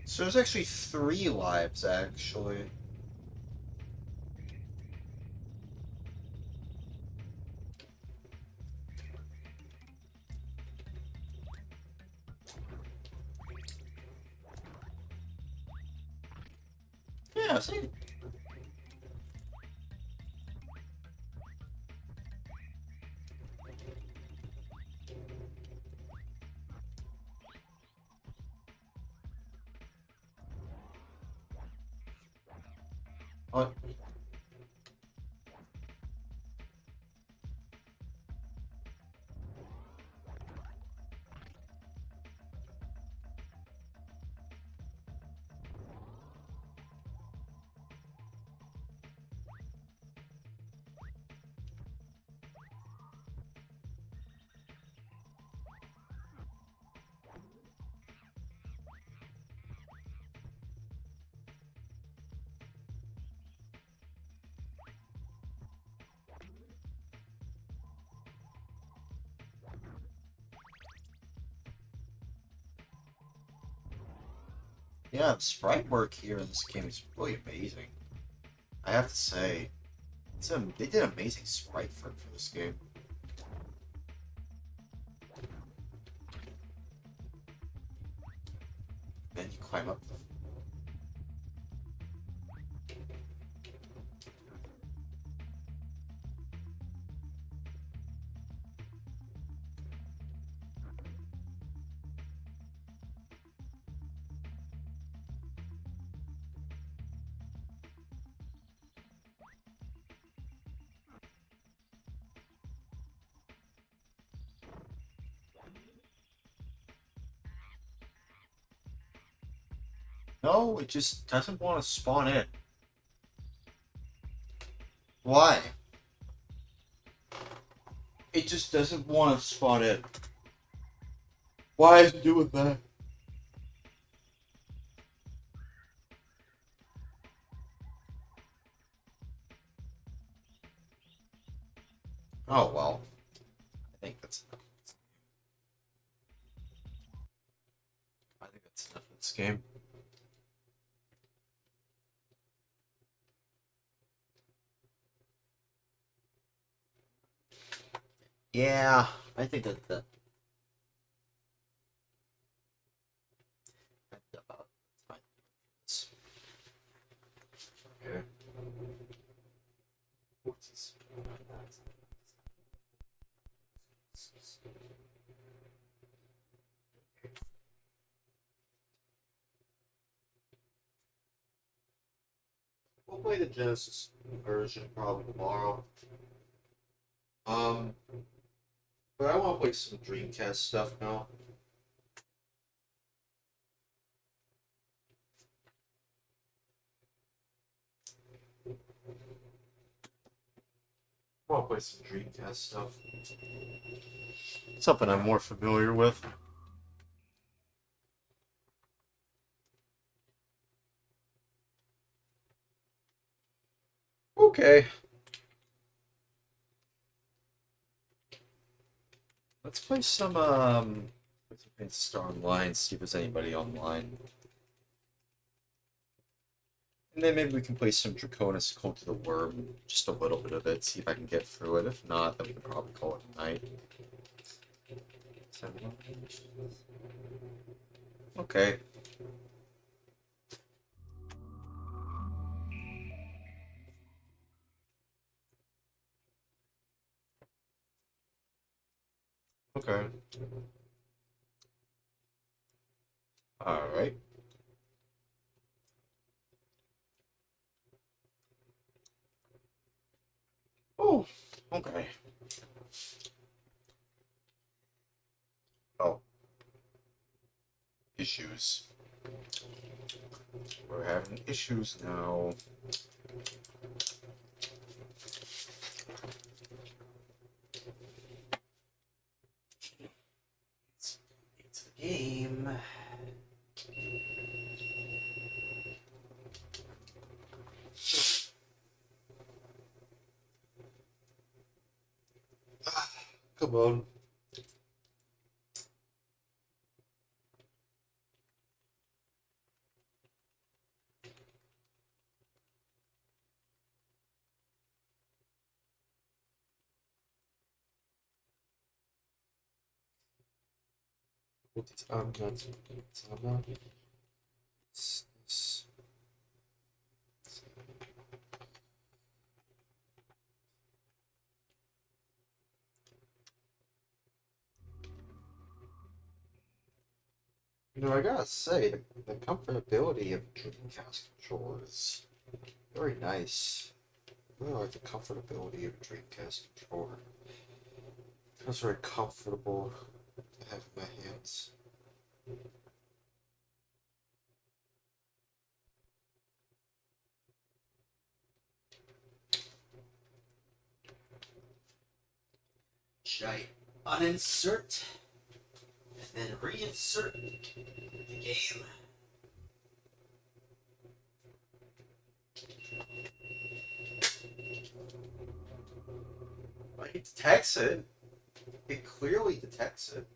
So there's actually 3 lives, actually. Yeah, see? What? Yeah, the sprite work here in this game is really amazing. I have to say, they did amazing sprite for this game. Then you climb up them. No, it just doesn't want to spawn in. Why? It just doesn't want to spawn in. Why is it doing that? Oh well. I think that's enough. I think that's enough of this game. Yeah, I think that. About fine. Okay. What's this? We'll play the Genesis version probably tomorrow. Um, but I want to play some Dreamcast stuff now. I want to play some Dreamcast stuff. Something I'm more familiar with. Okay. Let's play some Phantasy Star Online, see if there's anybody online. And then maybe we can play some Draconis Cult of the Worm, just a little bit of it, see if I can get through it. If not, then we can probably call it a night. Okay. Okay. Alright. Oh, okay. Oh. Issues. We're having issues now. It's the game. Come on. You know, I gotta say, the comfortability of Dreamcast controller is very nice. I really like the comfortability of a Dreamcast controller. It feels very comfortable to have in my hands. Should I uninsert and then reinsert the game? Like, it detects it. It clearly detects it.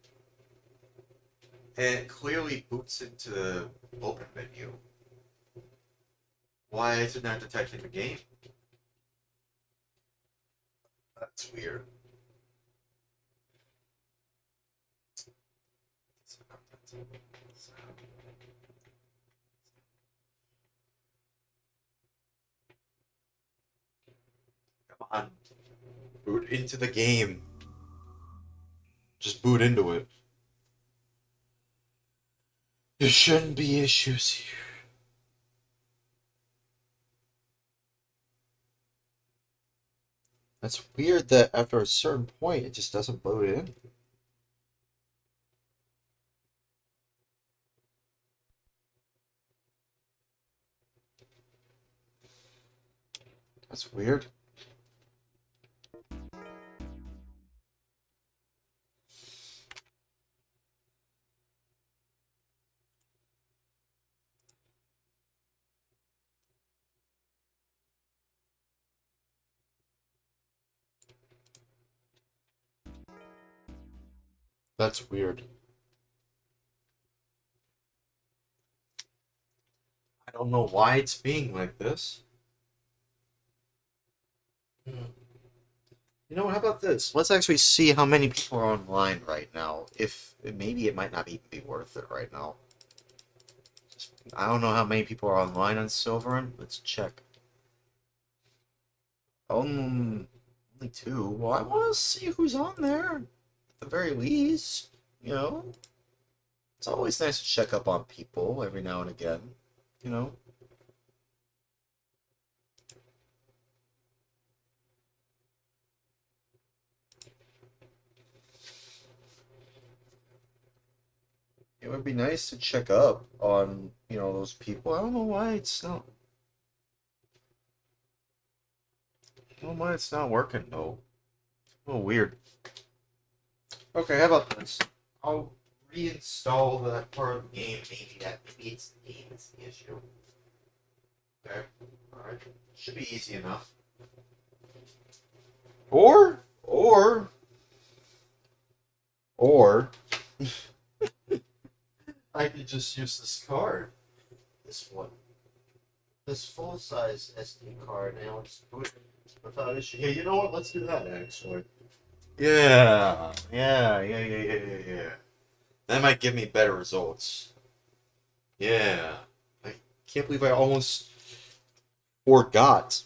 And it clearly boots into the open menu. Why is it not detecting the game? That's weird. Come on. Boot into the game. Just boot into it. There shouldn't be issues here. That's weird that after a certain point it just doesn't load in. That's weird. That's weird. I don't know why it's being like this. You know what? How about this? Let's actually see how many people are online right now. If maybe it might not even be worth it right now. I don't know how many people are online on Silverin. Let's check. Only two. Well, I want to see who's on there. At the very least, you know. It's always nice to check up on people every now and again. You know. It would be nice to check up on, those people. I don't know why it's not. I don't know why it's not working though. A little weird. Okay, how about this? I'll reinstall that part of the game. Maybe it's the game that's the issue. Okay. Alright. Should be easy enough. Or I could just use this card. This one. This full-size SD card, and I'll just boot it without issue. Hey, you know what? Let's do that, actually. Yeah. That might give me better results. Yeah. I can't believe I almost forgot,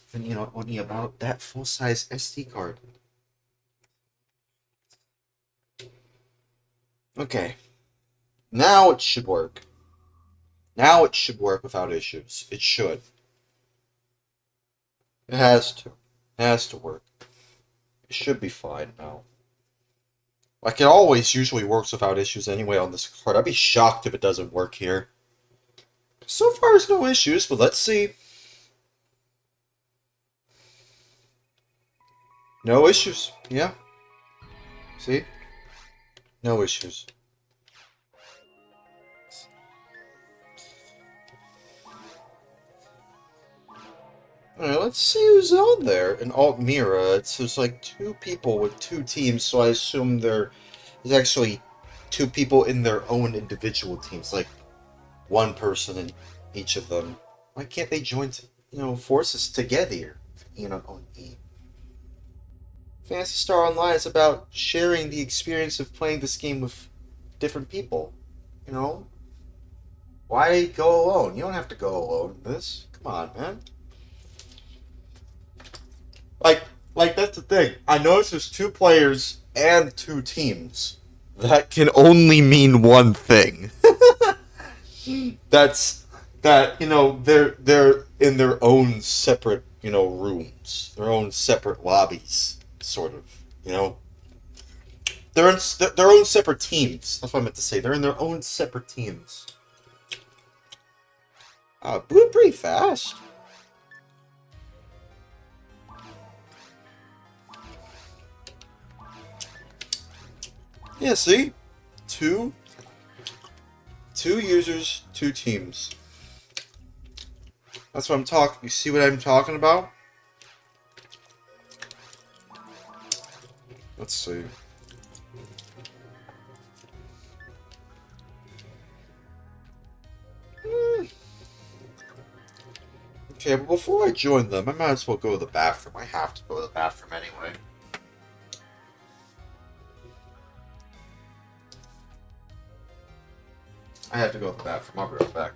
only about that full-size SD card. Okay. Now it should work. Now it should work without issues. It should. It has to. It has to work. It should be fine now. Like, it always usually works without issues anyway on this card. I'd be shocked if it doesn't work here. So far, there's no issues, but let's see. No issues. Yeah. See? No issues. Alright, let's see who's on there. In Altmira, there's like 2 people with 2 teams, so I assume there's actually 2 people in their own individual teams, like 1 person in each of them. Why can't they join, forces together, on E? Phantasy Star Online is about sharing the experience of playing this game with different people, Why go alone? You don't have to go alone in this. Come on, man. Like that's the thing. I noticed there's 2 players and 2 teams. That can only mean one thing. That's that they're in their own separate rooms, their own separate lobbies, sort of. They're in their own separate teams. That's what I meant to say. They're in their own separate teams. Blew pretty fast. Yeah, see? Two users, 2 teams. That's what I'm talking. You see what I'm talking about? Let's see. Okay, but before I join them, I might as well go to the bathroom. I have to go to the bathroom anyway. I have to go to the bathroom. I'll be right back.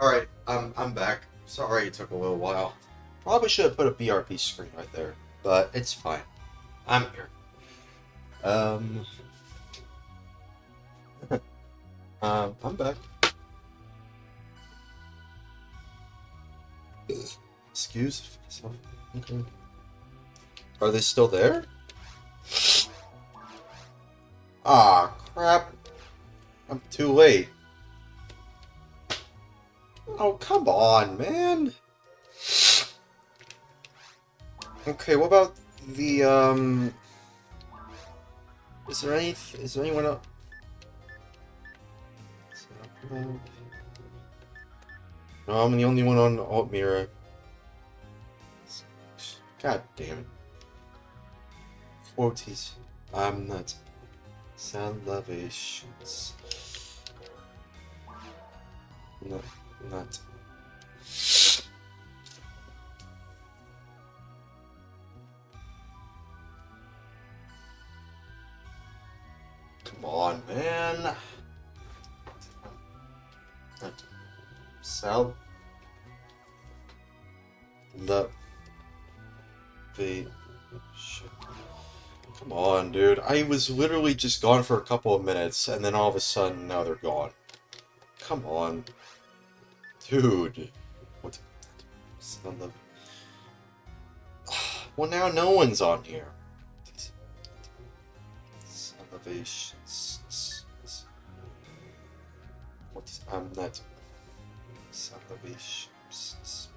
Alright, I'm back. Sorry it took a little while. Probably should have put a BRP screen right there, but it's fine. I'm here. I'm back. Excuse myself. Okay. Are they still there? Ah, crap. I'm too late. Oh, come on, man. Okay, what about the, is there anyone else? No, I'm the only one on Alt Mirror. God damn it. Quoties. I'm not. Salvations. No, not. Come on, man. Sal. The. Come on, dude. I was literally just gone for a couple of minutes, and then all of a sudden, now they're gone. Come on. Dude. What? Well, now no one's on here. Elevations. What is... I'm not... Salvations.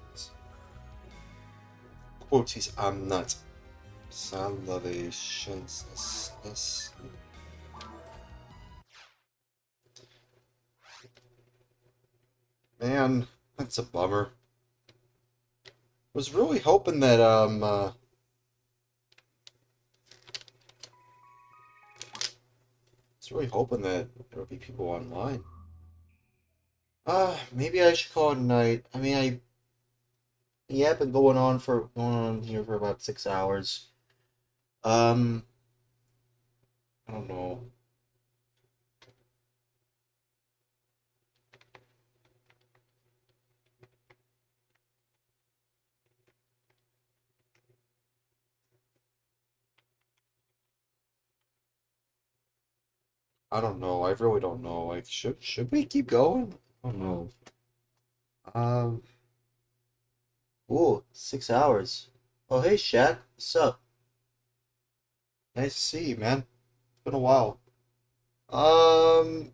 Quoties, I'm not. Salvations. Man, that's a bummer. Was really hoping that, there would be people online. Maybe I should call it a night. I mean, yeah, been going on here for about 6 hours. I don't know. I don't know. I really don't know. Like, should we keep going? I don't know. Um. Ooh, 6 hours. Oh, hey, Shaq. What's up? Nice to see you, man. It's been a while. Um.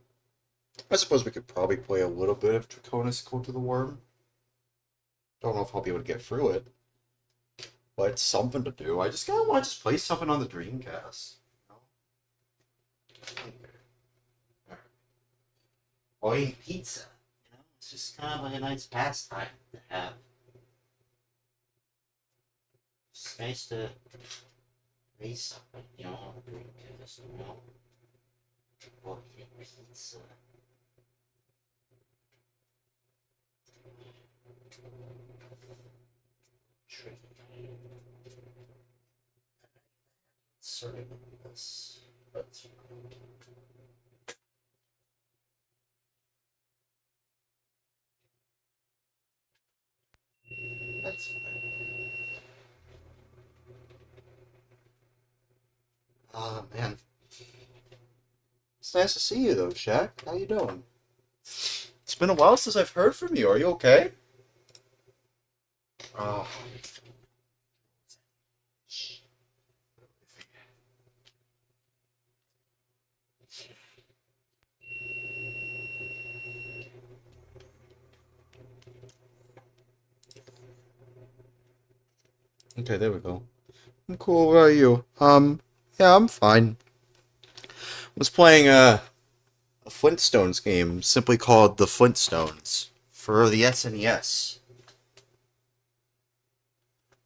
I suppose we could probably play a little bit of Draconis Code to the Worm. Don't know if I'll be able to get through it, but it's something to do. I just kind of want to just play something on the Dreamcast. Or eat pizza. It's just kind of like a nice pastime to have. It's nice to raise something, on the Dreamcast, Or eating pizza. Sorry about this, but that's fine. Ah, man. It's nice to see you, though, Shaq. How you doing? It's been a while since I've heard from you. Are you okay? Oh. Okay, there we go. I'm cool. How are you? Yeah, I'm fine. Was playing a Flintstones game simply called The Flintstones for the SNES.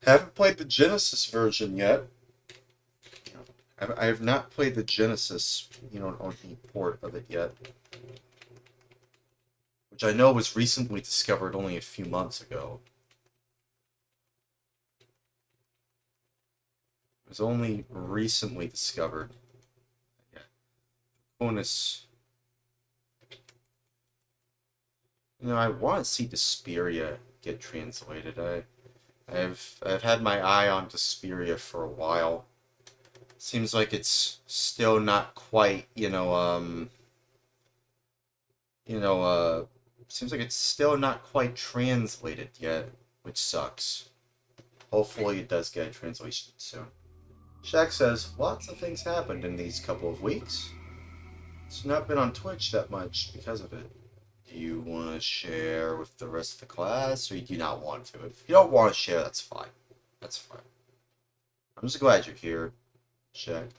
Haven't played the Genesis version yet. I have not played the Genesis, on the port of it yet. Which I know was recently discovered only a few months ago. It was only recently discovered. Yeah. Bonus You know, I want to see Desperia get translated. I've had my eye on Desperia for a while. Seems like it's still not quite, you know, seems like it's still not quite translated yet, which sucks. Hopefully it does get a translation soon. Shaq says, lots of things happened in these couple of weeks. It's not been on Twitch that much because of it. Do you want to share with the rest of the class, or do you not want to? If you don't want to share, that's fine. That's fine. I'm just glad you're here, Shaq.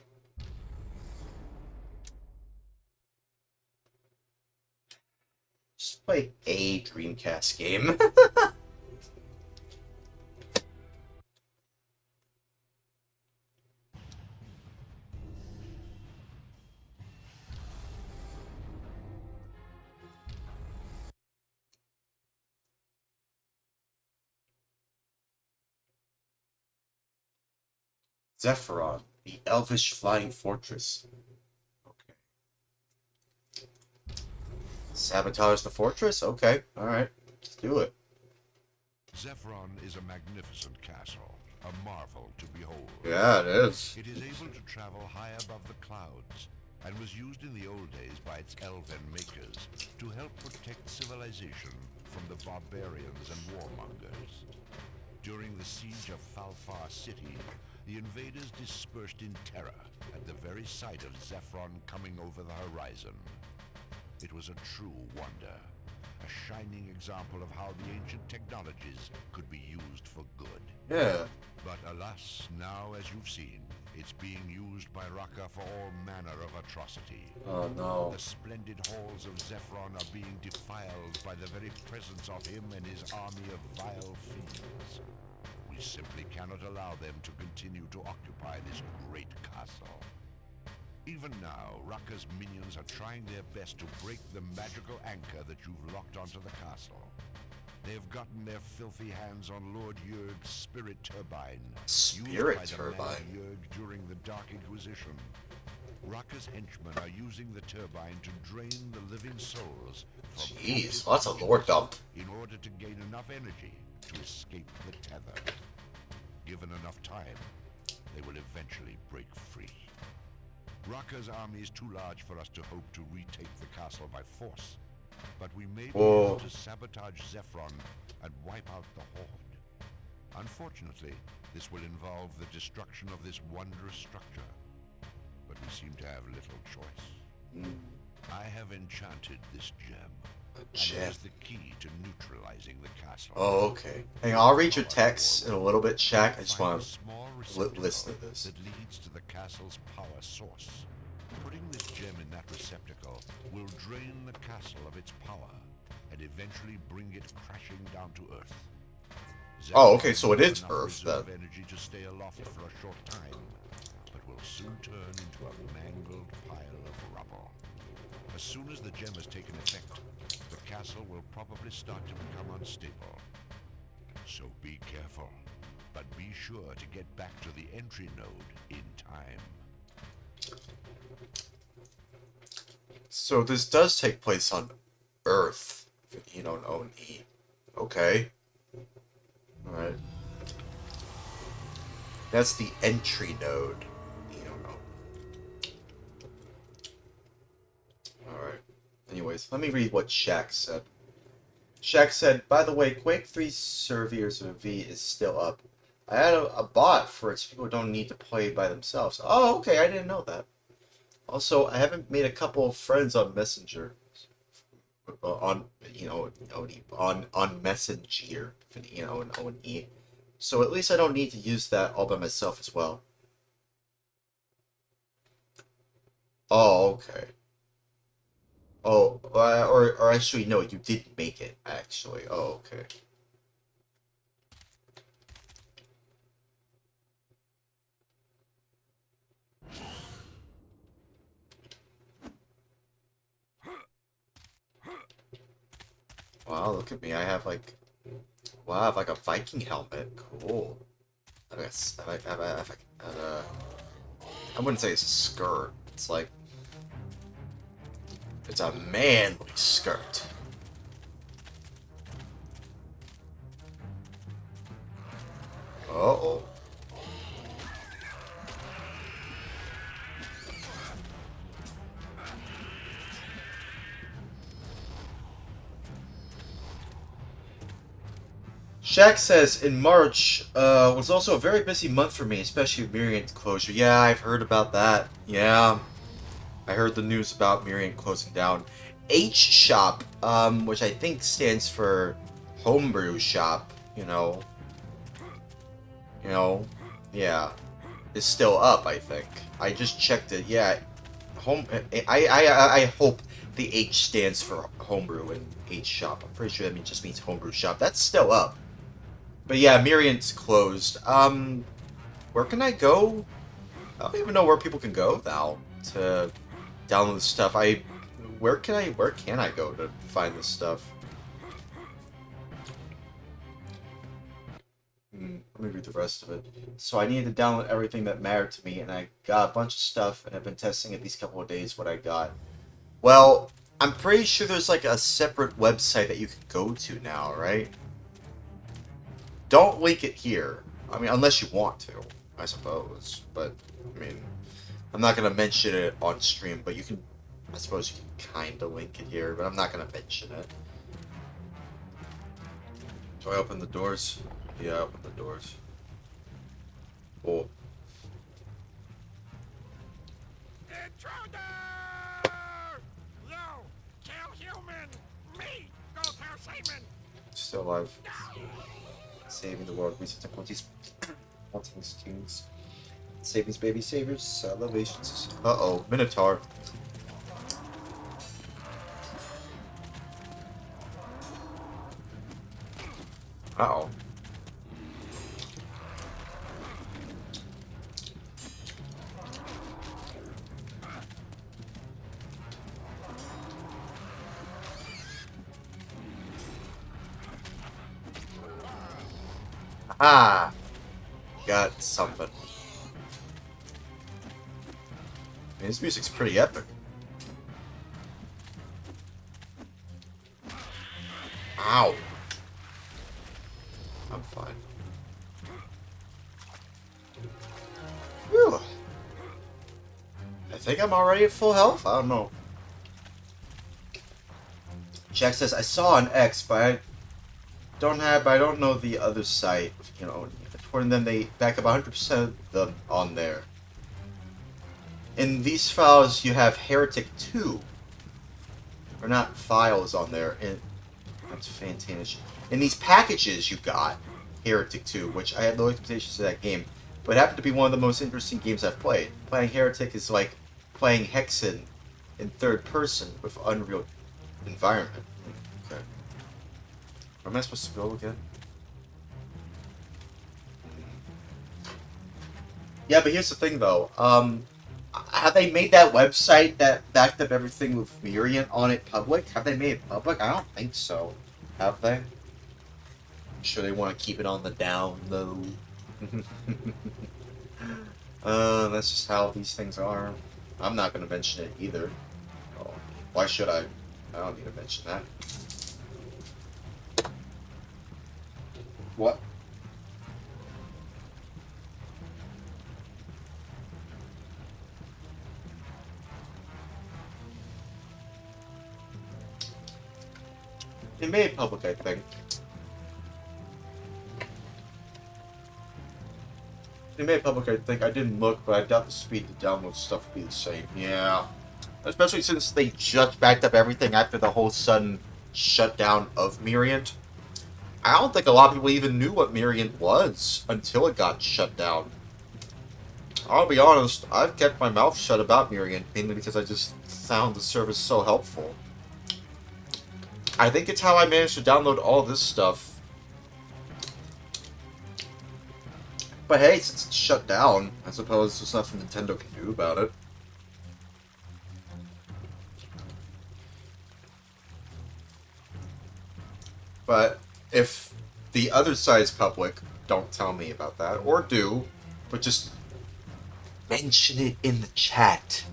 Just play a Dreamcast game. Zephyron, the elvish flying fortress. Okay. Sabotage the fortress? Okay, alright. Let's do it. Zephyron is a magnificent castle, a marvel to behold. Yeah, it is. It is able to travel high above the clouds, and was used in the old days by its elven makers to help protect civilization from the barbarians and warmongers. During the siege of Falfar City, the invaders dispersed in terror at the very sight of Zephyron coming over the horizon. It was a true wonder, a shining example of how the ancient technologies could be used for good. Yeah. But alas, now as you've seen, it's being used by Raka for all manner of atrocity. Oh no. The splendid halls of Zephyron are being defiled by the very presence of him and his army of vile fiends. We simply cannot allow them to continue to occupy this great castle. Even now, Raka's minions are trying their best to break the magical anchor that you've locked onto the castle. They have gotten their filthy hands on Lord Yurg's spirit turbine. Spirit used by the turbine? man Yurg during the Dark Inquisition. Raka's henchmen are using the turbine to drain the living souls from Jeez, lots of lore dump. in order to gain enough energy to escape the tether. Given enough time, they will eventually break free. Raka's army is too large for us to hope to retake the castle by force, but we may be able to sabotage Zephyron and wipe out the Horde. Unfortunately, this will involve the destruction of this wondrous structure, but we seem to have little choice. I have enchanted this gem. Gem. And it is the key to neutralizing the castle. Oh, okay. Hang on, I'll read your text in a little bit, Shaq. I just Find want a to small receptacle listen to this. that leads to the castle's power source. Putting this gem in that receptacle will drain the castle of its power and eventually bring it crashing down to Earth. Oh, okay, so it is Enough Earth, reserve then. energy to stay aloft for a short time, but will soon turn into a mangled pile of rubble. As soon as the gem has taken effect, the castle will probably start to become unstable. So be careful, but be sure to get back to the entry node in time. So this does take place on Earth. If you don't know E. Okay. Alright. That's the entry node. You don't know. Alright. Anyways, let me read what Shaq said. Shaq said, by the way, Quake 3 Surveyors of V is still up. I had a bot for it so people don't need to play by themselves. Oh, okay, I didn't know that. Also, I haven't made a couple of friends on Messenger. On Messenger, and O&E. So at least I don't need to use that all by myself as well. Oh, okay. Oh, or actually, no, you did make it, actually. Oh, okay. Wow, look at me. I have like, wow, I have like a Viking helmet. Cool. I guess I wouldn't say it's a skirt. It's like, it's a manly skirt. Uh-oh. Shaq says, in March was also a very busy month for me, especially with Miriam's closure. Yeah, I've heard about that. Yeah, I heard the news about Miriam closing down. H Shop, which I think stands for Homebrew Shop, you know, yeah, is still up, I think. I just checked it, yeah. I hope the H stands for Homebrew and H Shop. I'm pretty sure that just means Homebrew Shop. That's still up. But yeah, Miriam's closed. Where can I go? I don't even know where people can go now to download stuff. Where can I go to find this stuff? Let me read the rest of it. So I needed to download everything that mattered to me, and I got a bunch of stuff, and I've been testing it these couple of days what I got. Well, I'm pretty sure there's like a separate website that you can go to now, right? Don't link it here. I mean, unless you want to, I suppose. But, I mean, I'm not going to mention it on stream, but you can, I suppose you can kind of link it here, but I'm not going to mention it. Do I open the doors? Yeah, I open the doors. Oh. Intruder! You! Kill human! Me! Go tell Simon! Still alive. Saving the world, research quantities, teams. Savings, baby savers, salvations. Uh-oh, Minotaur. Uh-oh. Ah! Got something. Man, this music's pretty epic. Ow. I'm fine. Whew. I think I'm already at full health? I don't know. Jack says, I saw an X, but I don't know the other site. According to them, they back up 100% of them on there. In these files, you have Heretic 2. Or not files on there. That's Fantasy. In these packages, you got Heretic 2, which I had no expectations of that game. But it happened to be one of the most interesting games I've played. Playing Heretic is like playing Hexen in third person with Unreal environment. Okay. Where am I supposed to go again? Yeah, but here's the thing, though. Have they made that website that backed up everything with Miriam on it public? Have they made it public? I don't think so. Have they? I'm sure they want to keep it on the down low. That's just how these things are. I'm not going to mention it either. Oh, why should I? I don't need to mention that. What? They made it public, I think. They made it public, I think. I didn't look, but I doubt the speed to download stuff would be the same. Yeah. Especially since they just backed up everything after the whole sudden shutdown of Miriam. I don't think a lot of people even knew what Miriam was until it got shut down. I'll be honest, I've kept my mouth shut about Miriam, mainly because I just found the service so helpful. I think it's how I managed to download all this stuff. But hey, since it's shut down, I suppose there's nothing Nintendo can do about it. But if the other side's public, don't tell me about that. Or do, but just mention it in the chat.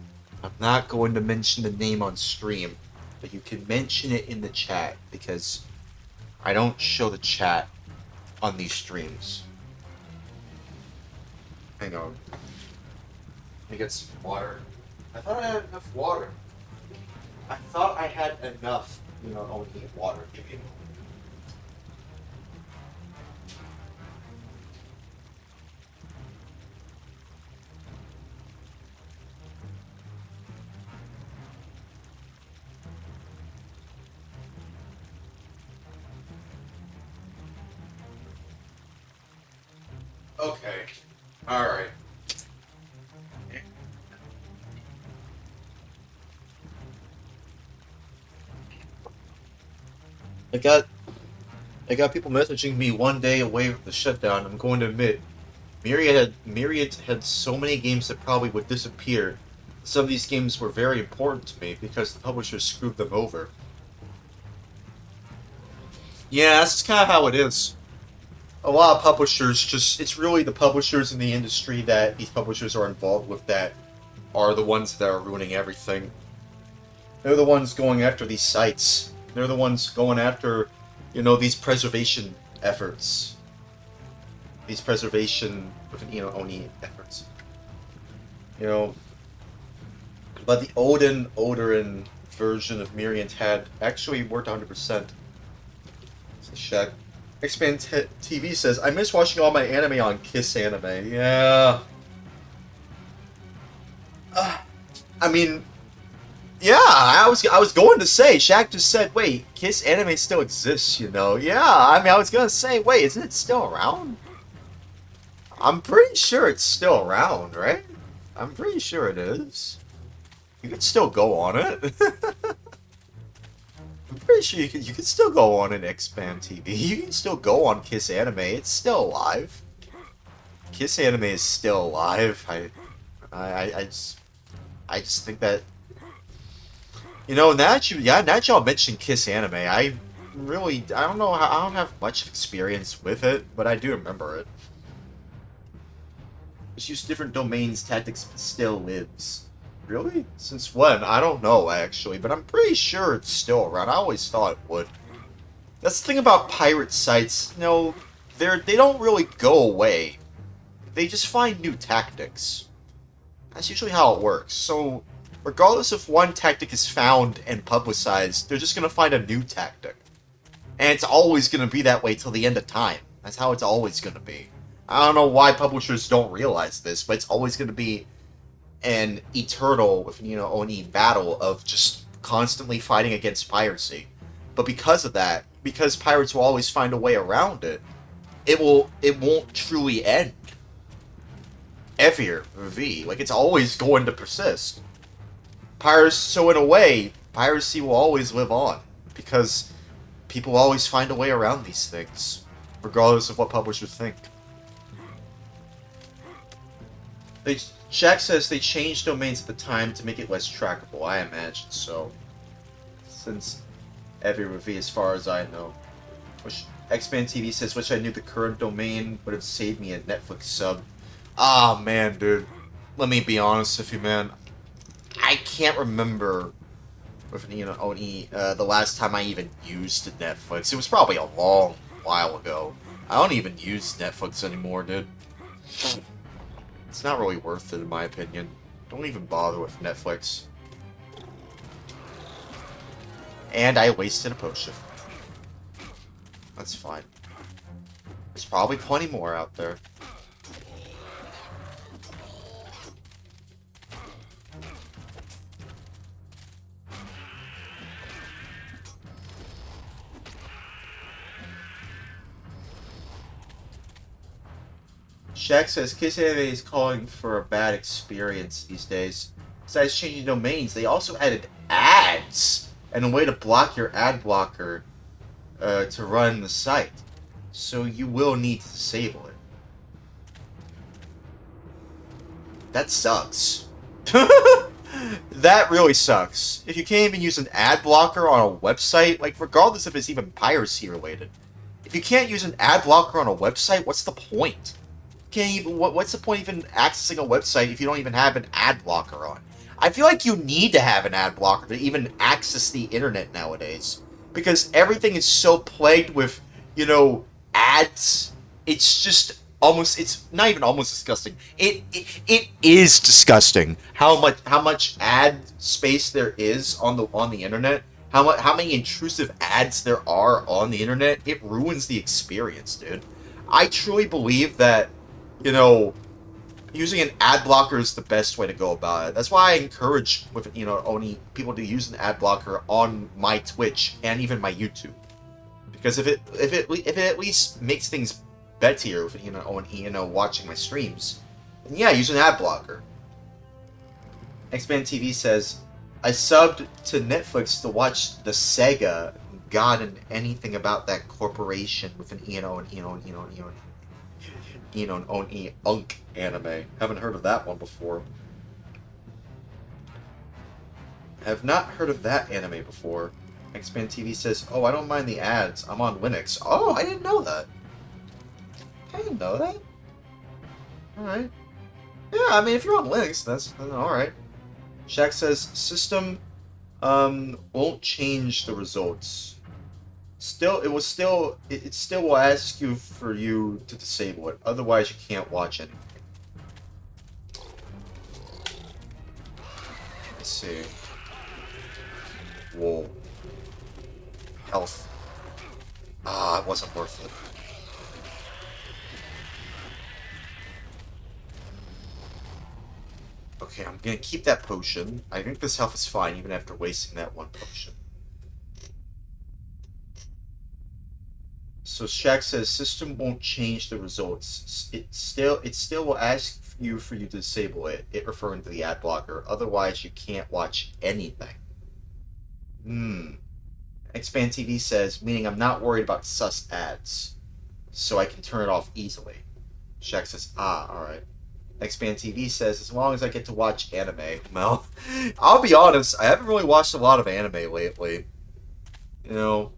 I'm not going to mention the name on stream, but you can mention it in the chat because I don't show the chat on these streams. Hang on. Let me get some water. I thought I had enough water. I thought I had enough, only water. Give me a moment. Okay. Alright. I got people messaging me one day away from the shutdown. I'm going to admit, Myriad had so many games that probably would disappear. Some of these games were very important to me because the publishers screwed them over. Yeah, that's just kind of how it is. A lot of publishers it's really the publishers in the industry that these publishers are involved with that are the ones that are ruining everything. They're the ones going after these sites. They're the ones going after, these preservation efforts. These preservation with an Oni efforts. But the Odorin version of Myriad had actually worked 100%. It's a check. Expand TV says, I miss watching all my anime on Kiss Anime. Yeah. I mean, yeah, I was going to say, Shaq just said, wait, Kiss Anime still exists, Yeah, I mean, I was going to say, wait, isn't it still around? I'm pretty sure it's still around, right? I'm pretty sure it is. You could still go on it. I'm pretty sure you can still go on an Expand TV. You can still go on Kiss Anime. It's still alive. Kiss Anime is still alive. I just think that now that y'all mentioned Kiss Anime, I don't know how, I don't have much experience with it, but I do remember it. Just use different domains, tactics still lives. Really? Since when? I don't know, actually, but I'm pretty sure it's still around. I always thought it would. That's the thing about pirate sites. They don't really go away. They just find new tactics. That's usually how it works. So, regardless if one tactic is found and publicized, they're just going to find a new tactic. And it's always going to be that way till the end of time. That's how it's always going to be. I don't know why publishers don't realize this, but it's always going to be an eternal, Oni battle of just constantly fighting against piracy. But because of that, because pirates will always find a way around it, it won't truly end. Ever, V. Like, it's always going to persist. So in a way, piracy will always live on. Because people always find a way around these things. Regardless of what publishers think. Shaq says they changed domains at the time to make it less trackable. I imagine so. Since every review, as far as I know. X-Man TV says, wish I knew the current domain would have saved me a Netflix sub. Ah, man, dude. Let me be honest with you, man. I can't remember with Oni, the last time I even used Netflix. It was probably a long while ago. I don't even use Netflix anymore, dude. It's not really worth it, in my opinion. Don't even bother with Netflix. And I wasted a potion. That's fine. There's probably plenty more out there. Shaq says, Kiss Anime is calling for a bad experience these days. Besides changing domains, they also added ads and a way to block your ad blocker to run the site. So you will need to disable it. That sucks. That really sucks. If you can't even use an ad blocker on a website, like regardless if it's even piracy related, if you can't use an ad blocker on a website, what's the point? Can't even. What's the point even accessing a website if you don't even have an ad blocker on? I feel like you need to have an ad blocker to even access the internet nowadays, because everything is so plagued with, ads. It's just almost, it's not even almost disgusting. It is disgusting how much ad space there is on the internet. How many intrusive ads there are on the internet. It ruins the experience, dude. I truly believe that, you know, using an ad blocker is the best way to go about it. That's why I encourage only people to use an ad blocker on my Twitch and even my YouTube. Because if it at least makes things better, on watching my streams, then yeah, use an ad blocker. X-Man TV says, I subbed to Netflix to watch the Sega God and anything about that corporation with an Unk anime. Haven't heard of that one before. Have not heard of that anime before. X-Man TV says, oh, I don't mind the ads. I'm on Linux. Oh, I didn't know that. I didn't know that. Alright. Yeah, I mean, if you're on Linux, that's alright. Shaq says, system won't change the results. It still will ask you for you to disable it. Otherwise, you can't watch anything. Let's see. Whoa. Health. Ah, it wasn't worth it. Okay, I'm gonna keep that potion. I think this health is fine even after wasting that one potion. So Shaq says system won't change the results. It still will ask you for you to disable it. It referring to the ad blocker. Otherwise, you can't watch anything. Expand TV says, meaning I'm not worried about sus ads, so I can turn it off easily. Shaq says, alright. Expand TV says, as long as I get to watch anime. Well, I'll be honest, I haven't really watched a lot of anime lately. You know,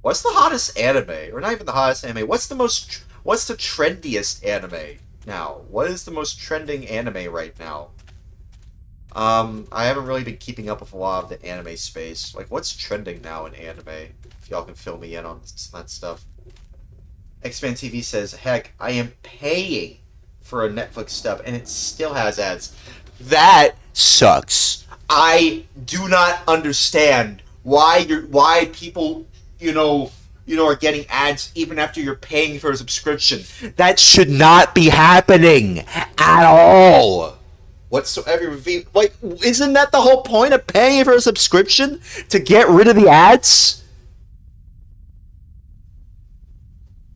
what's the hottest anime? Or not even the hottest anime. What's the trendiest anime now? What is the most trending anime right now? I haven't really been keeping up with a lot of the anime space. Like, what's trending now in anime? If y'all can fill me in on that stuff. X-Man TV says, heck, I am paying for a Netflix stub, and it still has ads. That sucks. I do not understand why people, are getting ads even after you're paying for a subscription. That should not be happening at all. Whatsoever, like, isn't that the whole point of paying for a subscription? To get rid of the ads?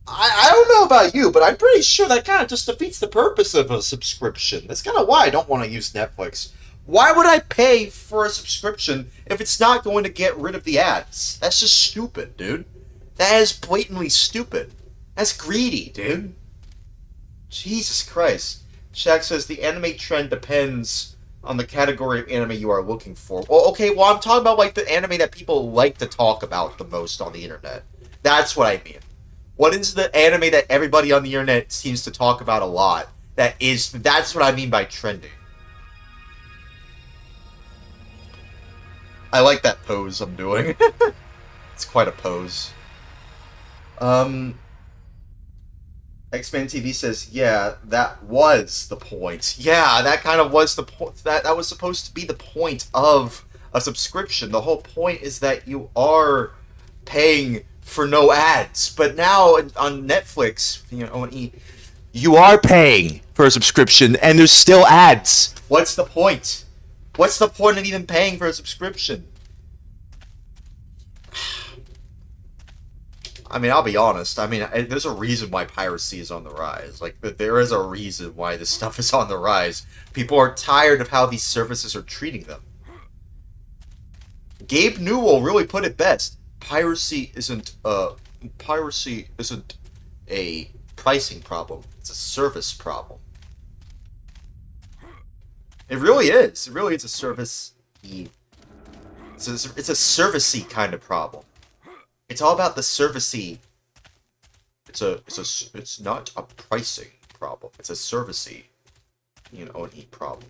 I don't know about you, but I'm pretty sure that kind of just defeats the purpose of a subscription. That's kind of why I don't want to use Netflix. Why would I pay for a subscription if it's not going to get rid of the ads? That's just stupid, dude. That is blatantly stupid. That's greedy, dude. Jesus Christ. Shaq says the anime trend depends on the category of anime you are looking for. Well, okay, I'm talking about like the anime that people like to talk about the most on the internet. That's what I mean. What is the anime that everybody on the internet seems to talk about a lot? That's what I mean by trending. I like that pose I'm doing. It's quite a pose. X-Men TV says, yeah, that was the point. Yeah, that kind of was the point. That was supposed to be the point of a subscription. The whole point is that you are paying for no ads. But now on Netflix, you are paying for a subscription and there's still ads. What's the point? What's the point of even paying for a subscription? I mean, I'll be honest. I mean, there's a reason why piracy is on the rise. Like, there is a reason why this stuff is on the rise. People are tired of how these services are treating them. Gabe Newell really put it best. Piracy isn't a pricing problem. It's a service problem. It really is. It really is a service-y. It's a servicey kind of problem. It's all about the servicey. It's not a pricing problem. It's a servicey, problem.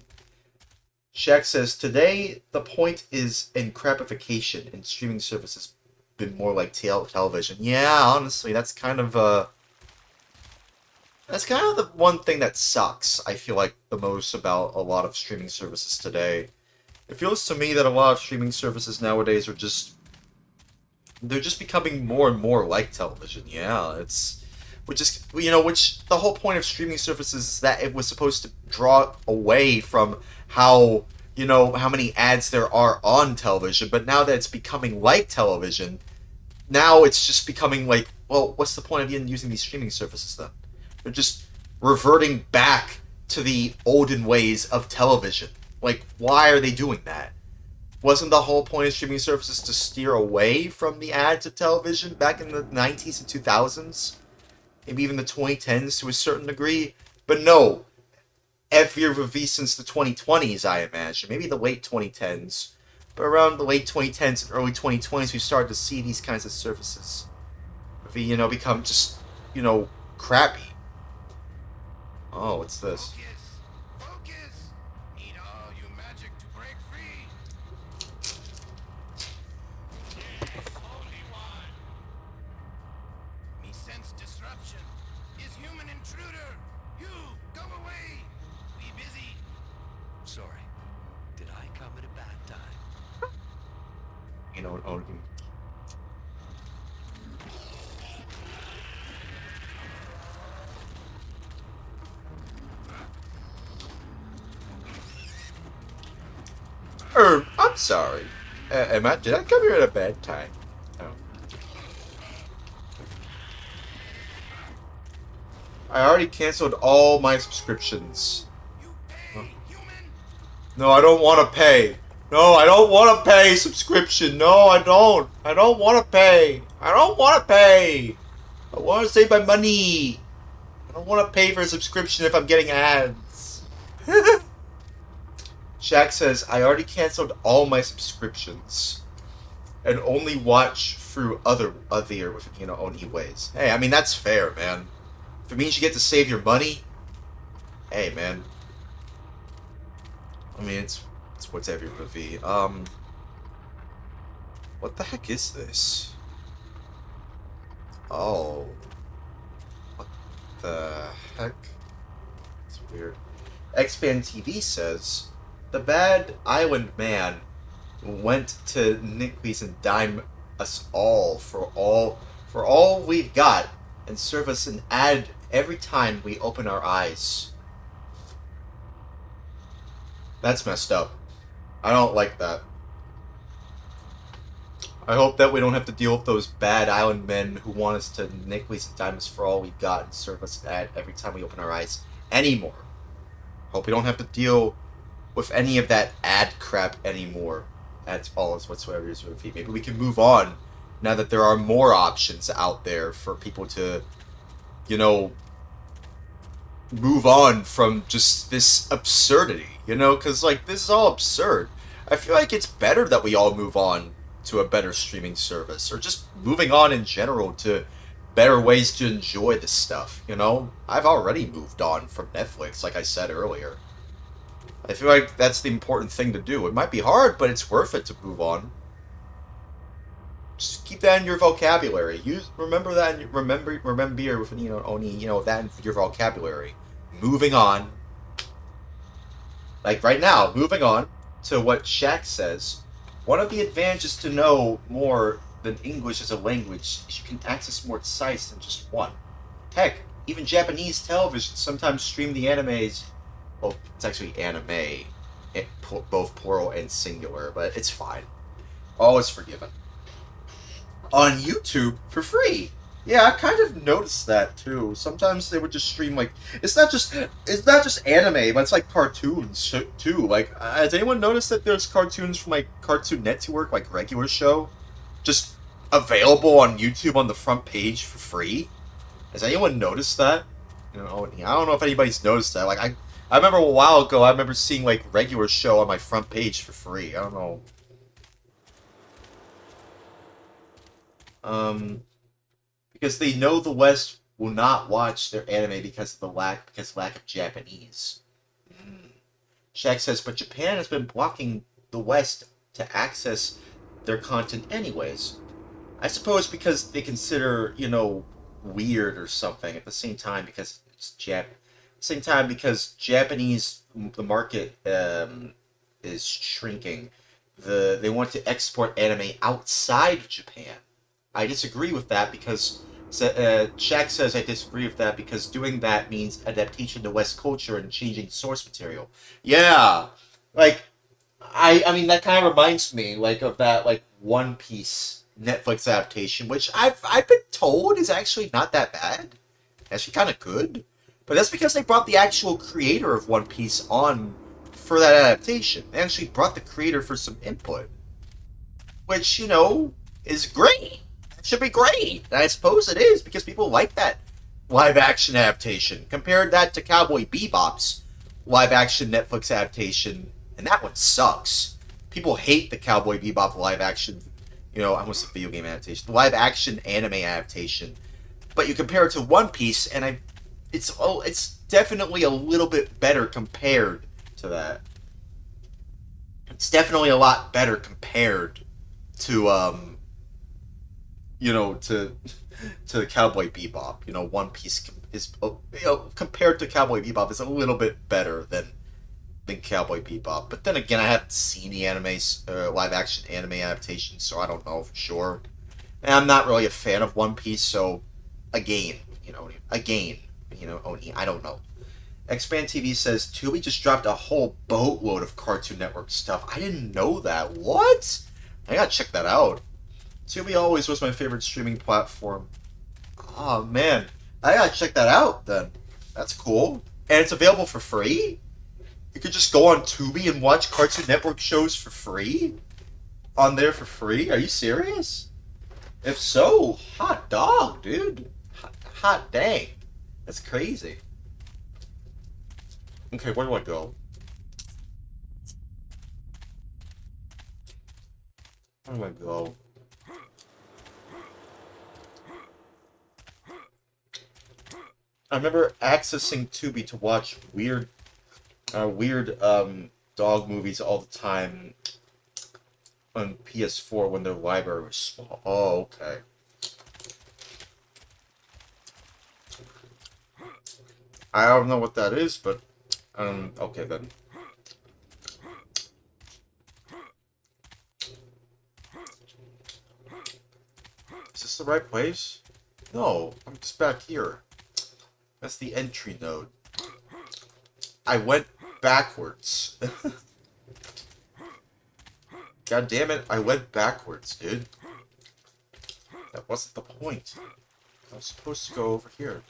Shaq says, today the point is in crapification, and streaming services been more like television. Yeah, honestly, that's kind of That's kind of the one thing that sucks, I feel like, the most about a lot of streaming services today. It feels to me that a lot of streaming services nowadays are just... they're just becoming more and more like television. Yeah, it's... which is, which the whole point of streaming services is that it was supposed to draw away from how, how many ads there are on television, but now that it's becoming like television, now it's just becoming like, well, what's the point of even using these streaming services then? They're just reverting back to the olden ways of television. Like, why are they doing that? Wasn't the whole point of streaming services to steer away from the ads of television back in the 90s and 2000s? Maybe even the 2010s to a certain degree? But no, every review since the 2020s, I imagine. Maybe the late 2010s. But around the late 2010s and early 2020s, we started to see these kinds of services become just, crappy. Oh, what's this? Focus! Focus! Need all you magic to break free! Yes, Holy One! Me sense disruption. Is human intruder! You, go away! We busy. Sorry. Did I come at a bad time? Oh, I'm sorry. Did I come here at a bad time? No. I already canceled all my subscriptions. You pay, human! No, I don't want to pay. No, I don't want to pay subscription. No, I don't. I don't want to pay. I don't want to pay. I want to save my money. I don't want to pay for a subscription if I'm getting ads. Shaq says, I already canceled all my subscriptions and only watch through other own ways. Hey, I mean, that's fair, man. If it means you get to save your money, hey, man. I mean, it's whatever your movie. What the heck is this? Oh. What the heck? It's weird. X-Band TV says, the bad island man went to Nickleys and dime us all for all we've got and serve us an ad every time we open our eyes. That's messed up. I don't like that. I hope that we don't have to deal with those bad island men who want us to Nickleys and dime us for all we've got and serve us an ad every time we open our eyes anymore. Hope we don't have to deal with any of that ad crap anymore at all whatsoever is with it. Maybe we can move on now that there are more options out there for people to, move on from just this absurdity, because, this is all absurd. I feel like it's better that we all move on to a better streaming service, or just moving on in general to better ways to enjoy this stuff, I've already moved on from Netflix, like I said earlier. I feel like that's the important thing to do. It might be hard, but it's worth it to move on. Just keep that in your vocabulary. Remember that. Remember with only that in your vocabulary. Moving on. Like right now, moving on to what Shaq says. One of the advantages to know more than English as a language is you can access more sites than just one. Heck, even Japanese television sometimes stream the animes. Well, it's actually anime, both plural and singular, but it's fine. All is forgiven. On YouTube for free. Yeah, I kind of noticed that too. Sometimes they would just stream it's not just anime, but it's like cartoons too. Like, has anyone noticed that there's cartoons from Cartoon Network, regular show, just available on YouTube on the front page for free? Has anyone noticed that? I don't know if anybody's noticed that. I remember a while ago, I remember seeing, regular show on my front page for free. I don't know. Because they know the West will not watch their anime because of lack of Japanese. Shaq says, but Japan has been blocking the West to access their content anyways. I suppose because they consider, weird or something. At the same time, because same time because Japanese the market is shrinking. They want to export anime outside of Japan. I disagree with that because Shaq says I disagree with that because doing that means adaptation to West culture and changing source material. Yeah, like I mean that kind of reminds me like of that like One Piece Netflix adaptation, which I've been told is actually not that bad, actually kind of good, but that's because they brought the actual creator of One Piece on for that adaptation. They actually brought the creator for some input, which is great. It should be great. And I suppose it is because people like that live action adaptation. Compared that to Cowboy Bebop's live action Netflix adaptation, and that one sucks. People hate the Cowboy Bebop live action, I almost said video game adaptation, the live action anime adaptation. But you compare it to One Piece, and it's definitely a little bit better compared to that. It's definitely a lot better compared to to Cowboy Bebop. One Piece is compared to Cowboy Bebop is a little bit better than Cowboy Bebop. But then again, I haven't seen the live action anime adaptation, so I don't know for sure. And I'm not really a fan of One Piece, so again, Oni, I don't know. Expand TV says Tubi just dropped a whole boatload of Cartoon Network stuff. I didn't know that. What? I gotta check that out. Tubi always was my favorite streaming platform. Oh man, I gotta check that out then. That's cool. And it's available for free? You could just go on Tubi and watch Cartoon Network shows for free? On there for free? Are you serious? If so, hot dog, dude. Hot dang. That's crazy. Okay, where do I go? Where do I go? I remember accessing Tubi to watch weird dog movies all the time on PS4 when their library was small. Oh, okay. I don't know what that is, but okay then. Is this the right place? No, I'm just back here. That's the entry node. I went backwards. God damn it, I went backwards, dude. That wasn't the point. I was supposed to go over here.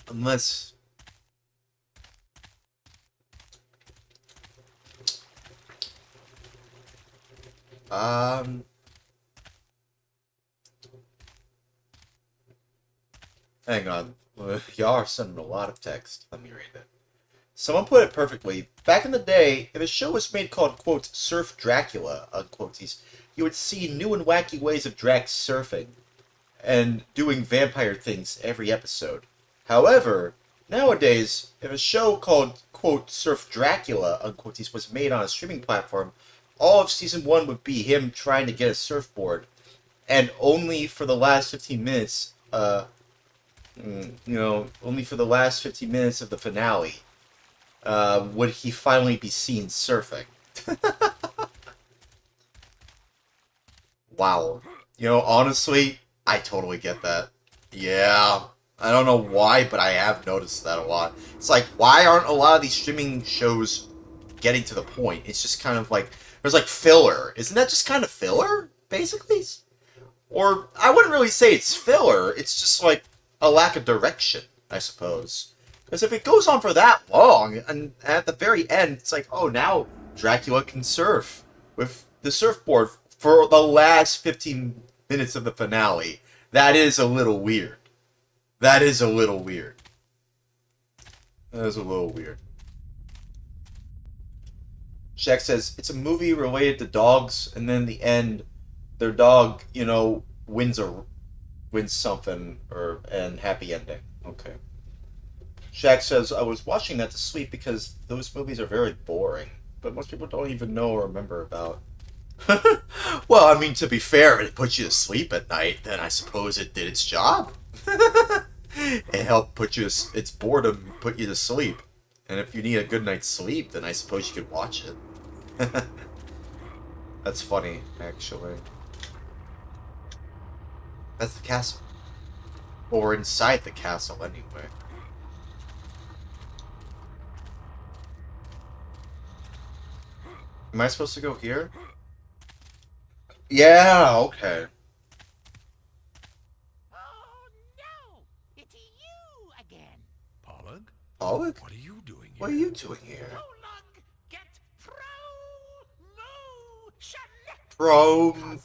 Unless... Hang on. Y'all are sending a lot of text. Let me read it. Someone put it perfectly. Back in the day, if a show was made called, quote, Surf Dracula, unquotes, you would see new and wacky ways of Drax surfing and doing vampire things every episode. However, nowadays, if a show called, quote, Surf Dracula, unquotes, was made on a streaming platform, all of Season 1 would be him trying to get a surfboard. And only for the last 15 minutes, only for the last 15 minutes of the finale, would he finally be seen surfing. Wow. Honestly, I totally get that. Yeah. I don't know why, but I have noticed that a lot. It's like, why aren't a lot of these streaming shows getting to the point? It's just kind of like, there's like filler. Isn't that just kind of filler, basically? Or, I wouldn't really say it's filler, it's just like a lack of direction, I suppose. Because if it goes on for that long, and at the very end, it's like, oh, now Dracula can surf with the surfboard for the last 15 minutes of the finale. That is a little weird. That is a little weird. That is a little weird. Shaq says, it's a movie related to dogs, and then in the end, their dog, wins something, and happy ending. Okay. Shaq says, I was watching that to sleep because those movies are very boring, but most people don't even know or remember about. Well, I mean, to be fair, if it puts you to sleep at night, then I suppose it did its job. It helped put you. It's boredom put you to sleep, and if you need a good night's sleep, then I suppose you could watch it. That's funny, actually. That's the castle. Well, we're inside the castle anyway. Am I supposed to go here? Yeah, okay. Oh no! It's you again. Pollock? Pollock? What are you doing here? What are you doing here? Polug, get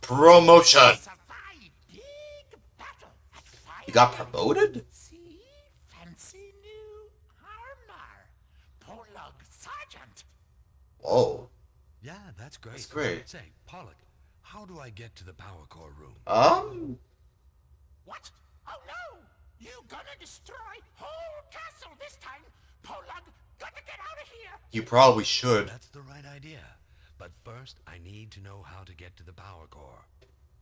Promotion! Survive big battle at fire. You got promoted? See? Fancy new armor. Polug Sergeant. Whoa. Yeah, that's great. That's great. Say, Pollock, how do I get to the power core room? What? Oh no! You gonna destroy whole castle this time? Polug, gotta get out of here! You probably should. That's the right idea. But first, I need to know how to get to the power core.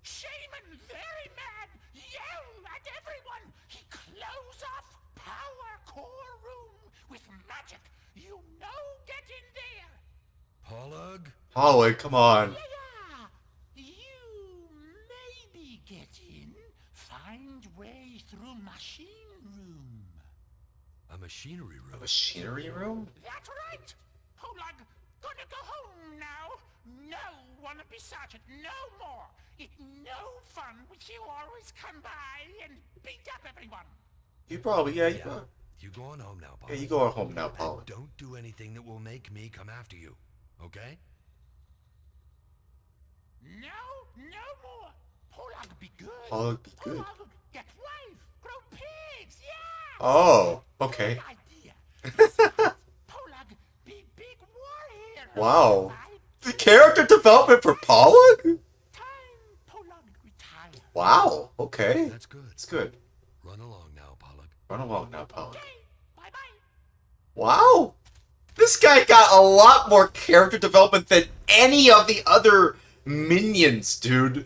Shaman very mad! Yell at everyone! He close off power core room with magic. You know get in there! Pollock? Pollock, come on. Yeah, you maybe get in. Find way through machine room. A machinery room? A machinery room? That's right! Polug, gonna go home now. No wanna be sergeant, no more. It no fun with you always come by and beat up everyone. You probably, yeah, Yeah. You going home now, Pollock? you going home now, And Pollock. don't do anything that will make me come after you. Okay? No more. Polug be good. Pollock, be good. Polug get wife, grow pigs, yeah. Oh, okay. Good idea. Besides, Polug be big warrior. Wow. Survive The character development for Pollock? time Polug retire. Wow, okay. That's good. It's good. Run along now, Pollock. Run along now, Pollock. Okay, bye-bye. Wow! This guy got a lot more character development than any of the other minions, dude.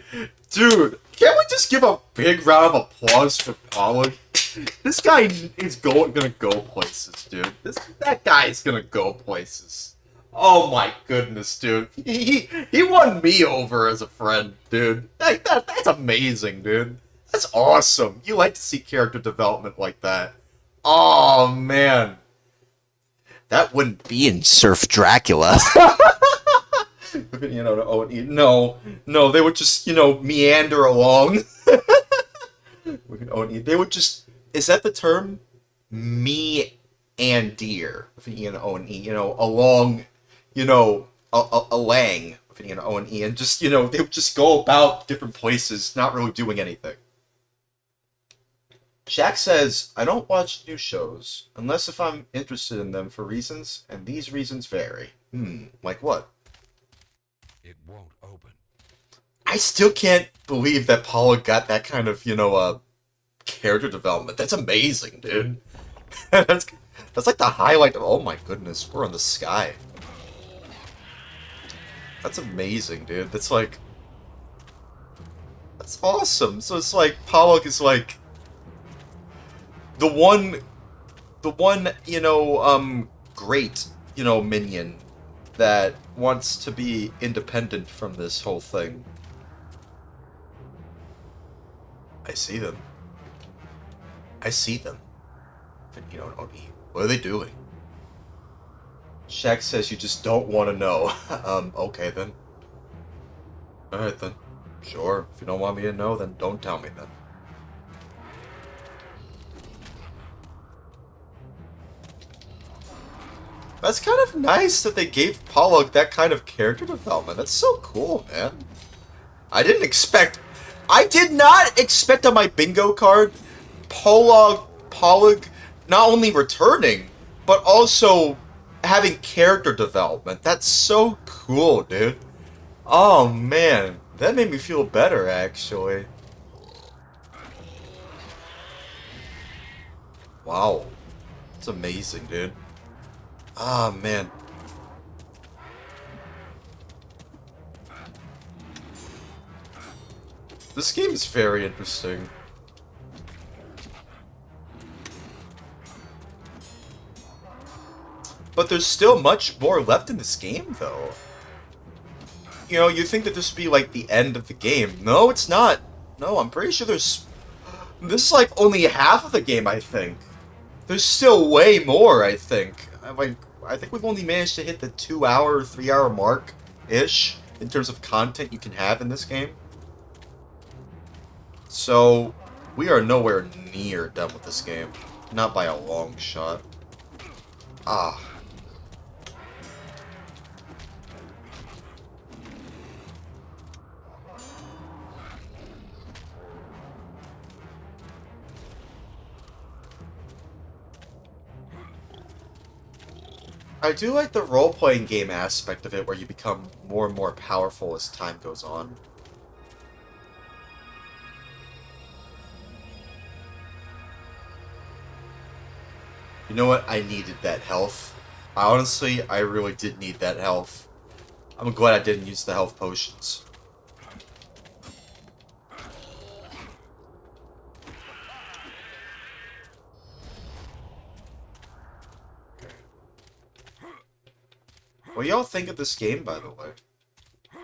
Dude, can't we just give a big round of applause for Pollock? This guy is gonna go places, dude. That guy is gonna go places. Oh my goodness, dude. He won me over as a friend, dude. That's amazing, dude. That's awesome. You like to see character development like that. Oh man. That wouldn't be in Surf Dracula. No, they would just, meander along. They would just, is that the term? Me and deer. Along, a lang, and just, they would just go about different places, not really doing anything. Shaq says, I don't watch new shows, unless if I'm interested in them for reasons, and these reasons vary. Like what? It won't open. I still can't believe that Paula got that kind of, character development. That's amazing, dude. that's like the highlight of, oh my goodness, we're in the sky. That's amazing, dude. That's awesome. So it's like, Pollock is like, the one, great, minion that wants to be independent from this whole thing. I see them. But what are they doing? Shaq says you just don't want to know. Okay then. Alright then. Sure, if you don't want me to know, then don't tell me then. That's kind of nice that they gave Pollock that kind of character development. That's so cool, man. I did not expect on my bingo card Pollock not only returning, but also having character development. That's so cool, dude. Oh man, that made me feel better actually. Wow. It's amazing, dude. Ah, man. This game is very interesting. But there's still much more left in this game, though. You know, you think that this would be like the end of the game. No, it's not. No, I'm pretty sure there's... This is like only half of the game, I think. There's still way more, I think. I think we've only managed to hit the 2-hour, 3-hour mark-ish in terms of content you can have in this game. So, we are nowhere near done with this game. Not by a long shot. Ah. I do like the role-playing game aspect of it, where you become more and more powerful as time goes on. You know what? I needed that health. Honestly, I really did need that health. I'm glad I didn't use the health potions. What do y'all think of this game, by the way? I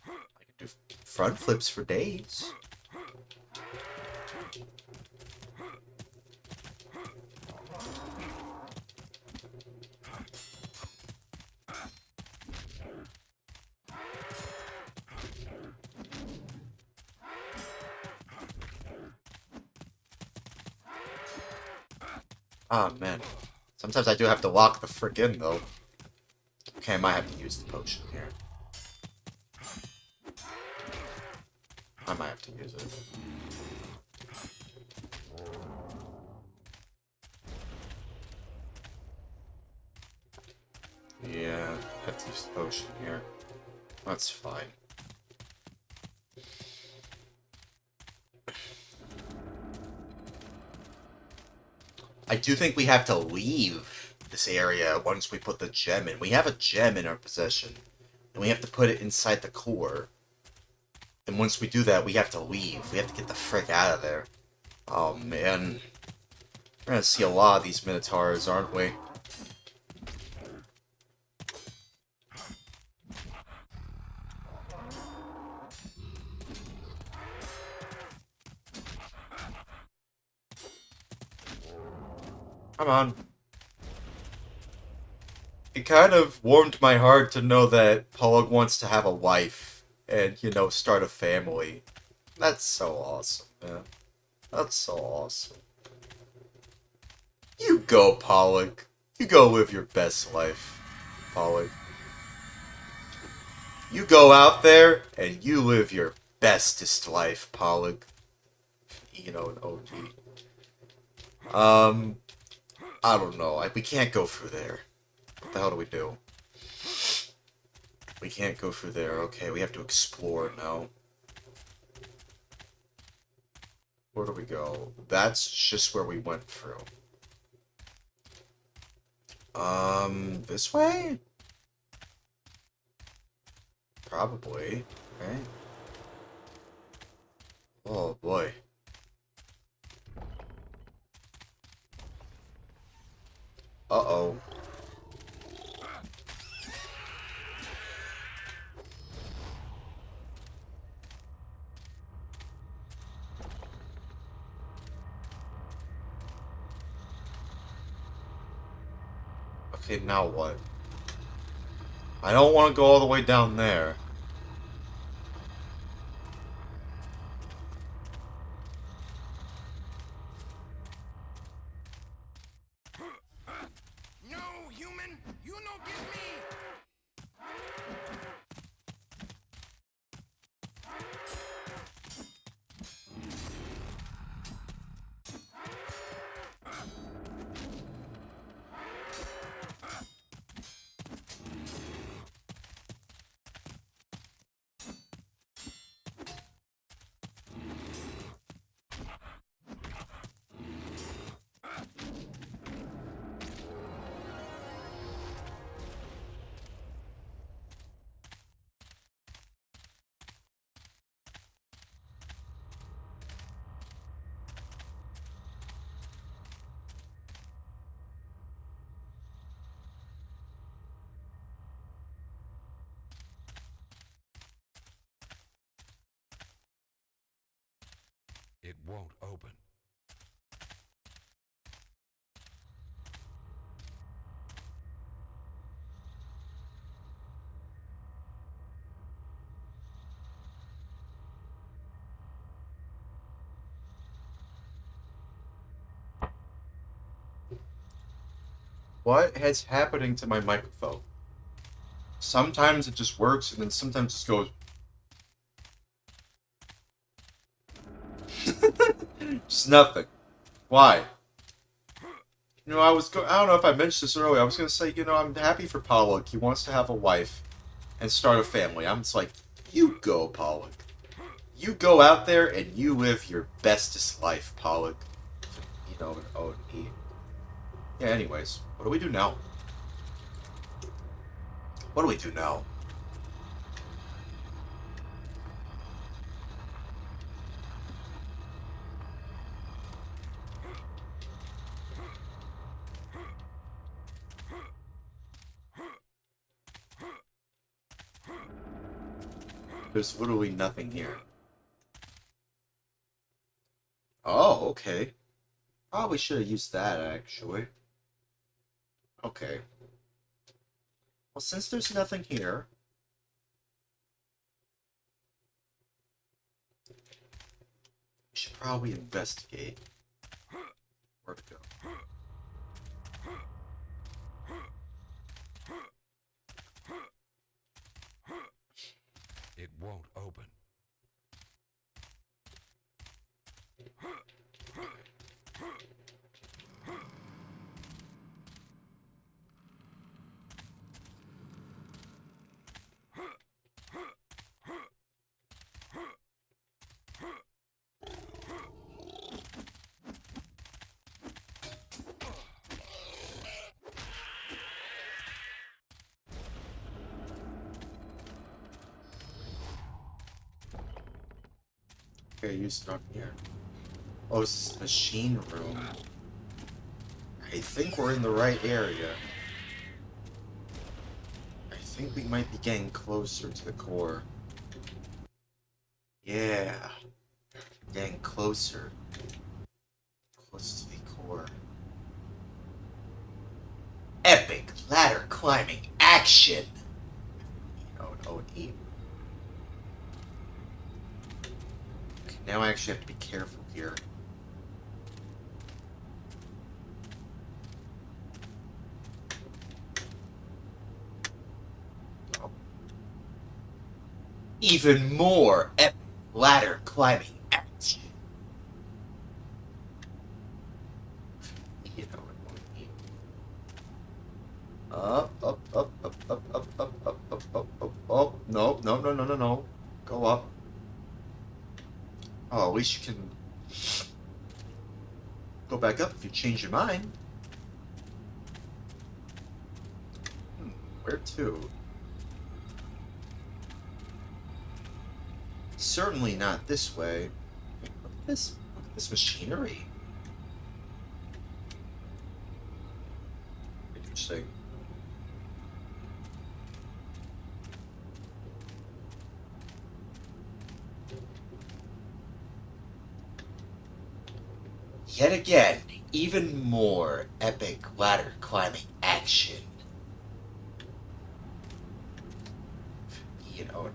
can do front flips for days. Ah, man. Sometimes I do have to lock the frick in, though. Okay, I might have to use the potion here. I might have to use it. Yeah, have to use the potion here. That's fine. I do think we have to leave this area once we put the gem in. We have a gem in our possession, and we have to put it inside the core. And once we do that, we have to leave. We have to get the frick out of there. Oh, man. We're gonna see a lot of these Minotaurs, aren't we? Come on. It kind of warmed my heart to know that Pollock wants to have a wife and, you know, start a family. That's so awesome, man. That's so awesome. You go, Pollock. You go live your best life, Pollock. You go out there and you live your bestest life, Pollock. You know, an OG. I don't know. We can't go through there. What the hell do we do? We can't go through there. Okay, we have to explore now. Where do we go? That's just where we went through. This way? Probably. Okay. Oh, boy. Uh-oh. Okay, now what? I don't want to go all the way down there. No, human! You no get me! won't open. What is happening to my microphone? Sometimes it just works, and then sometimes it just goes. Just nothing. Why? You know, I don't know if I mentioned this earlier. I was gonna say, you know, I'm happy for Pollock. He wants to have a wife and start a family. I'm just like, you go, Pollock. You go out there and you live your bestest life, Pollock. You know, an O&E. Yeah, anyways, what do we do now? What do we do now? There's literally nothing here. Oh, okay. Probably should have used that, actually. Okay. Well, since there's nothing here... we should probably investigate where to go. It won't open. Okay, you stuck here. Oh, this is machine room. I think we're in the right area. I think we might be getting closer to the core. Yeah. Getting closer. Close to the core. Epic ladder climbing action! Oh, E. Okay, now I actually have to be careful here. Oh. Even more epic ladder climbing action! You know what I mean. Up, up, up, up, up, up, up, up, up, up, up, up. No, no, no, no, no, no. Go up. Oh, at least you can go back up if you change your mind. Where to? Certainly not this way. Look at this machinery. Interesting. Yet again, even more epic ladder climbing action. You know,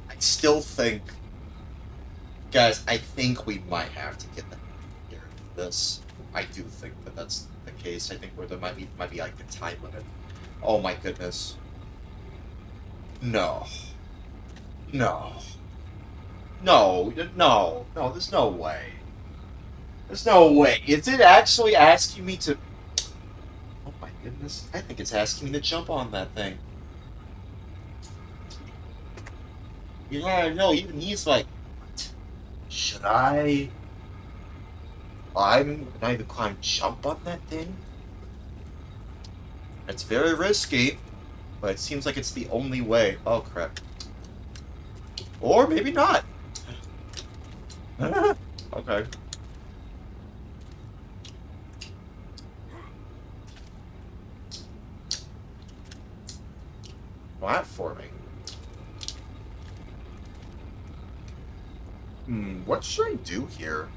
I still think, guys, I think we might have to get the here this. I do think that that's the case. I think where there might be like a time limit. Oh my goodness. No. No. No, no, no, there's no way. There's no way. Is it actually asking me to... Oh my goodness. I think it's asking me to jump on that thing. Yeah, no, even he's like... Should I... Not even climb jump on that thing? It's very risky. But it seems like it's the only way. Oh, crap. Or maybe not. Okay. Platforming. What should I do here?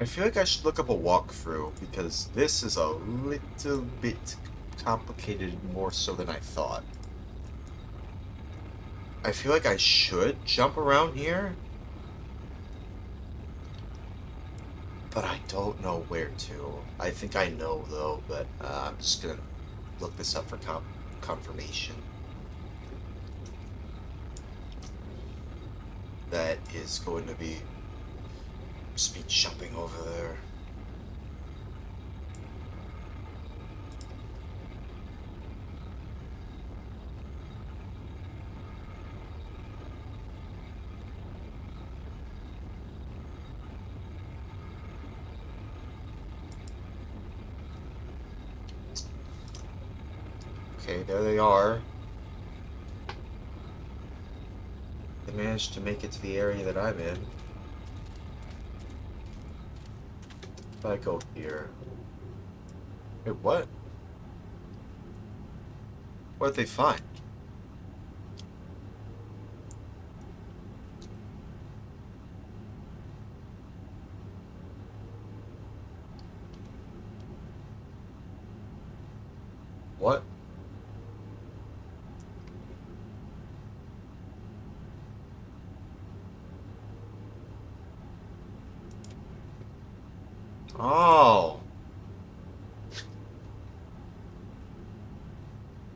I feel like I should look up a walkthrough, because this is a little bit complicated more so than I thought. I feel like I should jump around here, but I don't know where to. I think I know, though, but I'm just gonna look this up for confirmation. That is going to be just me jumping over there. Okay, there they are. They managed to make it to the area that I'm in. If I go here... Wait, what? What did they find? What? Oh.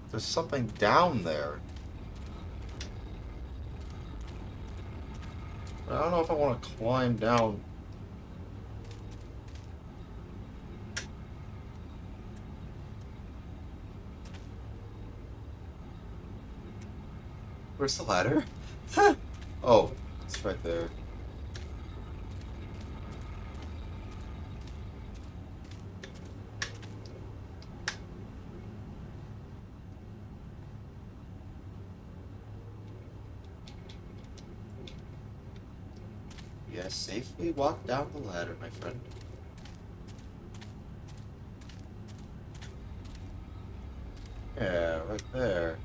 There's something down there. But I don't know if I want to climb down. Where's the ladder? Oh, it's right there. Yes, safely walk down the ladder, my friend. Yeah, right there.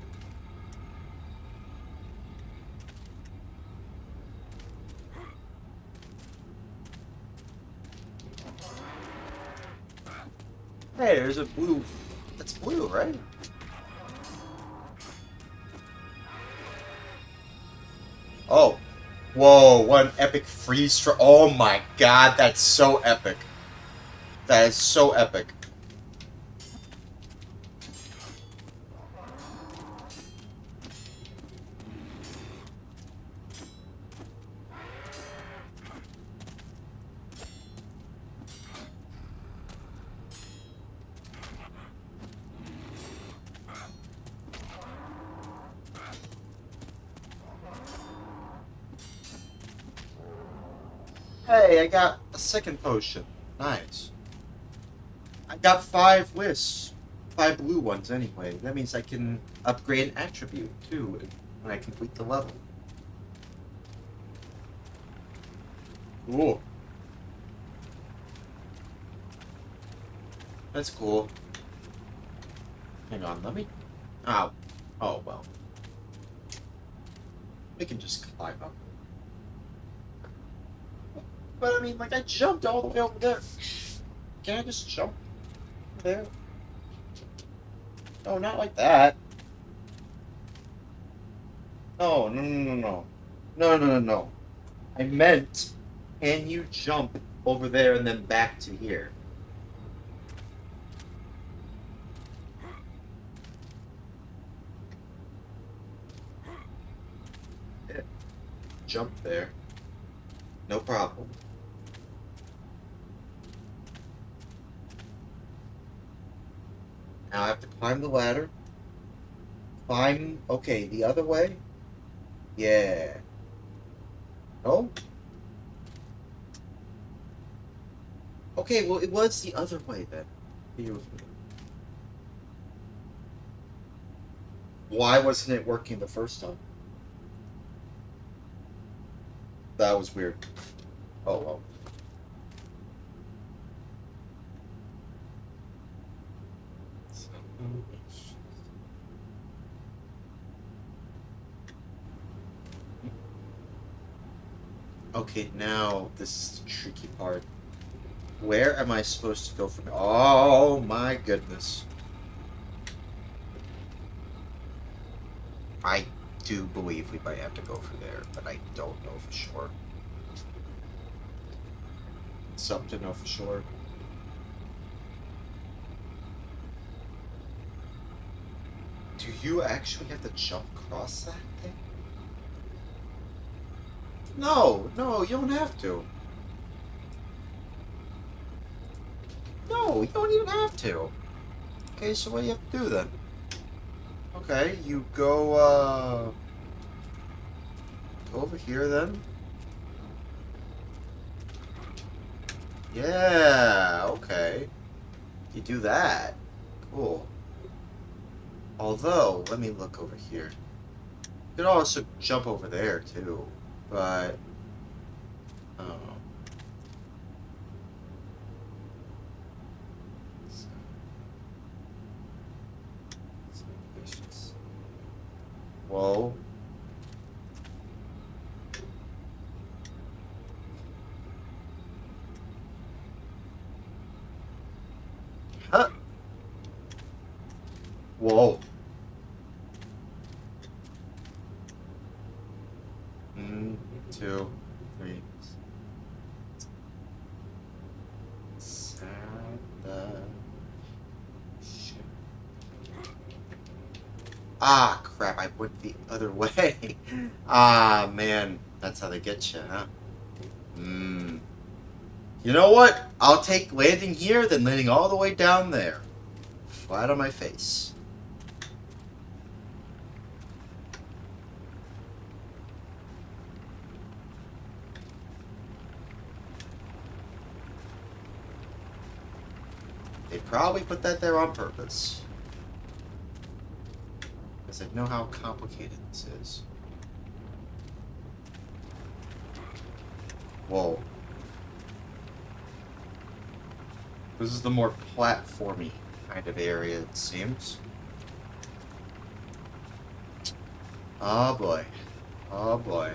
Hey, there's a blue. That's blue, right? Oh. Whoa, what an epic freeze for. Oh my god, that's so epic. That is so epic. Hey, I got a second potion. Nice. I got 5 wisps. 5 blue ones anyway. That means I can upgrade an attribute too when I complete the level. Cool. That's cool. Hang on, let me... Oh. Oh, well. We can just climb up. But I mean, like, I jumped all the way over there. Can I just jump there? No, not like that. No, no, no, no, no. No, no, no, no. I meant, can you jump over there and then back to here? Yeah. Jump there. No problem. Now I have to climb the ladder. Climb, okay, the other way? Yeah. No? Okay, well, it was the other way then. Here with me. Why wasn't it working the first time? That was weird. Oh, well. Okay, now this is the tricky part. Where am I supposed to go from? Oh my goodness. I do believe we might have to go for there, but I don't know for sure. Something to know for sure. Do you actually have to jump across that thing? No, no, you don't have to. No, you don't even have to. Okay, so what do you have to do then? Okay, you go over here then. Yeah, okay. You do that. Cool. Although, let me look over here. You could also jump over there too, but I don't know. Whoa. Huh? Whoa. 1, 2, 3. Ah, crap, I went the other way. Ah, man. That's how they get you, huh? Hmm. You know what? I'll take landing here than landing all the way down there. Flat on my face. They probably put that there on purpose. Because they know how complicated this is. Whoa. This is the more platformy kind of area, it seems. Oh boy. Oh boy.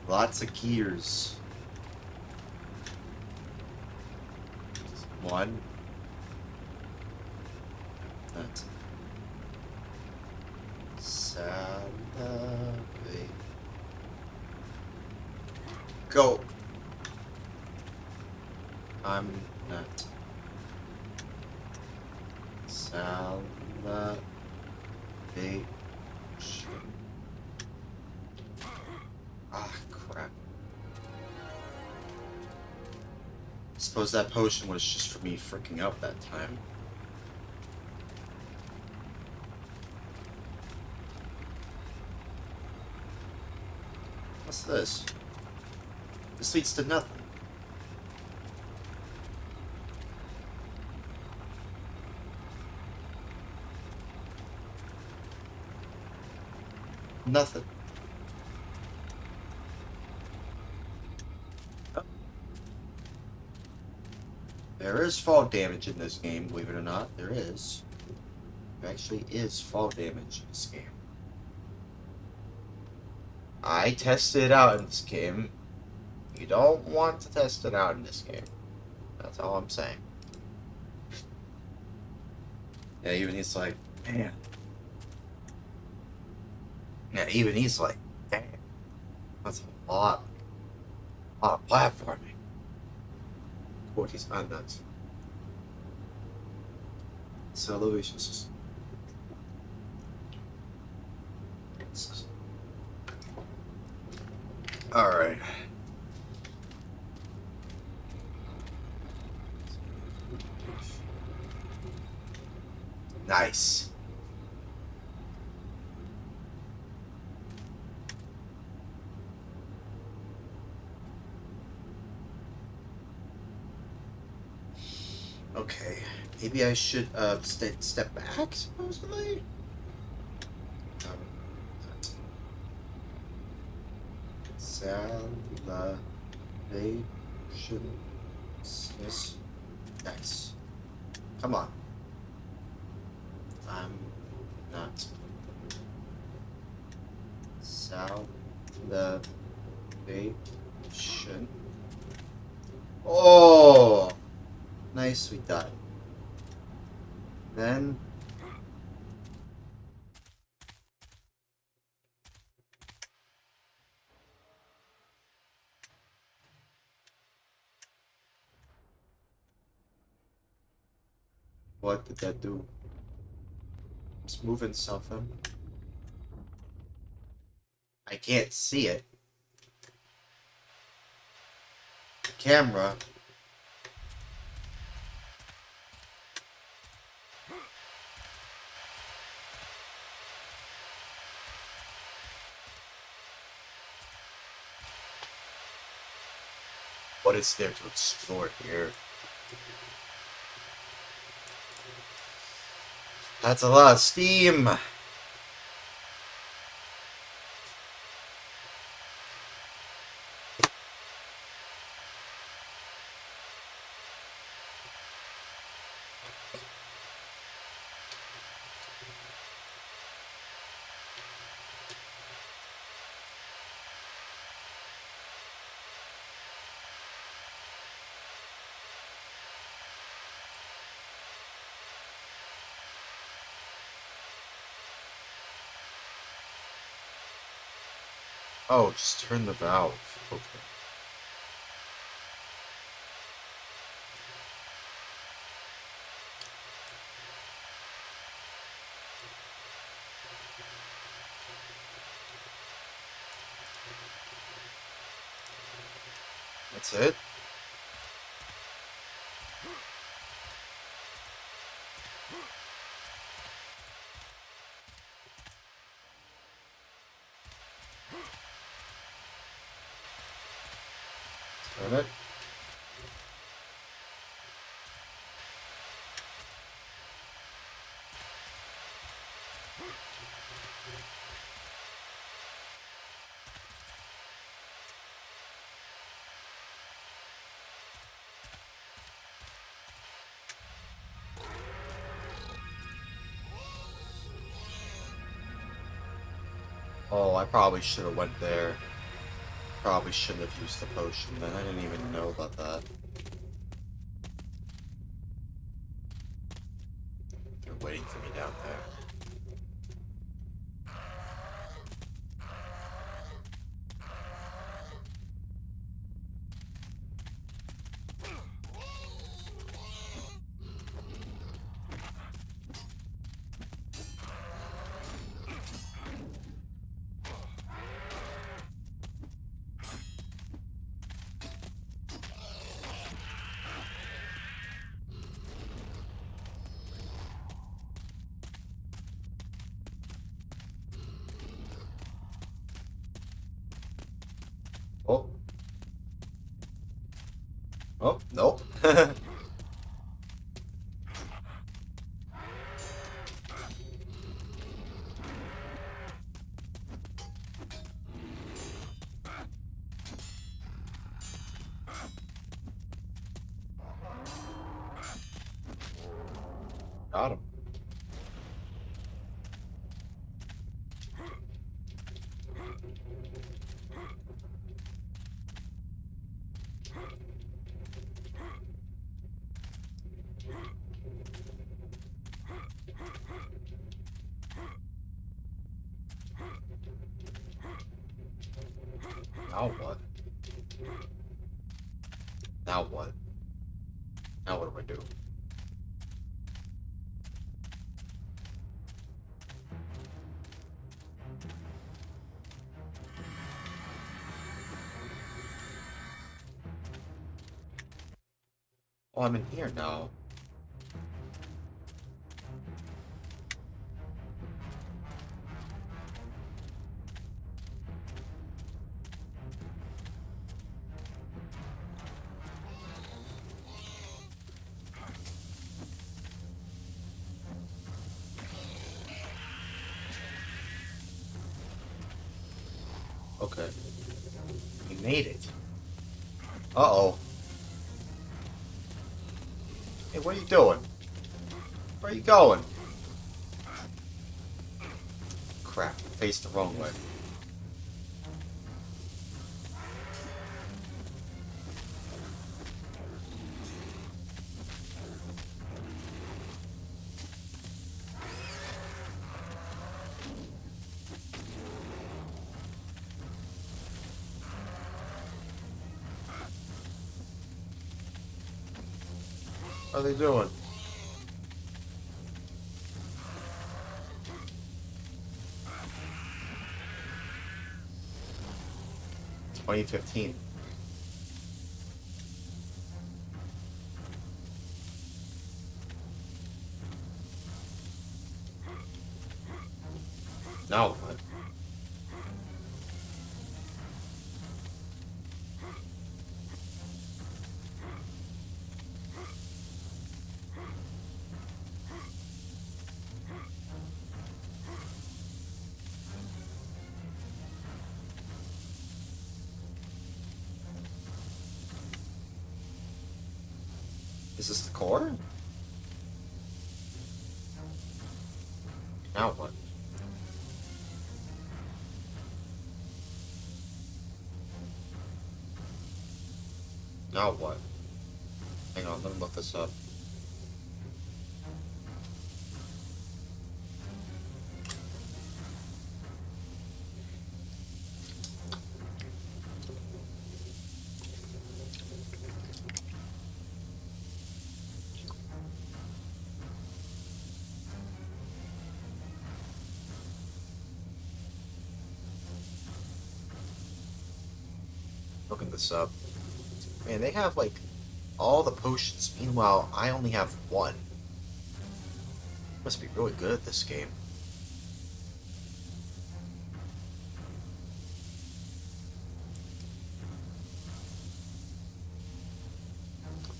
Lots of gears. 1. That's salivate. Go. I'm not. Salivate. Ah, crap. Suppose that potion was just for me freaking out that time. What's this? This leads to nothing. Nothing. Oh. There is fall damage in this game, believe it or not. There is. There actually is fall damage in this game. I tested it out in this game. You don't want to test it out in this game. That's all I'm saying. Yeah, even he's like, man. Yeah, even he's like, damn. That's a lot of platforming. What he's on nuts. So elevation system. Alright. Nice. Okay, maybe I should step back, supposedly? Salivation. Nice. Come on. I'm not. Salivation. The patient. Oh, nice, we died. Then what did that do? It's moving something. I can't see it. Camera. What is there to explore here? That's a lot of steam. Oh, just turn the valve. Okay. That's it? Turn it. Oh, I probably should have went there. Probably shouldn't have used the potion then. I didn't even know about that. They're waiting for me down there. Oh. Oh, nope. Got him. Now what? Now what? Now what do I do? Oh, I'm in here now. Okay. We made it. Uh-oh. Hey, what are you doing? Where are you going? Crap, faced the wrong way. are they doing? 2015. Now what? Is this the core? Now what? Now what? Hang on, let me look this up. Looking this up. Man, they have like all the potions. Meanwhile, I only have one. Must be really good at this game.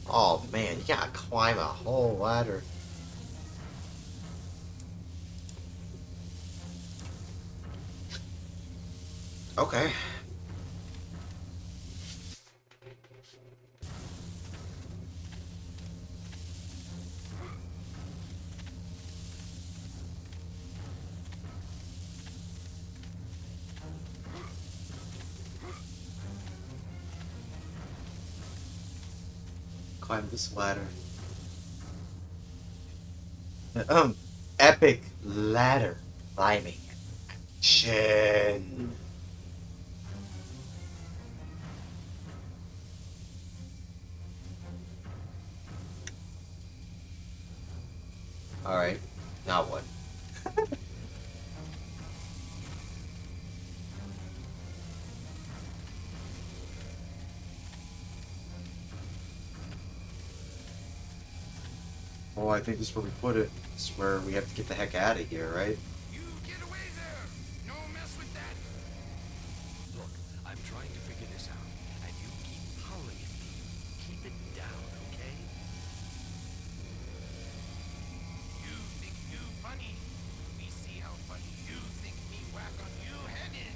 Oh man, you gotta climb a whole ladder. Okay. Climb this ladder. Epic ladder climbing. Action. Alright, now what? Oh, I think this is where we put it. This is where we have to get the heck out of here, right? You get away there! No mess with that! Look, I'm trying to figure this out, and you keep howling at me. Keep it down, okay? You think you funny? We see how funny you think me whack on you headed.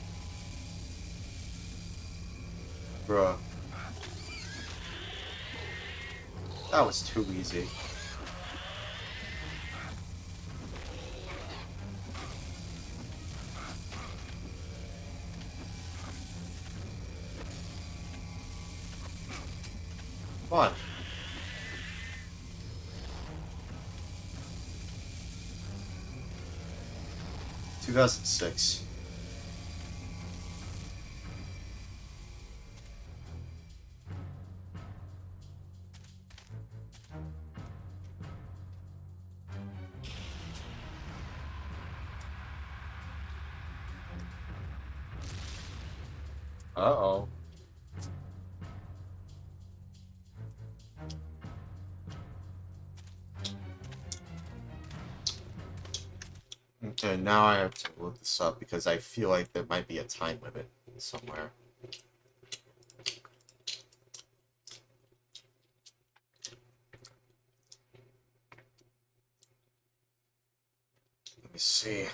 Bruh. That was too easy. Come on. "2006. Uh-oh. Okay, now I have to look this up because I feel like there might be a time limit somewhere. Let me see.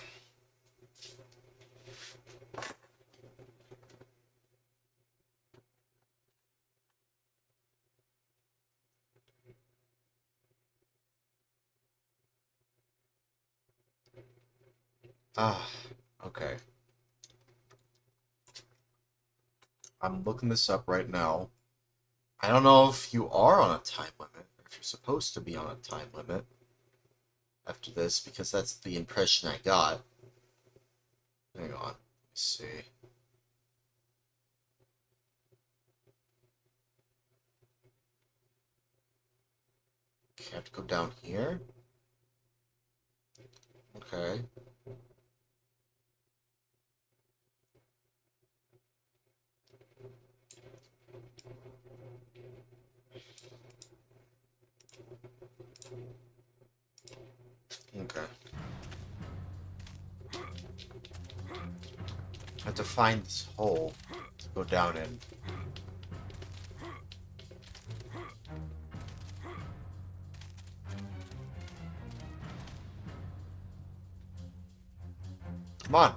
Ah, okay. I'm looking this up right now. I don't know if you are on a time limit, or if you're supposed to be on a time limit after this, because that's the impression I got. Hang on, let me see. I have to go down here? Okay. Okay. I have to find this hole to go down in. Come on.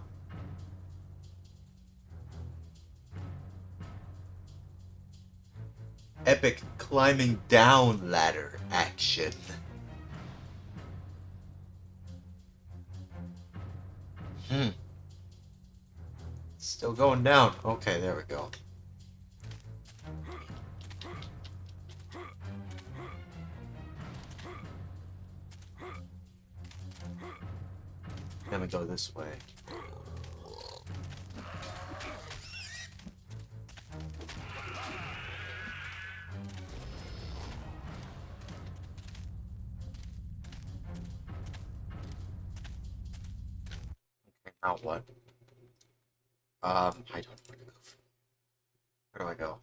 Epic climbing down ladder action. Still going down. Okay, there we go. Then we go this way. Okay, now what? I don't know where to go. Where do I go?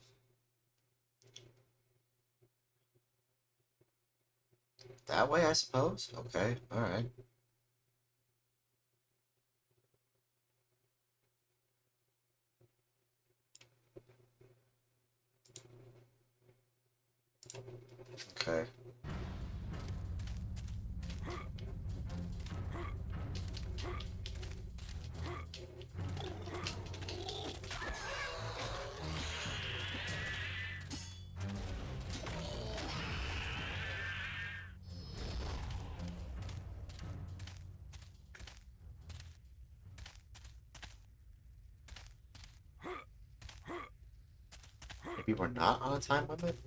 That way, I suppose? Okay, alright. Okay. Maybe we're not on a time limit?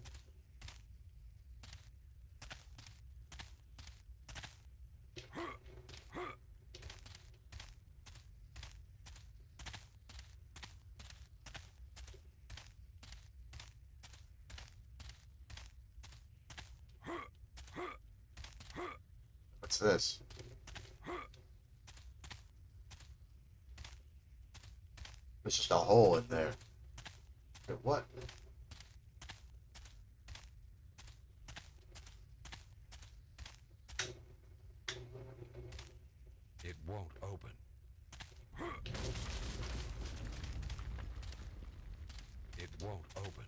What's this? There's just a hole in there. Wait, what? It won't open. It won't open.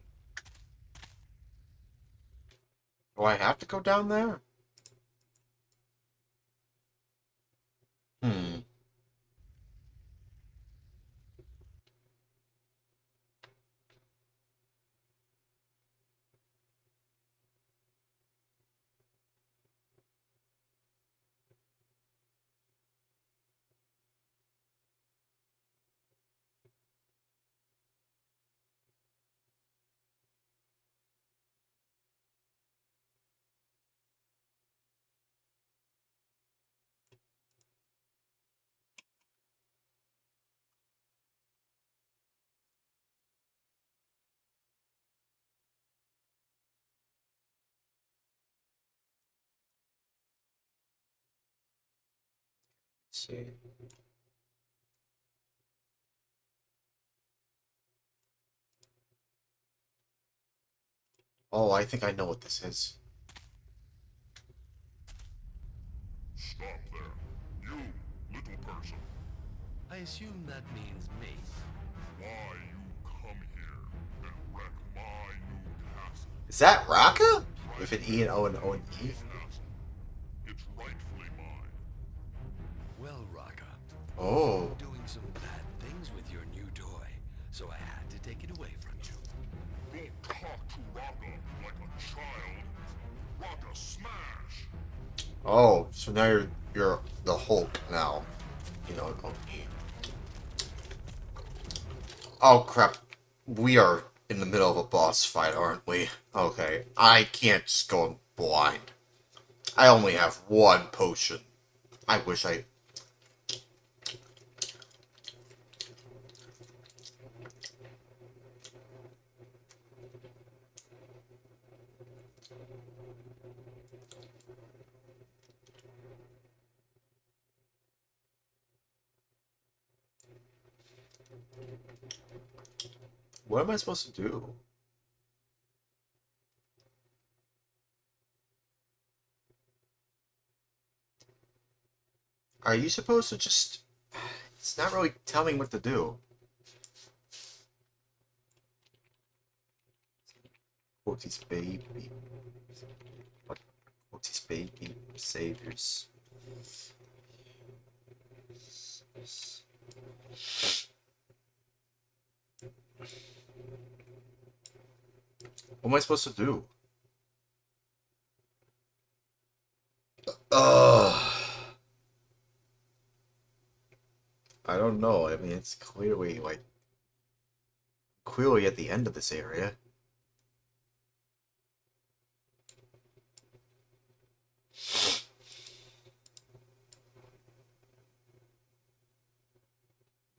Do I have to go down there? Hmm. Let's see. Oh, I think I know what this is. Stop there. You, little person. I assume that means me. Why you come here and wreck my new castle? Is that Raka? With an E and O and O and E? Castle. It's rightfully mine. Well, Raka, Oh. doing some bad things with your new toy, so I had to take it away from you. Don't talk to Raka like a child. Raka smash! Oh, so now you're the Hulk now. You know, O and E. Oh crap. We are in the middle of a boss fight, aren't we? Okay, I can't just go in blind. I only have one potion. I wish I... What am I supposed to do? Are you supposed to just... It's not really telling me what to do. Quotes baby. What? Quotes baby saviors. What am I supposed to do? I don't know. I mean, it's clearly, like, clearly at the end of this area.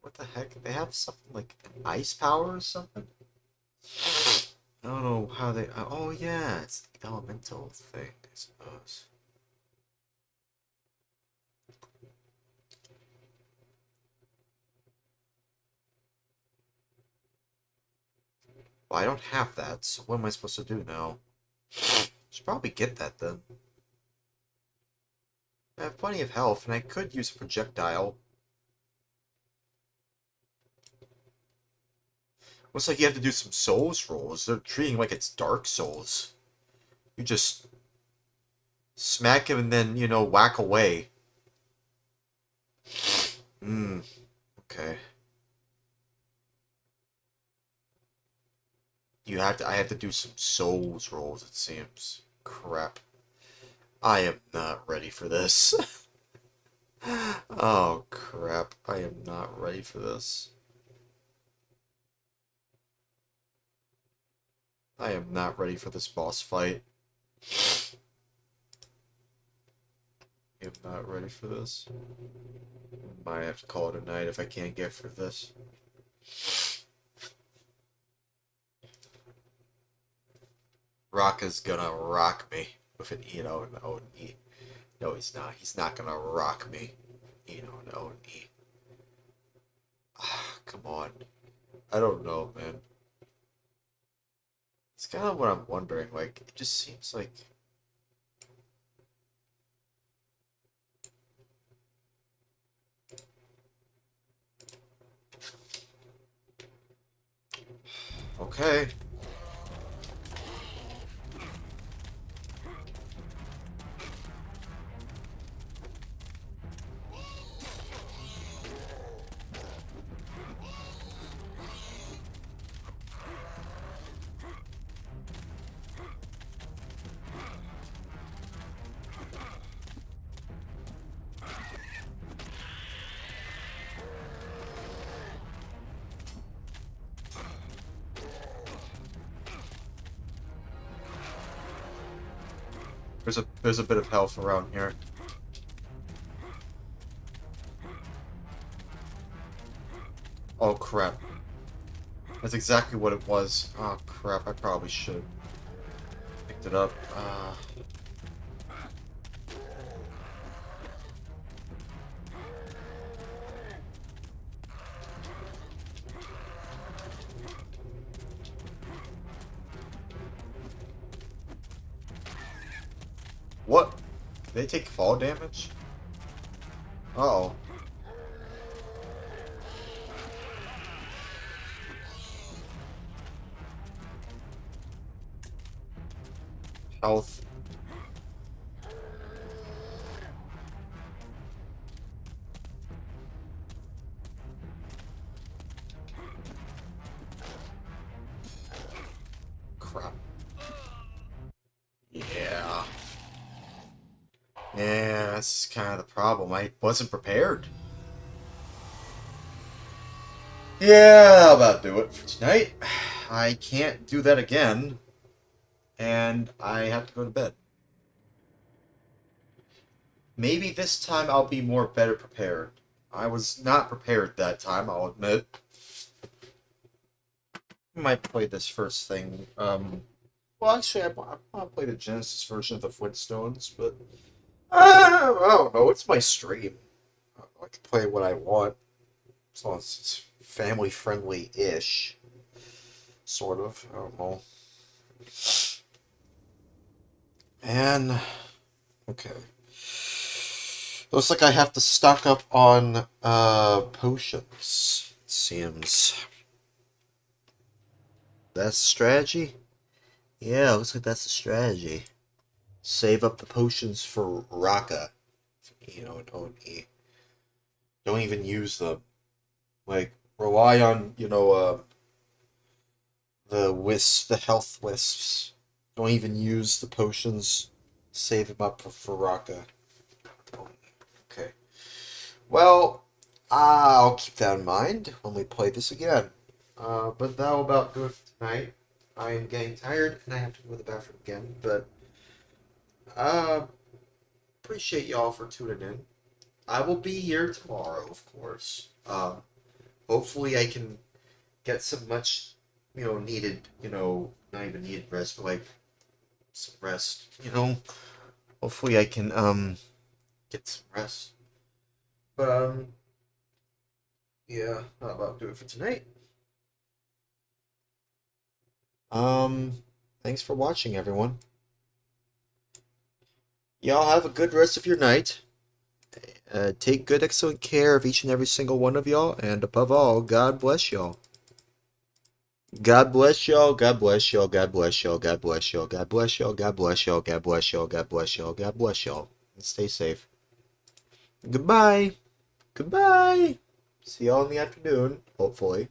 What the heck? They have something like ice power or something? I don't know how they... Oh, yeah, it's the elemental thing, I suppose. Well, I don't have that, so what am I supposed to do now? Should probably get that then. I have plenty of health, and I could use a projectile. Looks like you have to do some Souls rolls. They're treating like it's Dark Souls. You just smack him and then, you know, whack away. Okay. I have to do some Souls rolls, it seems. Crap. I am not ready for this. Oh, crap. I am not ready for this. I am not ready for this boss fight. I am not ready for this. Might have to call it a night if I can't get through this. Rocka's gonna rock me with an E-No and O and E. No, he's not. He's not gonna rock me. E-No and O and E. Ah, come on. I don't know, man. It's kind of what I'm wondering. Like, it just seems like... Okay. There's a bit of health around here. Oh crap. That's exactly what it was. Oh crap, I probably should have picked it up. What? They take fall damage? Uh-oh. Health. Crap. Yeah. Yeah, that's kind of the problem. I wasn't prepared. Yeah, that'll about do it for tonight. I can't do that again. And I have to go to bed. Maybe this time I'll be better prepared. I was not prepared that time, I'll admit. I might play this first thing. Well, actually, I want to play the Genesis version of the Flintstones, but I don't know. It's my stream. I can play what I want, as long as it's family friendly-ish. Sort of. I don't know. And okay. Looks like I have to stock up on potions. It seems. That's the strategy? Yeah, looks like that's the strategy. Save up the potions for Raka. Don't even use them. Like, rely on, the health wisps. Don't even use the potions. Save them up for Raka. Okay. Well, I'll keep that in mind when we play this again. But that'll about do it for tonight. I am getting tired and I have to go to the bathroom again. But appreciate y'all for tuning in. I will be here tomorrow, of course. Hopefully I can get some much, needed, not even needed rest, but like some rest, Hopefully I can get some rest. But yeah, that'll about do it for tonight. Thanks for watching, everyone. Y'all have a good rest of your night. Take good, excellent care of each and every single one of y'all, and above all, God bless y'all. God bless y'all, God bless y'all, God bless y'all, God bless y'all, God bless y'all, God bless y'all, God bless y'all, God bless y'all, God bless y'all. And stay safe. Goodbye. Goodbye. See y'all in the afternoon, hopefully.